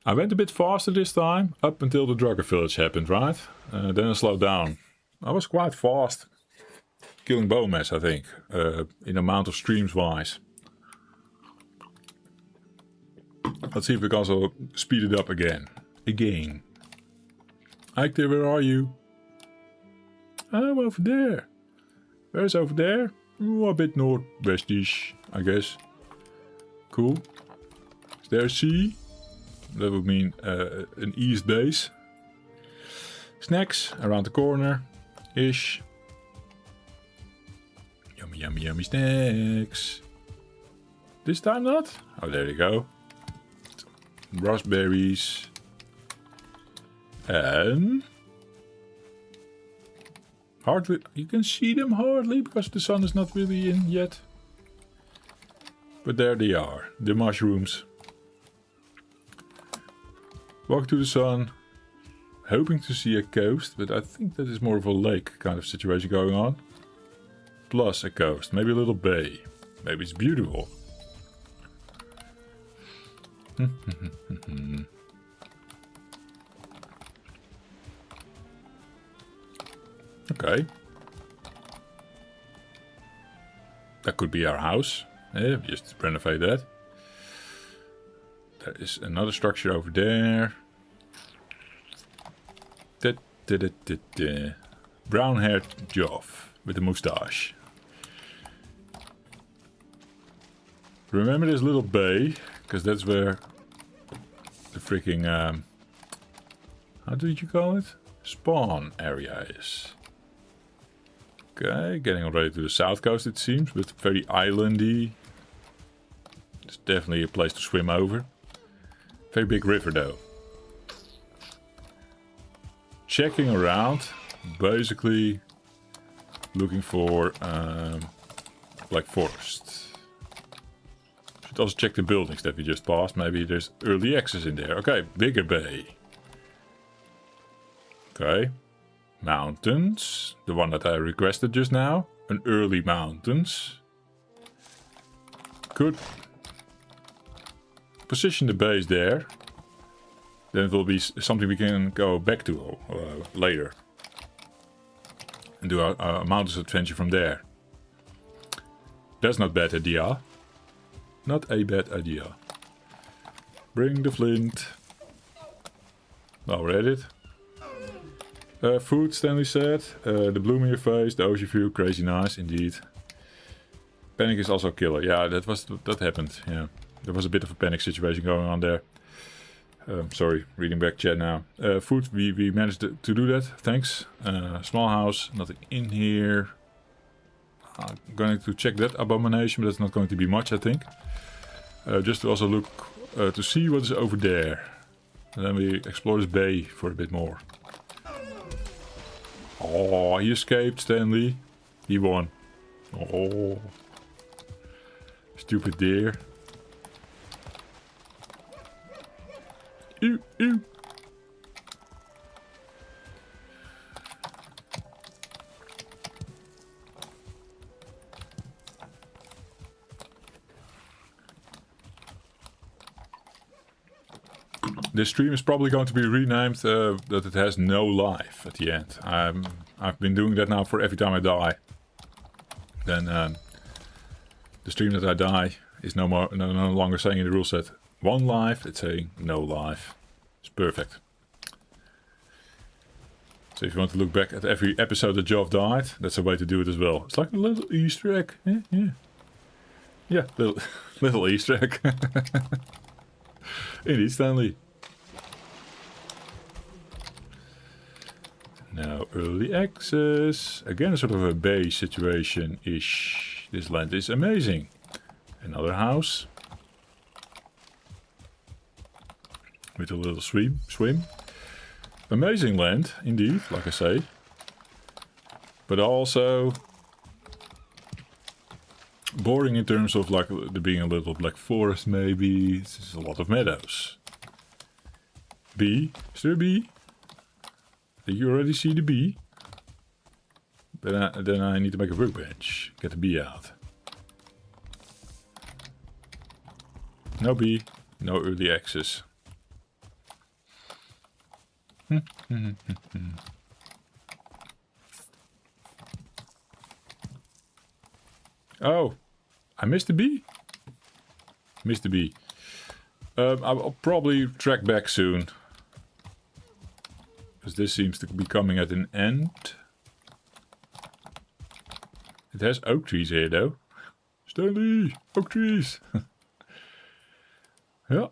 A: I went a bit faster this time, up until the Draugr Village happened, right? Then I slowed down. I was quite fast. Killing bowmess, I think, in amount of streams wise. Let's see if we can also speed it up again. Ike, where are you? Oh, over there. Where's over there? Oh, a bit northwestish, I guess. Cool. Is there a sea? That would mean an east base. Snacks around the corner. Ish. Yummy, yummy, yummy snacks. This time not? Oh, there you go. Raspberries. And... hardly, you can see them hardly because the sun is not really in yet. But there they are, the mushrooms. Walk to the sun, hoping to see a coast, but I think that is more of a lake kind of situation going on. Plus a coast, maybe a little bay. Maybe it's beautiful. Okay. That could be our house. Just renovate that. There is another structure over there. Brown-haired Joff with a moustache. Remember this little bay, because that's where the freaking how did you call it? Spawn area is. Okay, getting already to the south coast it seems, but very islandy. It's definitely a place to swim over. Very big river though. Checking around, basically looking for Black Forest. Should also check the buildings that we just passed. Maybe there's early access in there. Okay, bigger bay. Okay. Mountains. The one that I requested just now. An early mountains. Good. Position the base there. Then it will be something we can go back to later. And do our mountains adventure from there. That's not a bad idea. Not a bad idea. Bring the flint. Now we're at it. Food, Stanley said. The bloom in your face, the ocean view, crazy nice indeed. Panic is also a killer. Yeah, that happened. Yeah, there was a bit of a panic situation going on there. Sorry, reading back chat now. Food, we managed to do that. Thanks. Small house, nothing in here. I'm going to check that abomination, but that's not going to be much, I think. Just to also look to see what is over there. And then we explore this bay for a bit more. Oh, he escaped, Stanley. He won. Oh. Stupid deer. Ew, ew. This stream is probably going to be renamed that it has no life at the end. I've been doing that now for every time I die. Then the stream that I die is no longer saying in the rule set 1 life, it's saying no life. It's perfect. So if you want to look back at every episode that Joff died, that's a way to do it as well. It's like a little Easter egg. Yeah, little Easter egg. Indeed, Stanley. Now early access. Again, a sort of a bay situation-ish. This land is amazing. Another house. With a little swim. Amazing land, indeed, like I say. But also boring in terms of like there being a little black forest maybe. This is a lot of meadows. Bee? Is there a bee? Did you already see the bee? Then I need to make a workbench. Get the bee out. No bee. No early access. Oh, I missed the bee? Missed the bee. I'll probably track back soon. Because this seems to be coming at an end. It has oak trees here though. Stanley! Oak trees! Yeah.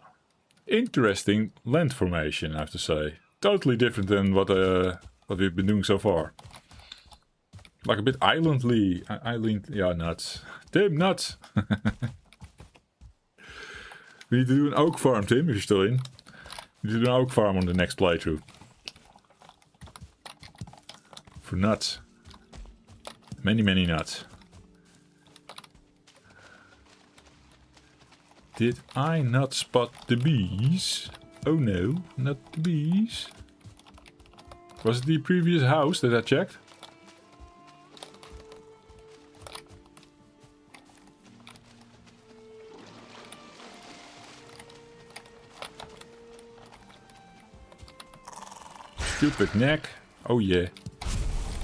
A: Interesting land formation, I have to say. Totally different than what we've been doing so far. Like a bit islandly. Yeah, nuts. Tim, nuts! We need to do an oak farm, Tim, if you're still in. We need to do an oak farm on the next playthrough. For nuts. Many, many nuts. Did I not spot the bees? Oh no, not the bees. Was it the previous house that I checked? Stupid neck. Oh yeah.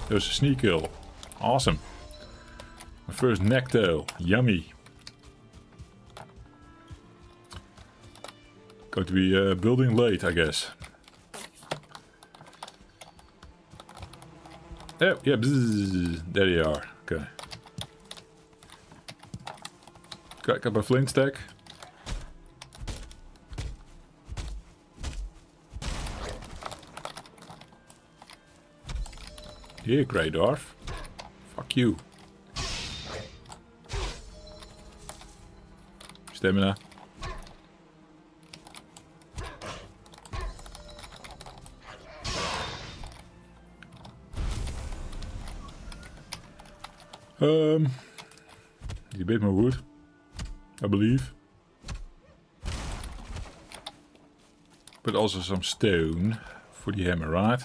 A: That was a sneak kill. Awesome. My first neck tail. Yummy. Going to be building late, I guess. Oh, yeah, bzzz, there you are. Okay. Got my flint stack. Yeah, grey dwarf. Fuck you. Stamina. Need a bit more wood, I believe. But also some stone for the hammer, right?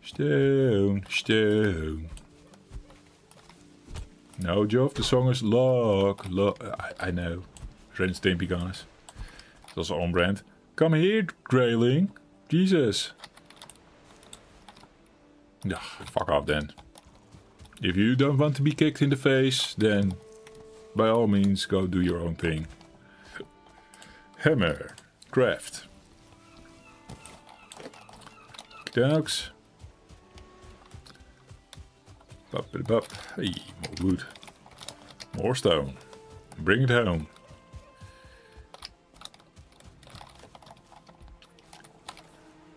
A: Stone, stone. No, Joff, the song is log. I know. Ren Stimpy, guys. It's also on brand. Come here, Grayling. Jesus. Ugh, fuck off then. If you don't want to be kicked in the face, then by all means go do your own thing. Hammer. Craft. Dogs. Bop. Hey, more wood. More stone. Bring it home.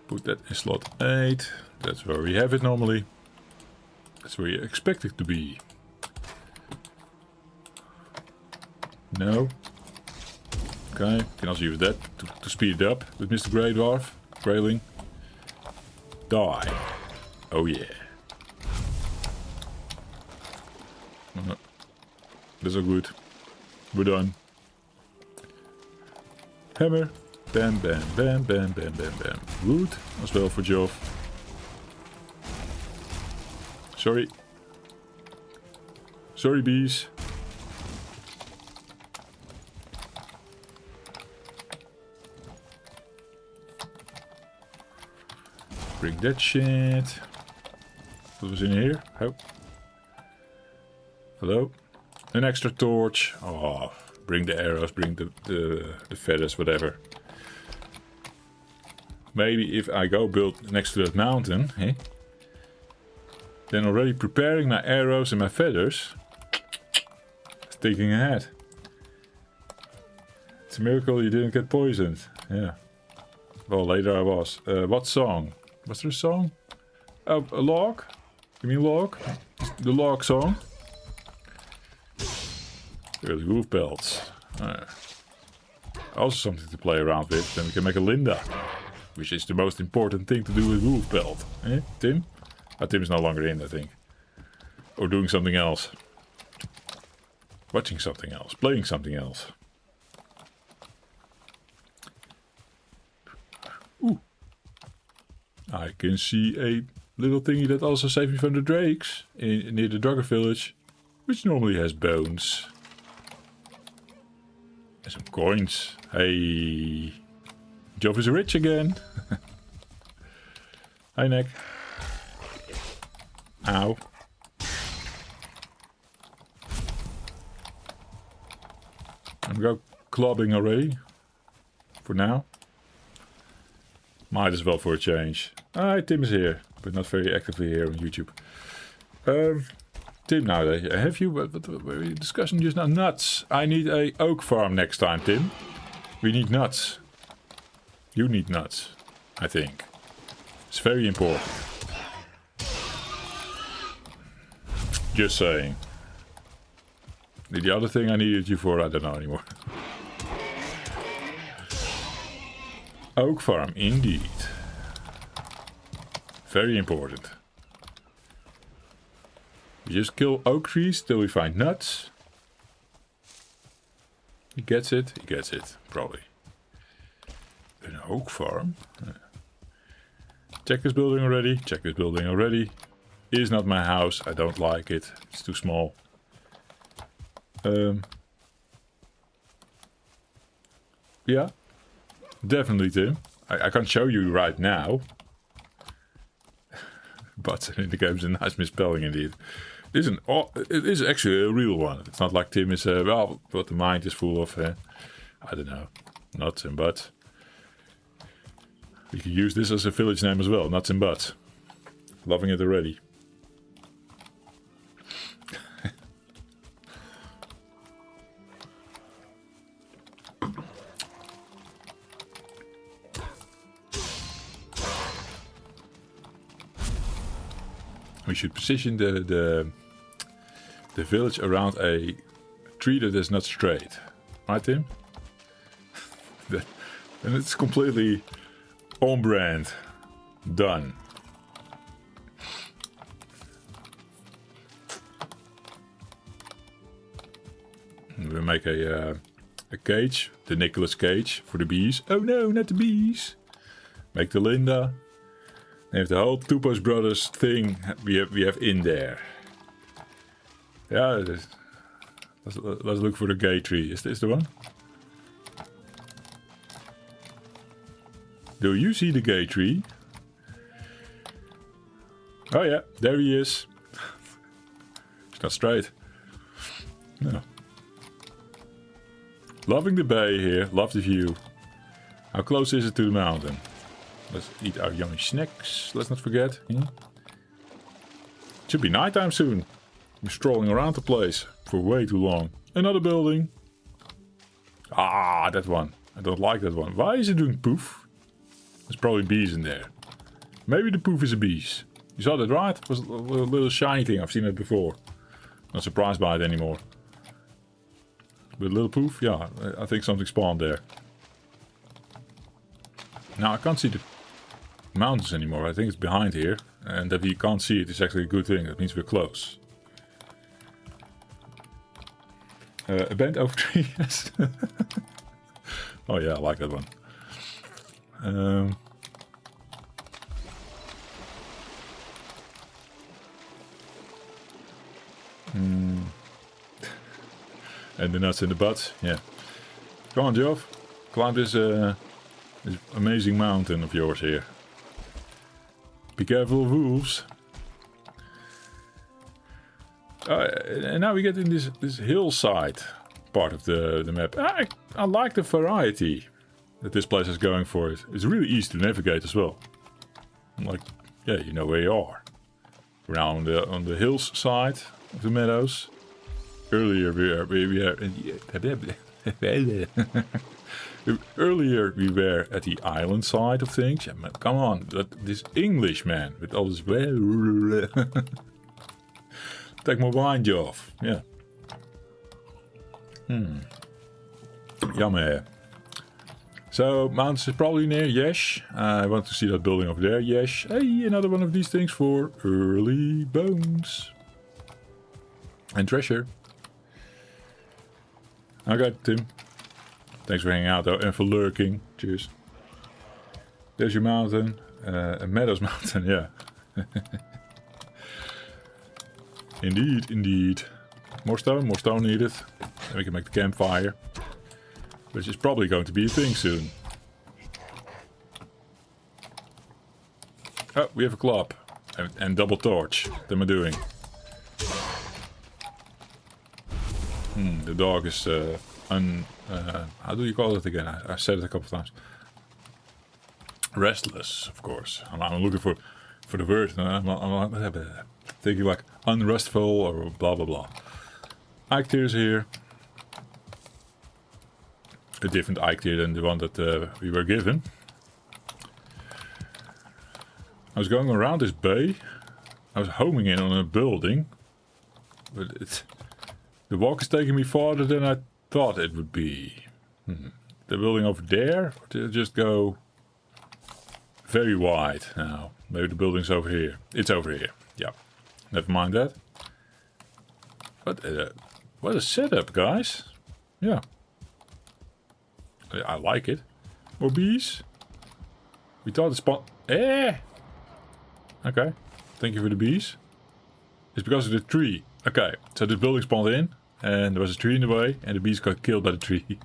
A: Put that in slot 8. That's where we have it normally. That's where you expect it to be. No. Okay, can also use that to speed it up with Mr. Grey Dwarf. Grayling. Die. Oh yeah. That's all good. We're done. Hammer. Bam, bam, bam, bam, bam, bam, bam. Wood as well for Joff. Sorry. Sorry, bees. Bring that shit. What was in here? Oh. Hello? An extra torch. Oh, bring the arrows, bring the feathers, whatever. Maybe if I go build next to that mountain, eh? Then already preparing my arrows and my feathers. Thinking ahead. It's a miracle you didn't get poisoned. Yeah. Well, later I was. What song? Was there a song? Oh, a log? You mean log? The log song? Early wolf belts. Also something to play around with. Then we can make a Linda. Which is the most important thing to do with wolf belt. Eh, Tim? Tim is no longer in, I think. Or doing something else. Watching something else. Playing something else. Ooh. I can see a little thingy that also saved me from the drakes. Near the Draugr Village. Which normally has bones. And some coins. Hey. Joff is rich again. Hi, Nick. Ow. I'm go clubbing already. For now. Might as well for a change. Hi, Tim is here. But not very actively here on YouTube. Tim, now have you... What were we discussing just now? Nuts. I need a oak farm next time, Tim. We need nuts. You need nuts, I think. It's very important. Just saying. The other thing I needed you for, I don't know anymore. Oak farm, indeed. Very important. We just kill oak trees till we find nuts. He gets it? He gets it, probably. An oak farm? Check this building already. Check this building already. Is not my house. I don't like it. It's too small. Yeah. Definitely, Tim. I can't show you right now. But in the game's a nice misspelling indeed. It is actually a real one. It's not like Tim is, well, what the mind is full of. I don't know. Nuts and Butts. We could use this as a village name as well, Nuts and Butts. Loving it already. We should position the village around a tree that is not straight. Right, Tim? And it's completely on brand. Done. We make a cage, the Nicolas cage for the bees. Oh no, not the bees. Make the Linda. And the whole Tupos Brothers thing we have in there. Yeah, let's look for the gay tree. Is this the one? Do you see the gay tree? Oh yeah, there he is. It's not straight. No. Loving the bay here, love the view. How close is it to the mountain? Let's eat our yummy snacks, let's not forget. It should be nighttime soon. We're strolling around the place for way too long. Another building. Ah, that one. I don't like that one. Why is it doing poof? There's probably bees in there. Maybe the poof is a bees. You saw that, right? It was a little shiny thing. I've seen it before. Not surprised by it anymore. But a little poof? Yeah, I think something spawned there. Now I can't see the mountains anymore. I think it's behind here. And that we can't see it is actually a good thing. That means we're close. A bent oak tree, yes. Oh yeah, I like that one. And the nuts in the butts, yeah. Come on, Joff. Climb this amazing mountain of yours here. Be careful of wolves. And now we get in this hillside part of the map. I like the variety that this place is going for it. It's really easy to navigate as well. Like, yeah, you know where you are. We're now on the hills side of the meadows. Earlier Earlier we were at the island side of things. Yeah, man, come on, this English man with all this. Take my wine, Joff. Yeah. Yummy. So, mountains is probably near, yes. I want to see that building over there, yes. Hey, another one of these things for early bones. And treasure. Okay, Tim. Thanks for hanging out though, and for lurking. Cheers. There's your mountain. A Meadows mountain, yeah. Indeed, indeed. More stone needed. Then we can make the campfire. Which is probably going to be a thing soon. Oh, we have a club. And double torch. What am I doing? The dog is how do you call it again? I said it a couple of times. Restless, of course. I'm looking for the word. I'm thinking like unrestful or blah blah blah. Ike tier is here. A different Ike tier than the one that we were given. I was going around this bay. I was homing in on a building. But the walk is taking me farther than I thought it would be. The building over there? Or did it just go very wide now? Maybe the building's over here. It's over here. Yeah. Never mind that. But what a setup, guys. Yeah. I like it. More bees? We thought it spawned... Okay. Thank you for the bees. It's because of the tree. Okay. So this building spawned in. And there was a tree in the way. And the bees got killed by the tree.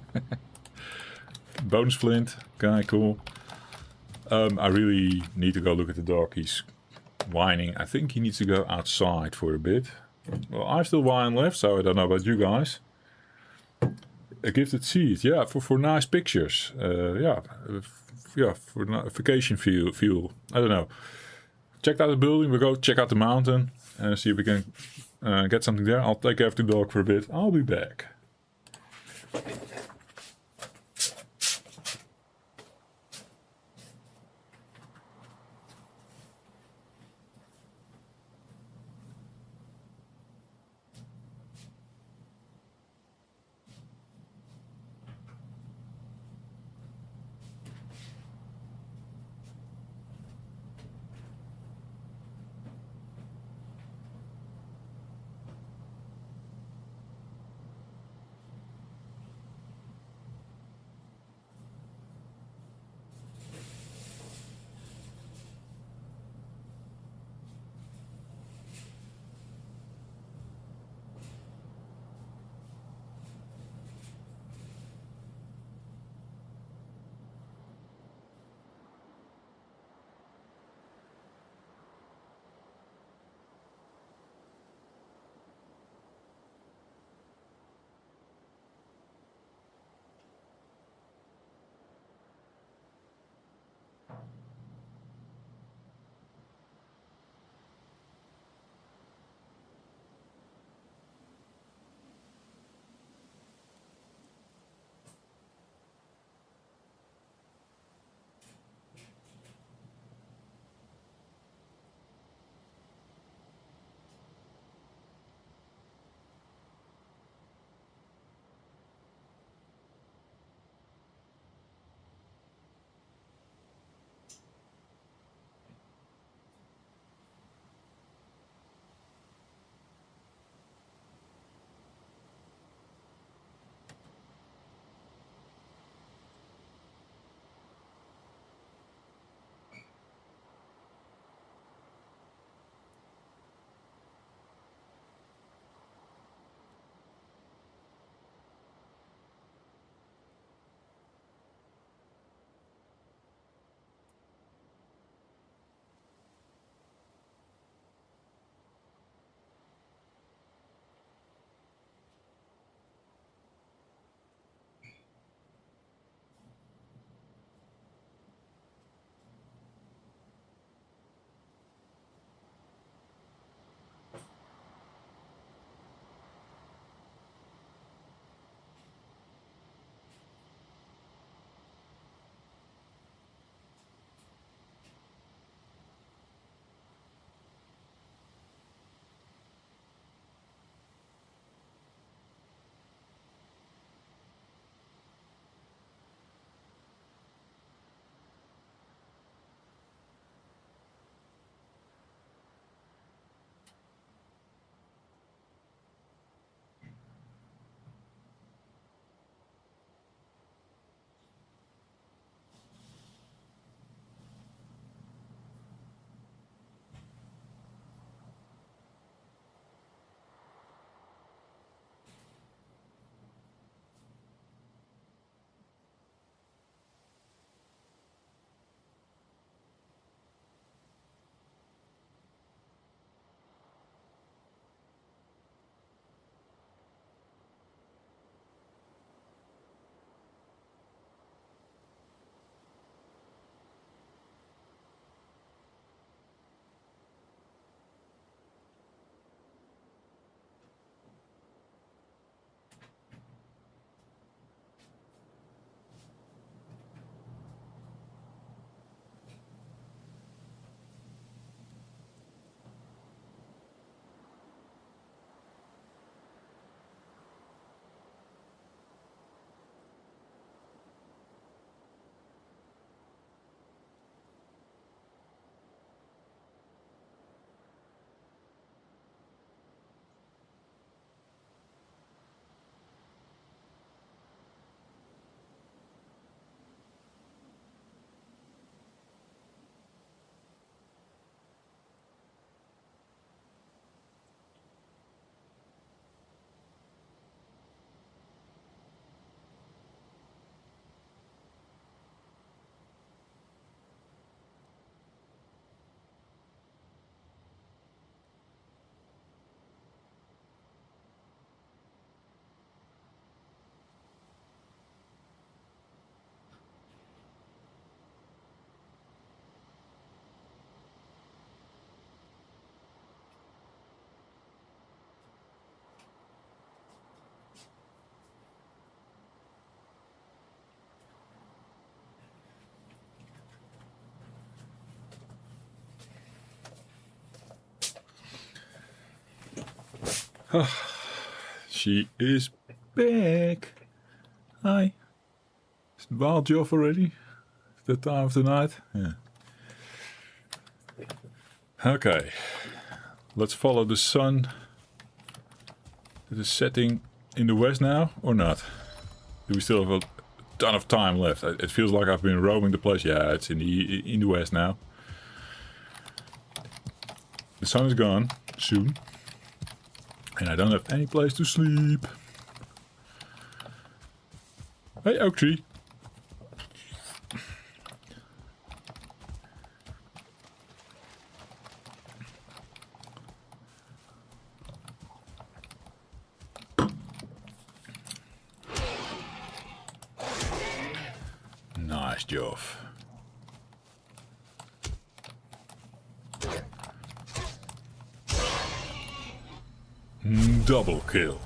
A: Bonus flint. Okay, cool. I really need to go look at the dog. He's whining. I think he needs to go outside for a bit. Well, I have still wine left. So I don't know about you guys. A gifted seat, yeah, for nice pictures. For vacation fuel. I don't know. Check out the building. We'll go check out the mountain and see if we can get something there. I'll take care of the dog for a bit. I'll be back. She is back. Hi. Is it wild Joff already? Is that time of the night? Yeah. Okay. Let's follow the sun. It is setting in the west now, or not? Do we still have a ton of time left? It feels like I've been roaming the place. Yeah, it's in the west now. The sun is gone soon. And I don't have any place to sleep. Hey, oak tree. Nice, Joff. Double kill.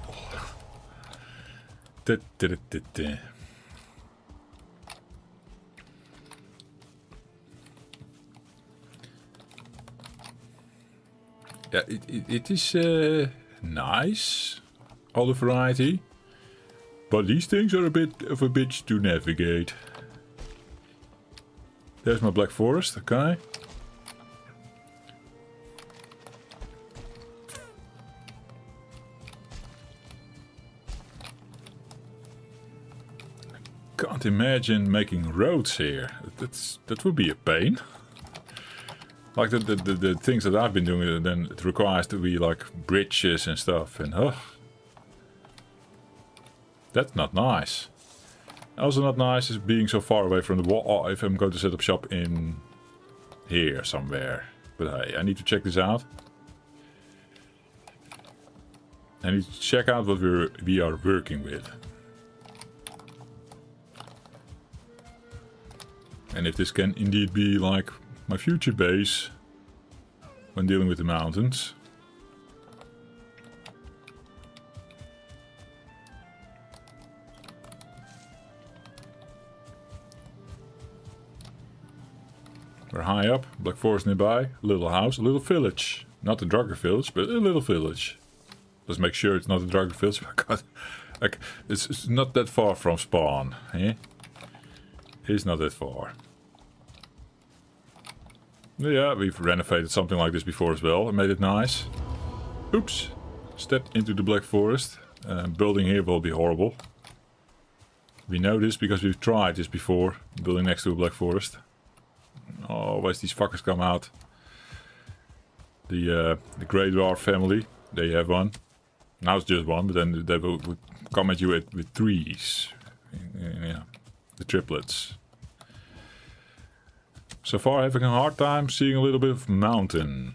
A: Yeah, it is nice, all the variety, but these things are a bit of a bitch to navigate. There's my black forest, okay. Can't imagine making roads here. That would be a pain. Like the things that I've been doing, then it requires to be like bridges and stuff, and that's not nice. Also not nice is being so far away from the wall. Oh, if I'm going to set up shop in here somewhere. But hey, I need to check this out. I need to check out what we are working with. And if this can indeed be like my future base when dealing with the mountains. We're high up, black forest nearby, a little house, a little village. Not the Draugr Village, but a little village. Let's make sure it's not the Draugr Village. Like, it's not that far from spawn. Eh? It's not that far. Yeah, we've renovated something like this before as well and made it nice. Oops. Stepped into the black forest. Building here will be horrible. We know this because we've tried this before, building next to a black forest. Always these fuckers come out. The Grey Dwarf family, they have one. Now it's just one, but then they will come at you with threes. Yeah, the triplets. So far having a hard time seeing a little bit of mountain.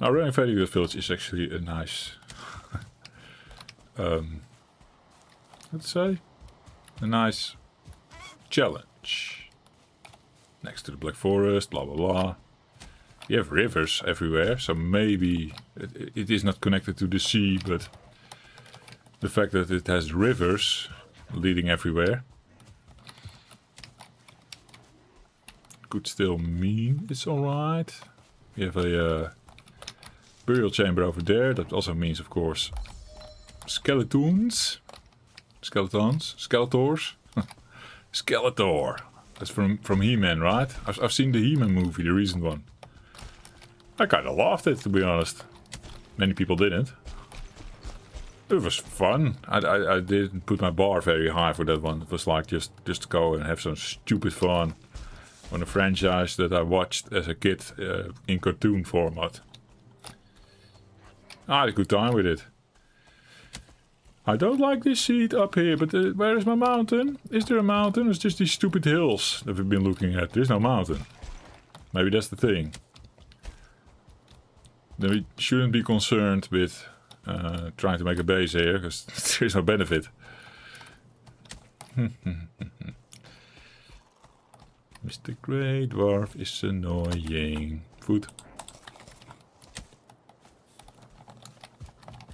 A: Now renovating this village is actually a nice... let's say... a nice challenge. Next to the Black Forest, blah blah blah. You have rivers everywhere, so maybe it is not connected to the sea, but the fact that it has rivers leading everywhere could still mean it's alright. We have a burial chamber over there. That also means, of course, skeletons. Skeletors. Skeletor. That's from He-Man, right? I've seen the He-Man movie, the recent one. I kind of loved it, to be honest. Many people didn't. It was fun. I didn't put my bar very high for that one. It was like just go and have some stupid fun on a franchise that I watched as a kid in cartoon format. I had a good time with it. I don't like this seat up here, but where is my mountain? Is there a mountain? It's just these stupid hills that we've been looking at. There's no mountain. Maybe that's the thing. Then we shouldn't be concerned with trying to make a base here, because there's no benefit. Mr. Grey Dwarf is annoying. Food.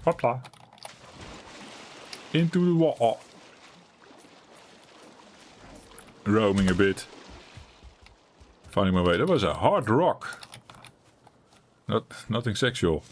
A: Hopla. Into the wall. Roaming a bit. Finding my way. That was a hard rock. Nothing sexual.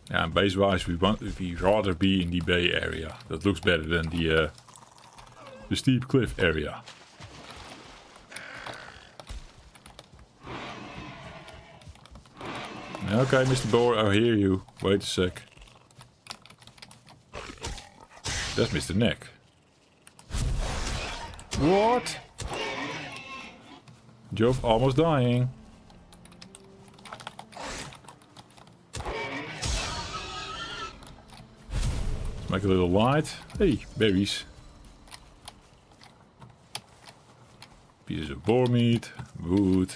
A: Yeah, and base-wise, we'd rather be in the bay area. That looks better than the steep cliff area. Okay, Mr. Boar, I hear you. Wait a sec. That's Mr. Neck. What? Joff almost dying. Make a little light. Hey, berries. Pieces of boar meat, wood.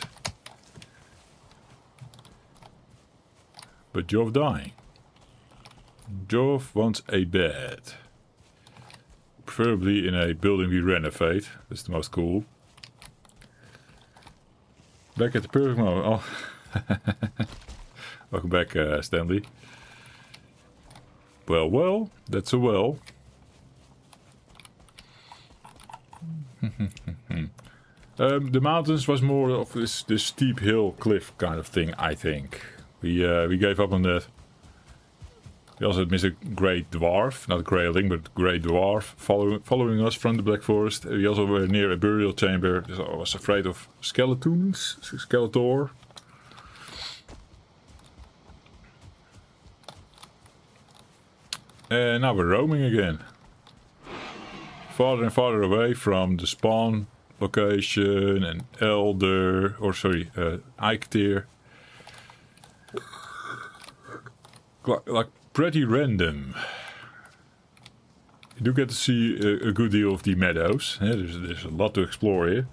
A: But Joff dying. Joff wants a bed. Preferably in a building we renovate. That's the most cool. Back at the perfect moment. Oh. Welcome back, Stanley. Well, that's a well. The mountains was more of this steep hill cliff kind of thing, I think. We gave up on that. We also missed a great dwarf, not a greyling, but great dwarf following us from the Black Forest. We also were near a burial chamber, so I was afraid of skeletons, Skeletor. And now we're roaming again. Farther and farther away from the spawn location and Elder, or sorry, Eiktir. Like pretty random. You do get to see a good deal of the meadows. Yeah, there's a lot to explore here.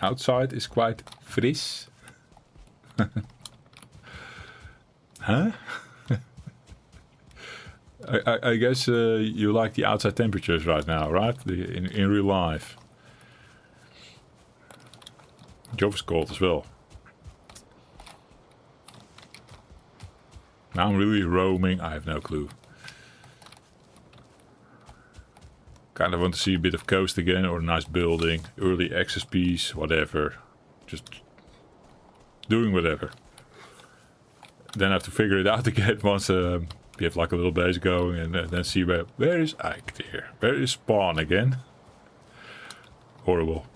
A: Outside is quite fris. Huh? I guess you like the outside temperatures right now, right? In real life. Joff is cold as well. Now I'm really roaming. I have no clue. Kind of want to see a bit of coast again, or a nice building, early access piece, whatever. Just doing whatever. Then I have to figure it out again once we have like a little base going, and then see where is Eiktir? Where is spawn again? Horrible.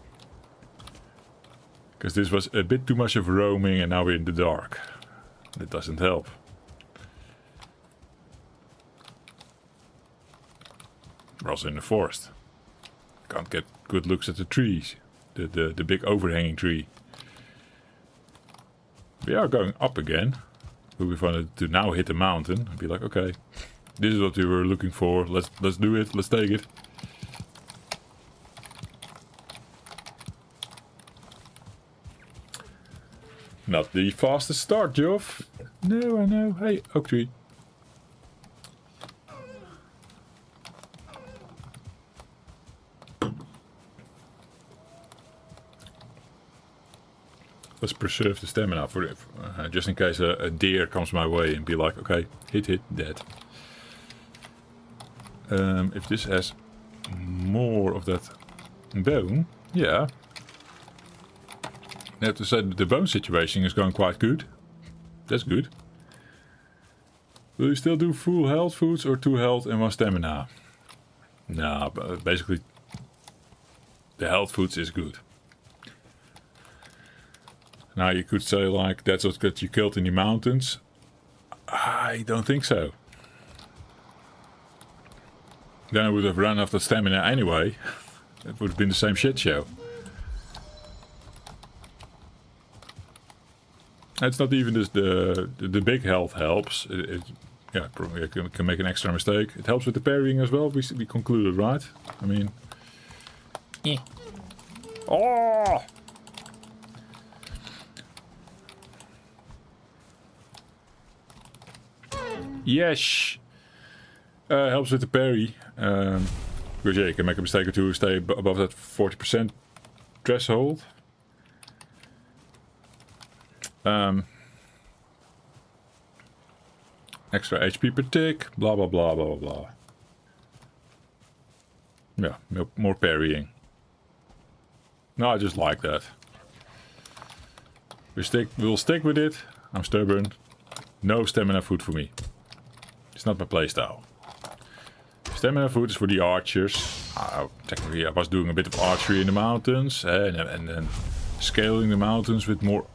A: Because this was a bit too much of roaming, and now we're in the dark. That doesn't help. We're also in the forest. Can't get good looks at the trees. The big overhanging tree. We are going up again. But we wanted to now hit the mountain and be like, okay, this is what we were looking for. Let's do it. Let's take it. Not the fastest start, Joff. No, I know. Hey, oak tree. Let's preserve the stamina for it, just in case a deer comes my way and be like, okay, hit, dead. If this has more of that bone, yeah. I have to say the bone situation is going quite good. That's good. Will you still do full health foods or 2 health and 1 stamina? Nah, but basically the health foods is good. Now you could say like, that's what got you killed in the mountains. I don't think so. Then I would have run out of stamina anyway. It would have been the same shit show. It's not even just the big health helps. Yeah, probably I can make an extra mistake. It helps with the parrying as well, we concluded, right? I mean... Yeah. Oh! Yes! Helps with the parry. Because yeah, you can make a mistake or two, stay above that 40% threshold. Extra HP per tick, blah blah blah blah blah. Yeah, more parrying. No, I just like that. We'll stick with it. I'm stubborn. No stamina food for me. It's not my playstyle. Stamina food is for the archers. Technically, I was doing a bit of archery in the mountains and then scaling the mountains with more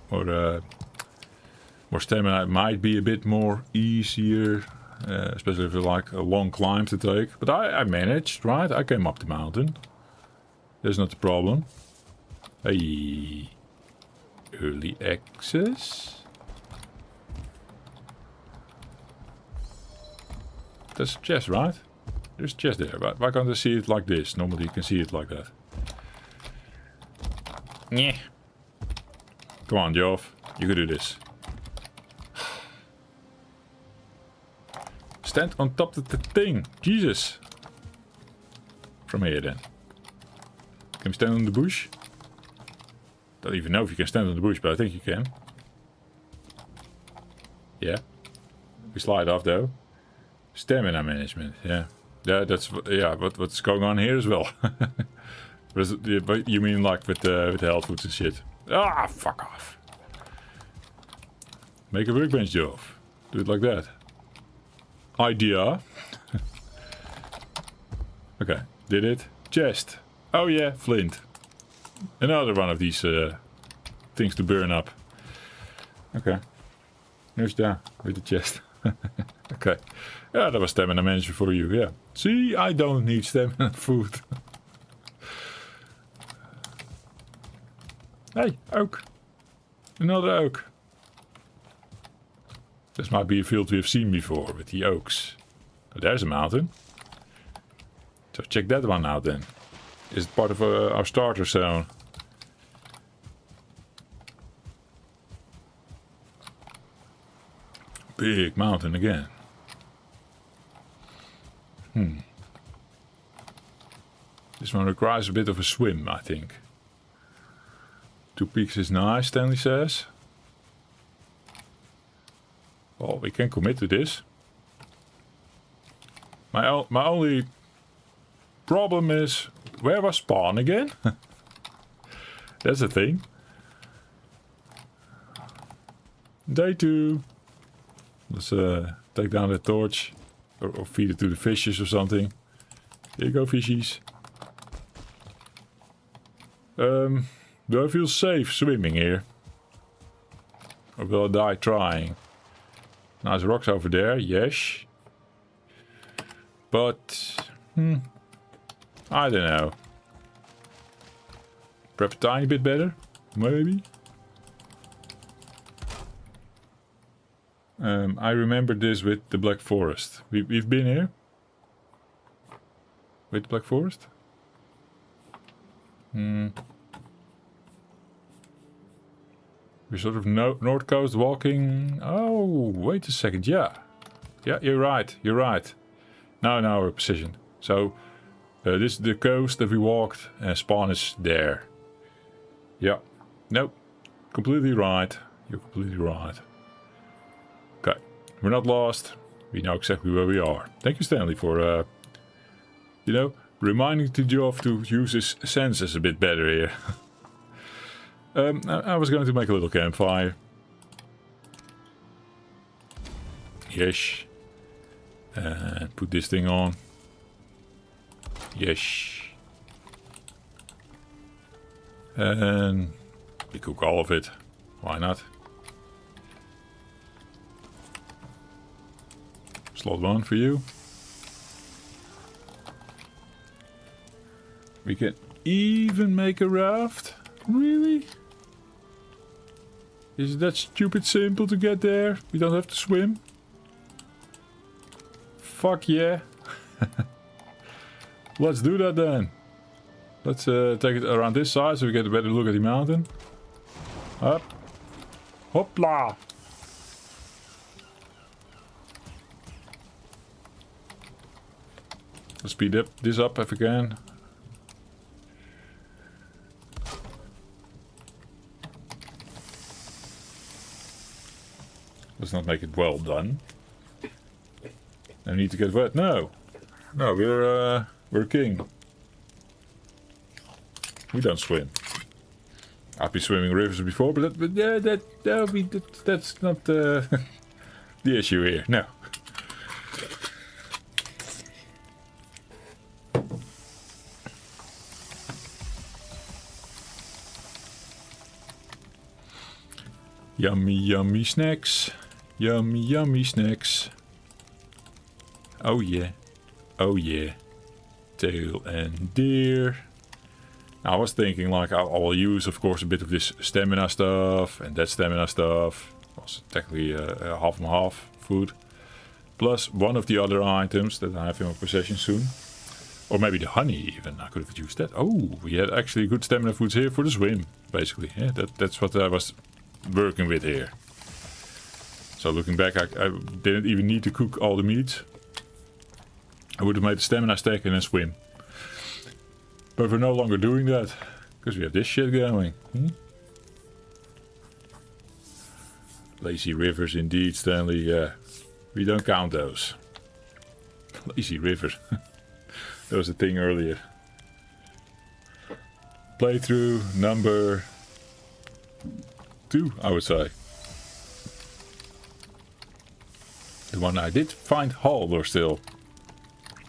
A: stamina. It might be a bit more easier, especially if you like a long climb to take. But I managed, right? I came up the mountain. That's not the problem. Hey, early access. That's a chest, right? There's a chest there. Why can't I see it like this? Normally you can see it like that. Yeah. Come on, Joff. You can do this. Stand on top of the thing. Jesus. From here then. Can we stand on the bush? Don't even know if you can stand on the bush, but I think you can. Yeah. We slide off though. Stamina management, yeah. Yeah, that's what's going on here as well. But you mean like with the health foods and shit? Ah, fuck off. Make a workbench, Joff. Do it like that. Idea. Okay, did it. Chest. Oh yeah, flint. Another one of these things to burn up. Okay. Here's that with the chest. Okay. Yeah, that was stamina management for you, yeah. See, I don't need stamina food. Hey, oak. Another oak. This might be a field we've seen before with the oaks. Oh, there's a mountain. So check that one out then. Is it part of our starter zone? Big mountain again. This one requires a bit of a swim, I think. 2 peaks is nice, Stanley says. Well, we can commit to this. My only problem is, where was spawn again? That's the thing. Day 2. Let's take down the torch. Or feed it to the fishes or something. Here you go, fishies. Do I feel safe swimming here? Or will I die trying? Nice rocks over there, yes. But, I don't know. Perhaps a tiny bit better? Maybe? I remember this with the Black Forest. We've been here? With the Black Forest? We're sort of north coast walking. Oh, wait a second. Yeah. Yeah, you're right. You're right. Now we're positioned. So, this is the coast that we walked and spawn is there. Yeah. Nope. Completely right. You're completely right. Okay. We're not lost. We know exactly where we are. Thank you, Stanley, for, reminding to Joff to use his senses a bit better here. I was going to make a little campfire. Yes. And put this thing on. Yes. And we cook all of it. Why not? Slot 1 for you. We can even make a raft? Really? Is it that stupid simple to get there? We don't have to swim? Fuck yeah. Let's do that then. Let's take it around this side so we get a better look at the mountain. Up. Hopla. Let's speed this up if we can. Let's not make it well done. I need to get wet. No. No, we're king. We don't swim. I've been swimming rivers before, but that's not the issue here. No. Yummy, yummy snacks. Yummy, yummy snacks. Oh yeah. Oh yeah. Tail and deer. I was thinking like I will use of course a bit of this stamina stuff and that stamina stuff. Also technically half and half food. Plus one of the other items that I have in my possession soon. Or maybe the honey even. I could have used that. Oh, we had actually good stamina foods here for the swim. Basically. Yeah, that's what I was working with here. So looking back, I didn't even need to cook all the meat. I would have made a stamina stack and then swim. But we're no longer doing that. Because we have this shit going. Lazy rivers indeed, Stanley. Yeah. We don't count those. Lazy rivers. That was a thing earlier. Playthrough number 2, I would say. The one I did find Haldor still.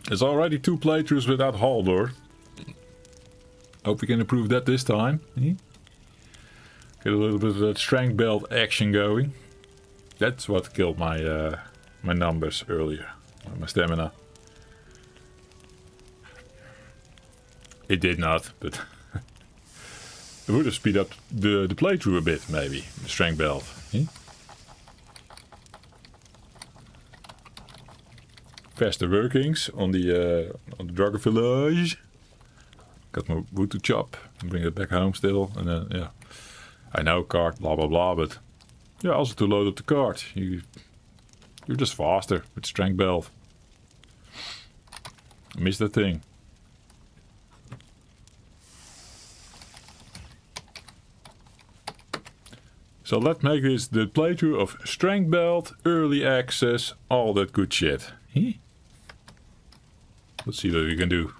A: There's already 2 playthroughs without Haldor. Hope we can improve that this time. Get a little bit of that strength belt action going. That's what killed my my numbers earlier. My stamina. It did not, but it would have speed up the playthrough a bit, maybe. The strength belt. Faster workings on the Draugr Village. Got my wood to chop and bring it back home still. And then, yeah. I know, cart, blah, blah, blah, but... Yeah, also to load up the cart. You're just faster with strength belt. I miss that thing. So let's make this the playthrough of strength belt, early access, all that good shit. Let's see what we can do.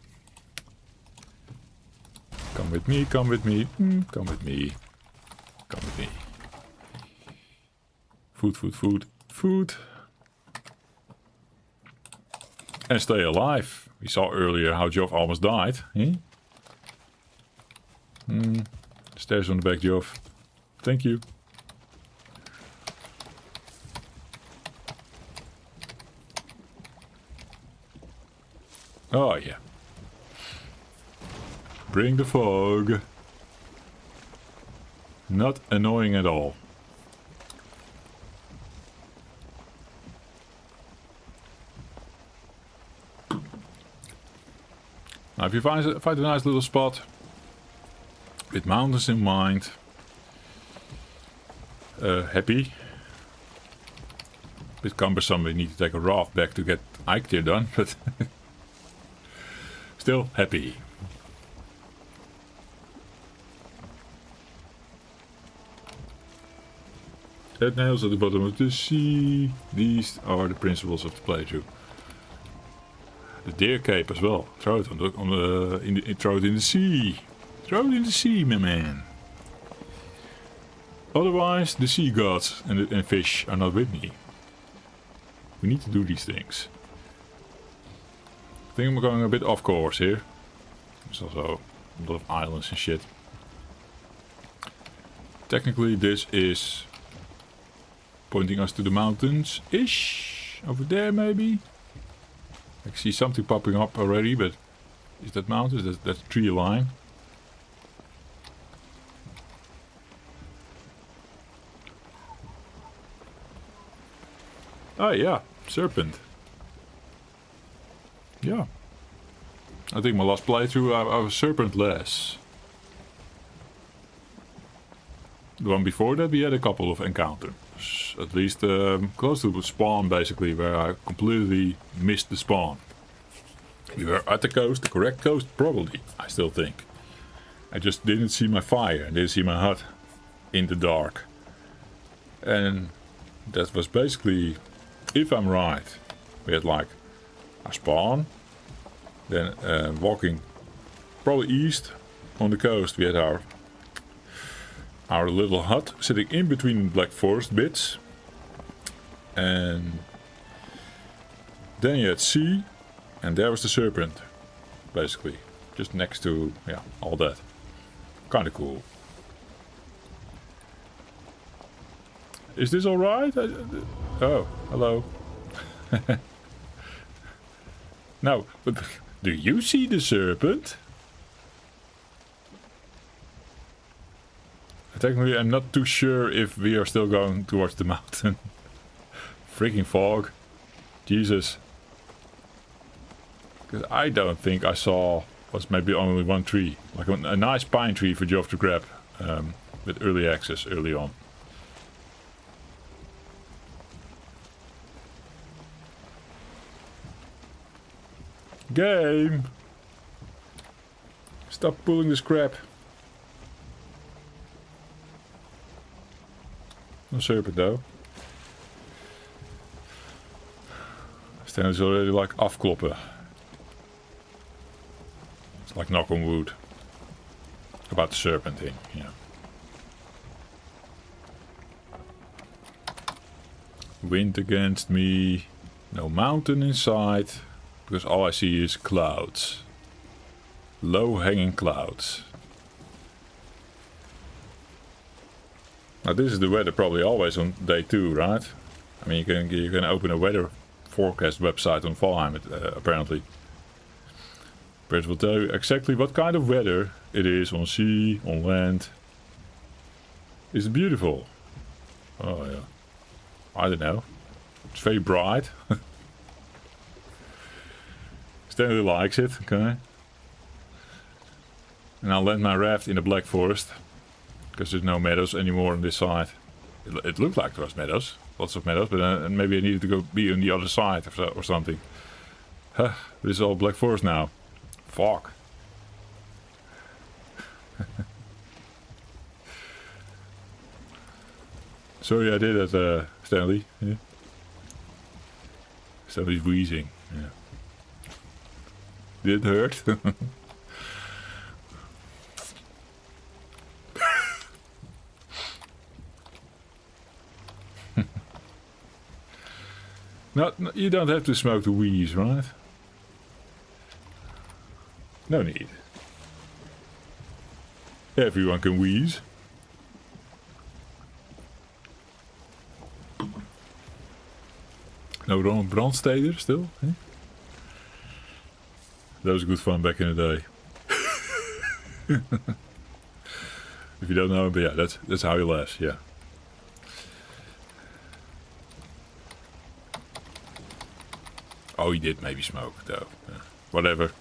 A: Come with me, come with me, come with me, come with me. Food, food, food, food. And stay alive. We saw earlier how Joff almost died. Stairs on the back, Joff. Thank you. Oh yeah. Bring the fog. Not annoying at all. Now if you find a nice little spot with mountains in mind, happy. A bit cumbersome, we need to take a raft back to get Ike done, but still happy. Head nails at the bottom of the sea. These are the principles of the playthrough. The deer cape as well. Throw it throw it in the sea. Throw it in the sea, my man. Otherwise, the sea gods and fish are not with me. We need to do these things. I think I'm going a bit off course here. There's also a lot of islands and shit. Technically, this is pointing us to the mountains-ish. Over there, maybe? I see something popping up already, but is that mountains? That's tree line. Oh yeah, serpent. Yeah. I think my last playthrough I was serpent-less. The one before that we had a couple of encounters. At least close to the spawn basically, where I completely missed the spawn. We were at the coast, the correct coast probably, I still think. I just didn't see my fire, I didn't see my hut in the dark. And that was basically, if I'm right, we had like a spawn, then walking probably east on the coast we had our little hut sitting in between Black Forest bits, and then you had sea, and there was the serpent, basically, just next to, yeah, all that. Kind of cool. Is this alright? Oh, hello. No, but do you see the serpent? Technically, I'm not too sure if we are still going towards the mountain. Freaking fog. Jesus. Because I don't think I saw, was maybe only one tree. Like a nice pine tree for Joff to grab with early access early on. Game! Stop pulling this crap. No serpent though. Stan is already like afkloppen. It's like knock on wood. About the serpent thing, yeah. Wind against me. No mountain in sight. Because all I see is clouds. Low hanging clouds. Now this is the weather probably always on day 2, right? I mean you can open a weather forecast website on Valheim apparently. But it will tell you exactly what kind of weather it is on sea, on land. Is it beautiful? Oh yeah. I don't know. It's very bright. Stanley likes it, okay. And I'll land my raft in the Black Forest. Because there's no meadows anymore on this side. It looked like there was meadows. Lots of meadows, but maybe I needed to go be on the other side or something. Huh, this is all Black Forest now. Fuck. Sorry I did that, Stanley. Yeah. Stanley's wheezing. Yeah. Did it hurt? No, you don't have to smoke to wheeze, right? No need. Everyone can wheeze. No brandsteder still? Eh? That was good fun back in the day. If you don't know, but yeah, that's how he laughs, yeah. Oh, he did maybe smoke, though. Whatever.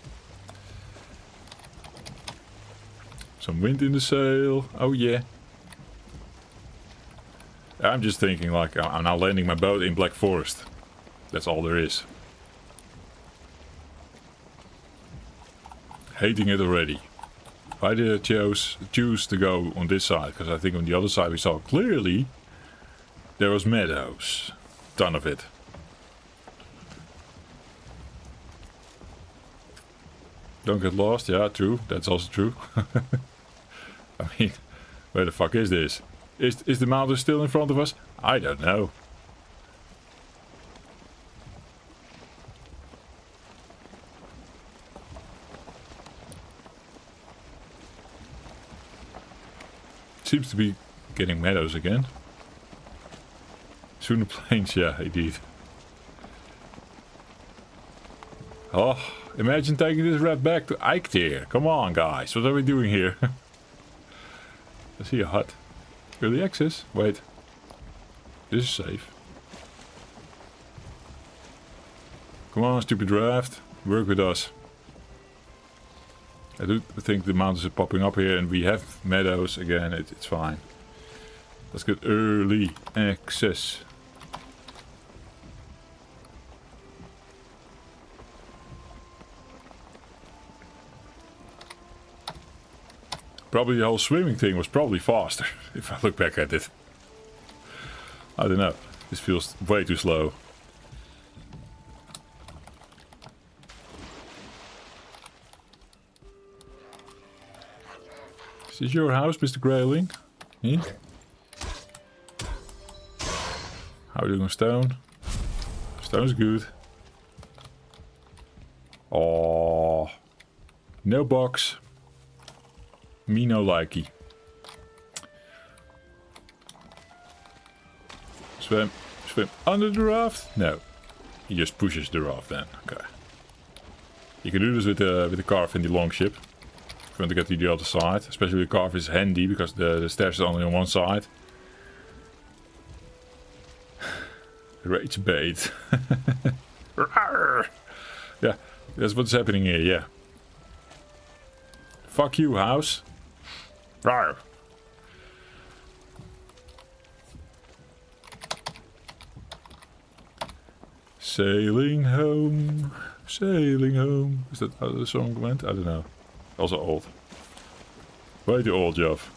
A: Some wind in the sail. Oh, yeah. I'm just thinking, like, I'm now landing my boat in Black Forest. That's all there is. Hating it already. Why did I choose to go on this side? Because I think on the other side we saw clearly there was meadows. Ton of it. Don't get lost, yeah, true. That's also true. I mean, where the fuck is this? Is the mountain still in front of us? I don't know. Seems to be getting meadows again. Soon the plains, yeah, indeed. Oh, imagine taking this rat back to Eiktir. Come on, guys, what are we doing here? I see a hut. Early access? Wait. This is safe. Come on, stupid raft. Work with us. I do think the mountains are popping up here and we have meadows again. It's fine. Let's get early access. Probably the whole swimming thing was probably faster, if I look back at it. I don't know. This feels way too slow. Is this your house, Mr. Grayling? Hmm? How are you doing on stone? Stone's good. Oh, no box. Me no likey. Swim under the raft? No. He just pushes the raft then. Okay. You can do this with the carve in the longship. If you want to get to the other side. Especially the carve is handy because the stairs is only on one side. Rage bait. Yeah, that's what's happening here, yeah. Fuck you, house. Rawr. Sailing home, sailing home. Is that how the song went? I don't know. Also old. Way too old, Joff.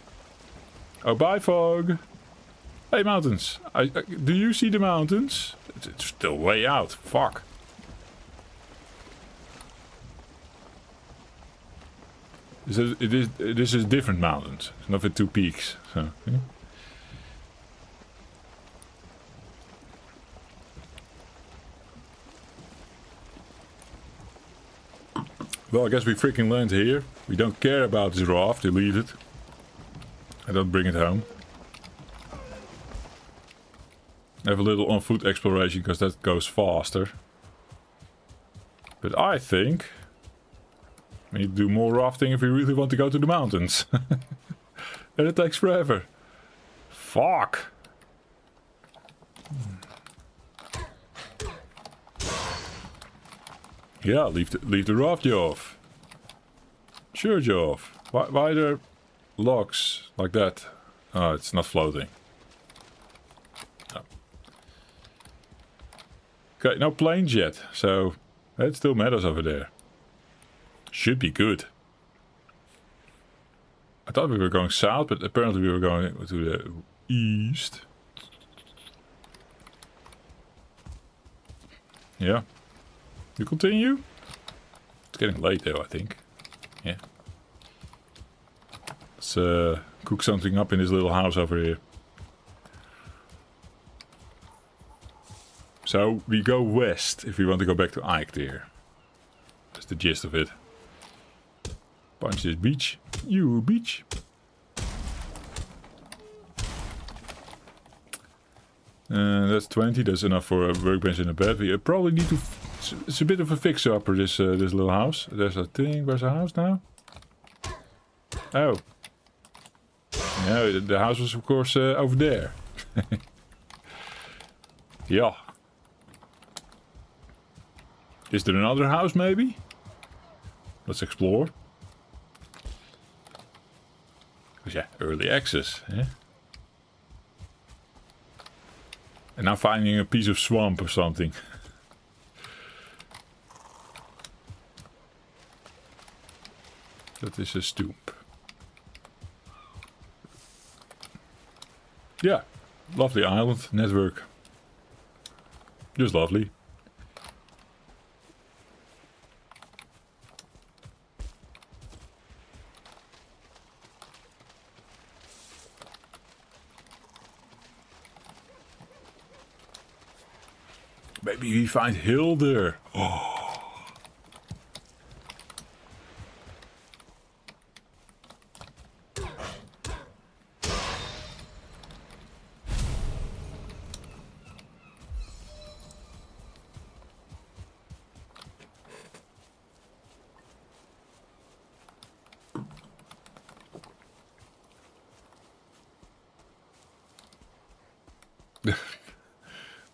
A: Oh, bye, fog. Hey, mountains. Do you see the mountains? It's still way out. Fuck. This is different mountains. It's not with two peaks. So, yeah. Well, I guess we freaking land here. We don't care about this raft. You leave it. I don't bring it home. Have a little on foot exploration because that goes faster. But I think we need to do more rafting if we really want to go to the mountains. And it takes forever. Fuck. Yeah, leave the raft, Joff. Sure, Joff. Why are there logs like that? Oh, it's not floating. No. Okay, no planes yet, so it still matters over there. Should be good. I thought we were going south, but apparently we were going to the east. Yeah. You continue? It's getting late though, I think. Yeah. Let's cook something up in this little house over here. So we go west if we want to go back to Eiktir. That's the gist of it. Punch this beach. You beach. That's 20. That's enough for a workbench and a bed. We probably need to. It's a bit of a fixer-upper, this little house. There's a thing. Where's the house now? Oh. Yeah, the house was of course over there. Yeah. Is there another house maybe? Let's explore. Yeah, early access. Yeah. And now finding a piece of swamp or something. That is a stoop. Yeah, lovely island network. Just lovely. Maybe we find Hilder. Oh.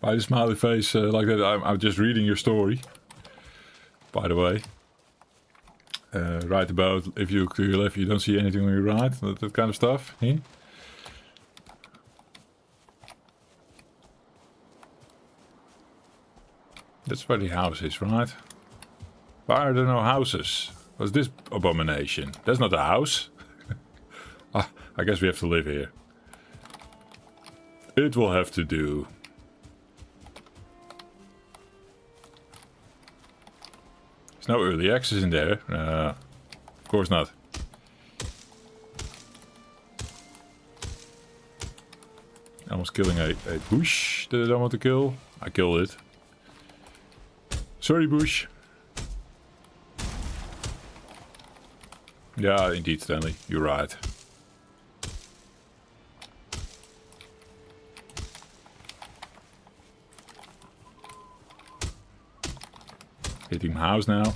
A: Why the smiley face like that? I'm just reading your story. By the way. Right about if you look to your left you don't see anything on your right. That kind of stuff. Hmm? That's where the house is, right? Why are there no houses? What's this abomination? That's not a house. I guess we have to live here. It will have to do. no early access in there. Of course not. I was killing a bush that I don't want to kill. I killed it. Sorry, bush. Yeah, indeed, Stanley. You're right. Hitting my house now.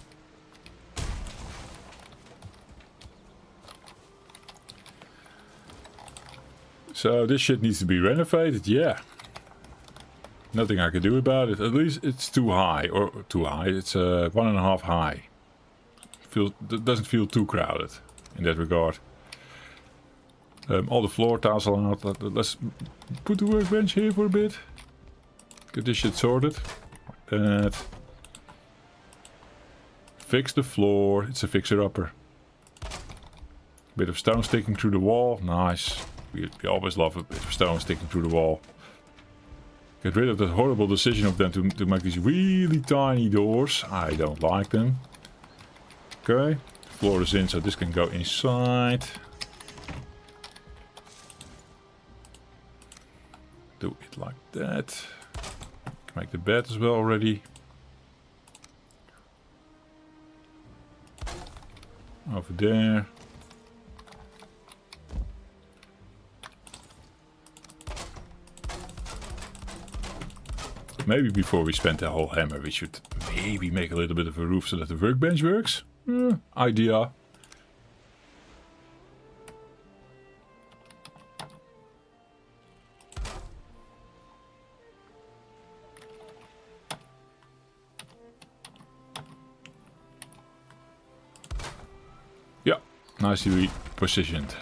A: So this shit needs to be renovated, yeah. Nothing I can do about it. At least it's too high, or too high. It's 1.5 high. Doesn't feel too crowded in that regard. All the floor tiles are out. Let's put the workbench here for a bit. Get this shit sorted. That. Fix the floor. It's a fixer-upper. Bit of stone sticking through the wall. Nice. We always love a bit of stone sticking through the wall. Get rid of that horrible decision of them to make these really tiny doors. I don't like them. Okay. Floor is in, so this can go inside. Do it like that. Make the bed as well already. Over there. Maybe before we spend the whole hammer, we should maybe make a little bit of a roof so that the workbench works. Idea. Yeah, nicely positioned.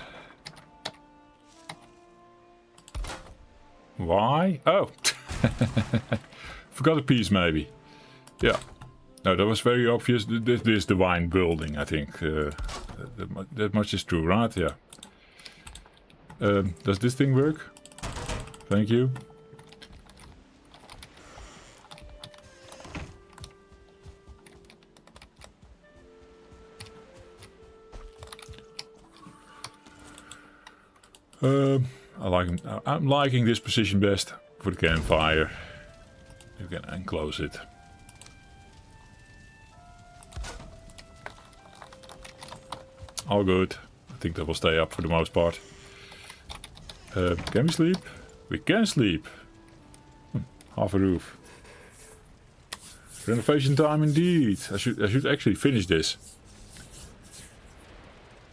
A: Why? Oh! Forgot a piece maybe. Yeah. No, that was very obvious. This is the wine building, I think. That much is true, right? Yeah. Does this thing work? Thank you. I'm liking this position best for the campfire. You can enclose it. All good. I think that will stay up for the most part. Can we sleep? We can sleep. Half a roof. Renovation time indeed. I should actually finish this.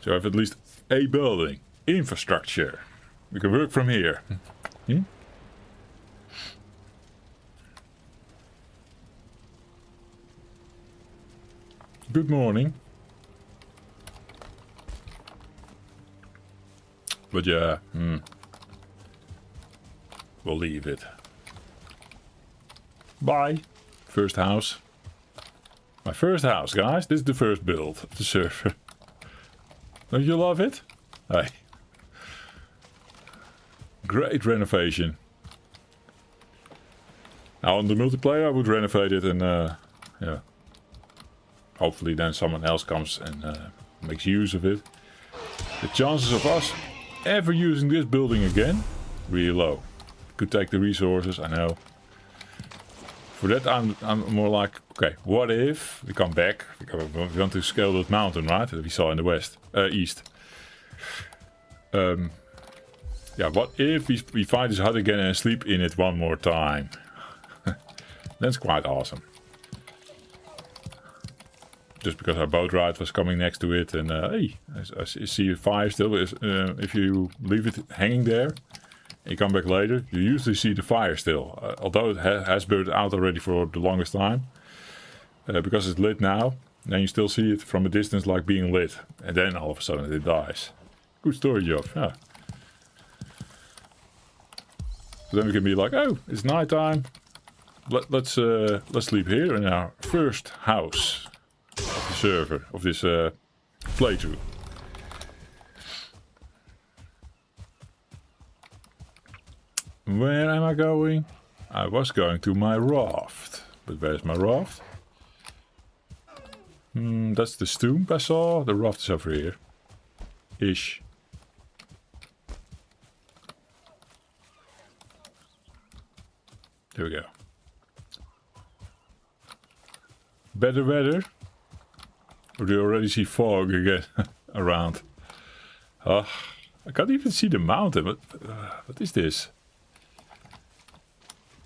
A: So I have at least a building. Infrastructure. We can work from here. Good morning. But yeah, we'll leave it. Bye. First house. My first house, guys. This is the first build of the server. Don't you love it? Hey. Great renovation. Now on the multiplayer I would renovate it and yeah. Hopefully then someone else comes and makes use of it. The chances of us ever using this building again, really low. Could take the resources, I know. For that I'm more like, okay, what if we come back? We want to scale that mountain, right? That we saw in the west, east. Yeah, what if we find this hut again and sleep in it one more time? That's quite awesome. Just because our boat ride was coming next to it, and hey, I see a fire still. If you leave it hanging there, and you come back later, you usually see the fire still. Although it has burned out already for the longest time. Because it's lit now, then you still see it from a distance like being lit. And then all of a sudden it dies. Good story, Joff. Yeah. So then we can be like, oh, it's nighttime. Let's sleep here in our first house of the server, of this playthrough. Where am I going? I was going to my raft. But where's my raft? That's the stoop I saw. The raft is over here. Ish. There we go. Better weather. Or do you already see fog again around? I can't even see the mountain. What is this?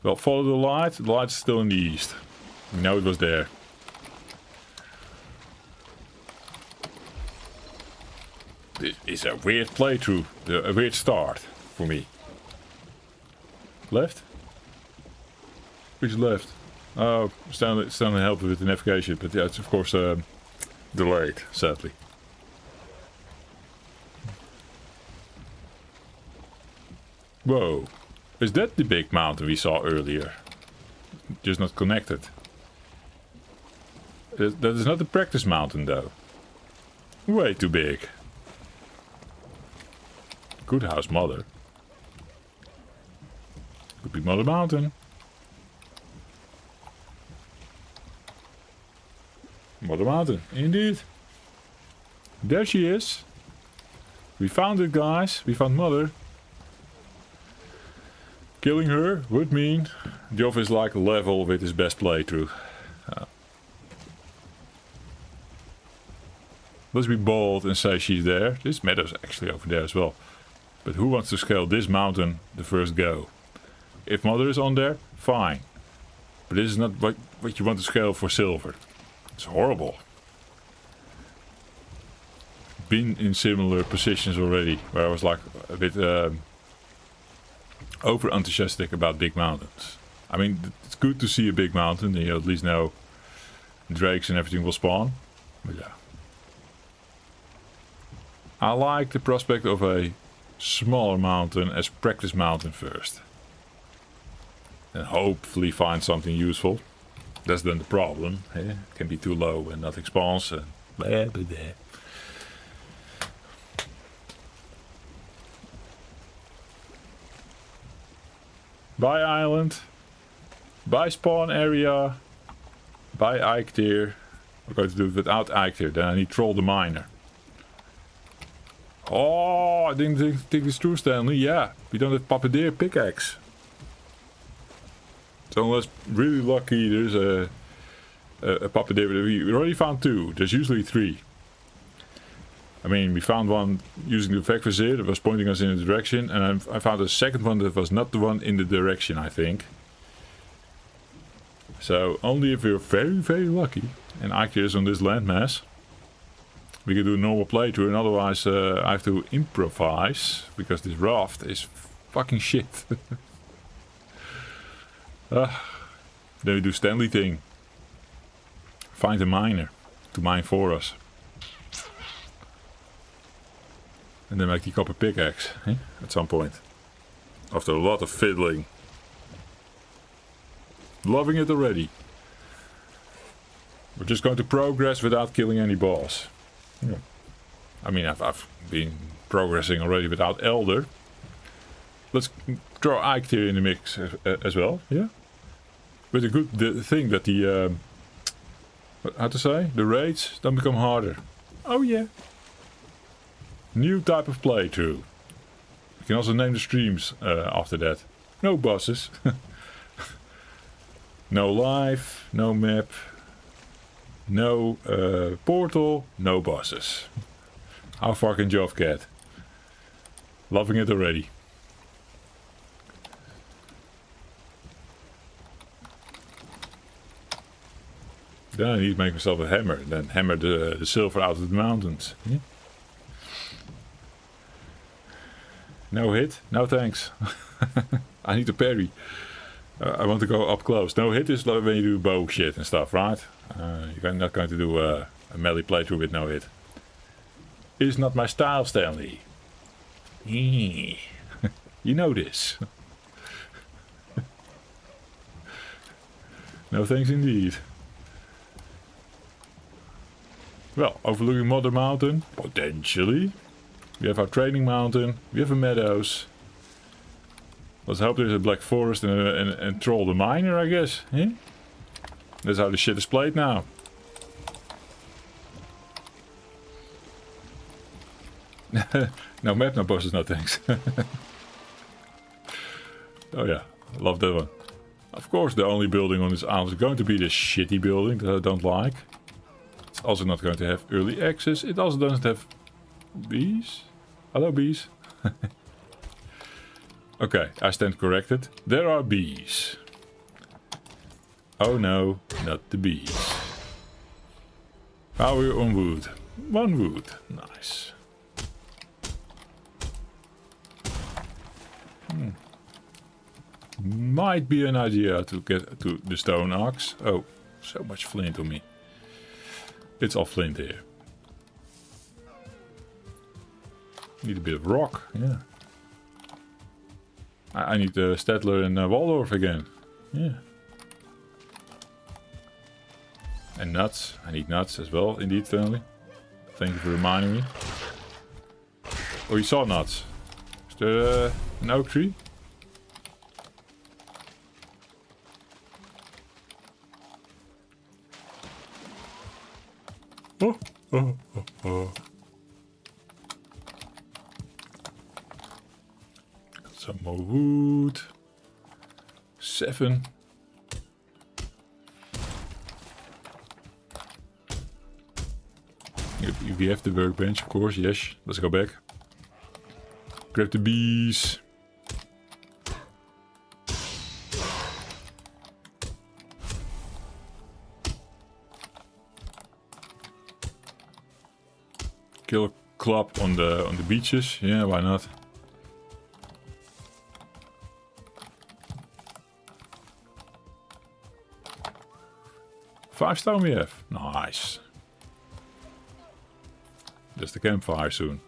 A: Well, follow the light. The light's still in the east. We know it was there. This is a weird playthrough. A weird start for me. Left? Which left? Oh, Stanley helped with the navigation, but yeah, it's of course delayed, sadly. Whoa. Is that the big mountain we saw earlier? Just not connected. That is not the practice mountain though. Way too big. Good house, Mother. Could be Mother Mountain. Mother Mountain, indeed. There she is. We found it, guys. We found Mother. Killing her would mean Joff is like level with his best playthrough. Let's be bold and say she's there. This meadow's actually over there as well. But who wants to scale this mountain the first go? If Mother is on there, fine. But this is not what you want to scale for silver. It's horrible. Been in similar positions already, where I was like a bit over enthusiastic about big mountains. I mean, it's good to see a big mountain, and you at least know drakes and everything will spawn. But yeah. I like the prospect of a smaller mountain as practice mountain first. And hopefully find something useful. That's then the problem. Eh? It can be too low and nothing spawns. And blah, blah, blah. Bye island. Bye spawn area. Bye Ike tier. I'm going to do it without Ike tier. Then I need Troll the Miner. Oh, I didn't think it's true, Stanley. Yeah, we don't have Papadeer pickaxe. So unless really lucky, there's a Papadeer. We already found 2. There's usually 3. I mean, we found one using the Vec Vizier that was pointing us in a direction, and I found a second one that was not the one in the direction, I think. So only if we're very, very lucky, and Ike is on this landmass, we can do a normal playthrough, and otherwise I have to improvise, because this raft is fucking shit. Then we do Stanley thing. Find a miner to mine for us. And then make the copper pickaxe at some point. After a lot of fiddling. Loving it already. We're just going to progress without killing any boss. Yeah. I mean, I've been progressing already without Elder. Let's throw Ike here in the mix as well, yeah? With the thing that the, how to say? The raids don't become harder. Oh yeah. New type of playthrough. You can also name the streams after that. No bosses. No life, no map. No portal, no bosses. How far can Joff get? Loving it already. Then I need to make myself a hammer. Then hammer the silver out of the mountains. Yeah? No hit? No thanks. I need to parry. I want to go up close. No hit is when you do bow shit and stuff, right? You're not going to do a melee playthrough with no hit. It's not my style, Stanley. You know this. No thanks indeed. Well, overlooking Mother Mountain, potentially. We have our training mountain. We have a meadows. Let's hope there's a black forest and Troll the Miner, I guess. Eh? That's how the shit is played now. No map, no bosses, no thanks. Oh yeah, love that one. Of course the only building on this island is going to be this shitty building that I don't like. It's also not going to have early access. It also doesn't have bees. Hello bees. Okay, I stand corrected. There are bees. Oh no, not the bees. Power on wood. 1 wood. Nice. Might be an idea to get to the stone axe. Oh, so much flint on me. It's all flint here. Need a bit of rock, yeah. I need Stedtler and Waldorf again. Yeah. And nuts. I need nuts as well, indeed, Stanley. Thank you for reminding me. Oh, you saw nuts. Is there an oak tree? Oh, oh, oh, oh. Got some more wood. 7. We have the workbench, of course, yes. Let's go back. Grab the bees. Kill a club on the beaches. Yeah, why not? Five stone we have. Nice. Just the campfire soon.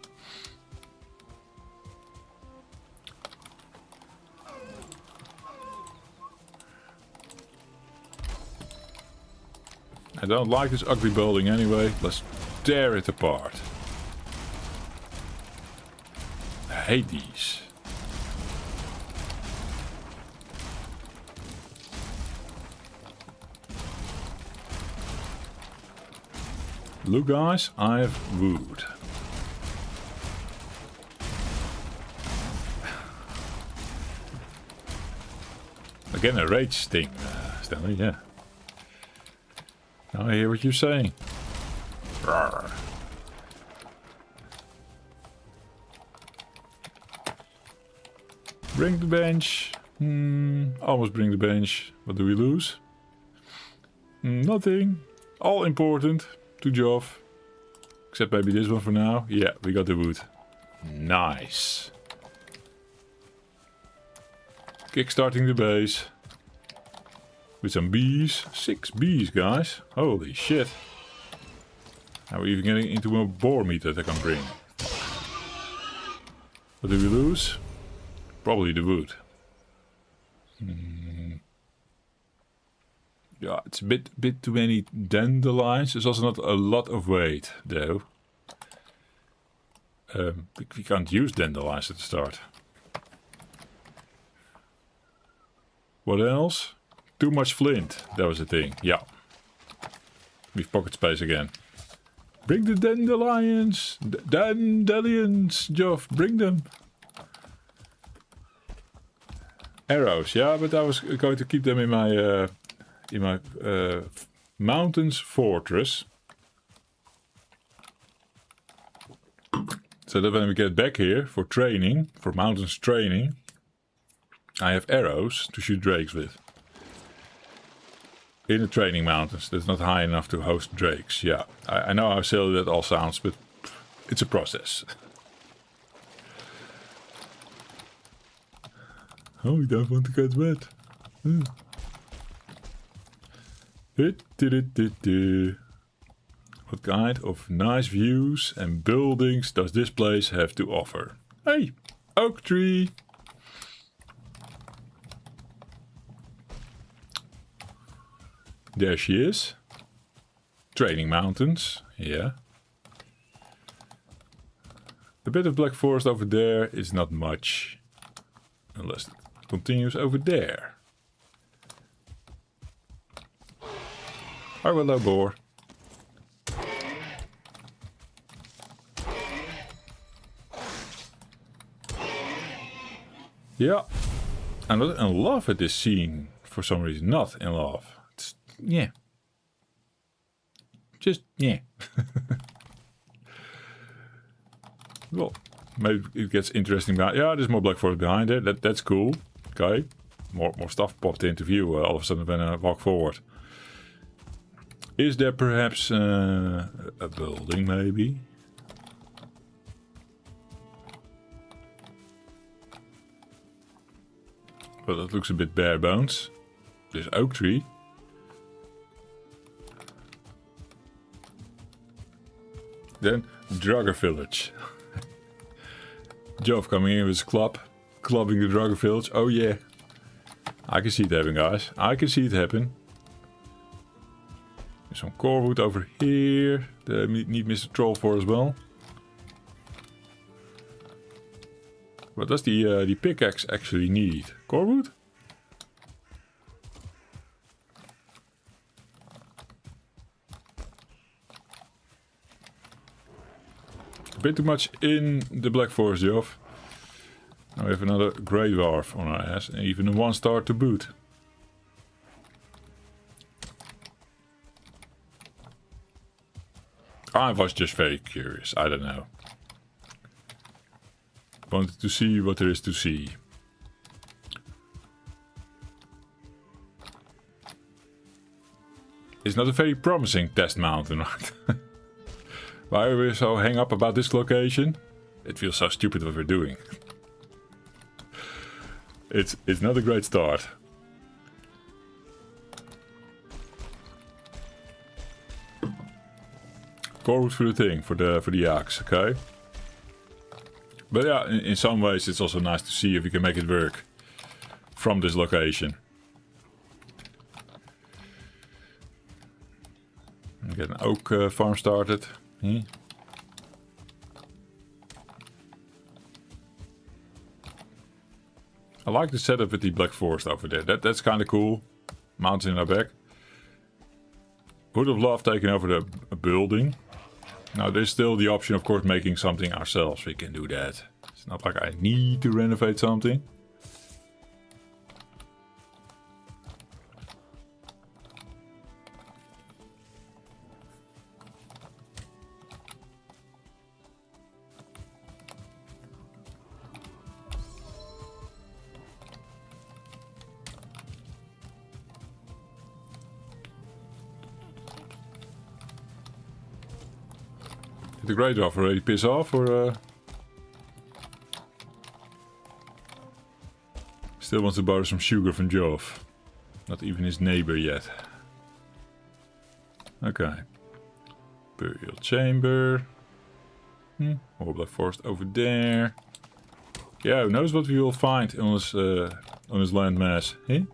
A: I don't like this ugly building anyway. Let's tear it apart. I hate these. Look guys, I have wood. Again a rage thing, Stanley, yeah. Now I hear what you're saying. Rawr. Bring the bench. Almost bring the bench. What do we lose? Nothing. All important to Joff. Except maybe this one for now. Yeah, we got the wood. Nice. Kickstarting the base. With some bees. 6 bees, guys. Holy shit. Now we're even getting into a boar meat that I can bring. What do we lose? Probably the wood. Yeah, it's a bit too many dandelions. There's also not a lot of weight, though. We can't use dandelions at the start. What else? Too much flint. That was the thing. Yeah. We've pocket space again. Bring the dandelions! Dandelions, Joff, bring them! Arrows, yeah, but I was going to keep them in my mountains fortress. So that when we get back here for training, for mountains training, I have arrows to shoot drakes with. In the training mountains, that's not high enough to host drakes. Yeah, I know how silly that all sounds, but it's a process. Oh, we don't want to get wet. What kind of nice views and buildings does this place have to offer? Hey, oak tree! There she is. Training mountains, yeah. The bit of black forest over there is not much. Unless it continues over there. Oh, hello, boar. Yeah. I'm not in love with this scene for some reason. Not in love. It's, yeah. Just, yeah. Well, maybe it gets interesting. Yeah, there's more Black Forest behind it. That's cool. Okay. More stuff popped into view all of a sudden when I walk forward. Is there perhaps a building, maybe? Well, that looks a bit bare bones. There's oak tree. Then Draugr Village. Joff coming in with his club, clubbing the Draugr Village. Oh yeah. I can see it happen, guys. I can see it happen. There's some core wood over here. Need Mr. Troll for as well. What does the pickaxe actually need? Core wood? A bit too much in the Black Forest, Joff. Now we have another grey dwarf on our ass, and even a 1-star to boot. I was just very curious, I don't know. Wanted to see what there is to see. It's not a very promising test mountain, right? Why are we so hang up about this location? It feels so stupid what we're doing. It's not a great start. Core for the thing, for the axe, okay? But yeah, in some ways it's also nice to see if we can make it work from this location. Get an oak farm started. I like the setup with the Black Forest over there. That's kind of cool. Mountain in our back. Would have loved taking over a building. Now there's still the option, of course, making something ourselves. We can do that. It's not like I need to renovate something. Did the grey dwarf already piss off, or still wants to borrow some sugar from Joff? Not even his neighbor yet. Okay. Burial chamber. More Black Forest over there. Yeah, who knows what we will find on his landmass? Eh?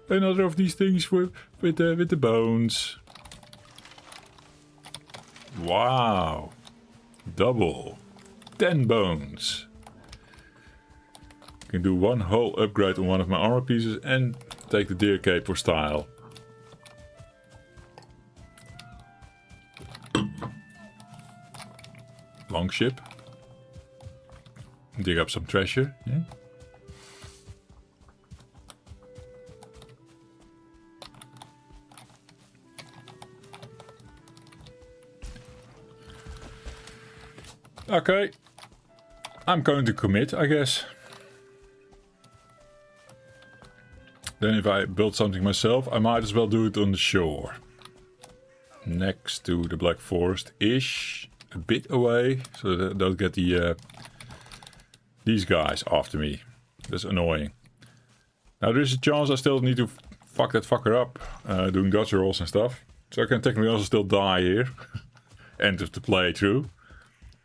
A: Another of these things with the bones. Wow. Double. 10 bones. Can do one whole upgrade on one of my armor pieces and take the deer cape for style. Longship. Dig up some treasure. Yeah. Okay, I'm going to commit, I guess. Then if I build something myself, I might as well do it on the shore. Next to the Black Forest-ish. A bit away, so that I don't get these guys after me. That's annoying. Now there is a chance I still need to fuck that fucker up. Doing dodge rolls and stuff. So I can technically also still die here. End of the playthrough.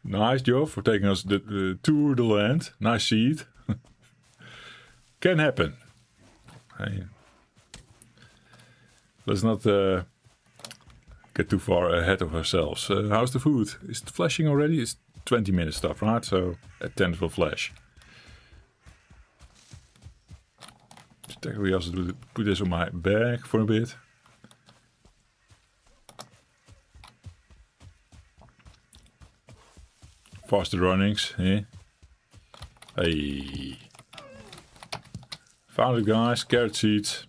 A: Nice, Joe, for taking us the tour the land. Nice seed. Can happen. Hey. Let's not get too far ahead of ourselves. How's the food? Is it flashing already? It's 20 minutes stuff, right? So at 10 it will flash. So technically also put this on my bag for a bit. Faster runnings, eh? Hey. Found it, guys. Carrot seeds.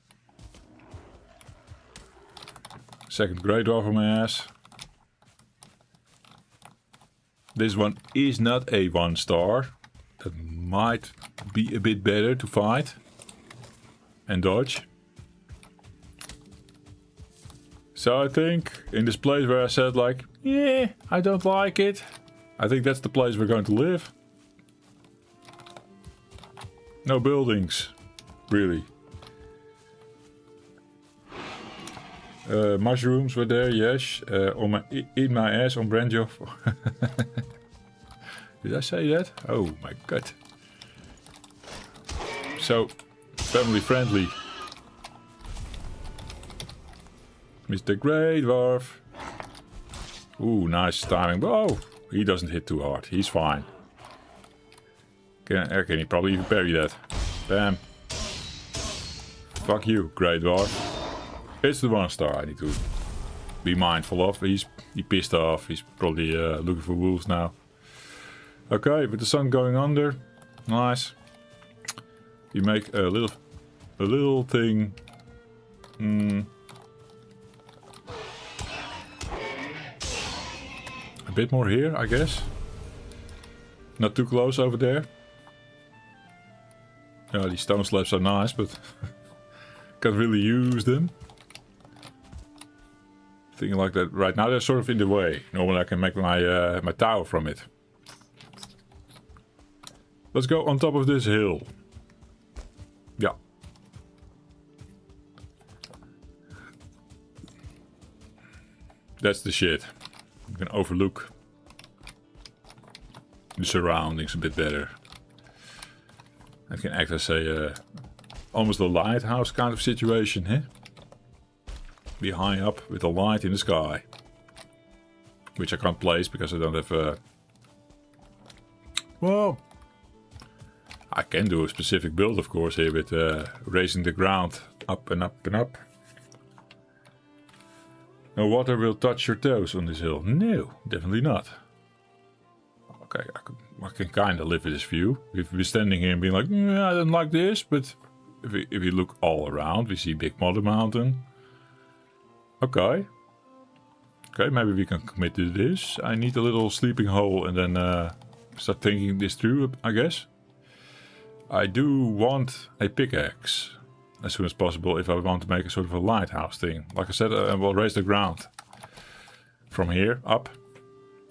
A: Second grey dwarf on my ass. This one is not a 1-star. That might be a bit better to fight and dodge. So I think in this place where I said like, yeah, I don't like it. I think that's the place we're going to live. No buildings, really. Mushrooms were there, yes. In my ass on brand Joff. Did I say that? Oh my god. So, family friendly. Mr. Grey Dwarf. Ooh, nice timing. Oh, he doesn't hit too hard. He's fine. Can he probably even parry that? Bam. Fuck you, Grey Dwarf. It's the 1-star I need to be mindful of. He pissed off. He's probably looking for wolves now. Okay, with the sun going under. Nice. You make a little thing. A bit more here, I guess. Not too close over there. Yeah, these stone slabs are nice, but can't really use them. Thinking like that right now, they're sort of in the way. Normally I can make my my tower from it. Let's go on top of this hill. Yeah. That's the shit. You can overlook the surroundings a bit better. It can act as a almost a lighthouse kind of situation, eh? Be high up with a light in the sky, which I can't place because I don't have. Well, I can do a specific build, of course, here with raising the ground up and up and up. No water will touch your toes on this hill. No, definitely not. Okay, I can kind of live with this view. If we're standing here and being like, yeah, I don't like this, but if we look all around, we see Big Mother Mountain. Okay. Okay, maybe we can commit to this. I need a little sleeping hole and then start thinking this through, I guess. I do want a pickaxe as soon as possible if I want to make a sort of a lighthouse thing. Like I said, I will raise the ground from here up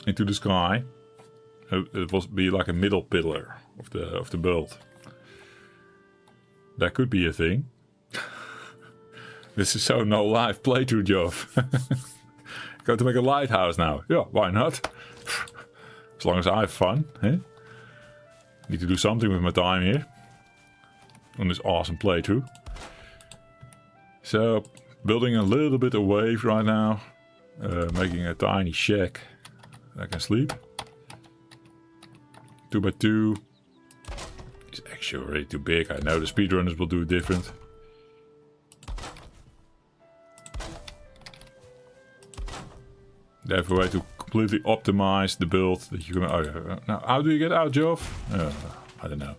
A: into the sky. It will be like a middle pillar of the build. That could be a thing. This is so no live playthrough, Joff. Going to make a lighthouse now. Yeah, why not? As long as I have fun, eh? Need to do something with my time here. On this awesome playthrough. So, building a little bit away right now. Making a tiny shack I can sleep. 2x2. It's actually already too big. I know the speedrunners will do it different. They have a way to completely optimize the build that you can. Oh, now, how do you get out, Joff? I don't know.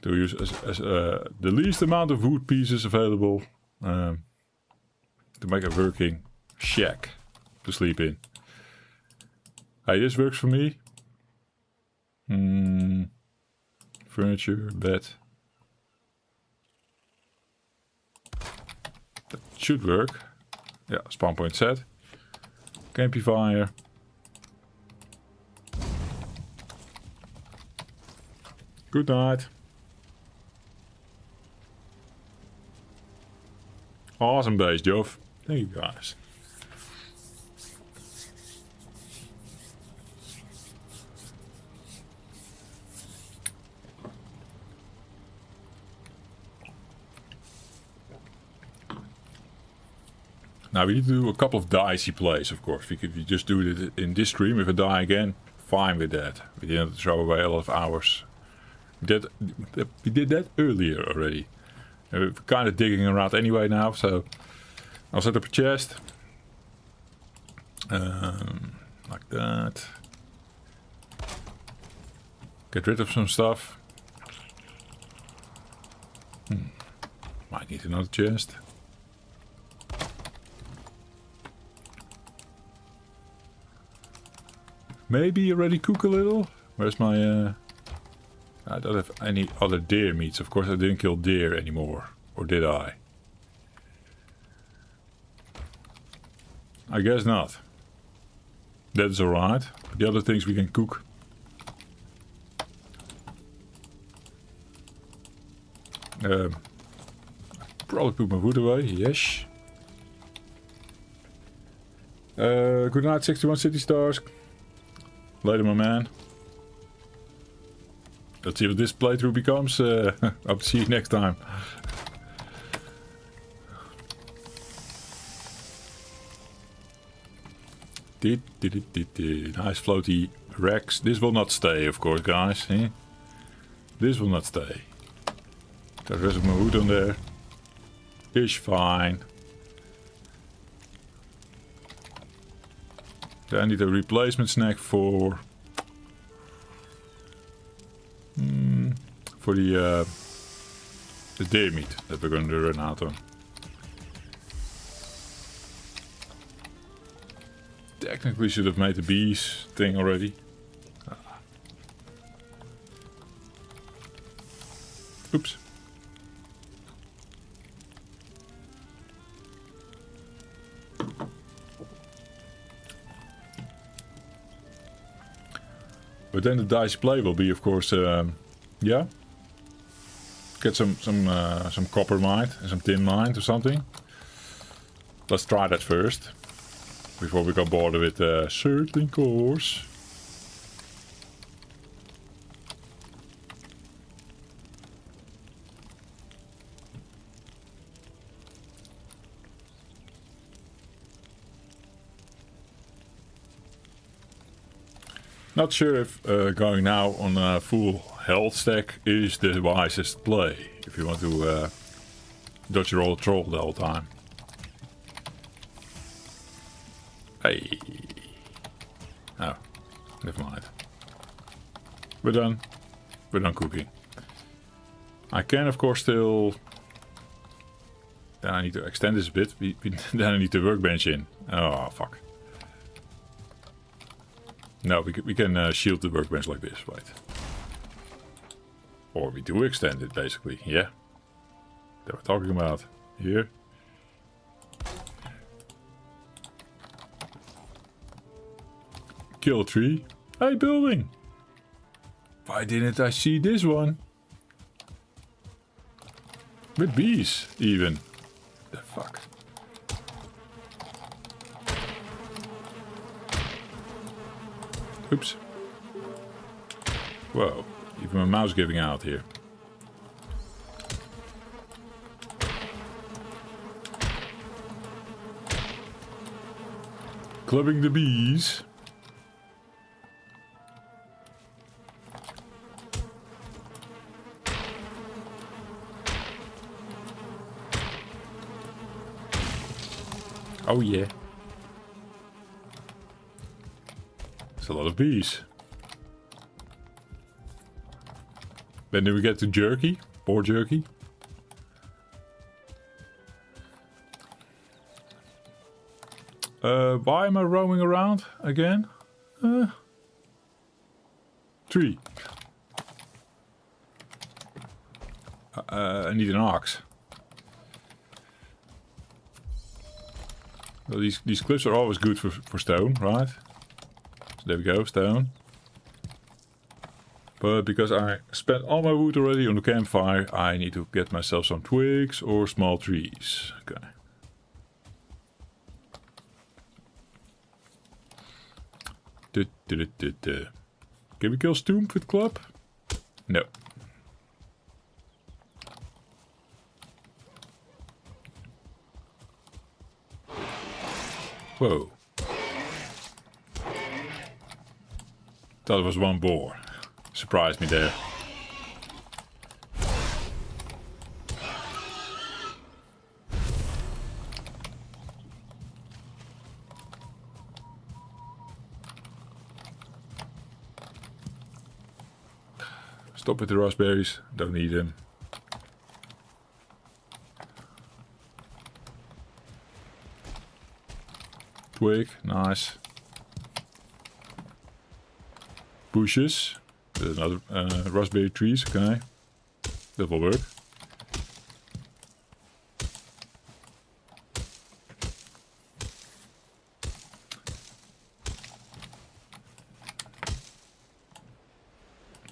A: To use as the least amount of wood pieces available to make a working shack to sleep in. Hey, this works for me. Furniture, bed. That should work. Yeah, spawn point set. Campfire. Good night. Awesome base, Joff. Thank you, guys. Now we need to do a couple of dicey plays, of course. We could just do it in this stream. If I die again, fine with that. We didn't throw away a lot of hours. We did that earlier already. And we're kind of digging around anyway now, so I'll set up a chest. Like that. Get rid of some stuff. Might need another chest. Maybe already cook a little. Where's my... I don't have any other deer meats. Of course I didn't kill deer anymore. Or did I? I guess not. That's alright. The other things we can cook. Probably put my wood away. Yes. Good night, 61 city stars. Later, my man. Let's see what this playthrough becomes. Hope to see you next time. Nice floaty racks. This will not stay, of course, guys. Eh? This will not stay. Got the rest of my wood on there. Is fine. I need a replacement snack for the deer meat that we're going to run out on. Technically should have made the bees thing already. Oops. But then the dice play will be, of course, yeah. Get some copper mine and some tin mine or something. Let's try that first, before we go bored with certain cores. Not sure if going now on a full health stack is the wisest play, if you want to dodge roll troll the whole time. Hey. Oh, never mind. We're done. We're done cooking. I can, of course, still... Then I need to extend this a bit. Then I need the workbench in. Oh, fuck. No, we can shield the workbench like this, right? Or we do extend it, basically. Yeah. That we're talking about. Here. Kill a tree. Hey, building! Why didn't I see this one? With bees, even. The fuck? Oops. Whoa. Even my mouse giving out here. Clubbing the bees. Oh yeah. It's a lot of bees. Then do we get to jerky? Boar jerky? Why am I roaming around again? Tree. I need an ox. Well, these cliffs are always good for stone, right? So there we go, stone. But because I spent all my wood already on the campfire, I need to get myself some twigs or small trees. Okay. Can we kill Stoomp with club? No. Whoa. That was one boar. Surprised me there. Stop with the raspberries. Don't need them. Twig. Nice. Bushes. There's another raspberry trees. Okay. That will work.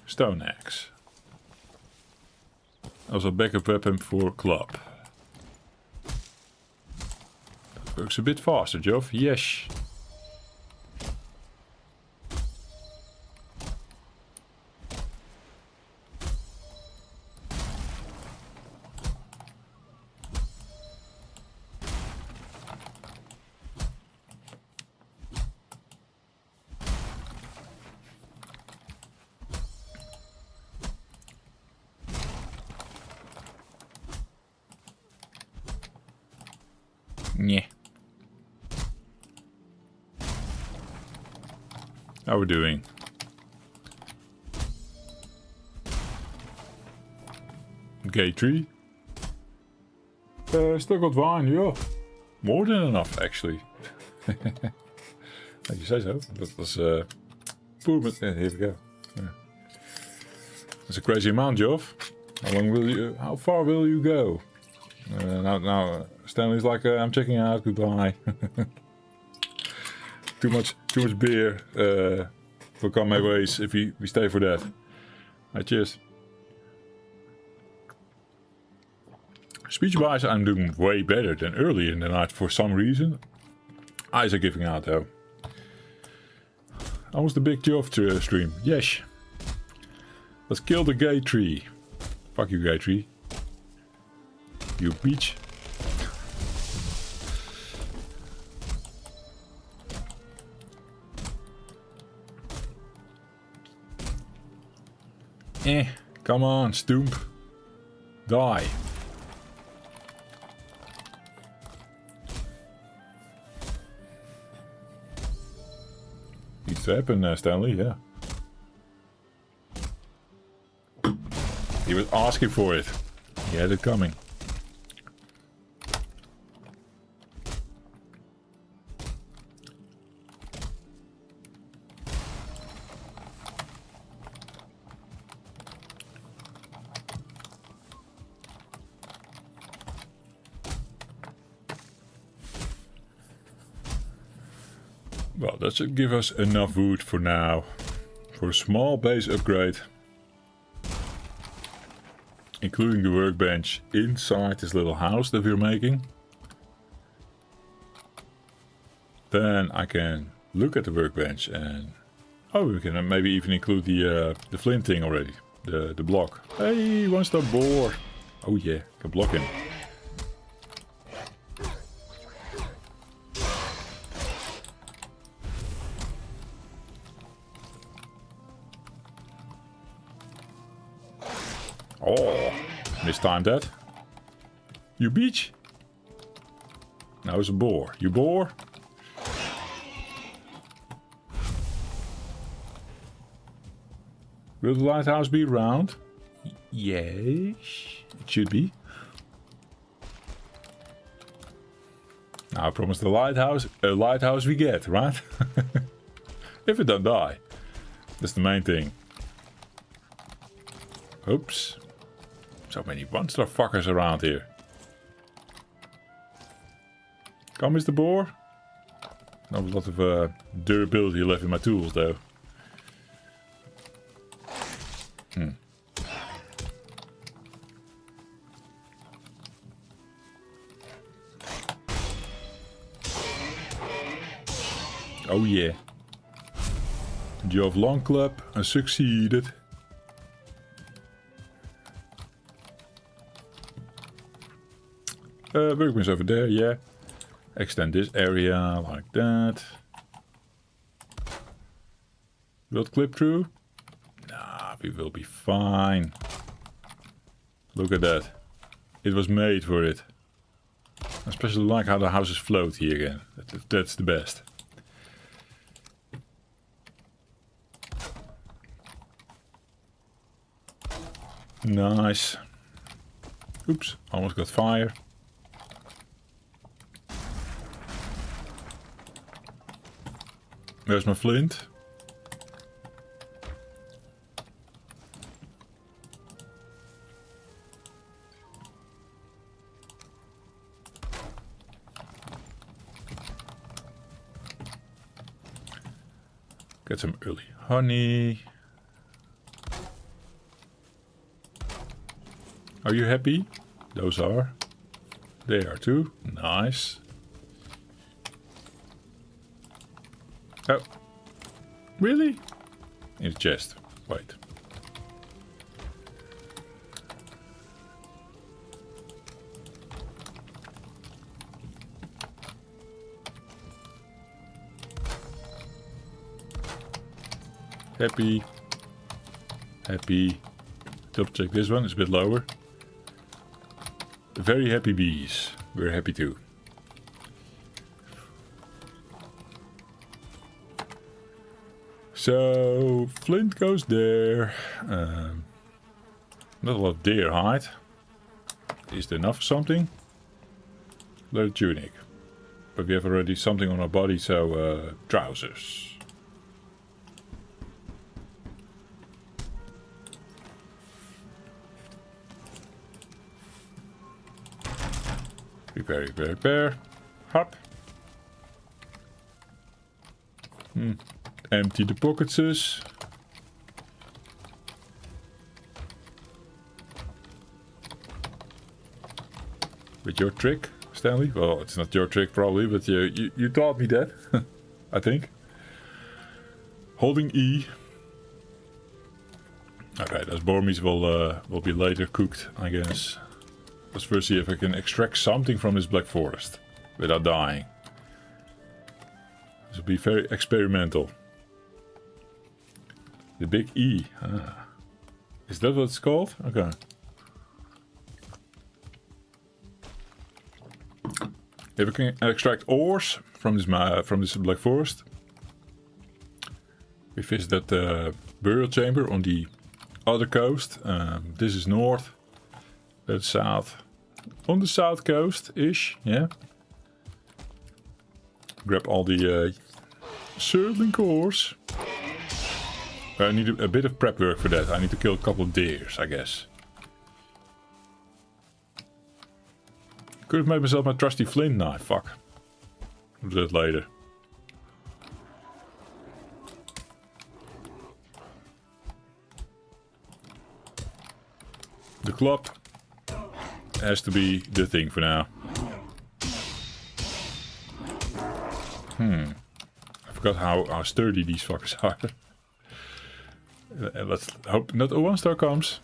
A: Stone axe. Also backup weapon for club. That works a bit faster, Joff. Yes. Yeah. How are we doing? Gate tree. Still got wine, yeah. More than enough, actually. You say so. That was poor, but here we go. Yeah. That's a crazy amount, Joff. How far will you go? Now Stanley's like, I'm checking out, goodbye. too much beer will come my ways if we stay for that. Right, cheers. Speech-wise, I'm doing way better than earlier in the night for some reason. Eyes are giving out though. Almost a big Joff stream. Yes. Let's kill the gay tree. Fuck you, gay tree. You bitch. Come on, Stoomp. Die. Needs to happen, Stanley, yeah. He was asking for it. He had it coming. Well, that should give us enough wood for now. For a small base upgrade. Including the workbench inside this little house that we're making. Then I can look at the workbench and... Oh, we can maybe even include the flint thing already. The block. Hey, one-star boar. Oh yeah, can block him. Oh, mistimed that. You beach? Now it's a boar. You boar? Will the lighthouse be round? Yes, it should be. Now I promise the lighthouse, a lighthouse we get, right? If it don't die. That's the main thing. Oops. So many monster fuckers around here. Come, Mr. Boar. Not a lot of durability left in my tools, though. Oh yeah. Joff Long Club, I succeeded. Workbench over there, yeah. Extend this area like that. Will it clip through? Nah, we will be fine. Look at that. It was made for it. I especially like how the houses float here again. That's the best. Nice. Oops, almost got fire. There's my flint. Get some early honey. Are you happy? Those are. They are too. Nice. Oh. Really? In the chest. Wait. Happy. Happy. Double check this one. It's a bit lower. Very happy bees. We're happy too. So, flint goes there. Not a lot of deer hide. Is there enough for something? Leather tunic. But we have already something on our body, so trousers. Prepare. Hop. Empty the pockets. With your trick, Stanley? Well, it's not your trick probably, but you taught me that. I think. Holding E. Okay, those boar meats will be later cooked, I guess. Let's first see if I can extract something from this black forest without dying. This will be very experimental. The big E. Ah. Is that what it's called? Okay. If I can extract ores from this black forest, we visit that burial chamber on the other coast. This is north. That's south. On the south coast-ish, yeah. Grab all the surtling cores. I need a bit of prep work for that. I need to kill a couple of deers, I guess. Could have made myself my trusty flint knife, fuck. I'll do that later. The club has to be the thing for now. I forgot how sturdy these fuckers are. Let's hope not a 1-star comes.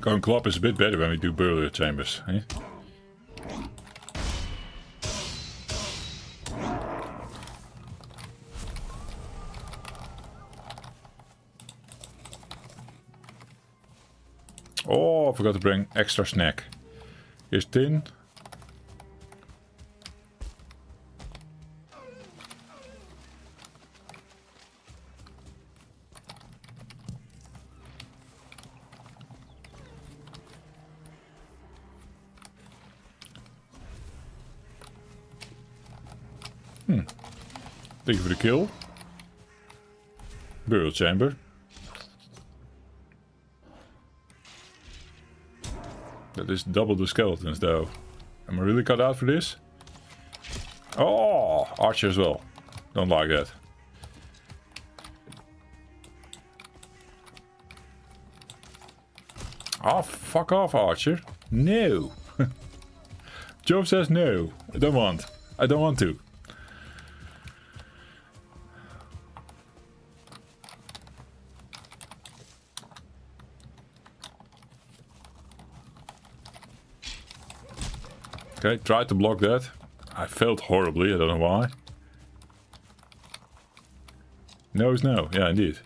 A: Going club is a bit better when we do burial chambers, eh? Oh, I forgot to bring extra snack. Here's tin. Thank you for the kill. Burial chamber. That is double the skeletons though. Am I really cut out for this? Oh, archer as well. Don't like that. Oh, fuck off, archer. No. Joff says no. I don't want. I don't want to. Okay, tried to block that. I failed horribly, I don't know why. No is no, yeah, indeed.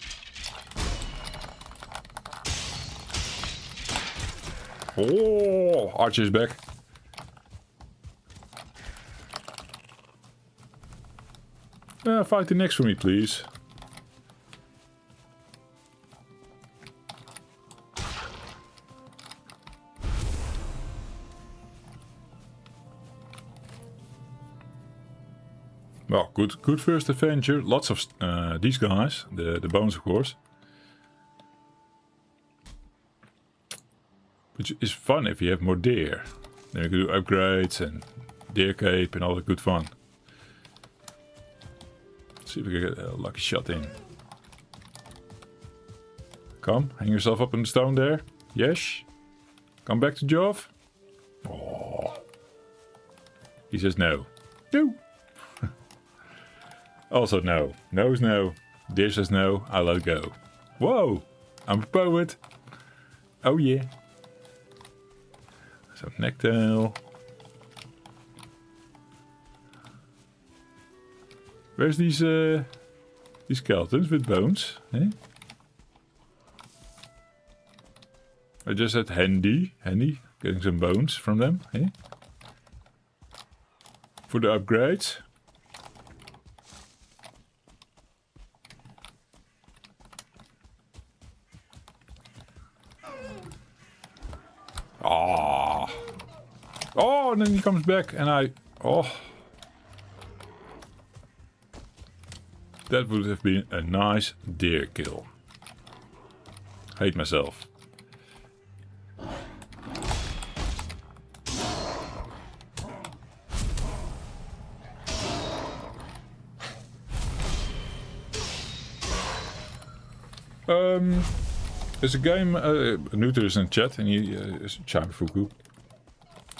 A: Oh, Archer is back. Fight the next for me, please. Well, good first adventure. Lots of these guys, the bones, of course. Which is fun if you have more deer. Then you can do upgrades and deer cape and all that good fun. Let's see if we can get a lucky shot in. Come, hang yourself up on the stone there. Yes. Come back to Joff. Oh. He says no. No. Also no. No is no. Deer says no. I let go. Whoa. I'm a poet. Oh yeah. Some necktail. Where's these skeletons with bones? Eh? I just said handy. Getting some bones from them. Eh? For the upgrades. Ah. Oh, and then he comes back and I... Oh. That would have been a nice deer kill. Hate myself. There's a game, Nuter is in chat and he is Chimefuku.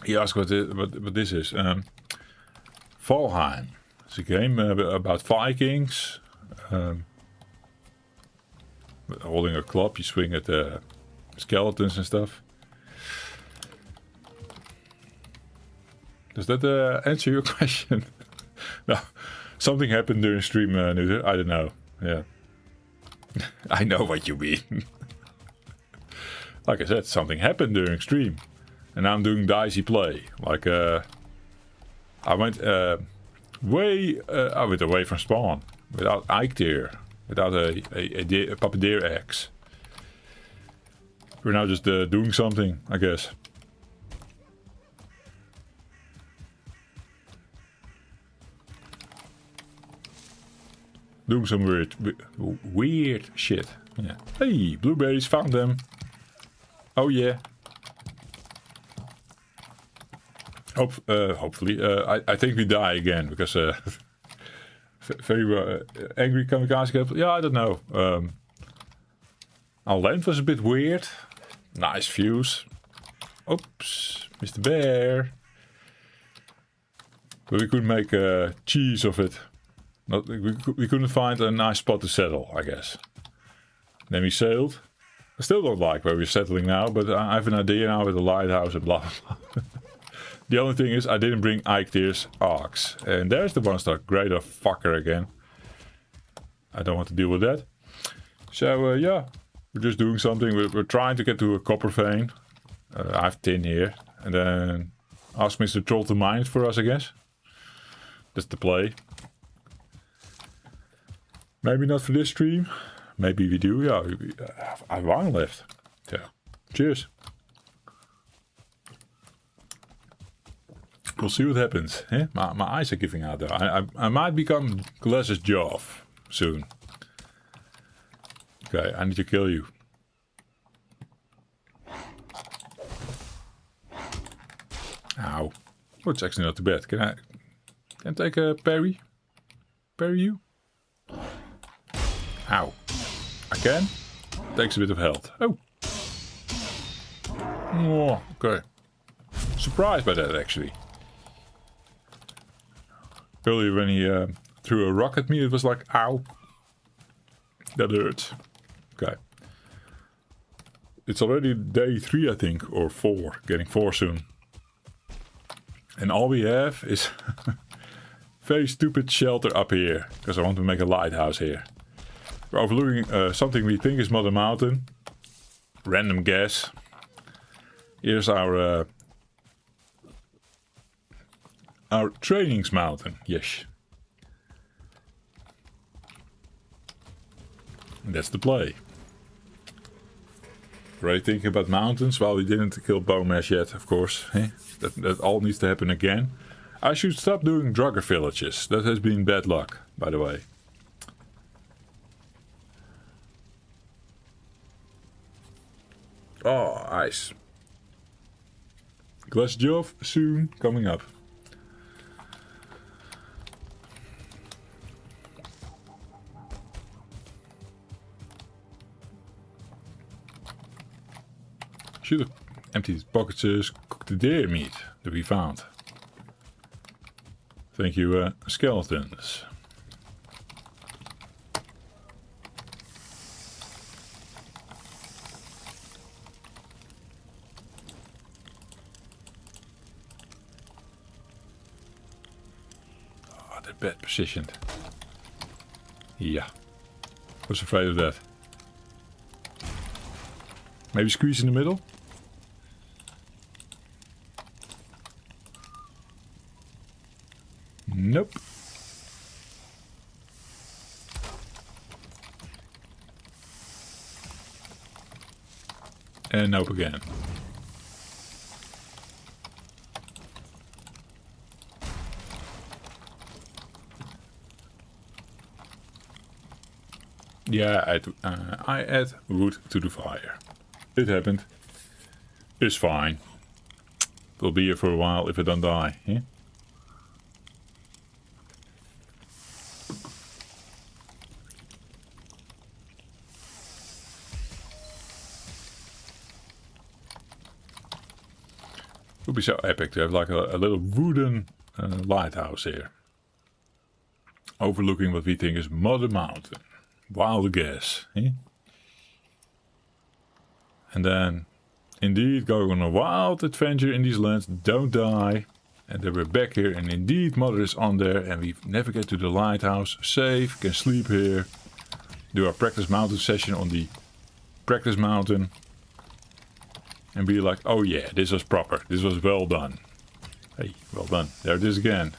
A: He asked what this is. Valheim. It's a game about Vikings. Holding a club, you swing at skeletons and stuff. Does that answer your question? No. Something happened during stream, Nuter. I don't know. Yeah. I know what you mean. Like I said, something happened during stream. And now I'm doing dicey play. Like, I went I went away from spawn. Without Eiktir. Without a Papa Deer axe. We're now just doing something, I guess. Doing some weird shit. Yeah. Hey, blueberries, found them. Oh yeah. Hopefully. I think we die again because very angry kamikaze couple. Yeah, I don't know. Our land was a bit weird. Nice views. Oops, Mr. Bear. But we couldn't make cheese of it. We couldn't find a nice spot to settle, I guess. Then we sailed. I still don't like where we're settling now, but I have an idea now with the lighthouse and blah blah blah. The only thing is I didn't bring Eiktir's axe. And there's the one-star greater fucker again. I don't want to deal with that. So yeah, we're just doing something. We're trying to get to a copper vein. I have tin here. And then ask Mr. Troll to mine it for us, I guess. That's the play. Maybe not for this stream. Maybe we do. Yeah, I have wine left. Yeah. Cheers. We'll see what happens. Eh? My eyes are giving out though. I might become Glasses Joff soon. Okay, I need to kill you. Ow. Oh, it's actually not too bad. Can I take a parry? Parry you? Ow. I can. Takes a bit of health. Oh. Oh, okay. Surprised by that actually. Earlier when he threw a rock at me, it was like, ow. That hurts. Okay. It's already day 3, I think, or 4. Getting 4 soon. And all we have is very stupid shelter up here. Because I want to make a lighthouse here. We're overlooking something we think is Mother Mountain. Random guess. Here's our trainings mountain. Yes. And that's the play. Already thinking about mountains. Well, we didn't kill biomass yet, of course. That all needs to happen again. I should stop doing Draugr villages. That has been bad luck, by the way. Oh, ice. Glass Joff soon coming up. Should have emptied pockets, cooked the deer meat that we found. Thank you, skeletons. Oh, they're bad positioned. Yeah. Was afraid of that. Maybe squeeze in the middle? Nope. And nope again. Yeah, I add wood to the fire. It happened. It's fine. It'll be here for a while if I don't die. Yeah? Would be so epic to have like a little wooden lighthouse here, overlooking what we think is Mother Mountain. Wild guess, eh? And then, indeed, go on a wild adventure in these lands. Don't die, and then we're back here. And indeed, Mother is on there, and we navigate to the lighthouse, safe, can sleep here, do our practice mountain session on the practice mountain. And be like, oh yeah, this was proper. This was well done. Hey, well done. There it is again.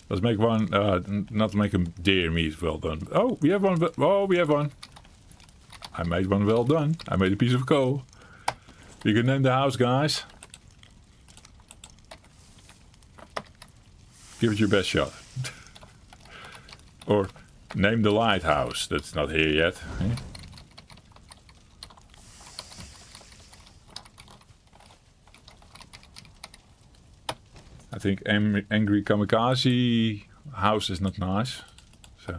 A: Let's make one, not make a deer meat well done. Oh, we have one. Oh, we have one. I made one well done. I made a piece of coal. You can name the house, guys. Give it your best shot. Or name the lighthouse. That's not here yet. Eh? I think Angry Kamikaze house is not nice. So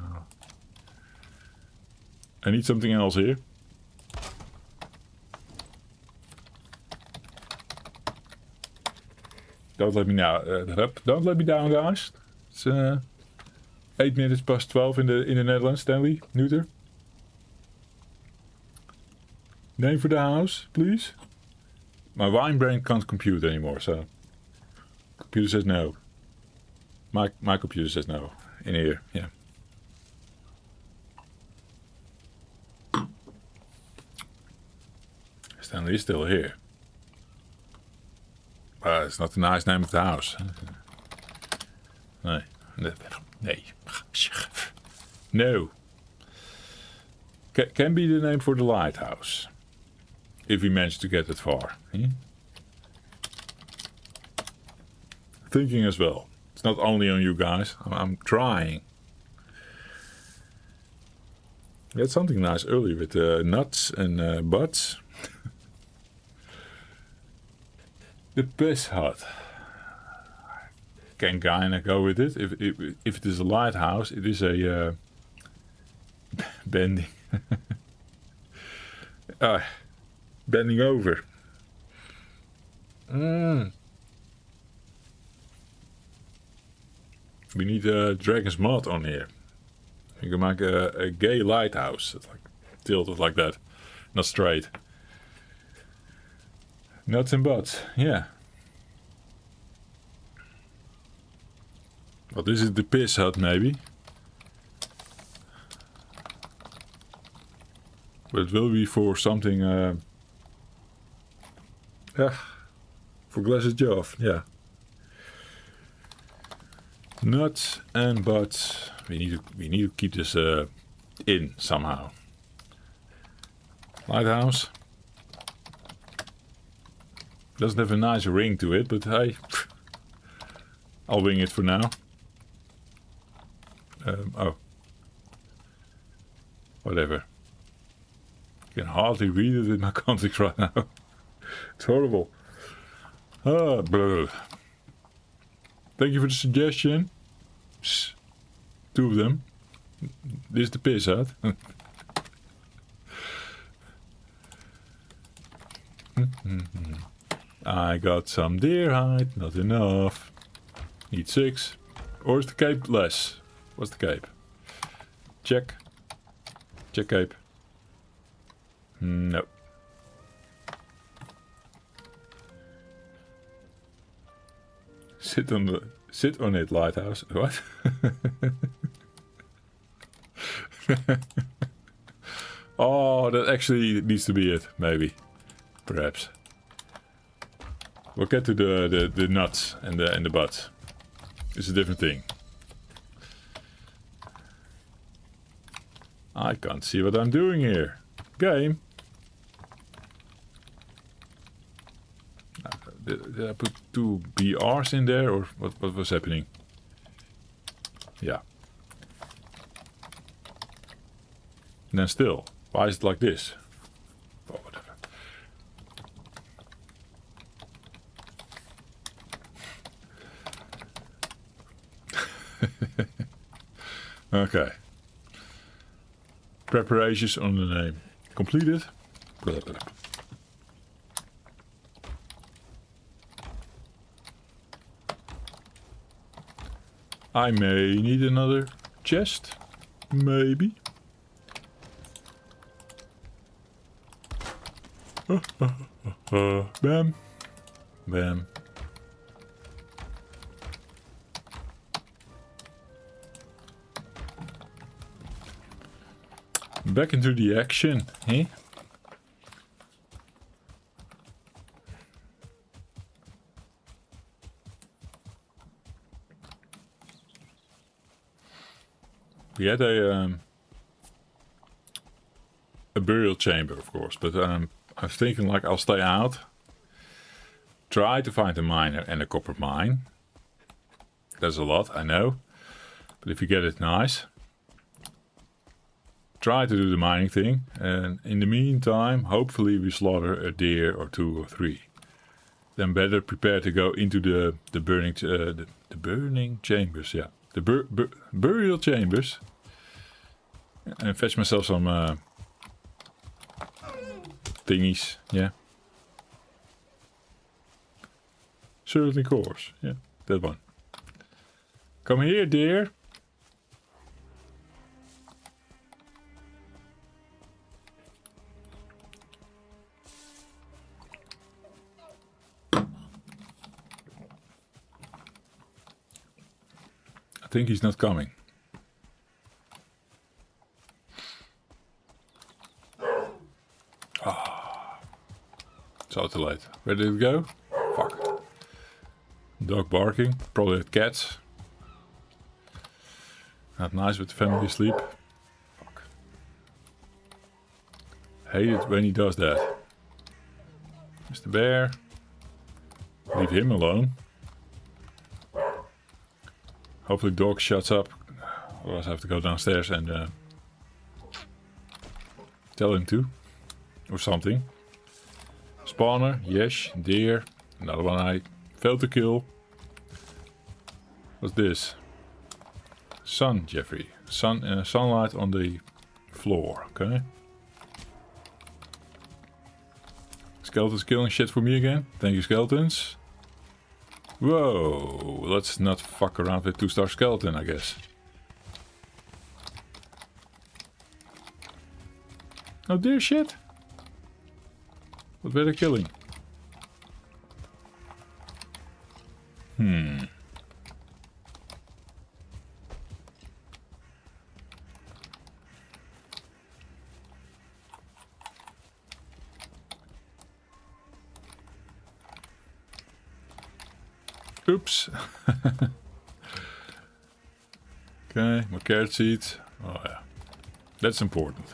A: I need something else here. Don't let me now. Don't let me down, guys. It's 8 minutes past 12 in the Netherlands. Stanley, neuter. Name for the house, please. My wine brain can't compute anymore, so. Computer says no. My computer says no. In here, yeah. Stanley is still here. But it's not a nice name of the house. Nee. No. Can be the name for the lighthouse. If we manage to get that far. Yeah? Thinking as well. It's not only on you guys. I'm trying. We had something nice earlier with nuts and buds. The piss hut. Can kinda go with it. If it is a lighthouse, it is a bending. Bending over. We need Dragon's Mod on here. You can make a gay lighthouse. It's like tilted like that. Not straight. Nuts and buds. Yeah. Well, this is the piss hut maybe. But it will be for something... for glasses Joff. Yeah. Nuts and buds. We need to keep this in somehow. Lighthouse. Doesn't have a nice ring to it, but hey, I'll wing it for now. Oh. Whatever. I can hardly read it with my contacts right now. It's horrible. Ah, blah. Thank you for the suggestion. Psst. 2 of them. This is the piss out. I got some deer hide, not enough. Need 6. Or is the cape less? What's the cape? Check. Check cape. No. Sit on it, lighthouse. What? Oh, that actually needs to be it, maybe. Perhaps. We'll get to the nuts and the butts. It's a different thing. I can't see what I'm doing here. Game. Did I put 2 BRs in there, or what was happening? Yeah. And then still, why is it like this? Oh, whatever. Okay. Preparations on the name completed. Blah, blah, blah. I may need another chest. Maybe. Bam. Bam. Back into the action, eh? We had a burial chamber, of course, but I was thinking like I'll stay out, try to find a miner and a copper mine. That's a lot, I know, but if you get it nice, try to do the mining thing, and in the meantime, hopefully we slaughter a deer or 2 or 3. Then better prepare to go into the burning the burning chambers, yeah. The burial chambers, and fetch myself some thingies, yeah. Certainly course, yeah, that one. Come here, dear. I think he's not coming. Ah, so too late. Where did it go? Fuck. Dog barking. Probably had cats. Not nice with the family sleep. Fuck. Hate it when he does that. Mr. Bear. Leave him alone. Hopefully dog shuts up. Otherwise I have to go downstairs and tell him to. Or something. Spawner, yes, deer. Another one I failed to kill. What's this? Sun, Jeffrey. Sunlight on the floor, okay. Skeletons killing shit for me again. Thank you, skeletons. Whoa, let's not fuck around with 2-star skeleton, I guess. Oh dear shit. What were they killing? Oops. Okay, more carrot seeds. Oh yeah, that's important.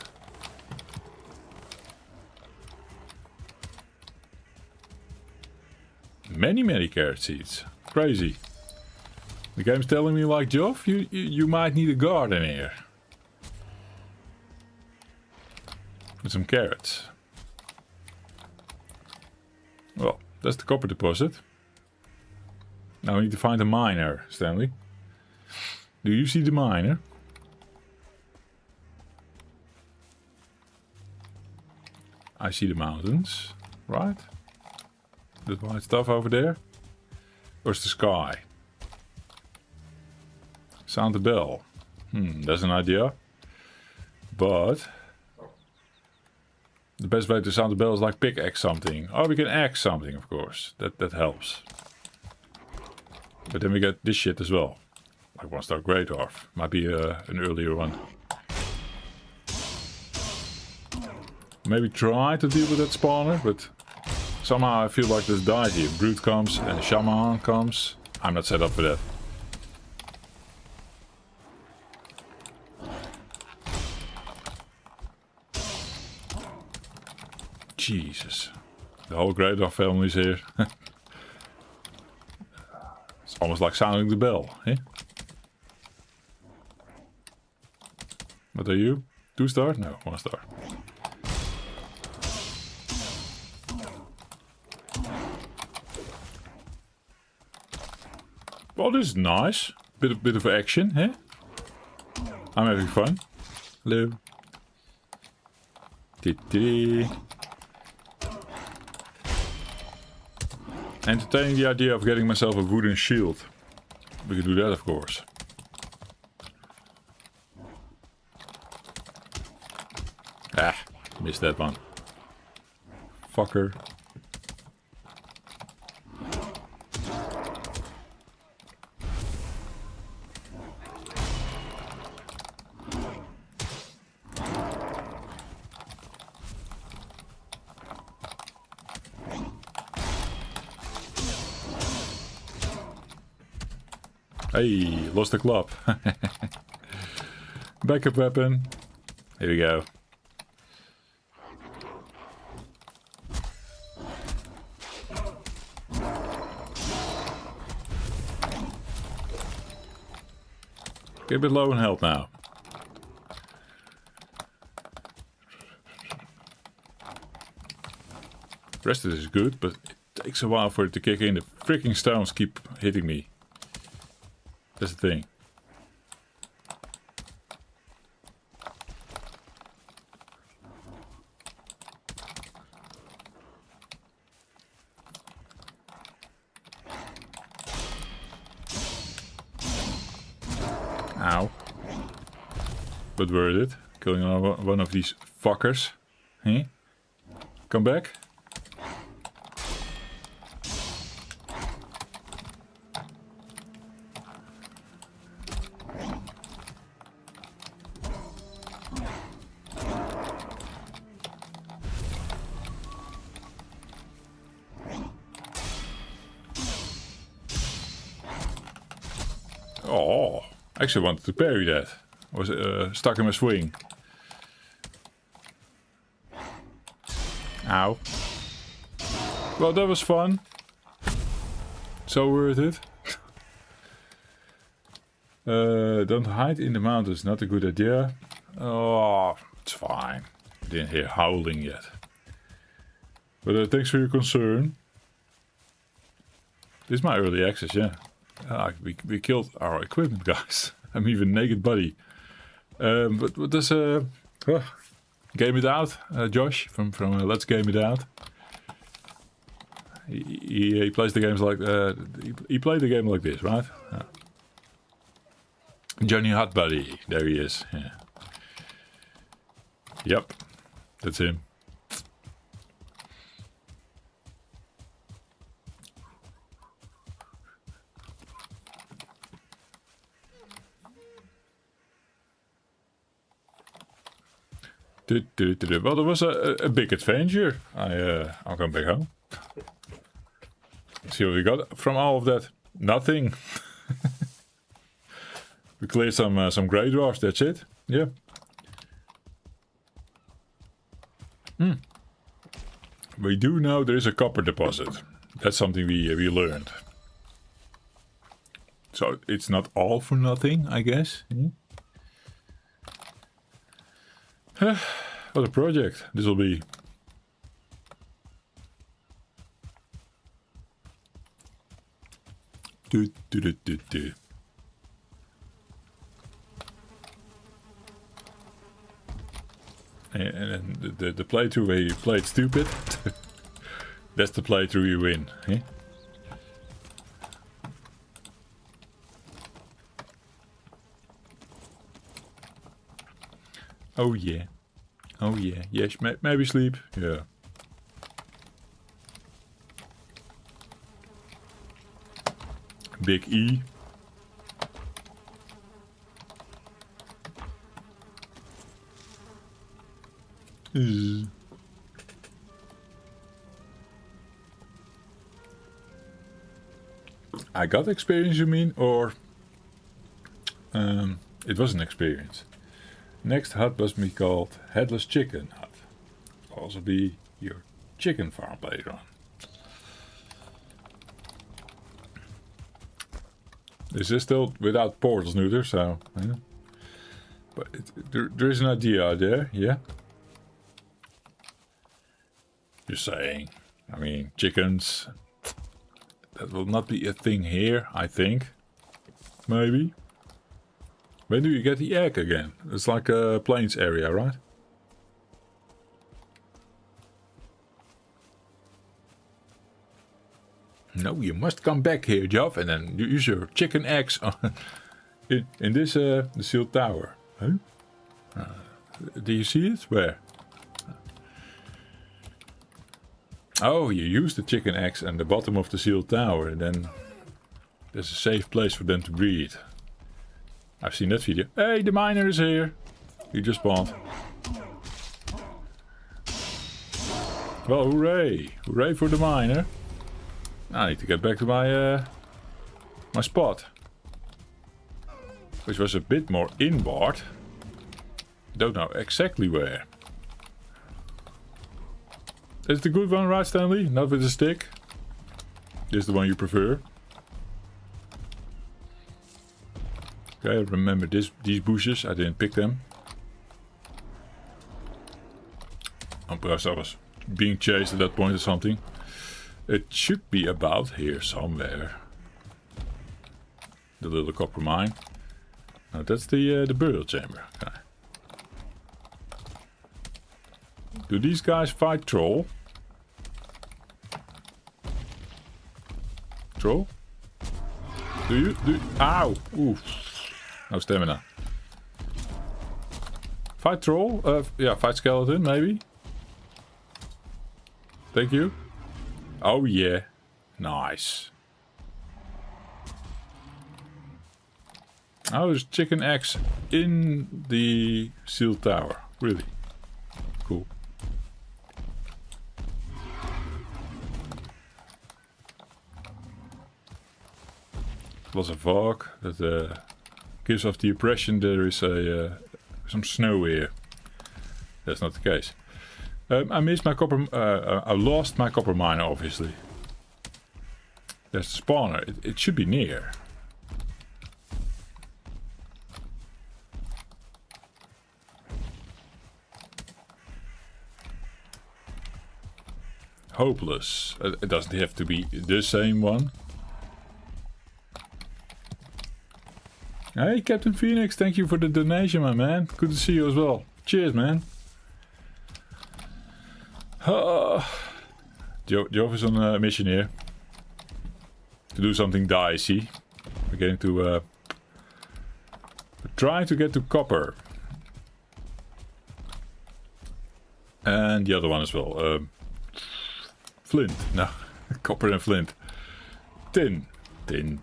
A: many carrot seeds. Crazy. The game's telling me like, Joff, you might need a garden here. With some carrots. Well, that's the copper deposit. Now we need to find a miner, Stanley. Do you see the miner? I see the mountains, right? That white stuff over there? Or is the sky? Sound the bell. That's an idea. But the best way to sound the bell is like pickaxe something. Oh, we can axe something, of course. That helps. But then we get this shit as well. Like 1-star Great Dwarf. Might be an earlier one. Maybe try to deal with that spawner, but somehow I feel like this died here. Brute comes and Shaman comes. I'm not set up for that. Jesus. The whole Great Dwarf family is here. It's almost like sounding the bell, eh? What are you? 2-star? No, 1-star. Well, this is nice. Bit of action, eh? I'm having fun. Hello. Entertaining the idea of getting myself a wooden shield. We could do that, of course. Ah, missed that one. Fucker. Hey, lost the club. Backup weapon. Here we go. Get a bit low in health now. The rest of this is good, but it takes a while for it to kick in. The freaking stones keep hitting me. That's the thing. Ow. But worth it. Killing one of these fuckers. Huh? Come back. Oh, I actually wanted to parry that. I was stuck in my swing. Ow. Well, that was fun. So worth it. Don't hide in the mountains, not a good idea. Oh, it's fine. Didn't hear howling yet. But thanks for your concern. This is my early access, yeah. We killed our equipment, guys. I'm even naked buddy. But what does Game It Out, Josh from Let's Game It Out. He plays the games like he played the game like this, right? Yeah. Johnny Hot Buddy, there he is. Yeah. Yep, that's him. Well, there was a big adventure. I'll come back home. See what we got from all of that. Nothing. We cleared some grey dwarfs. That's it. Yeah. We do know there is a copper deposit. that's something we learned. So it's not all for nothing, I guess. What a project this will be. Do. And then the playthrough where you played stupid, that's the playthrough you win. Eh? Oh yeah. Oh yeah. Yes, maybe sleep. Yeah. Big E. I got experience, you mean? Or it was an experience. Next hut must be called Headless Chicken Hut. Will also be your chicken farm later on. This is still without portals neuter, so... Yeah. But there is an idea out there, yeah? Just saying. I mean, chickens... That will not be a thing here, I think. Maybe. When do you get the egg again? It's like a plains area, right? No, you must come back here, Joff, and then use your chicken eggs in this the sealed tower. Huh? Do you see it? Where? Oh, you use the chicken eggs at the bottom of the sealed tower, and then there's a safe place for them to breed. I've seen that video. Hey, the miner is here. He just spawned. Well, hooray! Hooray for the miner. I need to get back to my my spot, which was a bit more inward. Don't know exactly where. Is the good one, right, Stanley? Not with the stick. This is the one you prefer. Okay, remember these bushes. I didn't pick them. Oh, perhaps I was being chased at that point or something. It should be about here somewhere. The little copper mine. No, that's the burial chamber. Okay. Do these guys fight troll? Troll? Do you? Ow! Oof. No stamina. Fight troll? Yeah, fight skeleton, maybe? Thank you. Oh yeah. Nice. Oh, there's chicken eggs in the sealed tower. Really? Cool. Lots of fog that gives off the impression there is some snow here. That's not the case. I missed my copper. I lost my copper miner, obviously. There's the spawner. It should be near. Hopeless. It doesn't have to be the same one. Hey, Captain Phoenix, thank you for the donation, my man. Good to see you as well. Cheers, man. Joff is on a mission here. To do something dicey. We're getting to... we're trying to get to copper. And the other one as well. Flint. No, copper and flint. Tin. Tin.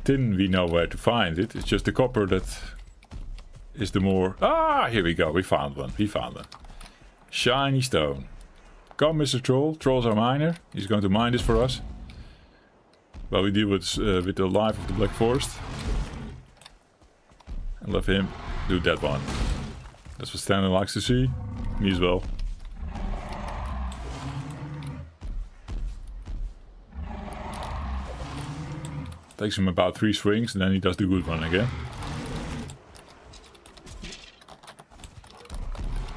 A: Tin, we know where to find it. It's just the copper that is the more... Ah, here we go. We found one. Shiny stone. Come, Mr. Troll. Troll's our miner. He's going to mine this for us. While we deal with the life of the Black Forest. And let him do that one. That's what Stanley likes to see. Me as well. Takes him about 3 swings and then he does the good one again.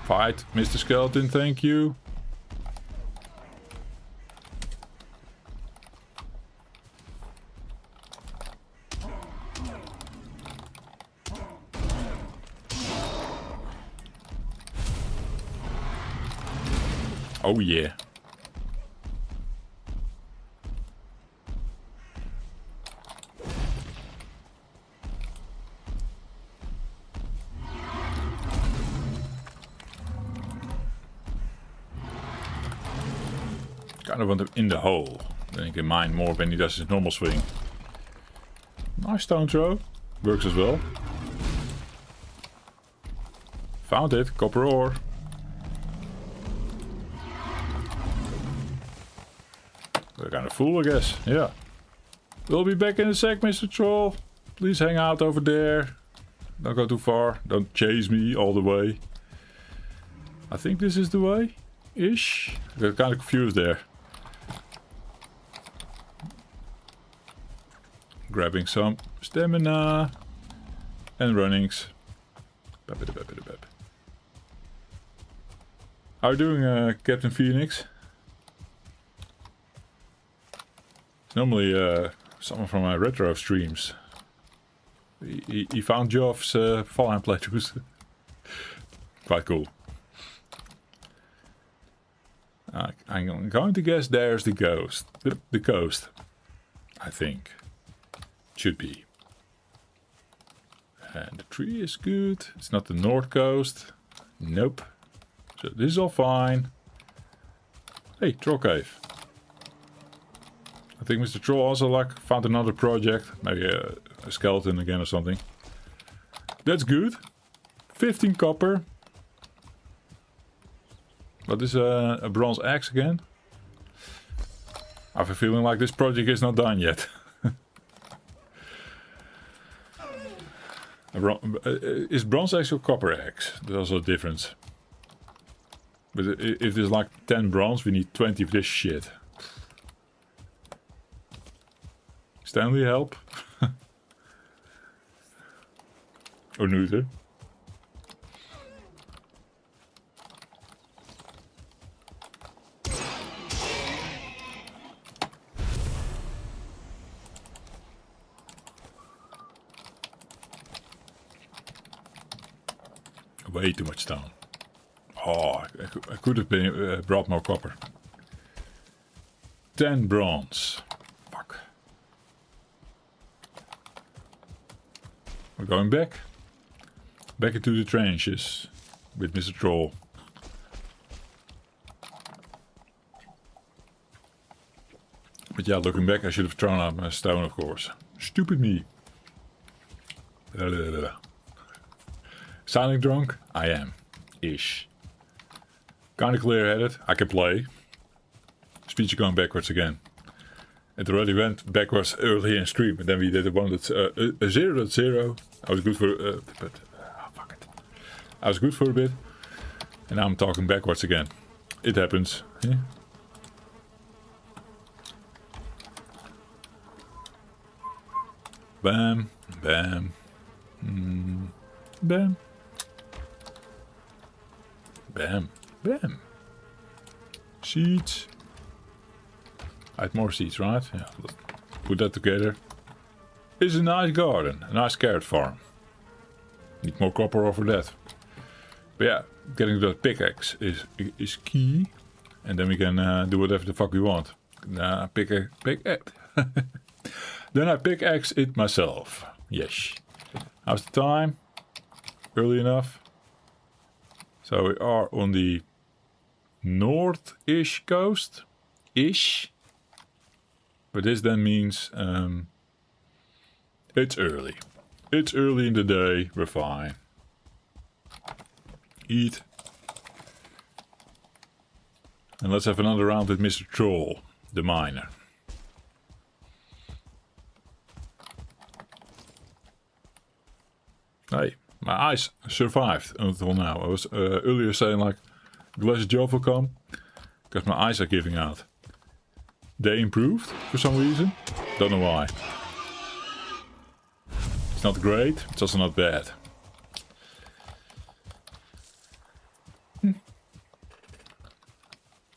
A: Fight, Mr. Skeleton, thank you. Oh yeah. Kind of want him in the hole. Then he can mine more when he does his normal swing. Nice stone throw. Works as well. Found it. Copper ore. We're kind of full, I guess. Yeah. We'll be back in a sec, Mr. Troll. Please hang out over there. Don't go too far. Don't chase me all the way. I think this is the way. Ish. I got kind of confused there. Grabbing some stamina. And runnings. How are you doing, Captain Phoenix? Normally someone from my retro streams. He found Joff's Valheim playthroughs. Quite cool. I'm going to guess there's the ghost. The coast. I think. Should be. And the tree is good. It's not the north coast. Nope. So this is all fine. Hey, Troll Cave. I think Mr. Troll also like found another project. Maybe a skeleton again or something. That's good. 15 copper. What is a bronze axe again? I have a feeling like this project is not done yet. Is bronze axe or copper axe? There's also a difference. But if there's like 10 bronze, we need 20 of this shit. Stanley, help. Or neuter. Way too much stone. Oh, I could have been brought more copper. 10 bronze. Fuck. We're going back. Back into the trenches with Mr. Troll. But yeah, looking back, I should have thrown out my stone, of course. Stupid me. Sounding drunk? I am. Ish. Kinda clear-headed. I can play. Speech going backwards again. It already went backwards early in stream, and then we did a 0.0. I was good for fuck it. I was good for a bit, and now I'm talking backwards again. It happens. Yeah. Bam, bam, bam, bam, bam. Seeds. I had more seeds, right? Yeah, put that together. It's a nice garden, a nice carrot farm. Need more copper over that. But yeah, getting that pickaxe is key. And then we can do whatever the fuck we want. Pickaxe. Then I pickaxe it myself. Yes. How's the time? Early enough. So we are on the north-ish coast. Ish. But this then means it's early. It's early in the day. We're fine. Eat. And let's have another round with Mr. Troll, the miner. Hey, my eyes survived until now. I was earlier saying like, glass Joff will come, because my eyes are giving out. They improved for some reason. Don't know why. It's not great, it's also not bad. I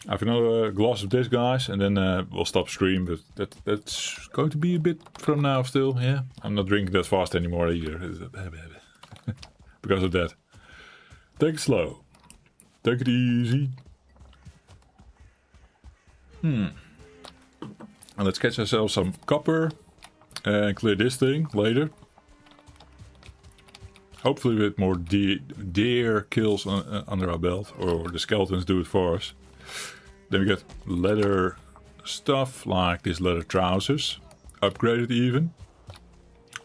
A: have another glass of this, guys, and then we'll stop stream, but that's going to be a bit from now still, yeah. I'm not drinking that fast anymore either. Because of that. Take it slow. Take it easy. And let's catch ourselves some copper and clear this thing later. Hopefully with more deer kills under our belt, or the skeletons do it for us. Then we get leather stuff, like these leather trousers. Upgraded even.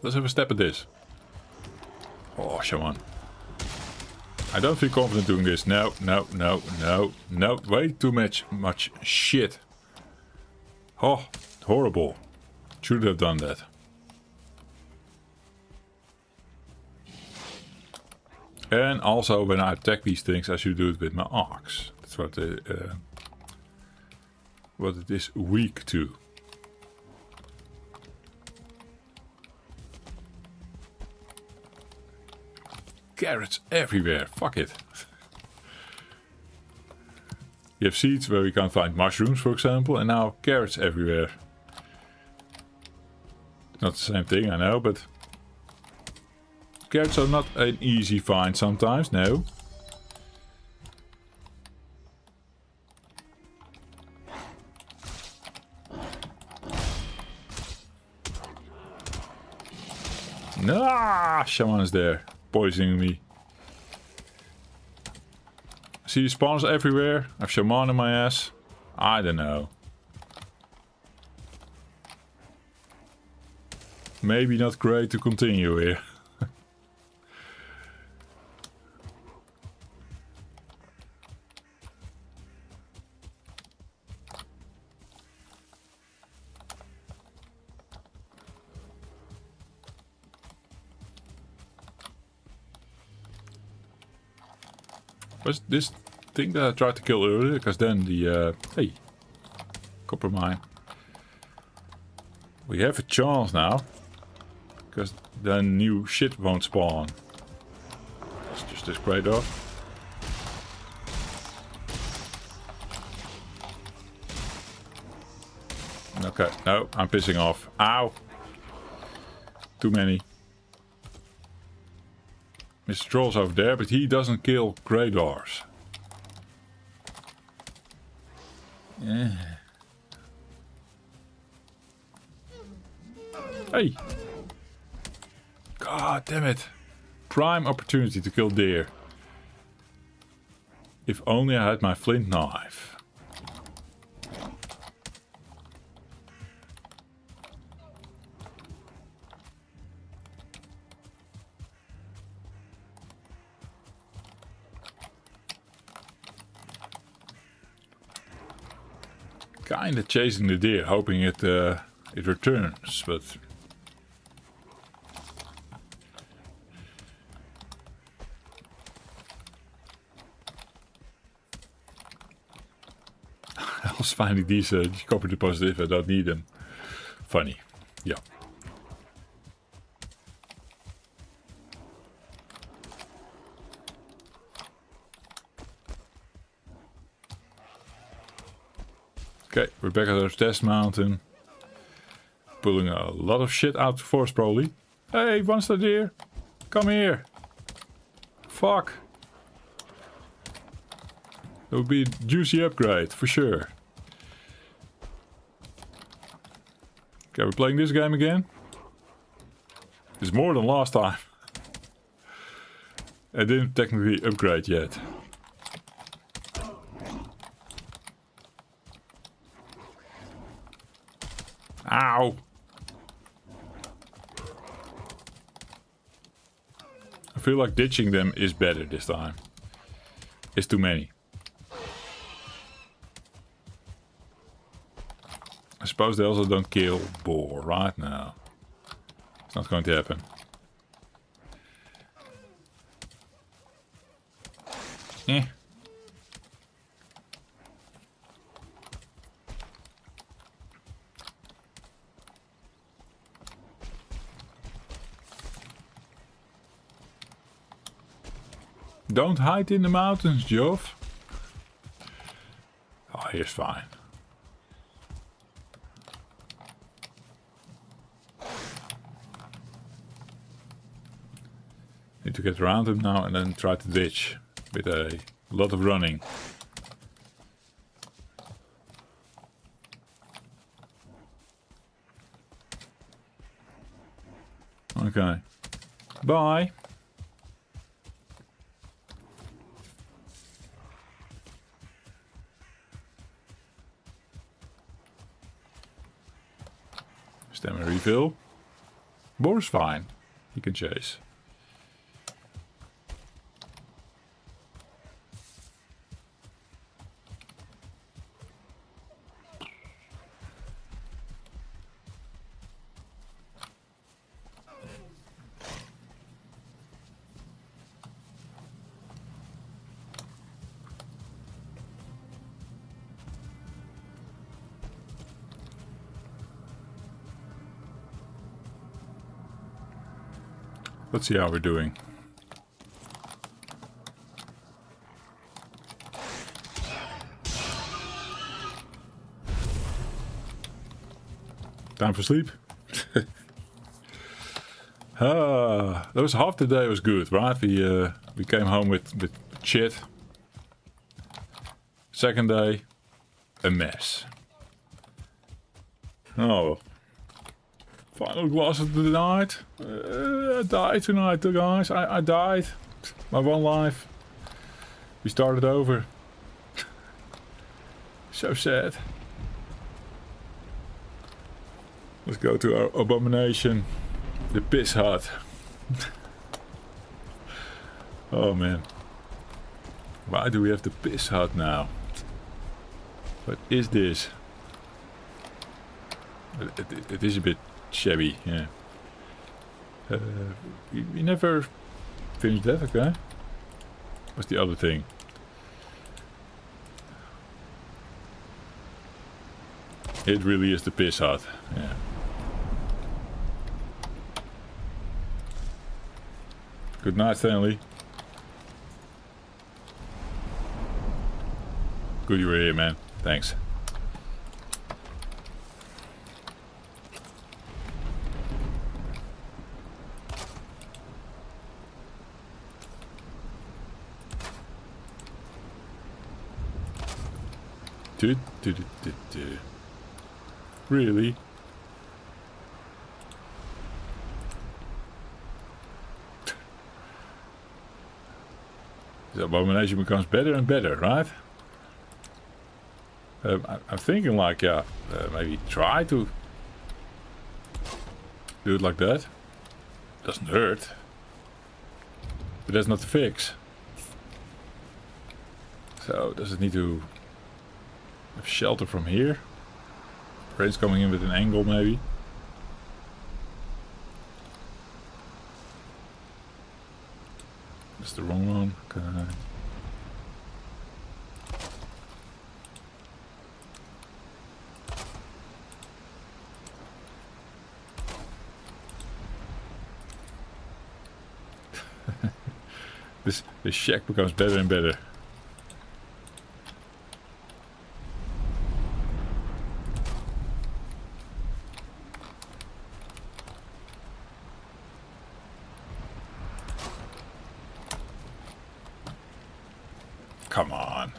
A: Let's have a step at this. Oh, come on. I don't feel confident doing this. No. Way too much shit. Oh, horrible. Should have done that. And also, when I attack these things, I should do it with my axe. That's what it is weak to. Carrots everywhere. Fuck it. You have seeds where we can't find mushrooms, for example, and now carrots everywhere. Not the same thing, I know, but carrots are not an easy find sometimes, no. Ah, shaman's there, poisoning me. See spawns everywhere. I have shaman in my ass. I don't know. Maybe not great to continue here. Was this thing that I tried to kill earlier? Because then the hey, copper mine. We have a chance now. Because then new shit won't spawn. Let's just this crate off. Okay, no, I'm pissing off. Ow! Too many. Mr. Troll's over there, but he doesn't kill Draugrs. Yeah. Hey! God damn it. Prime opportunity to kill deer. If only I had my flint knife. Kinda chasing the deer, hoping it returns, but I was finding these copper deposits if I don't need them. Funny, yeah. Okay, we're back at our test mountain. Pulling a lot of shit out of the forest probably. Hey, monster deer! Come here! Fuck! That would be a juicy upgrade, for sure. Okay, we're playing this game again. It's more than last time. I didn't technically upgrade yet. Ow! I feel like ditching them is better this time. It's too many. I suppose they also don't kill boar right now. It's not going to happen. Eh. Don't hide in the mountains, Joff. Oh, here's fine. Need to get around him now and then try to ditch with a lot of running. Okay. Bye. Stamina refill. Boar's fine. He can chase. Let's see how we're doing. Time for sleep. That was half the day was good, right? We came home with shit. Second day, a mess. Oh. Final glass of the night. I died tonight, guys. I died. My one life. We started over. So sad. Let's go to our abomination. The piss hut. Oh man. Why do we have the piss hut now? What is this? It is a bit shabby, yeah. We never finished that, okay? What's the other thing? It really is the piss hut, yeah. Good night, Stanley. Good you were here, man. Thanks. Really? The abomination becomes better and better, right? I'm thinking like, yeah, maybe try to do it like that. Doesn't hurt. But that's not the fix. So, does it need to have shelter from here? Rain's coming in with an angle, maybe. That's the wrong one. Okay. This shack becomes better and better. Come on.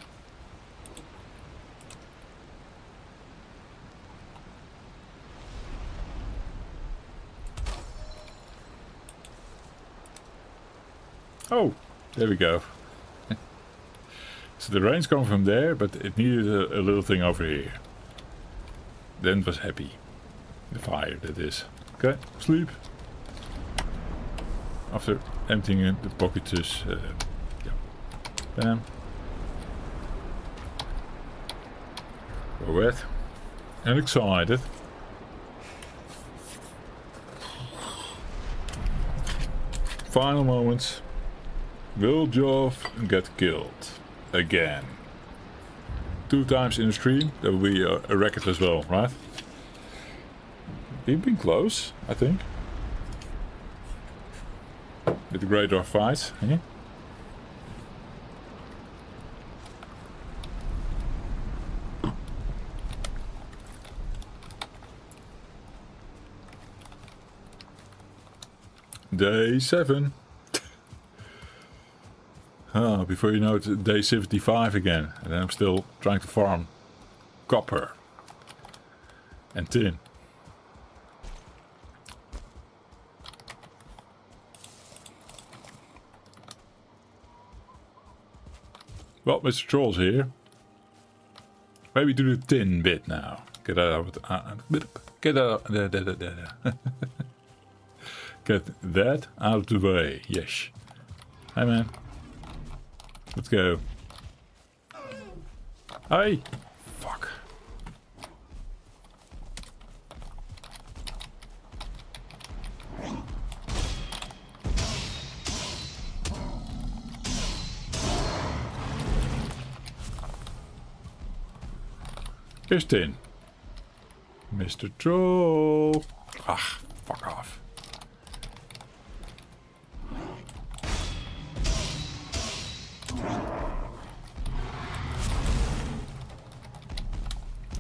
A: Oh, there we go. So the rain's coming from there, but it needed a little thing over here. Then it was happy. The fire, that is. Okay, sleep. After emptying the pockets, yeah. Bam. We're wet and excited. Final moments. Will Joff get killed again? 2 times in the stream. That will be a record as well, right? We've been close, I think. With the Great Draugr fight. Eh? Day 7. Oh, before you know it, day 75 again. And then I'm still trying to farm copper and tin. Well, Mr. Troll's here. Maybe do the tin bit now. Get out of get out. Get that out of the way. Yes. Hey man. Let's go. Hey. Fuck. Here's tin. Mr. Troll. Ah, fuck off.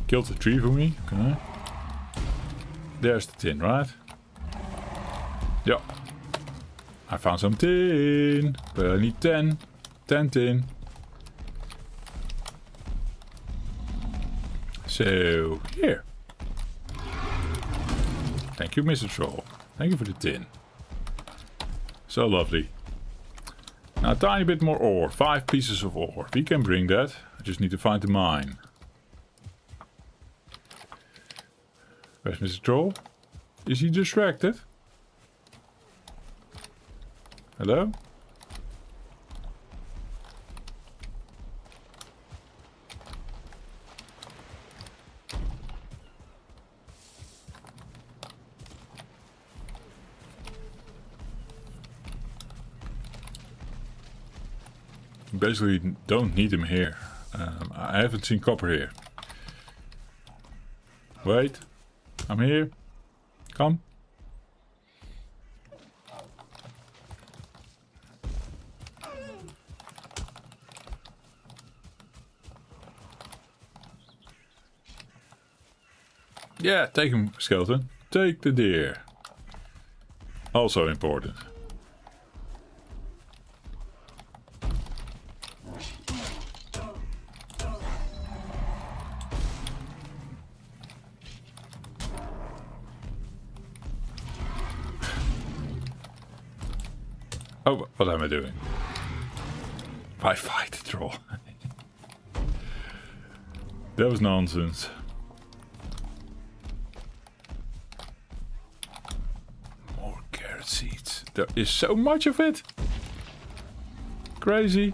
A: Killed the tree for me. Okay. There's the tin, right? Yeah. I found some tin. But I need 10. 10 tin. So, here. Thank you, Mr. Troll. Thank you for the tin. So lovely. Now, a tiny bit more ore. 5 pieces of ore. We can bring that. I just need to find the mine. Where's Mr. Troll? Is he distracted? Hello? Basically don't need him here. I haven't seen copper here. Wait, I'm here. Come. Yeah, take him, skeleton. Take the deer. Also important. Oh, what am I doing? Why fight the troll? That was nonsense. More carrot seeds. There is so much of it. Crazy.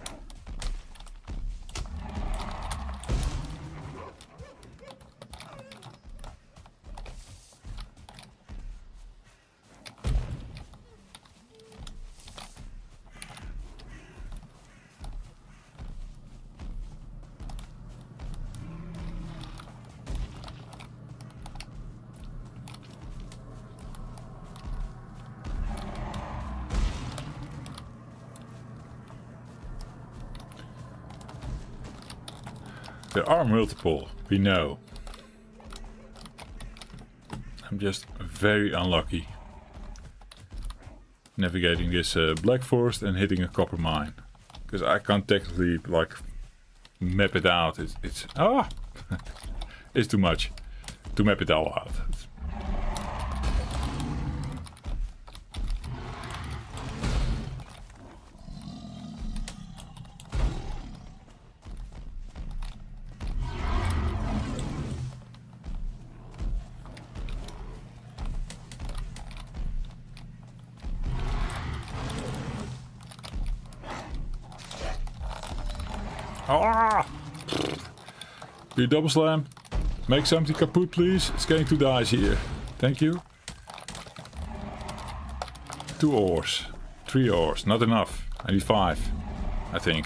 A: There are multiple, we know. I'm just very unlucky. Navigating this black forest and hitting a copper mine. Because I can't technically like map it out. It's it's too much to map it all out. Ah! Do you double slam? Make something kaput, please. It's getting too dicey here. Thank you. 2 ores. 3 ores. Not enough. I need 5. I think.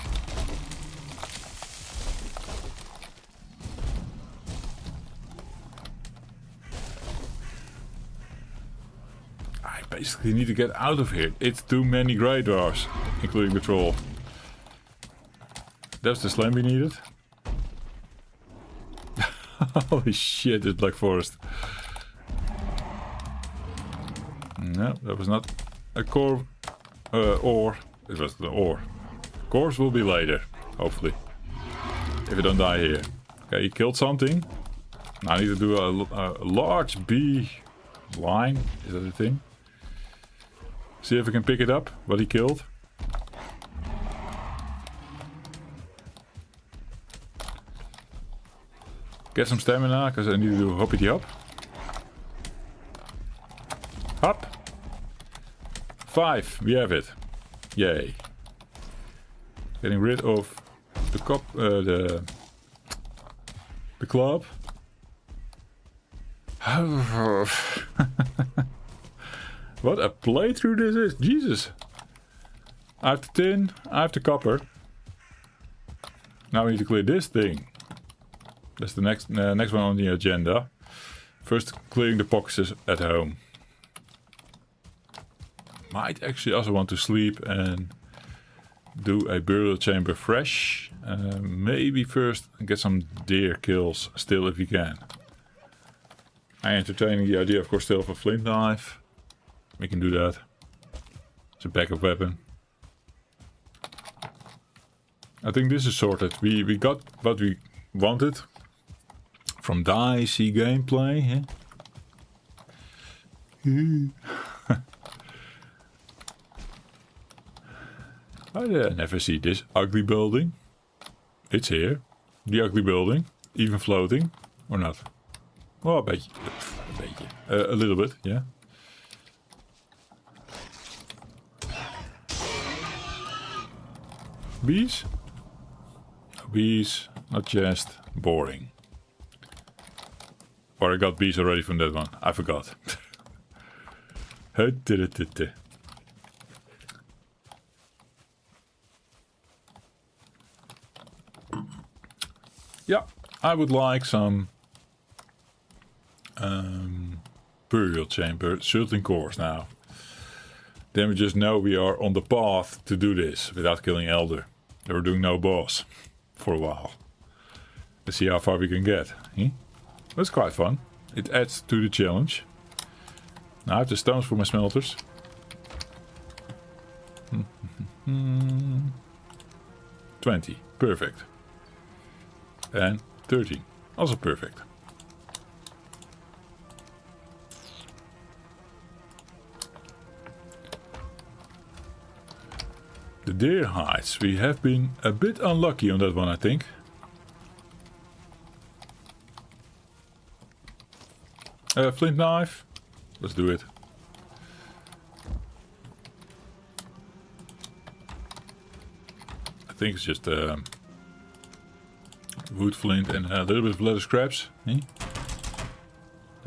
A: I basically need to get out of here. It's too many grey dwarfs, including the troll. That's the slam we needed. Holy shit, this black forest. No, that was not a core ore. It was the ore. Cores will be later, hopefully. If I don't die here. Okay, he killed something. Now I need to do a large bee line. Is that a thing? See if I can pick it up, what he killed. Get some stamina, because I need to do hoppity hop. Hop. 5, we have it. Yay. Getting rid of the club. What a playthrough this is. Jesus. I have the tin, I have the copper. Now we need to clear this thing. That's the next one on the agenda. First clearing the boxes at home. Might actually also want to sleep and do a burial chamber fresh. Maybe first get some deer kills still if you can. I entertaining the idea of course still of a flint knife. We can do that. It's a backup weapon. I think this is sorted. We got what we wanted from dicey gameplay. I never see this ugly building. It's here. The ugly building. Even floating. Or not? Well, a beetje. A little bit, yeah. Bees? No bees. Not just boring. Or I got bees already from that one. I forgot. Yeah, I would like some burial chamber certain cores now. Then we just know we are on the path to do this without killing Elder. They were doing no boss for a while. Let's see how far we can get. That's quite fun. It adds to the challenge. Now I have the stones for my smelters. 20. Perfect. And 13. Also perfect. The deer hides. We have been a bit unlucky on that one, I think. Flint knife. Let's do it. I think it's just wood flint and a little bit of leather scraps. There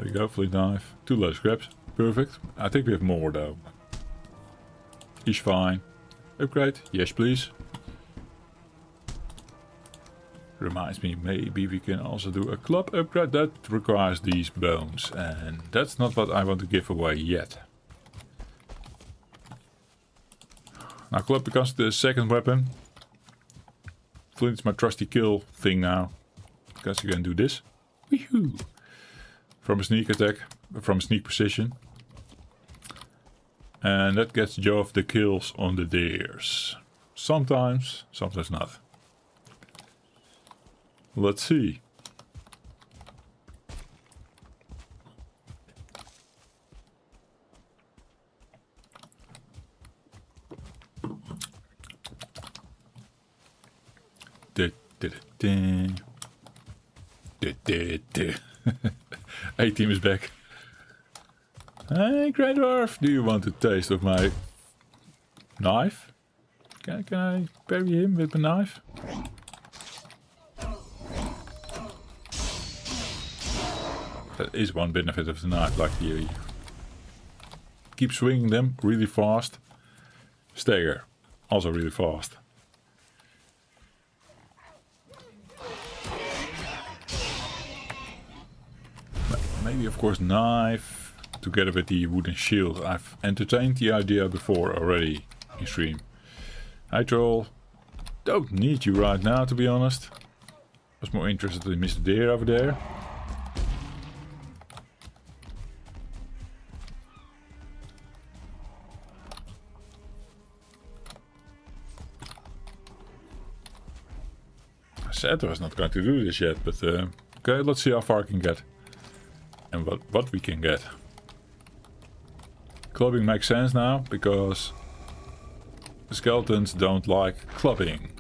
A: we go, flint knife. 2 leather scraps. Perfect. I think we have more though. He's fine. Upgrade. Yes, please. Reminds me, maybe we can also do a club upgrade. That requires these bones. And that's not what I want to give away yet. Now club becomes the second weapon. Flint's my trusty kill thing now. Because you can do this. Woohoo! From a sneak attack. From a sneak position. And that gets Joff the kills on the deers. Sometimes, sometimes not. Let's see. A-team is back. Hey, Grey Dwarf, do you want a taste of my knife? Can I parry him with my knife? That is one benefit of the knife, like you keep swinging them really fast. Stagger, also really fast. Maybe of course knife together with the wooden shield. I've entertained the idea before already in stream. Hi troll. Don't need you right now, to be honest. Was more interested in Mr. Deer over there. said I was not going to do this yet, but okay, let's see how far I can get. And what we can get. Clubbing makes sense now, because the skeletons don't like clubbing.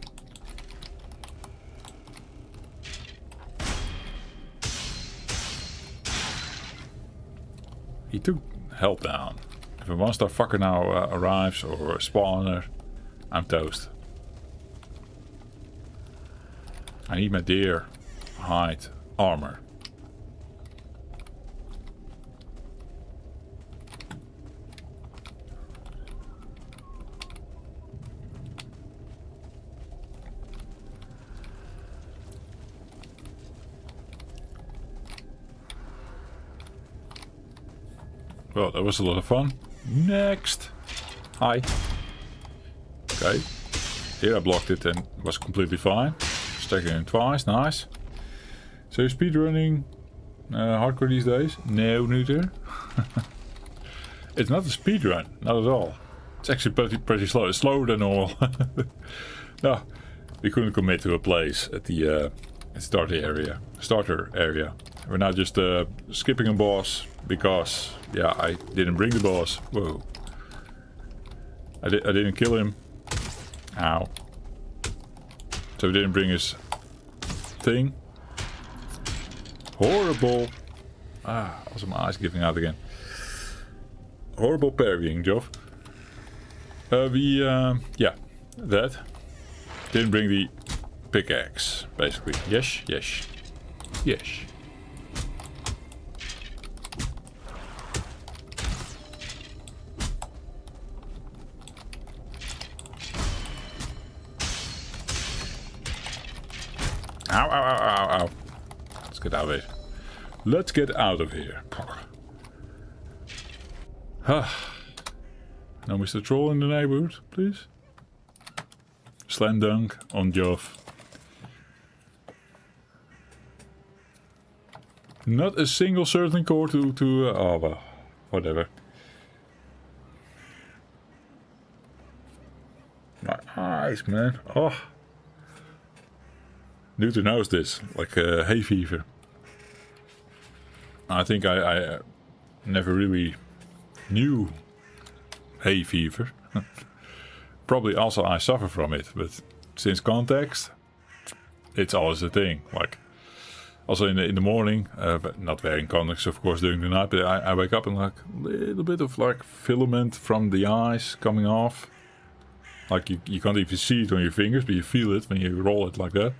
A: He took health down. If a monster fucker now arrives, or a spawner, I'm toast. I need my deer hide armor. Well, that was a lot of fun. Next. Hi. Okay. Here I blocked it and was completely fine. Stacking it twice, nice. So you're speedrunning hardcore these days? No, neuter. It's not a speedrun, not at all. It's actually pretty slow. It's slower than normal. No, we couldn't commit to a place at the starter area. We're now just skipping a boss because, yeah, I didn't bring the boss. Whoa. I didn't kill him. Ow. So we didn't bring his thing. Horrible. Ah, also my eyes giving out again. Horrible parrying, Joff. Yeah, that. Didn't bring the pickaxe, basically. Yes, yes, yes. Ow, ow, ow, ow, ow. Let's get out of here. Let's get out of here. No Mr. Troll in the neighborhood, please. Slam dunk on Joff. Not a single certain core to oh well, whatever. My eyes, man. Oh. Newton knows this, like hay fever. I think I never really knew hay fever. Probably also I suffer from it, but since context, it's always a thing. Like also in the morning, but not wearing contacts of course during the night, but I wake up and like a little bit of like filament from the eyes coming off. Like you can't even see it on your fingers, but you feel it when you roll it like that.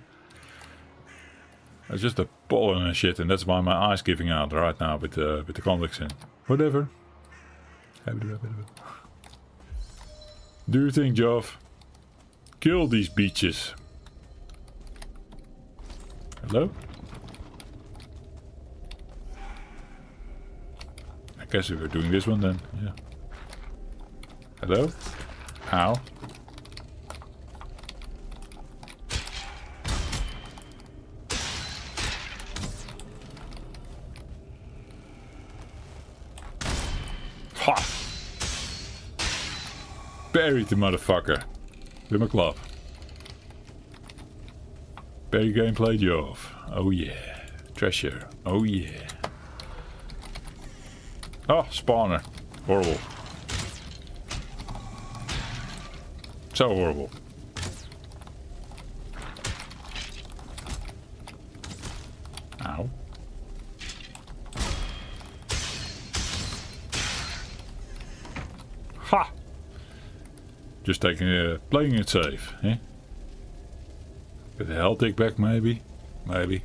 A: It's just a pollen and shit, and that's why my eye's giving out right now with the contacts in. Whatever. Do your thing, Joff. Kill these beaches. Hello? I guess we were doing this one then, yeah. Hello? Ow. Ha! Buried the motherfucker with my club. Berry gameplay Joff. Oh yeah. Treasure. Oh yeah. Oh, spawner. Horrible. So horrible. Ow. Ha! Just taking playing it safe, eh? Get the health tick back maybe? Maybe.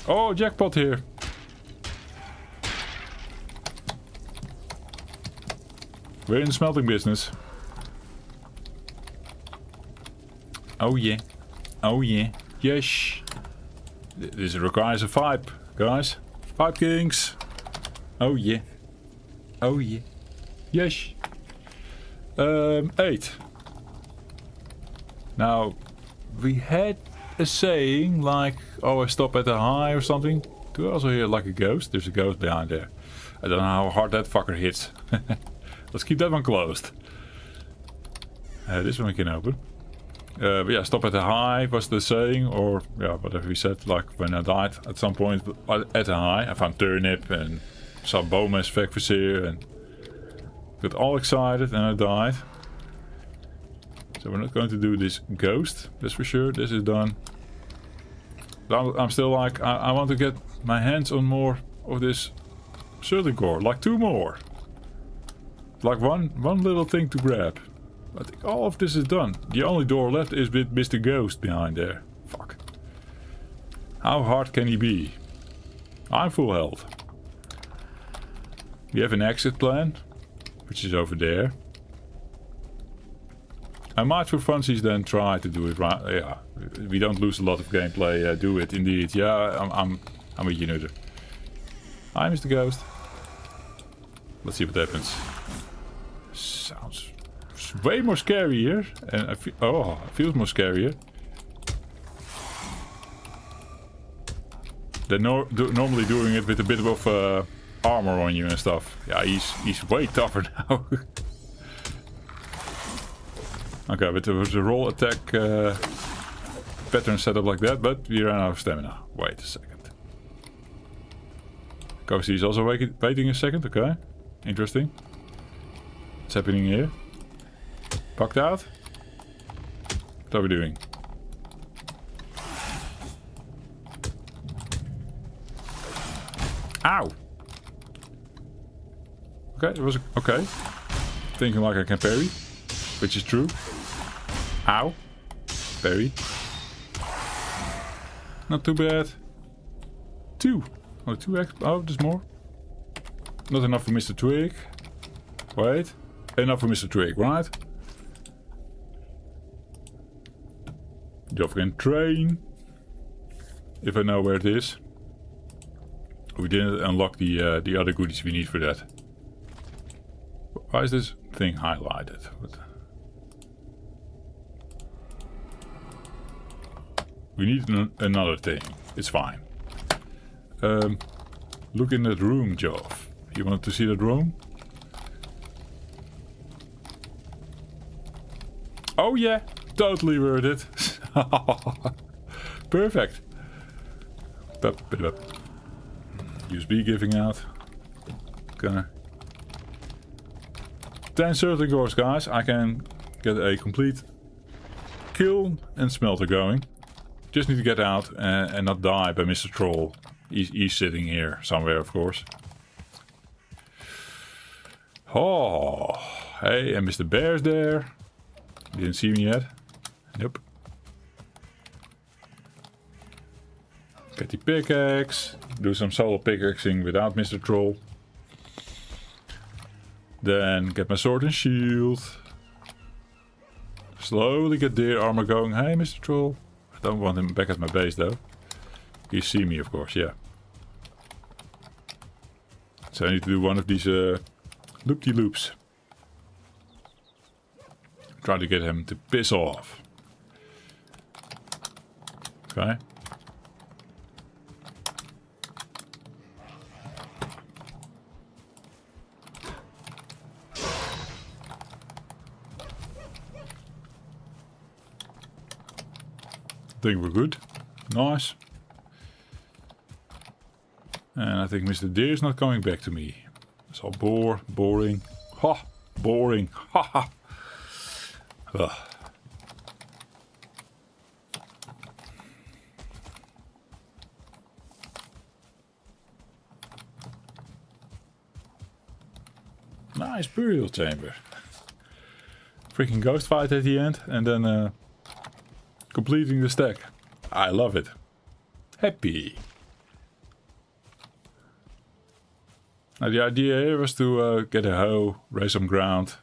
A: Oh, jackpot here. We're in the smelting business. Oh yeah. Oh yeah. Yes. This requires a 5, guys. 5 kings. Oh yeah. Oh yeah. Yes. 8. Now, we had a saying like, oh, I stop at a high or something. Do I also hear like a ghost? There's a ghost behind there. I don't know how hard that fucker hits. Let's keep that one closed. This one we can open. But yeah, stop at a high was the saying, or yeah, whatever we said. Like when I died at some point at a high, I found turnip and some bomas Vegversier and got all excited and I died. So we're not going to do this ghost, that's for sure. This is done. But I'm still like, I want to get my hands on more of this Smelting core, like 2 more. Like one little thing to grab. I think all of this is done. The only door left is with Mr. Ghost behind there. Fuck. How hard can he be? I'm full health. We have an exit plan, which is over there. I might for funsies then try to do it right. Yeah, we don't lose a lot of gameplay. Do it indeed. Yeah, I'm with you, Nutter. Hi, Mr. Ghost. Let's see what happens. Sounds way more scary here, and I feel, oh, it feels more scarier. They're normally doing it with a bit of armor on you and stuff. Yeah, he's way tougher now. Okay, but there was a roll attack pattern set up like that, but we ran out of stamina. Wait a second. Ghosty is also waiting a second, okay. Interesting. What's happening here? Bugged out? What are we doing? Ow! Okay, it was okay. Thinking like I can parry, which is true. Ow! Parry. Not too bad. 2. Oh, 2x. Oh, there's more. Not enough for Mr. Twig. Wait. Enough for Mr. Twig, right? Joff can train. If I know where it is. We didn't unlock the other goodies we need for that. Why is this thing highlighted? What? We need another thing. It's fine. Look in that room, Joff. You want to see that room? Oh yeah, totally worth it. Perfect. USB giving out. Gonna 10 Smelting cores, guys. I can get a complete kiln and smelter going. Just need to get out and not die by Mr. Troll. He's sitting here somewhere, of course. Oh, hey, and Mr. Bear's there. Didn't see me yet. Nope. Get the pickaxe. Do some solo pickaxing without Mr. Troll. Then get my sword and shield. Slowly get deer armor going. Hey, Mr. Troll. I don't want him back at my base though. He see me, of course, yeah. So I need to do one of these loop-de-loops. Try to get him to piss off. Okay. I think we're good. Nice. And I think Mr. Deer is not coming back to me. It's all boring. Ha! Boring. Ha ha! Ugh. Nice burial chamber. Freaking ghost fight at the end and then completing the stack. I love it. Happy. Now the idea here was to get a hoe, raise some ground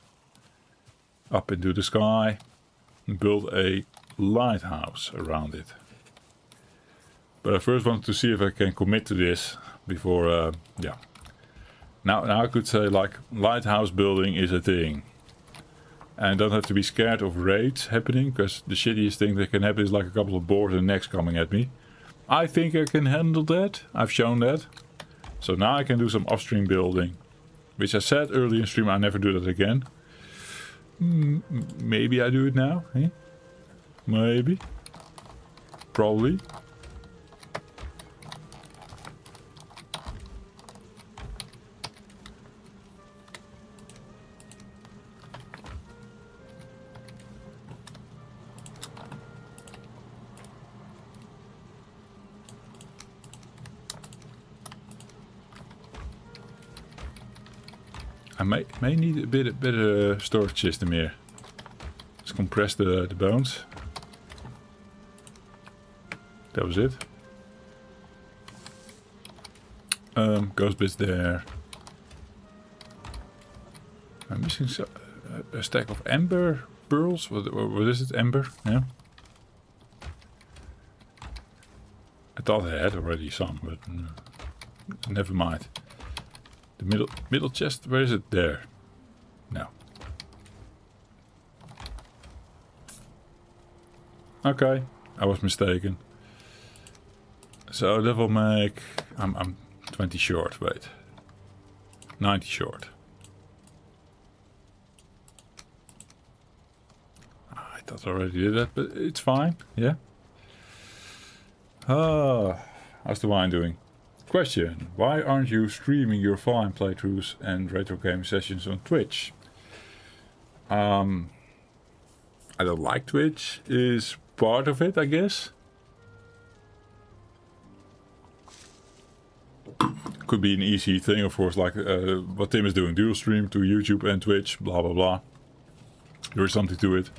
A: up into the sky and build a lighthouse around it. But I first wanted to see if I can commit to this before, yeah. Now I could say like lighthouse building is a thing. And don't have to be scared of raids happening, because the shittiest thing that can happen is like a couple of boars and necks coming at me. I think I can handle that. I've shown that. So now I can do some upstream building. Which I said earlier in stream, I never do that again. Maybe I do it now, eh? Maybe. Probably. I may need a bit better storage system here. Let's compress the bones. That was it. Ghost bits there. I'm missing a stack of ember pearls. What is it? Ember? Yeah. I thought I had already some, but never mind. The middle chest, where is it? There. No. Okay, I was mistaken. So that will make... I'm 20 short, wait. 90 short. I thought I already did that, but it's fine, yeah. How's the wine doing? Question: why aren't you streaming your Valheim playthroughs and retro game sessions on Twitch? I don't like Twitch, is part of it, I guess. Could be an easy thing, of course, like what Tim is doing, dual stream to YouTube and Twitch, blah blah blah. There is something to it.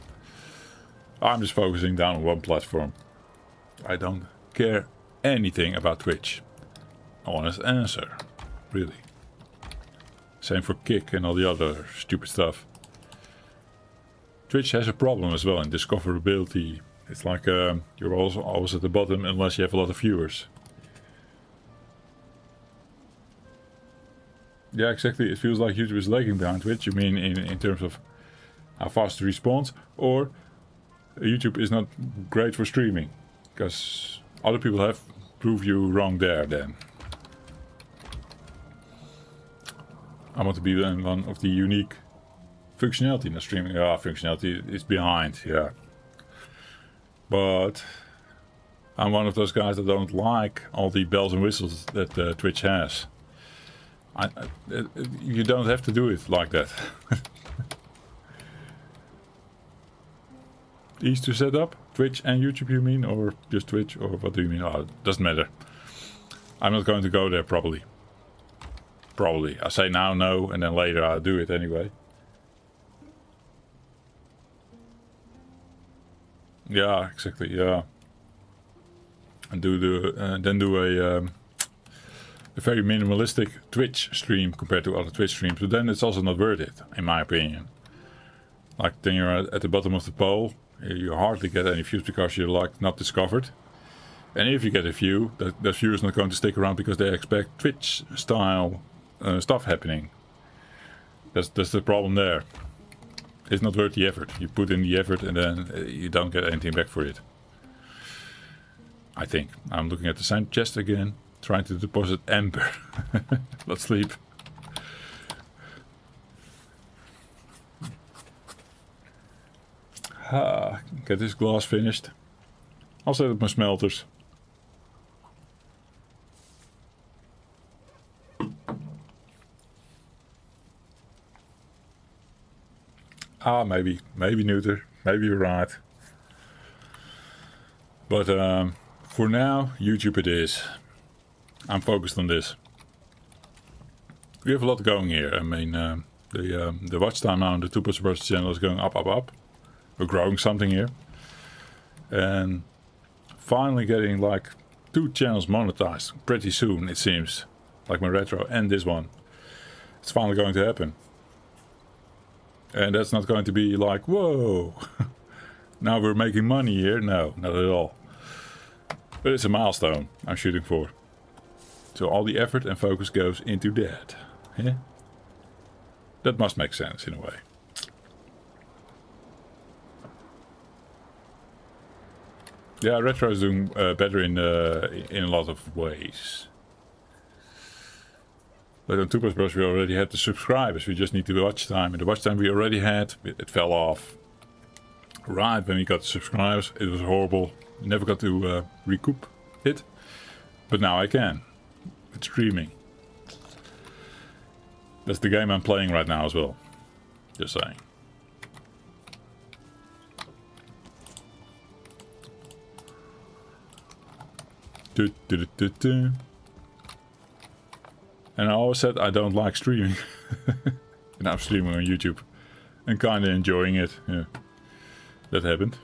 A: I'm just focusing down on one platform. I don't care anything about Twitch. Honest answer, really. Same for Kick and all the other stupid stuff. Twitch has a problem as well in discoverability. It's like you're also always at the bottom unless you have a lot of viewers. Yeah, exactly. It feels like YouTube is lagging behind Twitch. You mean in terms of how fast it responds, or YouTube is not great for streaming, because other people have proved you wrong there then. I want to be one of the unique functionality in the streaming. Functionality is behind, yeah. But I'm one of those guys that don't like all the bells and whistles that Twitch has. You don't have to do it like that. Easy to set up? Twitch and YouTube you mean? Or just Twitch? Or what do you mean? Oh, it doesn't matter. I'm not going to go there probably. Probably. I say now no, and then later I'll do it anyway. Yeah, exactly, yeah. And then do a very minimalistic Twitch stream compared to other Twitch streams, but then it's also not worth it, in my opinion. Like, then you're at the bottom of the pole, you hardly get any views because you're like not discovered. And if you get a view, that viewer is not going to stick around because they expect Twitch style stuff happening. That's the problem there. It's not worth the effort. You put in the effort and then you don't get anything back for it. I think. I'm looking at the sand chest again, trying to deposit ember. Let's sleep. Get this glass finished. I'll set up my smelters. Maybe neuter, maybe you're right. But for now, YouTube it is. I'm focused on this. We have a lot going here. I mean, the watch time now on the Two Puts Bros channel is going up. We're growing something here. And finally getting like 2 channels monetized pretty soon, it seems. Like my retro and this one. It's finally going to happen. And that's not going to be like, whoa, now we're making money here. No, not at all. But it's a milestone I'm shooting for. So all the effort and focus goes into that. Yeah? That must make sense in a way. Yeah, retro is doing better in a lot of ways. But on Two Plus Bros we already had the subscribers. We just need the watch time. And the watch time we already had, it fell off. Right when we got the subscribers, it was horrible. Never got to recoup it. But now I can. With streaming. That's the game I'm playing right now as well. Just saying. And I always said I don't like streaming. And I'm streaming on YouTube. And kinda enjoying it. Yeah. That happened.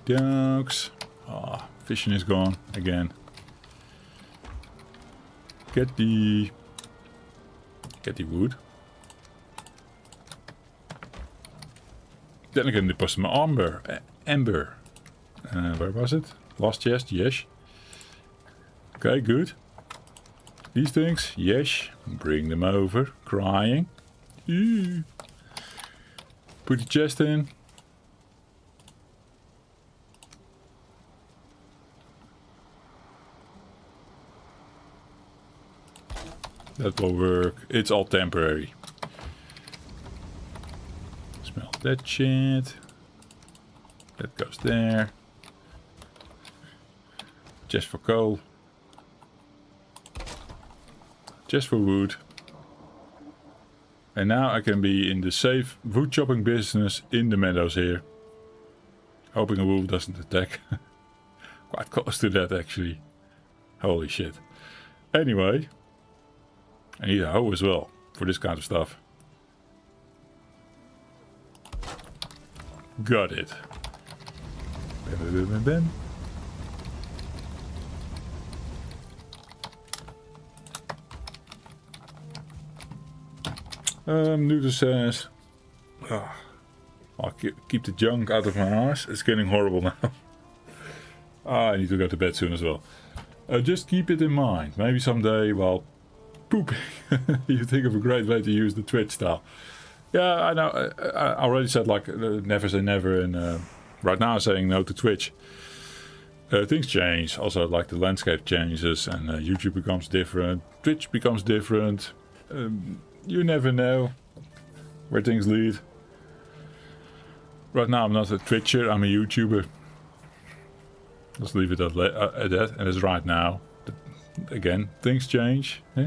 A: Dokes. Ah, fishing is gone again. Get the wood. Then again, it was my amber. Where was it? Last chest, yes. Okay, good. These things, yes. Bring them over. Crying. Eee. Put the chest in. That will work. It's all temporary. Smelt that shit. That goes there. Just for coal. Just for wood. And now I can be in the safe wood chopping business in the meadows here. Hoping a wolf doesn't attack. Quite close to that actually. Holy shit. Anyway. I need a hoe as well for this kind of stuff. Got it. Noodle says, I'll keep the junk out of my ass. It's getting horrible now. I need to go to bed soon as well. Just keep it in mind. Maybe someday, well, pooping. You think of a great way to use the Twitch style. Yeah, I know. I already said like never say never, and right now I'm saying no to Twitch. Things change. Also, like the landscape changes, and YouTube becomes different. Twitch becomes different. You never know where things lead. Right now, I'm not a Twitcher. I'm a YouTuber. Let's leave it at that. And it's right now. Again, things change. Yeah?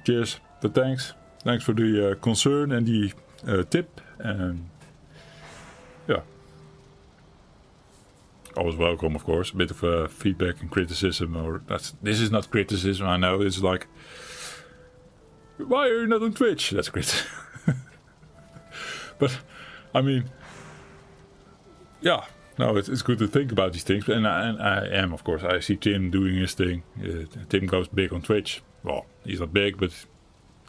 A: Cheers. But thanks. Thanks for the concern and the tip. And yeah. Always welcome, of course. A bit of feedback and criticism. Or this is not criticism, I know. It's like, why are you not on Twitch? That's criticism. But, I mean, yeah. No, it's good to think about these things. And I am, of course. I see Tim doing his thing. Tim goes big on Twitch. Well, he's not big, but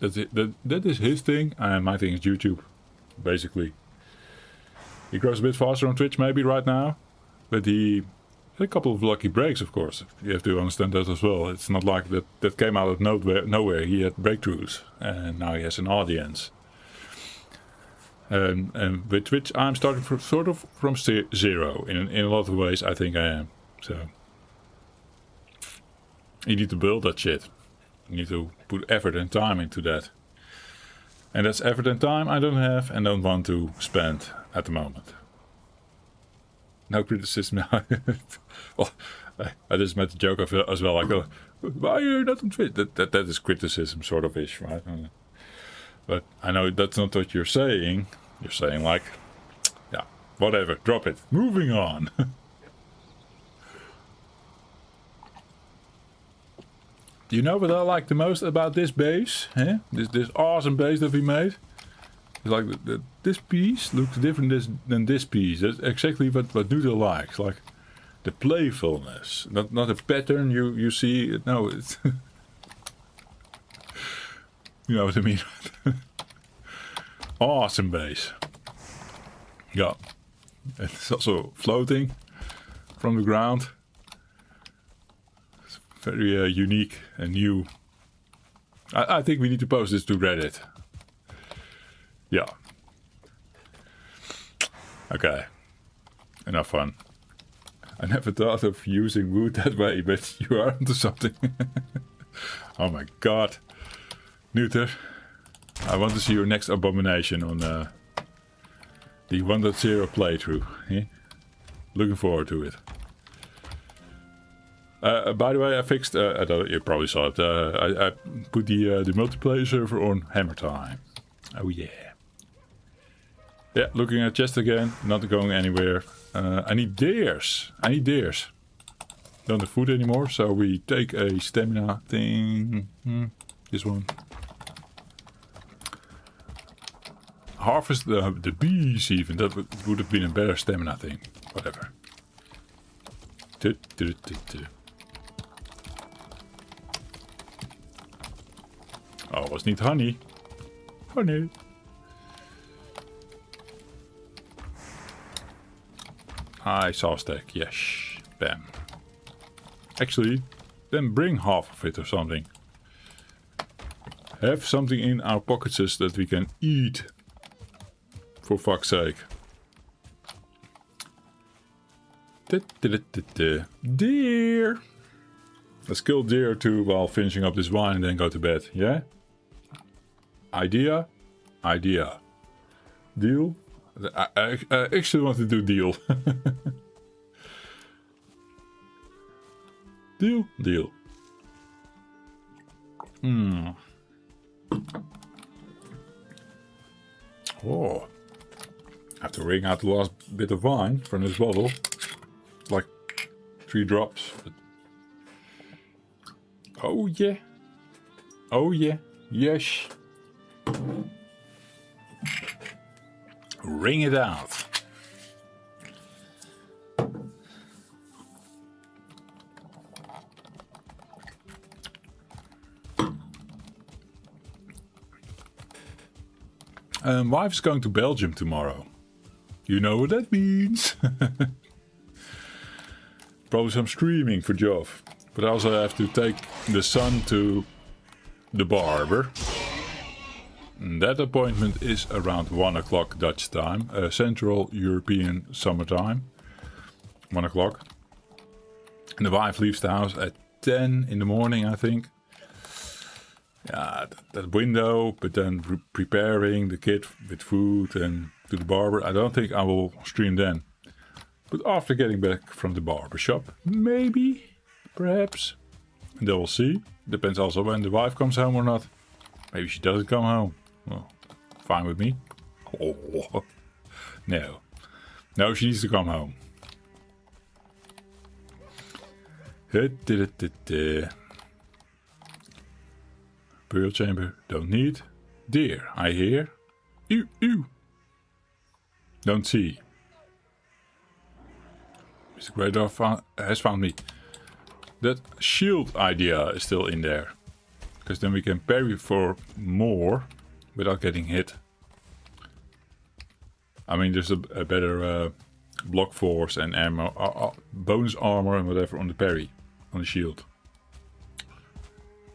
A: that is his thing. And my thing is YouTube, basically. He grows a bit faster on Twitch maybe right now. But he had a couple of lucky breaks, of course. You have to understand that as well. It's not like that came out of nowhere. He had breakthroughs. And now he has an audience. And with Twitch, I'm starting from zero. In a lot of ways, I think I am. So you need to build that shit. You need to put effort and time into that. And that's effort and time I don't have and don't want to spend at the moment. No criticism. Well, I just made the joke as well. Like, why are you not on Twitch? That is criticism, sort of ish, right? But I know that's not what you're saying. You're saying like, yeah, whatever, drop it. Moving on. Do you know what I like the most about this base? Eh? This awesome base that we made? It's like this piece looks different than this piece. That's exactly what Noodle likes. Like the playfulness. Not a pattern you see. No, it's... You know what I mean? Awesome base. Yeah. It's also floating from the ground. It's very unique and new. I think we need to post this to Reddit. Yeah. Okay. Enough fun. I never thought of using wood that way, but you are onto something. Oh my god. Neuter, I want to see your next abomination on the 1.0 playthrough. Eh? Looking forward to it. By the way, I fixed, I don't, you probably saw it, I put the multiplayer server on hammer time. Oh yeah. Yeah, looking at chest again, not going anywhere. I need deers. Don't have food anymore, so we take a stamina thing. This one. Harvest the bees even. That would have been a better stamina thing. Whatever. Oh, was niet honey. Honey. I saw a stack. Yes. Bam. Actually, then bring half of it or something. Have something in our pockets that we can eat. For fuck's sake. Deer. Let's kill deer too while finishing up this wine and then go to bed. Yeah? Idea? Deal? I actually want to do deal. Deal. Oh. I have to wring out the last bit of wine from this bottle. It's like 3 drops. But... Oh yeah. Yes. Wring it out. Wife's going to Belgium tomorrow. You know what that means. Probably some streaming for Joff. But I also have to take the son to the barber. And that appointment is around 1 o'clock Dutch time. Central European summertime. 1 o'clock. And the wife leaves the house at 10 in the morning, I think. Yeah, that window, but then preparing the kid with food and to the barber. I don't think I will stream then. But after getting back from the barber shop, maybe, perhaps. And then we'll see. Depends also when the wife comes home or not. Maybe she doesn't come home. Well, fine with me. Oh, no. No, she needs to come home. Burial chamber, don't need. Deer, I hear. Ew. Don't see. Mr. Greydorf has found me. That shield idea is still in there. Because then we can parry for more without getting hit. I mean, there's a better block force and ammo, bonus armor and whatever on the parry, on the shield.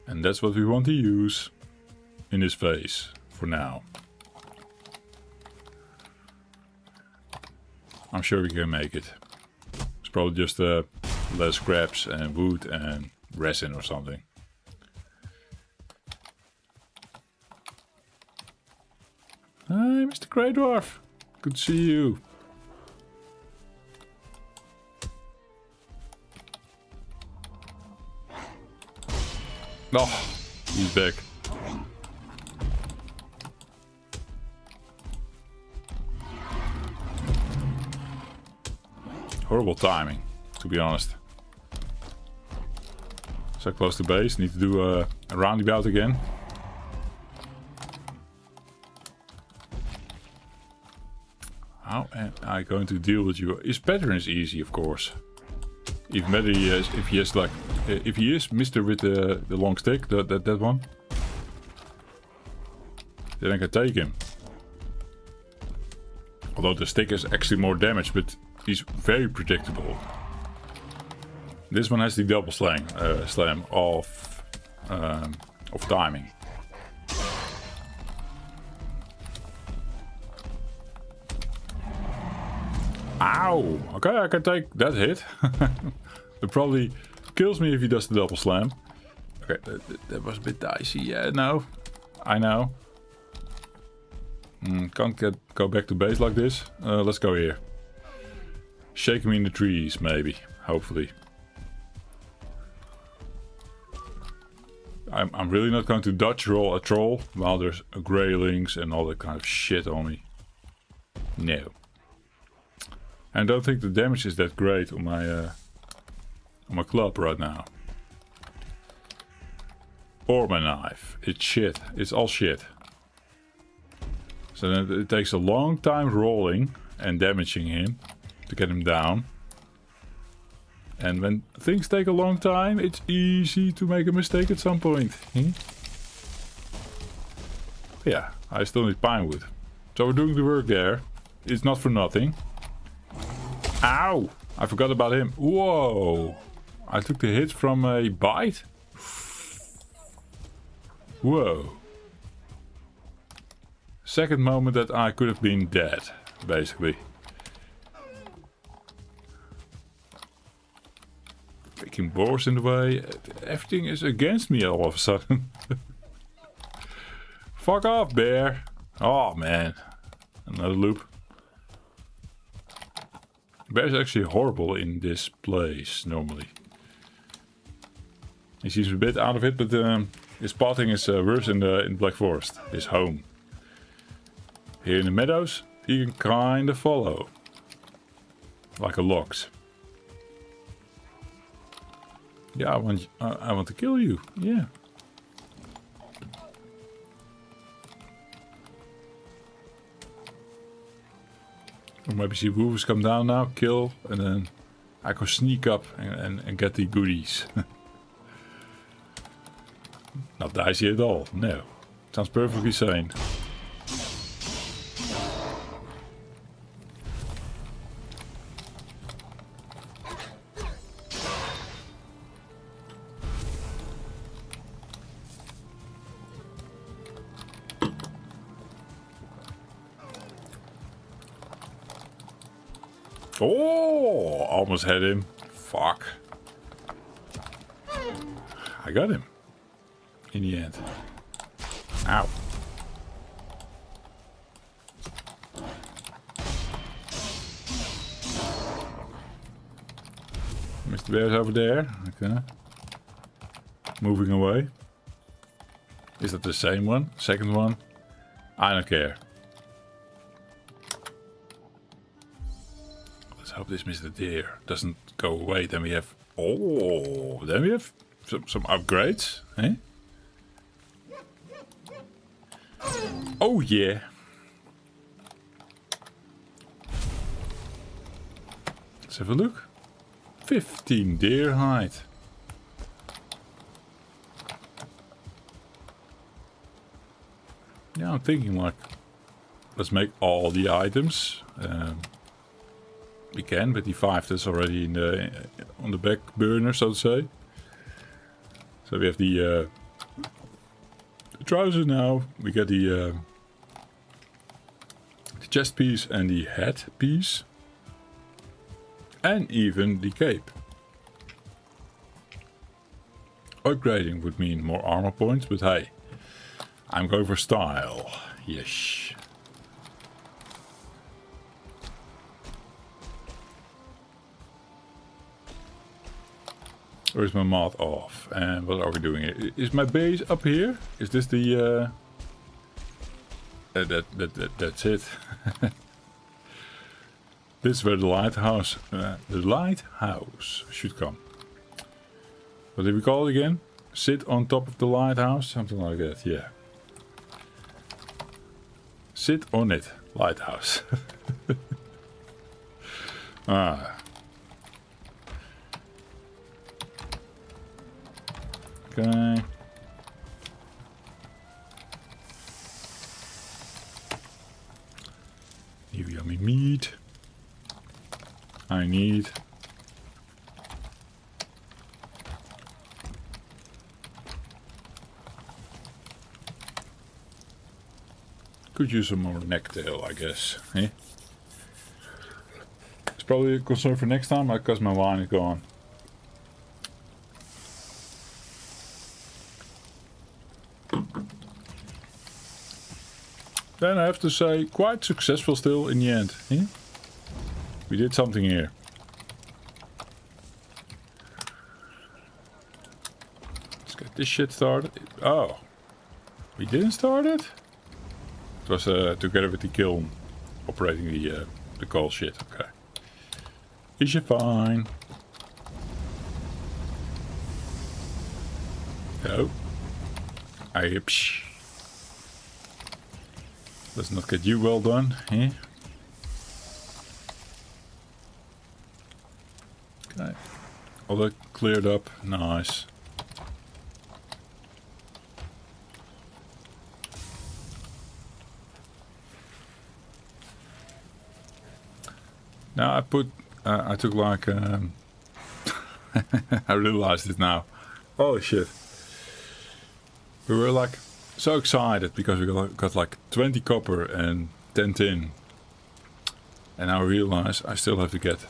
A: And that's what we want to use in this phase for now. I'm sure we can make it. It's probably just less scraps and wood and resin or something. Hi, Mr. Grey Dwarf. Good to see you. Oh, he's back. Horrible timing, to be honest. So close to base, need to do a roundabout again. How am I going to deal with you? His pattern is easy, of course. Even better he is, if he is like, if he is Mr. with the long stick, that one, then I can take him. Although the stick is actually more damage, but he's very predictable. This one has the double slam of timing. Ow! Okay, I can take that hit. It probably kills me if he does the double slam. Okay, that was a bit dicey. Yeah, no. I know. Can't go back to base like this. Let's go here. Shake me in the trees, maybe. Hopefully. I'm really not going to dodge roll a troll while there's greylings and all that kind of shit on me. No. I don't think the damage is that great on my club right now. Or my knife. It's shit. It's all shit. So then it takes a long time rolling and damaging him to get him down. And when things take a long time, it's easy to make a mistake at some point. Yeah, I still need pine wood. So we're doing the work there. It's not for nothing. Ow! I forgot about him. Whoa! I took the hit from a bite? Whoa. Second moment that I could have been dead, basically. Freaking boars in the way. Everything is against me all of a sudden. Fuck off, bear. Oh, man. Another loop. Bear is actually horrible in this place, normally. He seems a bit out of it, but his spotting is worse in the Black Forest, his home. Here in the meadows, he can kind of follow. Like a lox. Yeah, I want to kill you. Yeah. Or maybe see wolves come down now, kill, and then I can sneak up and get the goodies. Not dicey at all. No. Sounds perfectly sane. Oh, almost had him. Fuck. I got him. In the end. Ow. Mr. Bear's over there. Okay. Moving away. Is that the same one? Second one? I don't care. Let's hope this Mr. Deer doesn't go away. Then we have... Oh, then we have some upgrades. Eh? Oh yeah. Let's have a look. 15 deer hide. Yeah, I'm thinking like, let's make all the items. We can, but the 5 that's already in the on the back burner, so to say. So we have the trousers now. We get the chest piece and the head piece. And even the cape. Upgrading would mean more armor points, but hey, I'm going for style. Yes. Or is my moth off? And what are we doing here? Is my base up here? Is this the that's it. This is where the lighthouse should come. What did we call it again? Sit on top of the lighthouse? Something like that, yeah. Sit on it, lighthouse. Ah. Okay. Here yummy meat. I need. Could use some more necktail, I guess. Eh? probably a concern for next time because my wine is gone. Then I have to say, quite successful still in the end. Eh? We did something here. Let's get this shit started. Oh. We didn't start it? It was together with the kiln operating the coal shit. Okay. Is you fine? Hello? Psh. Let's not get you well done, eh? Okay. All that cleared up. Nice. Now I took like, I realized it now. Holy shit. We were like so excited because we got like 20 copper and 10 tin. And now I realize I still have to get,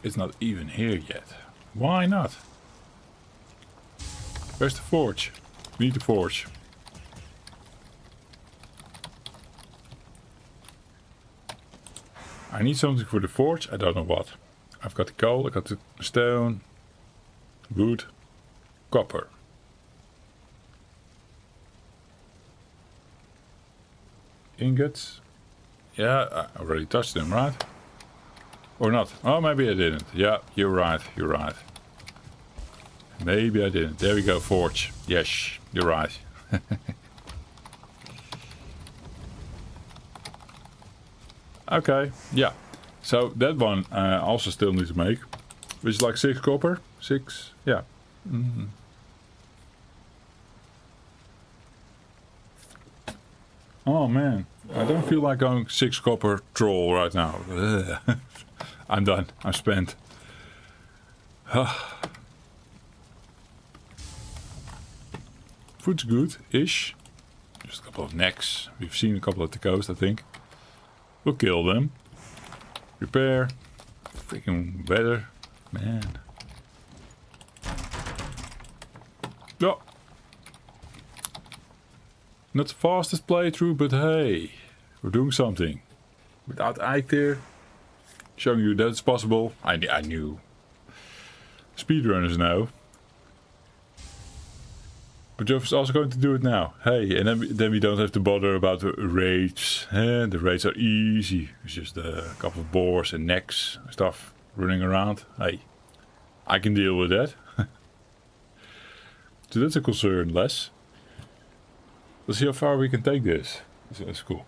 A: it's not even here yet. Why not? Where's the forge? We need the forge. I need something for the forge, I don't know what. I've got the coal, I got the stone, wood, copper. Ingots. Yeah, I already touched them, right? Or not? Oh, maybe I didn't. Yeah, you're right, you're right. Maybe I didn't. There we go, forge. Yes, you're right. Okay, yeah. So that one I also still need to make. Which is like 6 copper. 6, yeah. Mm-hmm. Oh man, I don't feel like going 6 copper troll right now. I'm done, I'm spent. Food's good-ish. Just a couple of necks. We've seen a couple at the coast, I think. We'll kill them. Repair. Freaking weather. Man. Yeah. Not the fastest playthrough, but hey. We're doing something. Without Ike there. Showing you that it's possible. I knew. Speedrunners know. But Joff is also going to do it now. Hey, and then we don't have to bother about the raids. The raids are easy. It's just a couple of boars and necks and stuff running around. Hey, I can deal with that. So that's a concern less. Let's see how far we can take this. That's cool.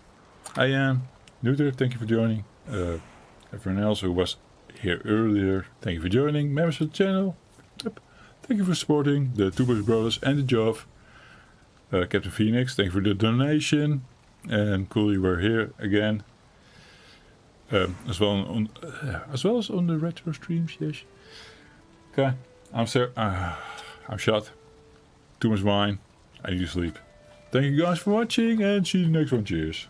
A: I am Neuter, thank you for joining. Everyone else who was here earlier, thank you for joining. Members of the channel, yep. Thank you for supporting the Two Brothers and the Joff. Captain Phoenix, thank you for the donation. And cool you were here again. As well as on the retro streams, yes. Okay, I'm shot. Too much wine. I need to sleep. Thank you guys for watching and see you next one. Cheers.